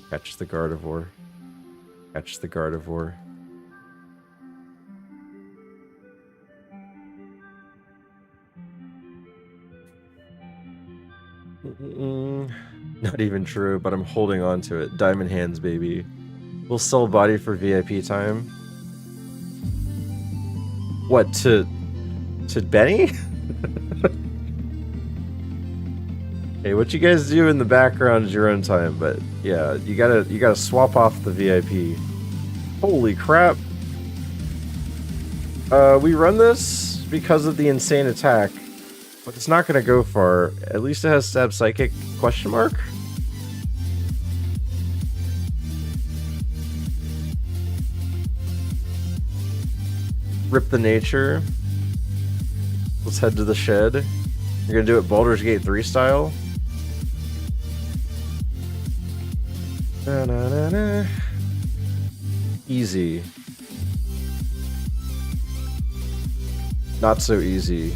S1: Catch the Gardevoir. Catch the Gardevoir. Not even true, but I'm holding on to it. Diamond hands, baby. We'll sell body for VIP time. What, to Benny? Hey, what you guys do in the background is your own time, but yeah, you gotta swap off the VIP. Holy crap. We run this because of the insane attack. But it's not gonna go far. At least it has Stab Psychic ? Rip the nature. Let's head to the shed. You're gonna do it Baldur's Gate 3 style. Na, na, na, na. Easy. Not so easy.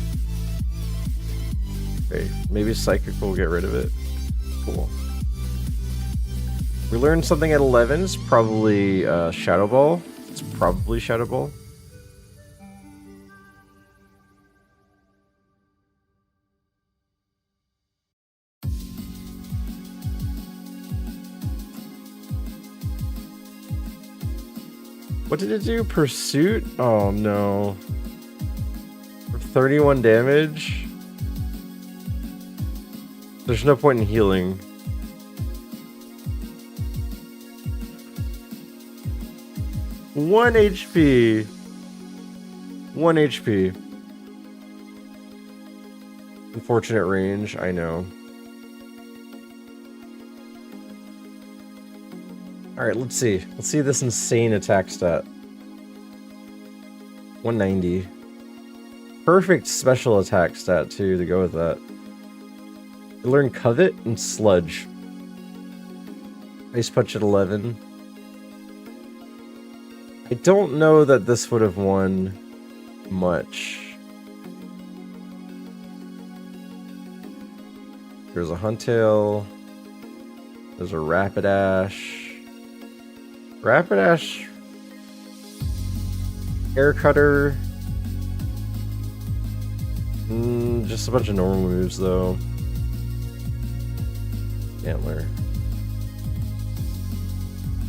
S1: Okay, maybe Psychic will get rid of it. Cool. We learned something at 11. It's probably Shadow Ball. It's probably Shadow Ball. What did it do? Pursuit? Oh no. For 31 damage? There's no point in healing. One HP. 1 HP. Unfortunate range, I know. Alright, let's see. Let's see this insane attack stat. 190. Perfect special attack stat, too, to go with that. I learned Covet and Sludge. Ice Punch at 11. I don't know that this would have won much. There's a Huntail. There's a Rapidash. Rapidash. Air Cutter. Just a bunch of normal moves, though. Antler.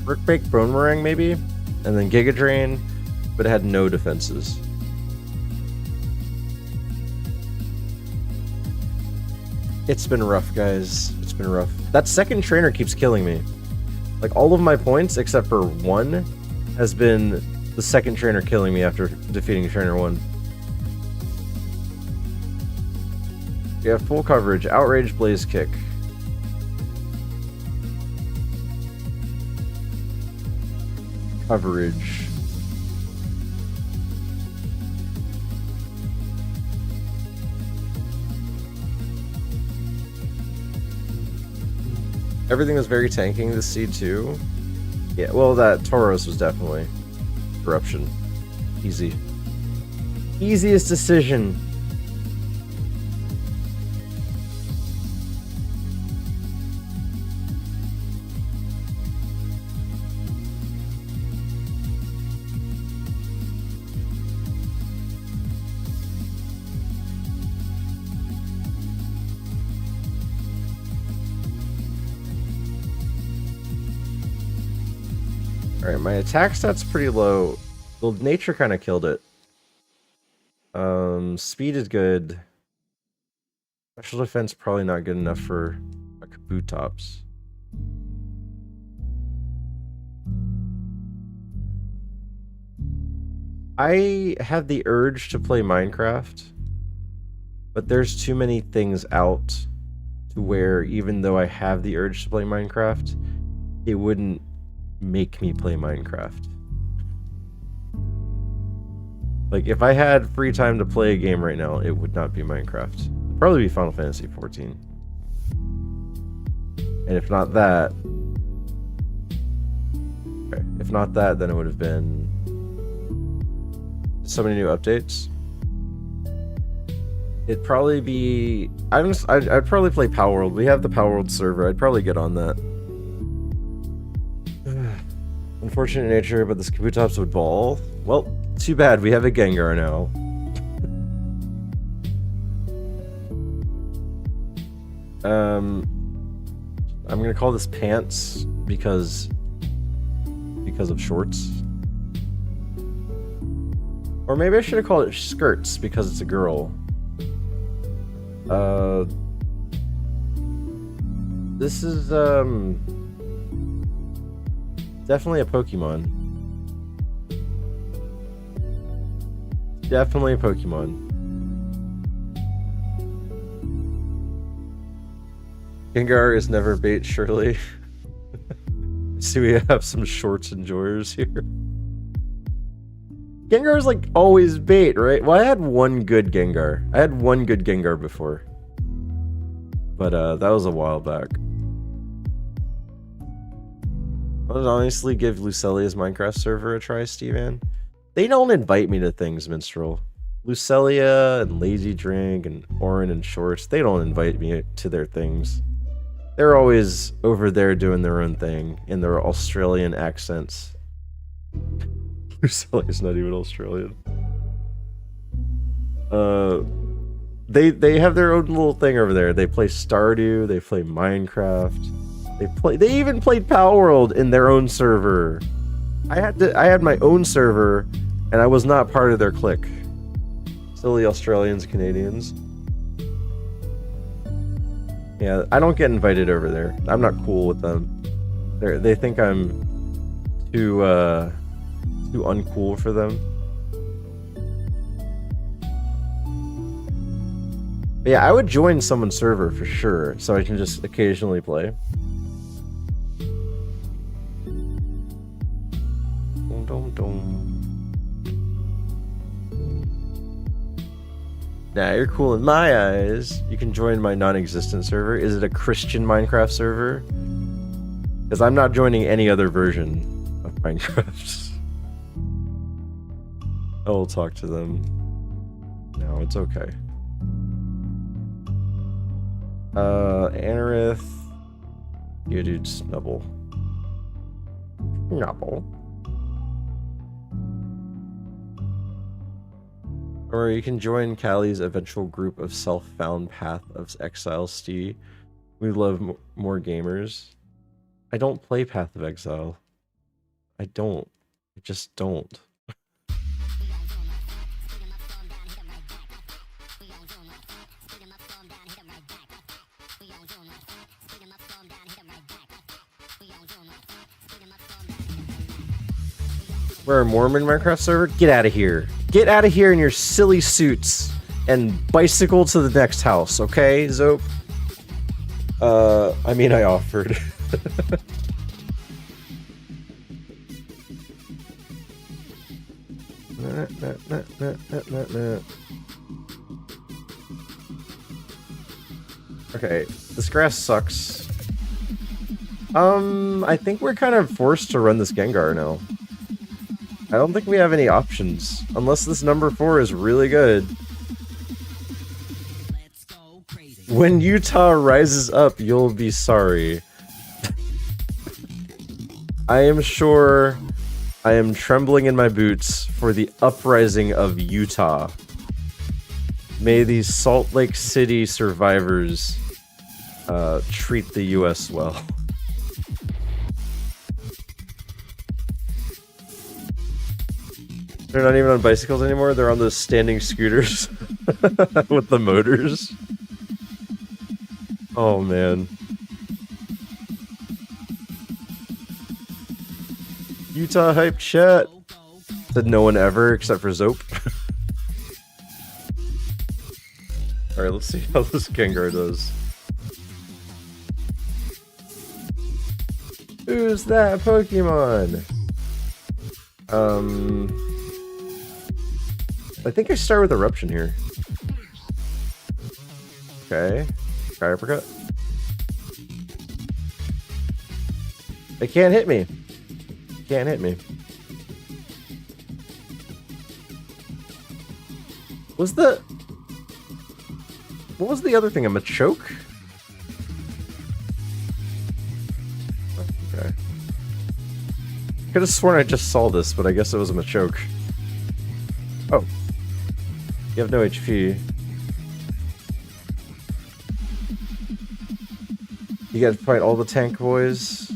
S1: Brickbake Boomerang, maybe? And then Giga Drain, but it had no defenses. It's been rough, guys. It's been rough. That second trainer keeps killing me. Like, all of my points, except for one, has been the second trainer killing me after defeating trainer 1. You have full coverage. Outrage, Blaze Kick. Coverage. Everything was very tanking this seed too. Yeah, well, that Tauros was definitely corruption. Easy. Easiest decision. Alright, my attack stat's pretty low. Well, nature kind of killed it. Speed is good. Special defense probably not good enough for a Kabutops. I have the urge to play Minecraft, but there's too many things out to where even though I have the urge to play Minecraft, it wouldn't make me play Minecraft. Like, if I had free time to play a game right now, it would not be Minecraft. It'd probably be Final Fantasy XIV. And if not that... Okay, if not that, then it would have been... so many new updates. It'd probably be... I'd probably play Power World. We have the Power World server. I'd probably get on that. Unfortunate nature, but this Kabutops would ball. Well, too bad. We have a Gengar now. I'm gonna call this Pants because of shorts. Or maybe I should have called it Skirts because it's a girl. This is definitely a Pokemon. Definitely a Pokemon. Gengar is never bait, surely. So we have some shorts enjoyers here. Gengar is like always bait, right? Well, I had one good Gengar. I had one good Gengar before. But that was a while back. I would honestly give Lucelia's Minecraft server a try, Stevan. They don't invite me to things, Minstrel. Lucelia and Lazy Drink and Orin and Shorts, they don't invite me to their things. They're always over there doing their own thing in their Australian accents. Lucelia's not even Australian. They have their own little thing over there. They play Stardew, they play Minecraft. They even played Power World in their own server. I had my own server, and I was not part of their clique. Silly Australians, Canadians. Yeah, I don't get invited over there. I'm not cool with them. They think I'm too uncool for them. But yeah, I would join someone's server for sure, so I can just occasionally play. Dum, dum, dum. Nah, you're cool in my eyes. You can join my non-existent server. Is it a Christian Minecraft server? Because I'm not joining any other version of Minecraft. I will talk to them. No, it's okay. Anorith. Yeah, dude, Snubble. Snubble. Or you can join Callie's eventual group of self-found Path of Exile Stee. We love more gamers. I don't play Path of Exile. I don't. I just don't. We're a Mormon Minecraft server? Get out of here. Get out of here in your silly suits and bicycle to the next house, okay, Zope? I mean, I offered. Okay, this grass sucks. I think we're kind of forced to run this Gengar now. I don't think we have any options, unless this number 4 is really good. When Utah rises up, you'll be sorry. I am sure I am trembling in my boots for the uprising of Utah. May these Salt Lake City survivors treat the US well. They're not even on bicycles anymore, they're on those standing scooters with the motors. Oh man. Utah hype chat. Said no one ever except for Zope. Alright, let's see how this Gengar does. Who's that Pokemon? I think I start with Eruption here. Okay. Sky Uppercut. They can't hit me. Can't hit me. What was the other thing? A Machoke? Okay. Could have sworn I just saw this, but I guess it was a Machoke. Oh. You have no HP. You gotta fight all the tank boys.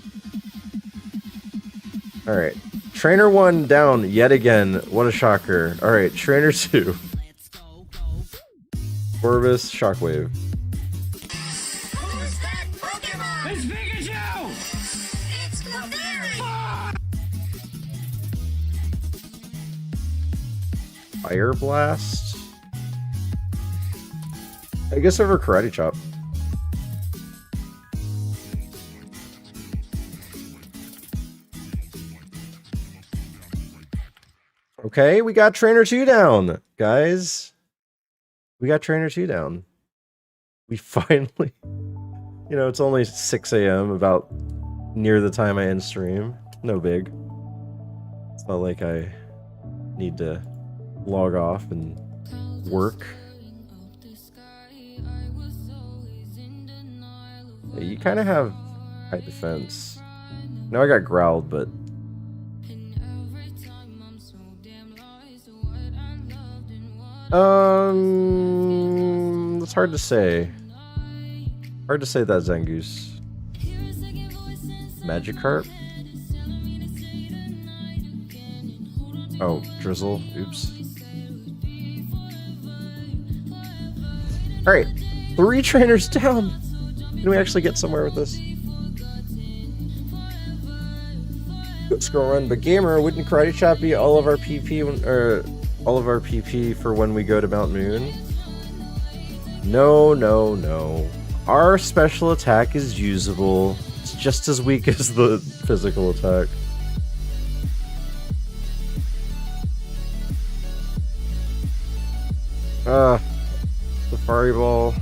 S1: Alright. Trainer 1 down yet again. What a shocker. Alright, Trainer 2. Corvus, Shockwave.
S3: Who's that Pokemon? It's Pikachu! It's Clefairy!
S1: Fire Blast? I guess over Karate Chop. Okay, we got Trainer 2 down, guys. We got Trainer 2 down. We finally... You know, it's only 6 a.m., about near the time I end stream. No big. It's not like I need to log off and work. Yeah, you kind of have high defense. Now I got growled, but... It's hard to say. Hard to say that Zangoose. Magikarp? Oh, drizzle. Oops. Alright. 3 trainers down. Can we actually get somewhere with this? Scroll run, but gamer, wouldn't karate chop be all of our PP all of our PP for when we go to Mount Moon? No, no, no. Our special attack is usable. It's just as weak as the physical attack. Safari Ball.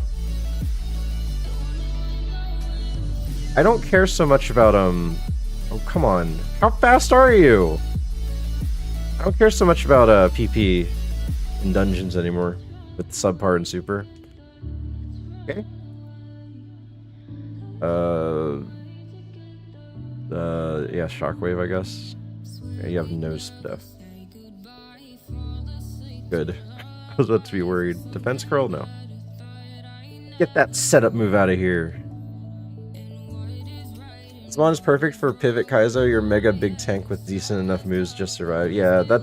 S1: I don't care so much about, oh, come on. How fast are you? I don't care so much about, PP in dungeons anymore. With Subpar and Super. Okay. Yeah, Shockwave, I guess. Yeah, you have no stuff. Good. I was about to be worried. Defense curl? No. Get that setup move out of here. This mod is perfect for Pivot Kaizo, your mega big tank with decent enough moves just survive. Yeah, that...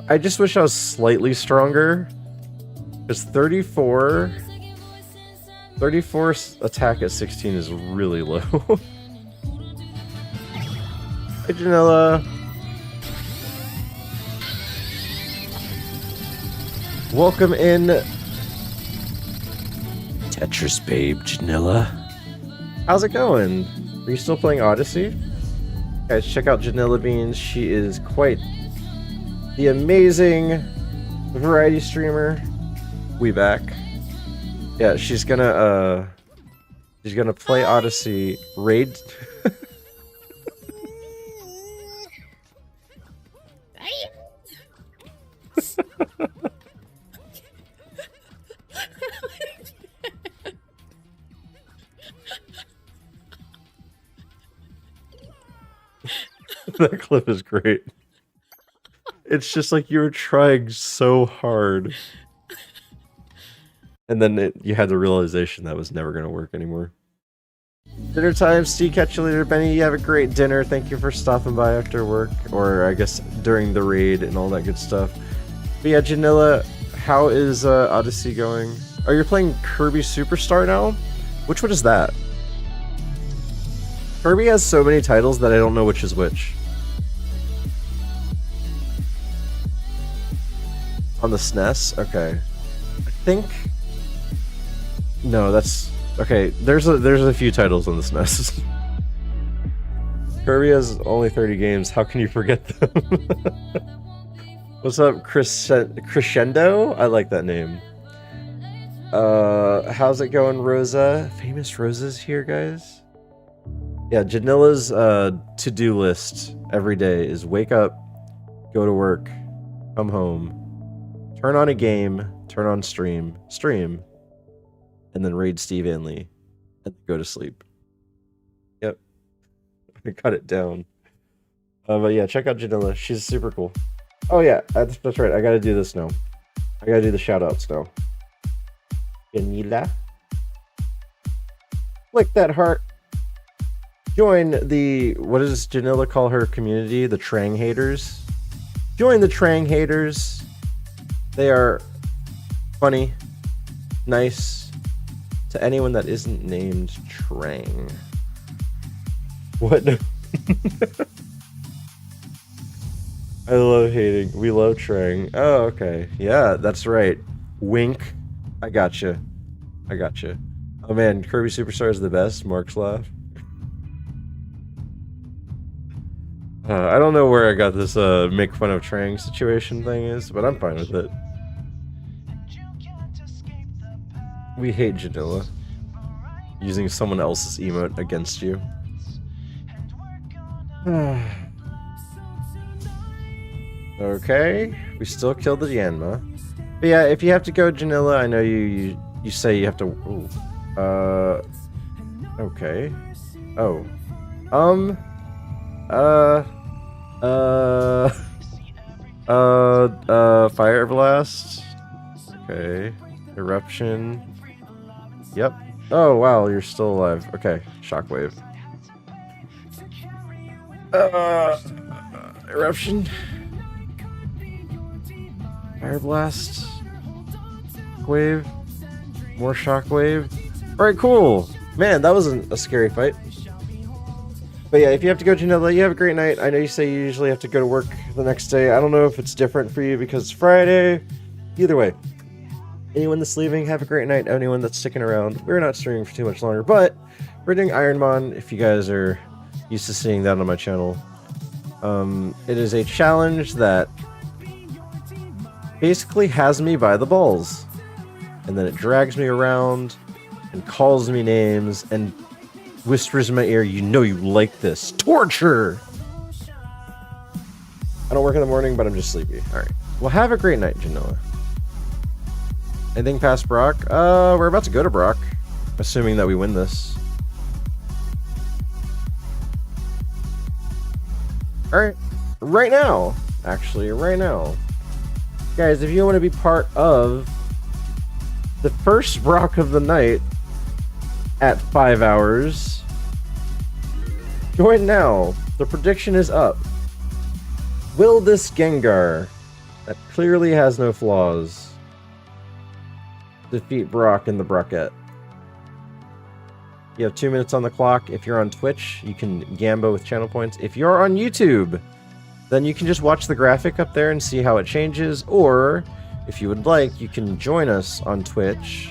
S1: I just wish I was slightly stronger. Because 34 attack at 16 is really low. Hi, Janella. Welcome in, Tetris babe, Janilla. How's it going? Are you still playing Odyssey? Guys, check out Janilla Beans. She is quite the amazing variety streamer. We back. Yeah, she's gonna play Odyssey, raid. That clip is great. It's just like you were trying so hard. And then you had the realization that was never going to work anymore. Dinner time. Steve, catch you later. Benny, you have a great dinner. Thank you for stopping by after work. Or I guess during the raid and all that good stuff. But yeah, Janilla, how is Odyssey going? Oh, you're playing Kirby Superstar now? Which one is that? Kirby has so many titles that I don't know which is which. On the SNES? Okay. I think... No, that's... Okay, there's a few titles on the SNES. Kirby has only 30 games. How can you forget them? What's up, Crescendo? I like that name. How's it going, Rosa? Famous Rosa's here, guys? Yeah, Janilla's to-do list every day is wake up, go to work, come home, turn on a game, turn on stream, and then raid Steve and Lee, and go to sleep. Yep. I got it down. But yeah, check out Janilla. She's super cool. Oh yeah, that's right. I gotta do this now. I gotta do the shoutouts now. Janilla. Click that heart. Join the... What does Janilla call her community? The Trang haters. Join the Trang haters. They are funny, nice, to anyone that isn't named Trang. What? I love hating. We love Trang. Oh, okay. Yeah, that's right. Wink. I gotcha. I gotcha. Oh man, Kirby Superstar is the best. Mark's laugh. I don't know where I got this make fun of Trang situation thing is, but I'm fine with it. We hate Janilla. Using someone else's emote against you. Okay, we still killed the Yanma. But yeah, if you have to go, Janilla, I know you say you have to... Ooh. Okay. Oh. Fire Blast. Okay. Eruption. Yep. Oh, wow, you're still alive. Okay, Shockwave. Eruption. Fire Blast. Wave. More Shockwave. Alright, cool. Man, that wasn't a scary fight. But yeah, if you have to go to Janella, you have a great night. I know you say you usually have to go to work the next day. I don't know if it's different for you because it's Friday. Either way. Anyone that's leaving, have a great night. Anyone that's sticking around, we're not streaming for too much longer, but we're doing ironMON if you guys are used to seeing that on my channel. It is a challenge that basically has me by the balls. And then it drags me around and calls me names and whispers in my ear, you know you like this. Torture! I don't work in the morning, but I'm just sleepy. Alright. Well, have a great night, Janella. Anything past Brock? We're about to go to Brock. Assuming that we win this. Alright. Right now. Actually, right now. Guys, if you want to be part of the first Brock of the night at 5 hours, join now. The prediction is up. Will this Gengar, that clearly has no flaws, defeat Brock in the Brockette? You have 2 minutes on the clock. If you're on Twitch, you can Gambo with channel points. If you're on YouTube, then you can just watch the graphic up there and see how it changes. Or, if you would like, you can join us on Twitch.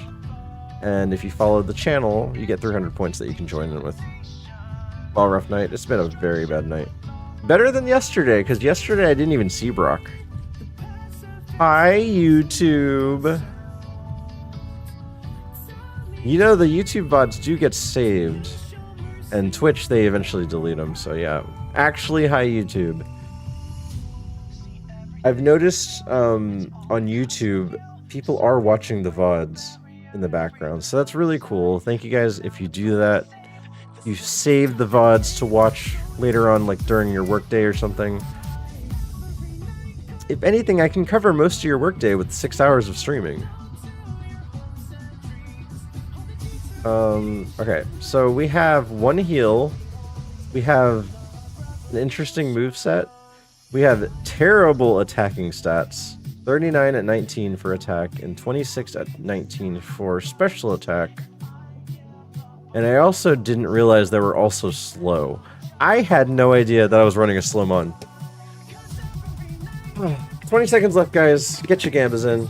S1: And if you follow the channel, you get 300 points that you can join in with. All rough night. It's been a very bad night. Better than yesterday, because yesterday I didn't even see Brock. Hi, YouTube. You know, the YouTube VODs do get saved. And Twitch, they eventually delete them, so yeah. Actually, hi, YouTube. I've noticed on YouTube, people are watching the VODs in the background, so that's really cool. Thank you guys if you do that. You save the VODs to watch later on, like during your workday or something. If anything, I can cover most of your workday with 6 hours of streaming. Okay, so we have one heal. We have an interesting moveset. We have terrible attacking stats. 39 at 19 for attack, and 26 at 19 for special attack. And I also didn't realize they were also slow. I had no idea that I was running a slow mon. 20 seconds left, guys. Get your gambas in.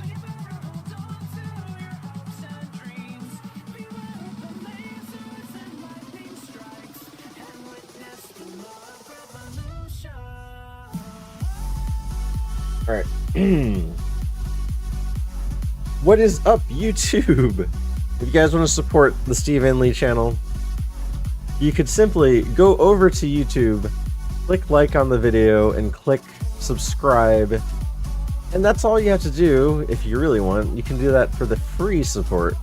S1: Alright. What is up, YouTube? If you guys want to support the Steve and Lee channel, you could simply go over to YouTube, click like on the video, and click subscribe. And that's all you have to do if you really want. You can do that for the free support.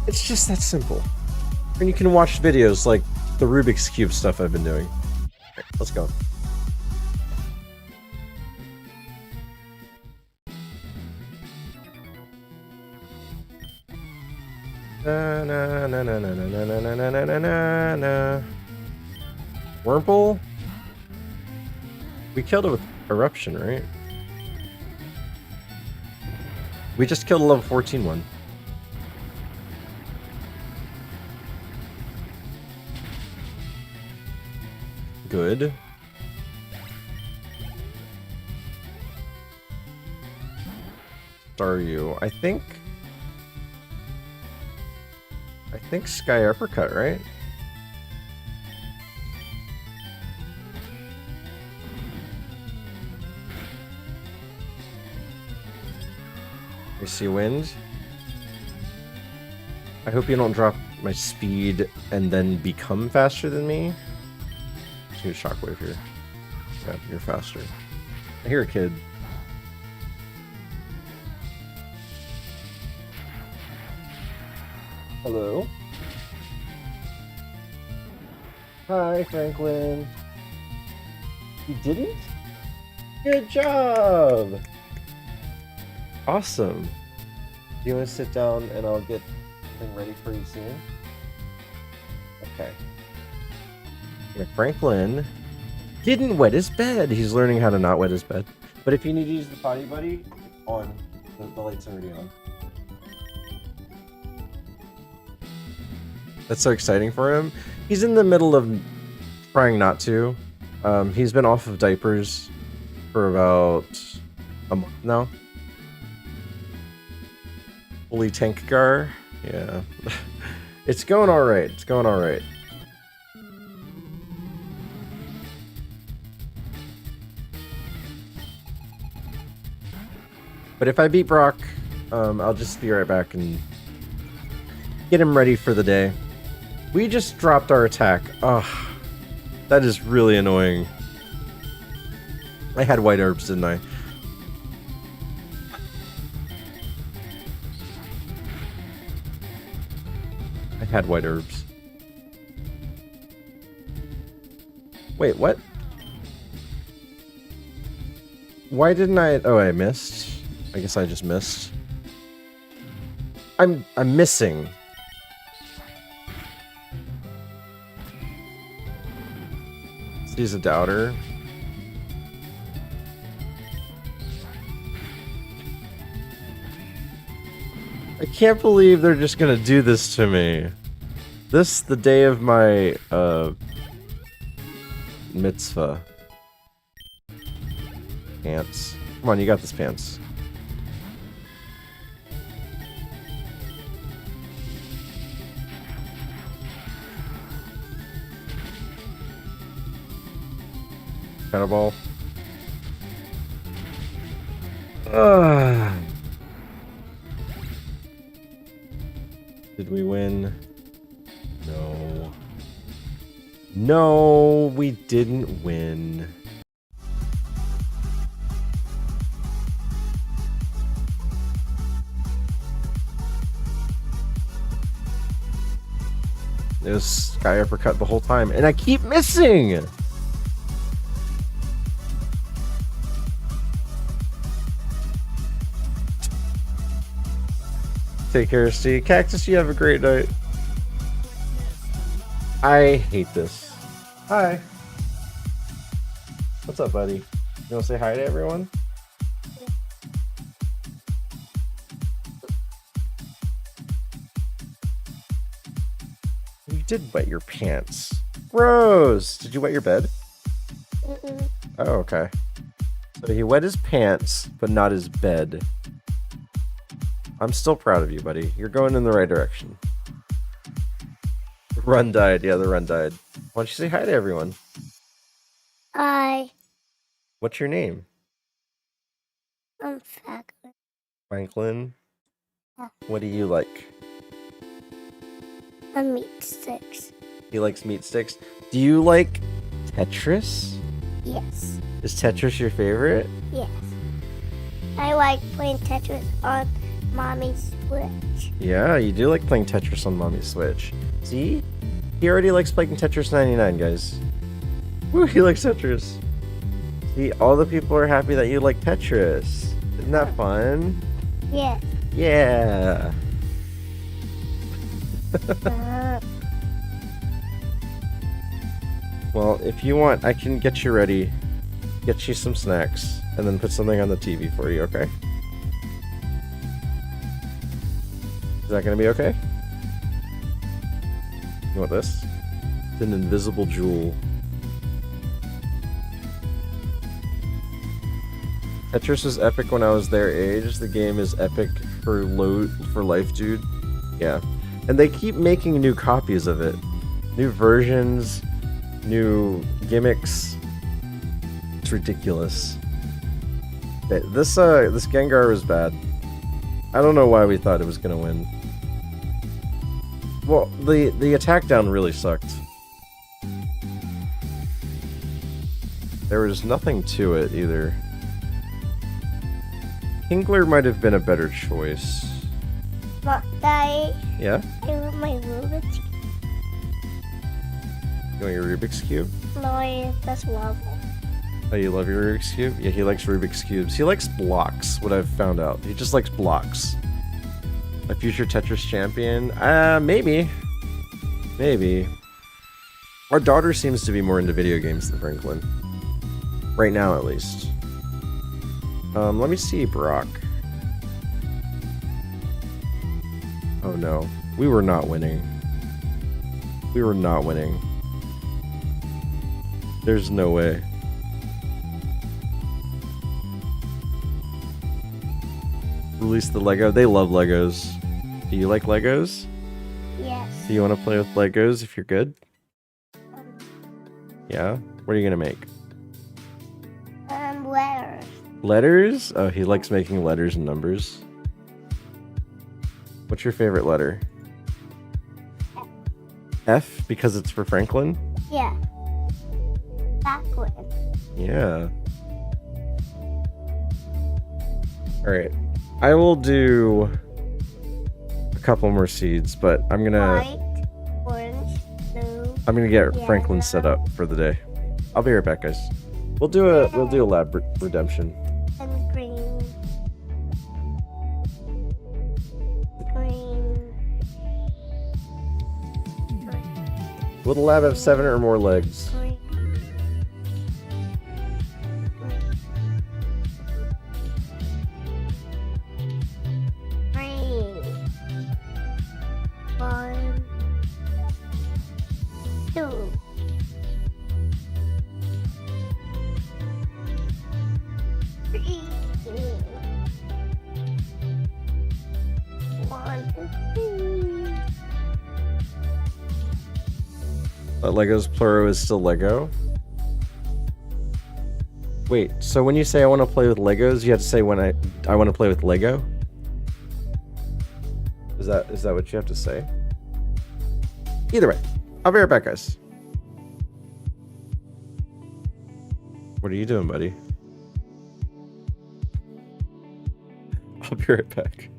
S1: It's just that simple. And you can watch videos like the Rubik's Cube stuff I've been doing. Alright, let's go. Na na na na na na na na na na na na. Wurmple? We killed it with Eruption, right? We just killed a level 14 one. Good. Staryu. I think Sky Uppercut, right? I see wind. I hope you don't drop my speed and then become faster than me. Just need a shockwave here. Yeah, you're faster. I hear a kid. Hello. Hi, Franklin. You didn't? Good job! Awesome. Do you want to sit down and I'll get something ready for you soon? Okay. Yeah, Franklin didn't wet his bed. He's learning how to not wet his bed. But if you need to use the potty buddy, it's on. The light's already on. That's so exciting for him. He's in the middle of trying not to. He's been off of diapers for about a month now. Fully tank gar. Yeah. It's going alright. It's going alright. But if I beat Brock, I'll just be right back and get him ready for the day. We just dropped our attack. Ugh. That is really annoying. I had white herbs, didn't I? I had white herbs. Wait, what? Why didn't I... Oh, I missed. I guess I just missed. I'm missing. He's a doubter. I can't believe they're just gonna do this to me. This the day of my mitzvah. Pants. Come on, you got this, pants. Ball. Did we win? No. No, we didn't win. There's Sky Uppercut the whole time, and I keep missing! Take care, Steve. Cactus, you have a great night. I hate this. Hi. What's up, buddy? You want to say hi to everyone? You did wet your pants. Rose, did you wet your bed?
S10: Mm-mm.
S1: Oh, okay. So he wet his pants, but not his bed. I'm still proud of you, buddy. You're going in the right direction. The run died. Yeah, the run died. Why don't you say hi to everyone?
S10: Hi.
S1: What's your name?
S10: I'm Franklin.
S1: Franklin?
S10: Yeah.
S1: What do you like?
S10: A meat sticks.
S1: He likes meat sticks. Do you like Tetris?
S10: Yes.
S1: Is Tetris your favorite?
S10: Yes. I like playing Tetris on Mommy's Switch.
S1: Yeah, you do like playing Tetris on Mommy's Switch. See? He already likes playing Tetris 99, guys. Woo, he likes Tetris. See, all the people are happy that you like Tetris. Isn't that fun?
S10: Yeah.
S1: Yeah. Well, if you want, I can get you ready, get you some snacks, and then put something on the TV for you, okay? Is that gonna be okay? You want this? It's an invisible jewel. Tetris was epic when I was their age. The game is epic for life, dude. Yeah. And they keep making new copies of it. New versions, new gimmicks. It's ridiculous. Okay, this Gengar was bad. I don't know why we thought it was gonna win. Well, the attack down really sucked. There was nothing to it either. Kingler might have been a better choice.
S10: But Daddy,
S1: Yeah?
S10: I want my Rubik's Cube.
S1: You want your Rubik's Cube?
S10: No, that's level.
S1: Oh, you love your Rubik's Cube? Yeah, he likes Rubik's Cubes. He likes blocks, what I've found out. He just likes blocks. A future Tetris champion? Maybe. Maybe. Our daughter seems to be more into video games than Franklin. Right now, at least. Let me see, Brock. Oh no, we were not winning. We were not winning. There's no way. Release the Lego. They love Legos. Do you like Legos?
S10: Yes.
S1: Do you want to play with Legos if you're good? Yeah? What are you gonna make?
S10: Letters.
S1: Letters? Oh, he likes making letters and numbers. What's your favorite letter? F, because it's for Franklin?
S10: Yeah. Backward.
S1: Yeah. Alright. I will do a couple more seeds, but I'm gonna...
S10: White, orange, blue.
S1: I'm gonna get
S10: yellow,
S1: Franklin set up for the day. I'll be right back, guys. We'll do a lab redemption.
S10: And green. Green.
S1: Will the lab have 7 or more legs?
S10: Green. Green. 1, 2.
S1: Lego's plural is still Lego? Wait, so when you say I want to play with Legos, you have to say when I want to play with Lego? Is that what you have to say? Either way, I'll be right back, guys. What are you doing, buddy? I'll be right back.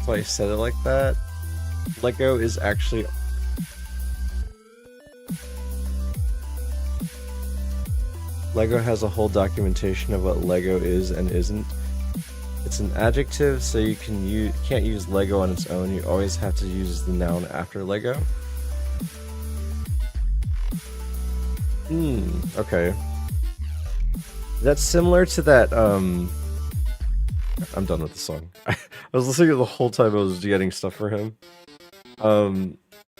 S1: That's why I said it like that. Lego is actually... Lego has a whole documentation of what Lego is and isn't. It's an adjective, so you can't use Lego on its own. You always have to use the noun after Lego. Okay. That's similar to that, I'm done with the song. I was listening to it the whole time I was getting stuff for him.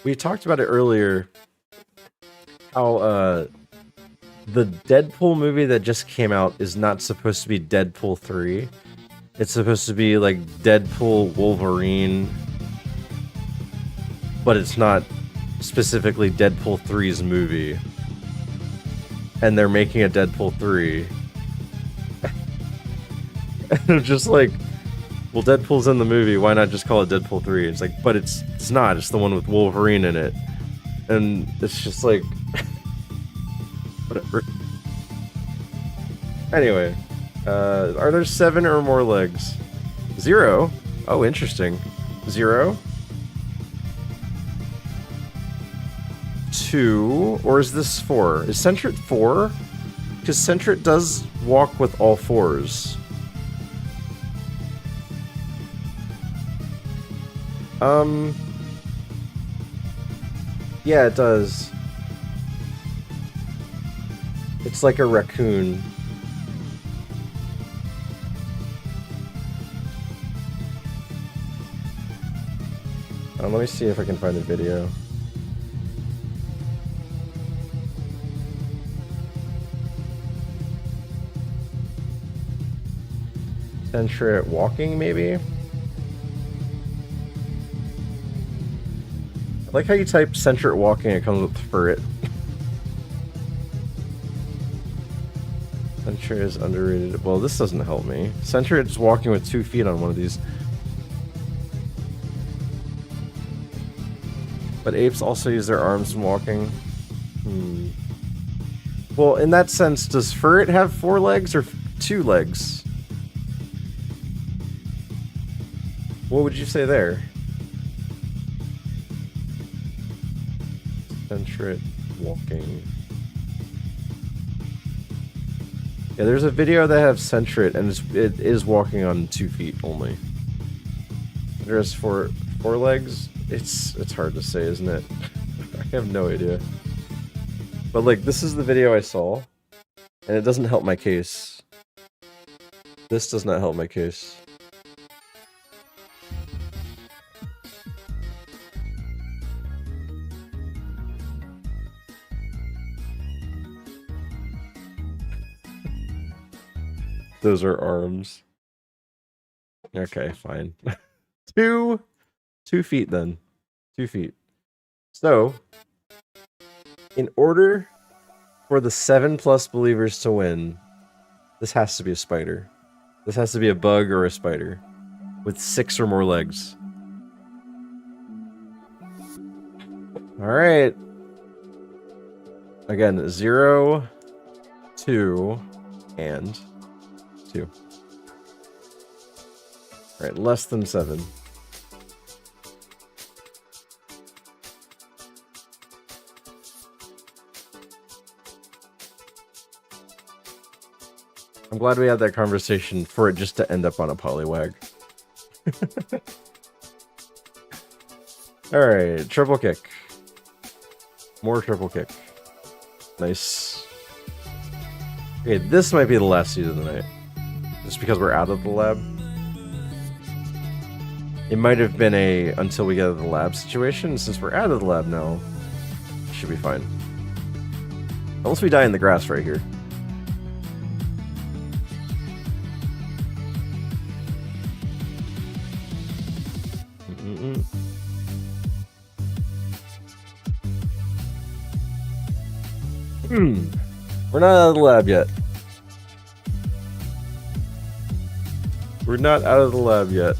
S1: We talked about it earlier, how, the Deadpool movie that just came out is not supposed to be Deadpool 3. It's supposed to be like Deadpool Wolverine, but it's not specifically Deadpool 3's movie. And they're making a Deadpool 3. And I'm just like, well, Deadpool's in the movie, why not just call it Deadpool 3? It's like, but it's not, it's the one with Wolverine in it. And it's just like, whatever. Anyway, are there 7 or more legs? 0? Oh, interesting. 0? 2? Or is this 4? Is Centret 4? Because Centret does walk with all 4s. Yeah, it does. It's like a raccoon. Let me see if I can find a video. Centret walking, maybe? I like how you type Centret walking, it comes with FRLG. Centret is underrated. Well, this doesn't help me. Centret is walking with 2 feet on one of these. But apes also use their arms when walking. Well, in that sense, does FRLG have 4 legs or 2 legs? What would you say there? Centret walking. Yeah, there's a video that has Centret, and it is walking on 2 feet only. There's 4 legs. It's hard to say, isn't it? I have no idea. But like, this is the video I saw, and it doesn't help my case. This does not help my case. Those are arms. Okay, fine. 2 feet then. 2 feet. So, in order for the 7+ believers to win, this has to be a spider. This has to be a bug or a spider with 6 or more legs. Alright. Again, 0, 2, and 2. Alright, less than 7. I'm glad we had that conversation for it just to end up on a polywag. Alright, triple kick. More triple kick. Nice. Okay, this might be the last seed of the night. Just because we're out of the lab. It might have been a until we get out of the lab situation. Since we're out of the lab now, it should be fine. Unless we die in the grass right here. We're not out of the lab yet. We're not out of the lab yet.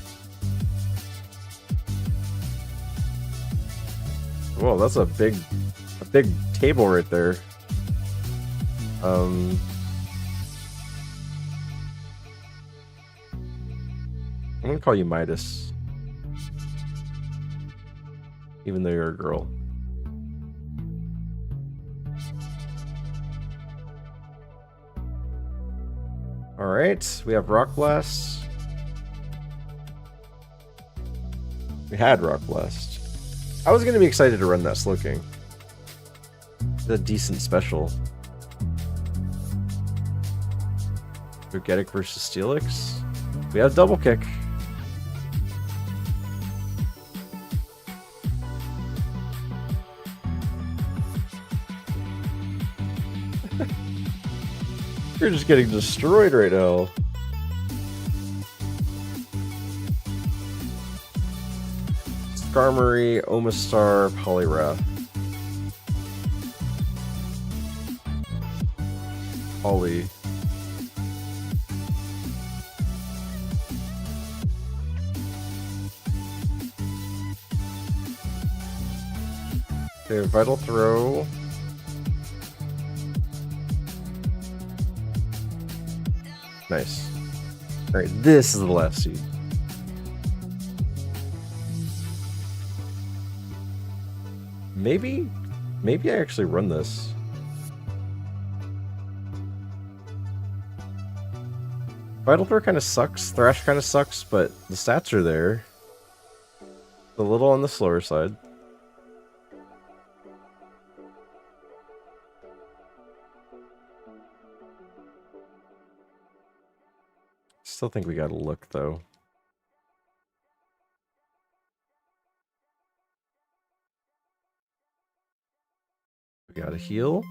S1: Whoa, that's a big table right there. I'm gonna call you Midas. Even though you're a girl. Alright, we have Rock Blast. We had Rock Blast. I was gonna be excited to run that Slowking. It's a decent special. Forgetic versus Steelix. We have Double Kick. You're just getting destroyed right now. Skarmory, Omastar, Poliwrath. Ollie. Okay, Vital Throw. Nice. Alright, this is the last seed. Maybe I actually run this. Vital Throw kind of sucks, Thrash kind of sucks, but the stats are there. A little on the slower side. Still think we gotta look though. We gotta heal.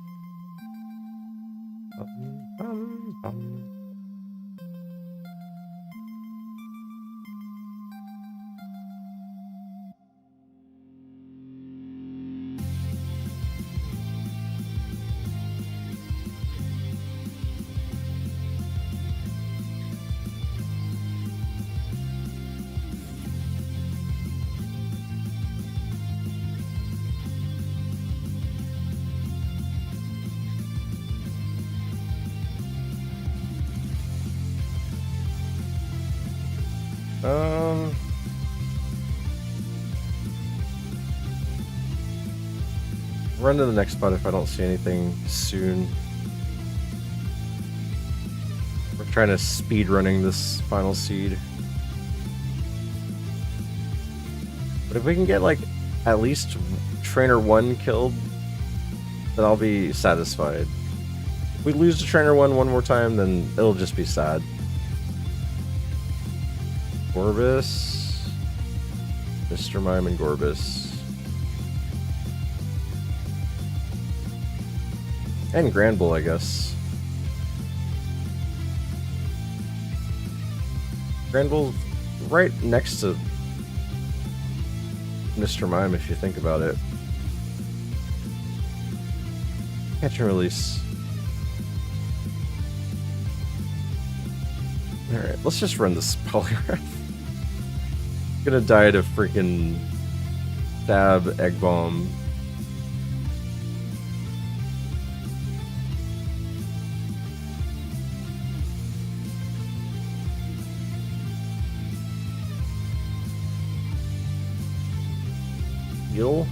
S1: Run to the next spot if I don't see anything soon. We're trying to speed running this final seed. But if we can get like at least Trainer 1 killed, then I'll be satisfied. If we lose to Trainer 1 one more time, then it'll just be sad. Gorbis, Mr. Mime, and Gorbis. And Granbull, I guess. Granbull's right next to Mr. Mime, if you think about it. Catch and release. Alright, let's just run this Poliwrath. Gonna die to freaking Stab Egg Bomb. Heal.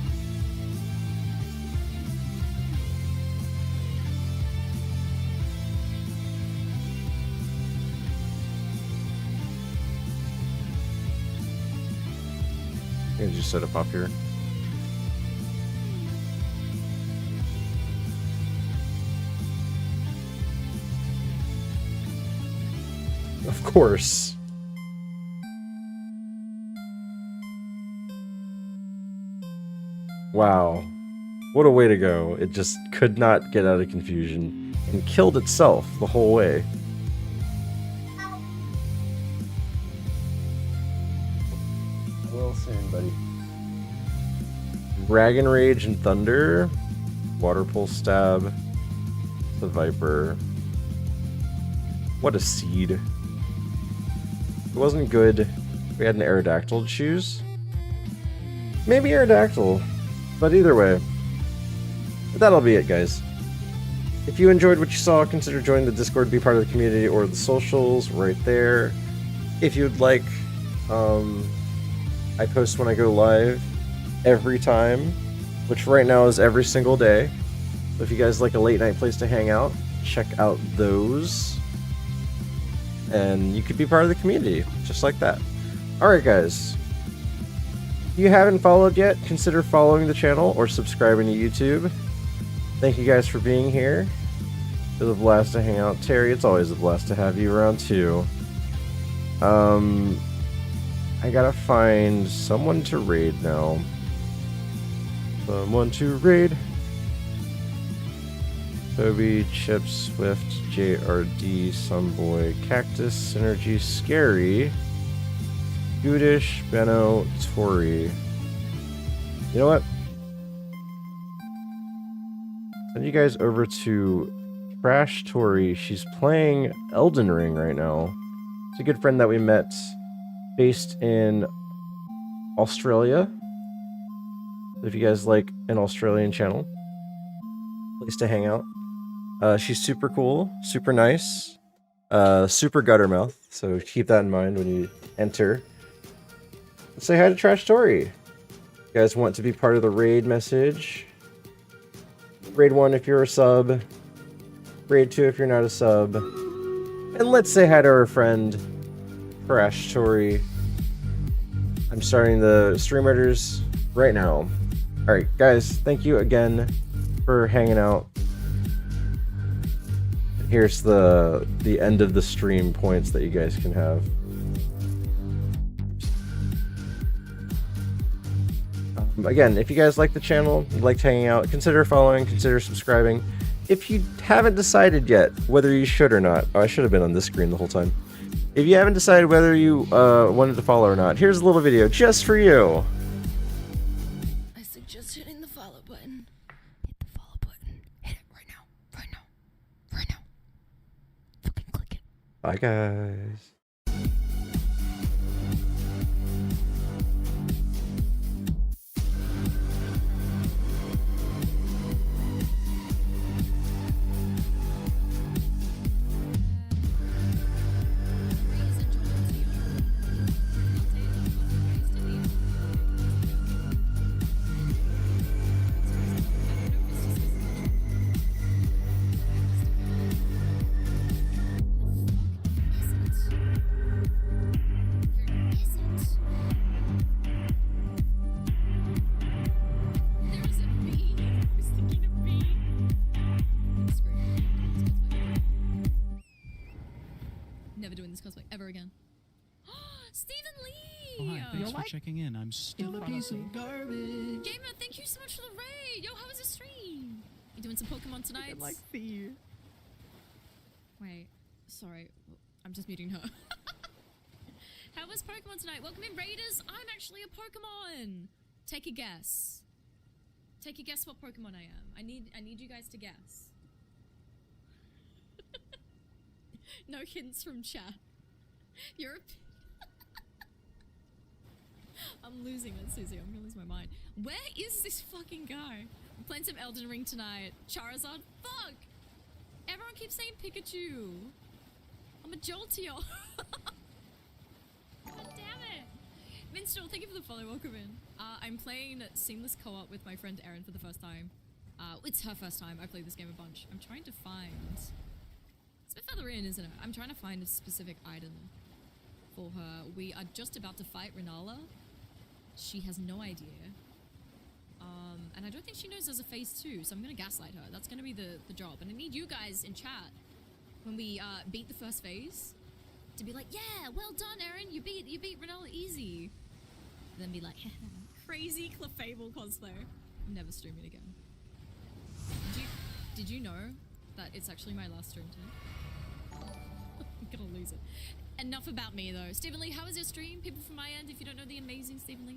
S1: Can you just set up up here? Of course. Wow. What a way to go. It just could not get out of confusion and killed itself the whole way. Well soon, buddy. Dragon Rage and Thunder. Water Pulse Stab. the Viper. What a seed. It wasn't good. We had an Aerodactyl to choose. Maybe Aerodactyl. But either way, that'll be it, guys. If you enjoyed what you saw, consider joining the Discord, be part of the community, or the socials right there. If you'd like, I post when I go live every time, which right now is every single day. So if you guys like a late night place to hang out, check out those. And you could be part of the community, just like that. Alright guys, if you haven't followed yet, consider following the channel or subscribing to YouTube. Thank you guys for being here. It was a blast to hang out. Terry, it's always a blast to have you around too. I gotta find someone to raid now. Someone to raid. Toby, Chip, Swift, JRD, Sunboy, Cactus, Synergy, Scary, Goodish, Benno, Tori. You know what? Send you guys over to Crash Tori. She's playing Elden Ring right now. It's a good friend that we met based in Australia. If you guys like an Australian channel, place to hang out. She's super cool, super nice, super guttermouth, so keep that in mind when you enter. Let's say hi to Trash Tori. You guys want to be part of the raid message? Raid 1 if you're a sub, raid 2 if you're not a sub, and let's say hi to our friend Trash Tori. I'm starting the stream orders right now. Alright guys, thank you again for hanging out. Here's the end of the stream points that you guys can have. Again, if you guys like the channel, liked hanging out, consider following, consider subscribing. If you haven't decided yet whether you should or not, oh, I should have been on this screen the whole time. If you haven't decided whether you wanted to follow or not, here's a little video just for you.
S2: I suggest hitting the follow button. Hit the follow button. Hit it right now. Right now. Right now. Fucking click it.
S1: Bye guys.
S2: Never doing this cosplay ever again. Stephen Lee!
S3: Oh, hi, thanks for checking in. I'm still a piece of garbage.
S2: Gamer, thank you so much for the raid! Yo, how was the stream? You doing some Pokemon tonight?
S3: Like the...
S2: Wait, sorry. I'm just muting her. How was Pokemon tonight? Welcome in, Raiders! I'm actually a Pokemon! Take a guess. Take a guess what Pokemon I am. I need you guys to guess. No hints from chat. You're a... I'm losing it, Susie. I'm gonna lose my mind. Where is this fucking guy? I'm playing some Elden Ring tonight. Charizard? Fuck! Everyone keeps saying Pikachu. I'm a Jolteon. God damn it! Minstrel, thank you for the follow. Welcome in. I'm playing Seamless Co-op with my friend Erin for the first time. It's her first time. I played this game a bunch. I'm trying to find... It's a bit further in, isn't it? I'm trying to find a specific item for her. We are just about to fight Renala. She has no idea. And I don't think she knows there's a phase 2, so I'm gonna gaslight her. That's gonna be the job. And I need you guys in chat, when we beat the first phase, to be like, yeah, well done, Erin, you beat Renala easy. And then be like, crazy Clefable cosplay. I'm never streaming again. Did you know that it's actually my last stream tonight? I'm gonna lose it. Enough about me though. Stephen Lee, how was your stream? People from my end, if you don't know the amazing Stephen Lee.